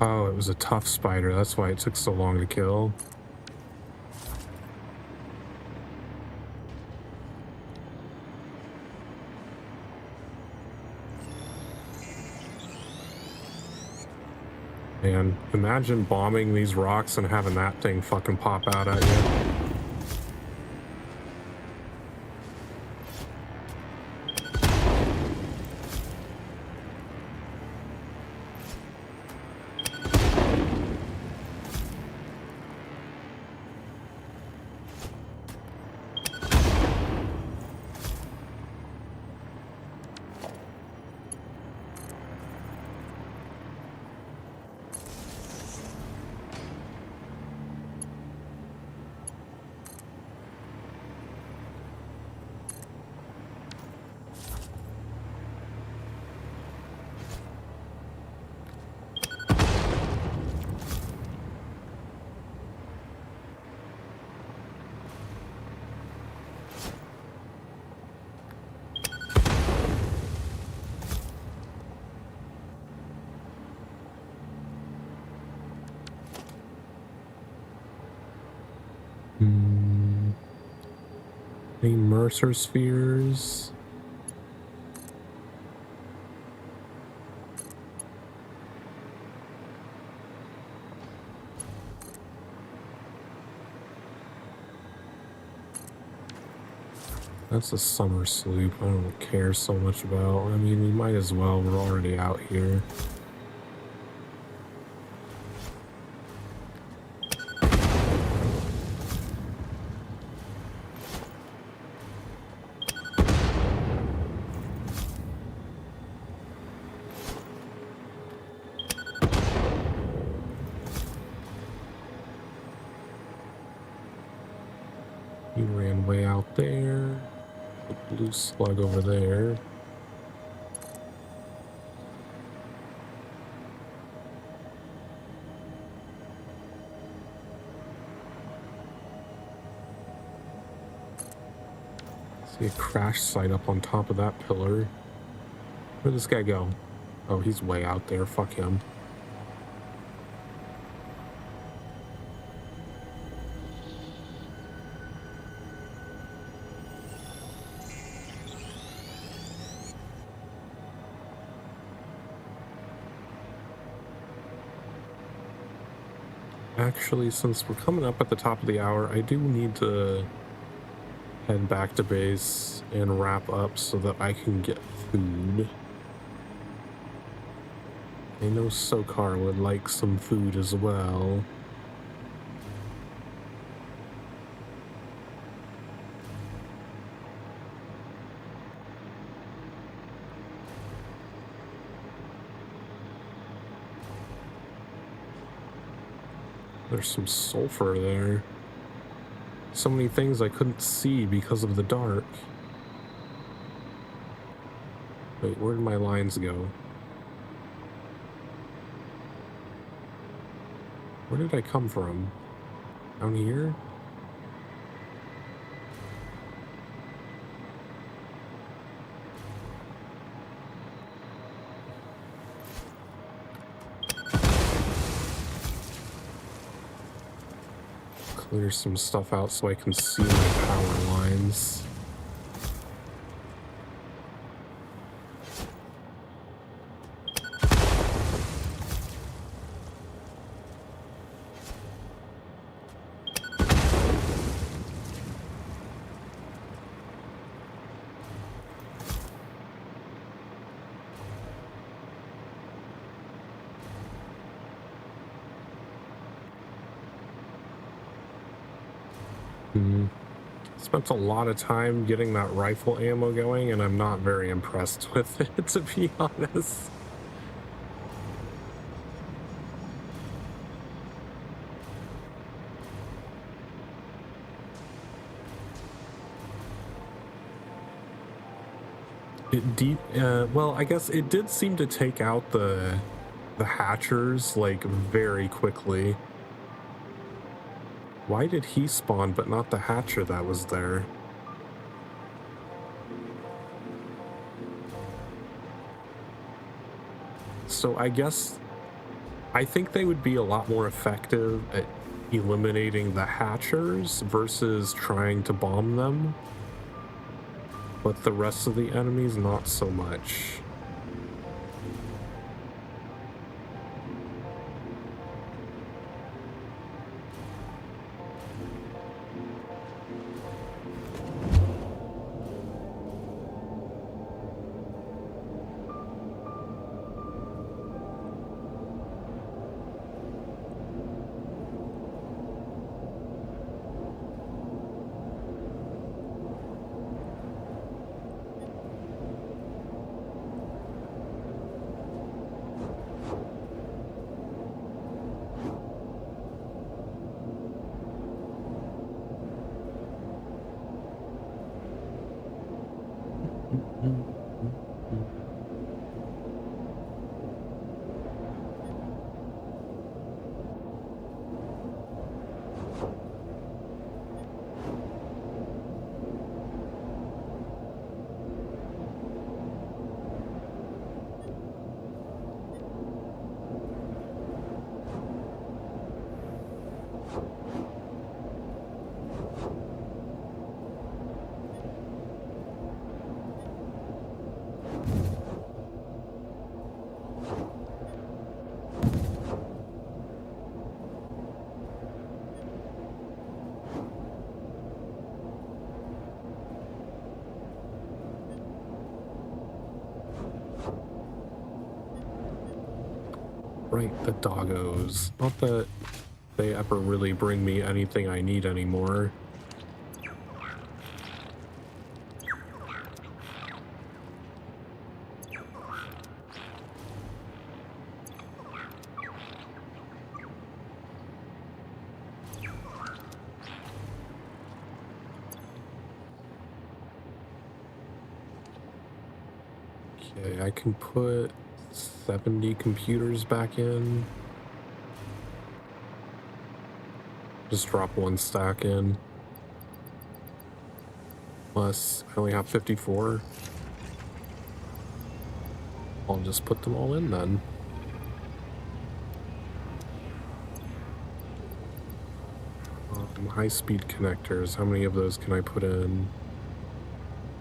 Oh, it was a tough spider. That's why it took so long to kill. Man, imagine bombing these rocks and having that thing fucking pop out at you. Any Mercer spheres? That's a summer sloop. I don't care so much about. I mean, we might as well. We're already out here. You ran way out there. The blue slug over there. See a crash site up on top of that pillar. Where'd this guy go? Oh, he's way out there. Fuck him. Actually, since we're coming up at the top of the hour, I do need to head back to base and wrap up so that I can get food. I know Sokar would like some food as well. There's some sulfur there. So many things I couldn't see because of the dark. Wait, where did my lines go? Where did I come from? Down here? Clear some stuff out so I can see my power lines. Spent a lot of time getting that rifle ammo going, and I'm not very impressed with it, to be honest. Well, I guess it did seem to take out the hatchers, like, very quickly. Why did he spawn but not the hatcher that was there? So I think they would be a lot more effective at eliminating the hatchers versus trying to bomb them. But the rest of the enemies, not so much. Right, the doggos. Not that they ever really bring me anything I need anymore. Okay, I can put 70 computers back in. Just drop one stack in. Plus, I only have 54. I'll just put them all in then. High-speed connectors. How many of those can I put in?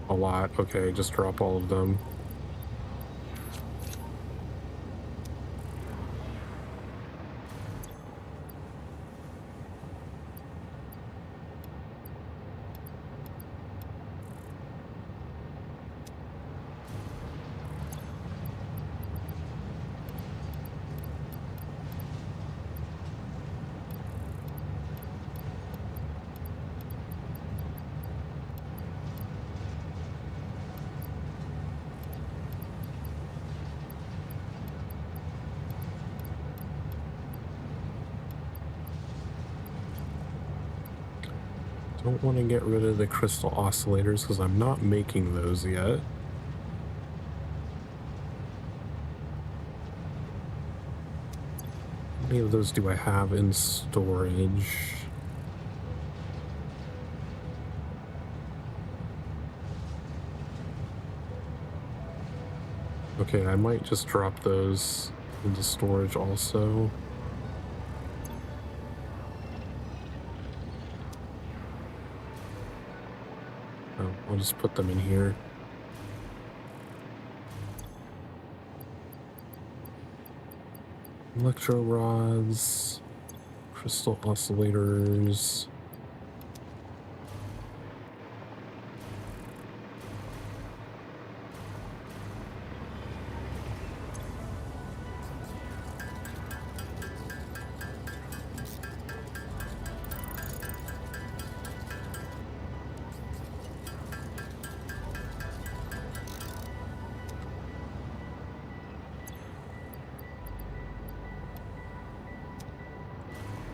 A lot. Okay, just drop all of them. Don't want to get rid of the crystal oscillators because I'm not making those yet. How many of those do I have in storage? Okay, I might just drop those into storage also. Oh, I'll just put them in here. Electro rods, crystal oscillators.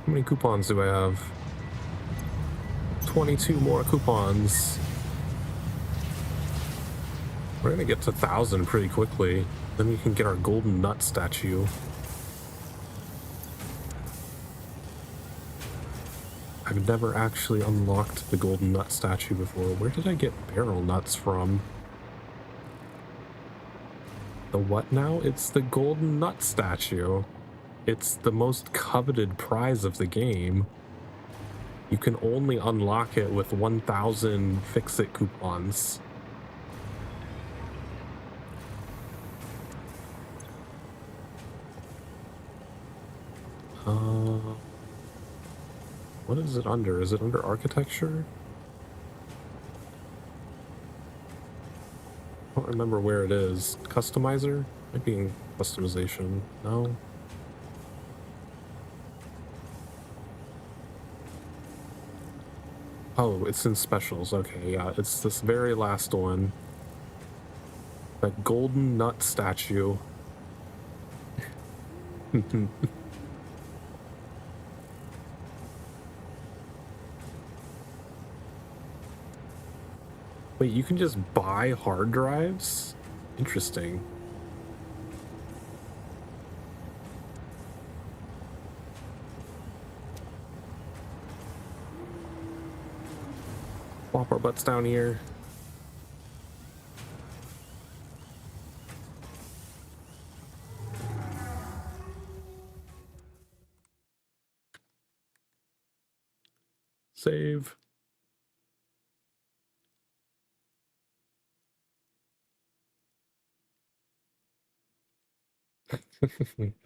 How many coupons do I have? 22 more coupons. We're gonna get to 1,000 pretty quickly. Then we can get our golden nut statue. I've never actually unlocked the golden nut statue before. Where did I get barrel nuts from? The what now? It's the golden nut statue. It's the most coveted prize of the game. You can only unlock it with 1,000 fix-it coupons. What is it under? Is it under architecture? I don't remember where it is. Customizer? Might be in customization. No? Oh, it's in specials. Okay, yeah, it's this very last one. That golden nut statue. Wait, you can just buy hard drives? Interesting. Plop our butts down here. Save.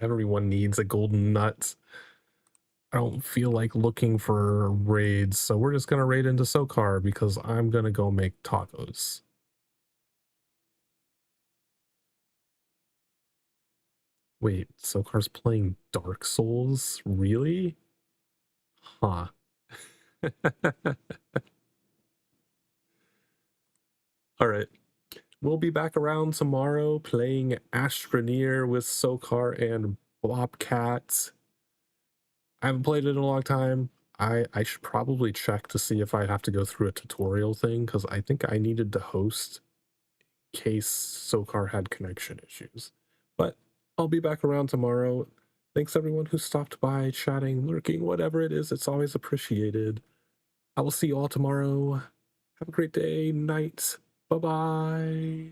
Everyone needs a golden nut. I don't feel like looking for raids, so we're just gonna raid into Sokar because I'm gonna go make tacos. Wait, Sokar's playing Dark Souls? Really? Huh. Alright. We'll be back around tomorrow playing Astroneer with Sokar and Bobcat. I haven't played it in a long time. I should probably check to see if I have to go through a tutorial thing, because I think I needed to host case SoCar had connection issues. But I'll be back around tomorrow. Thanks everyone who stopped by, chatting, lurking, whatever it is. It's always appreciated. I will see you all tomorrow. Have a great day, night. Bye-bye.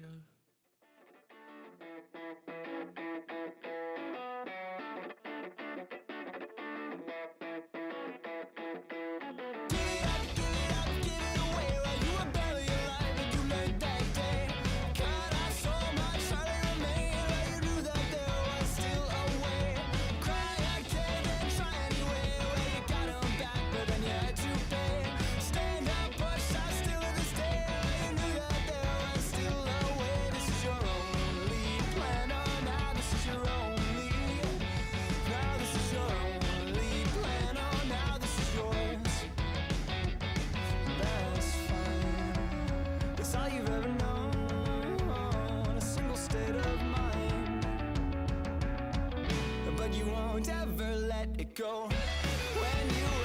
But you won't ever let it go when you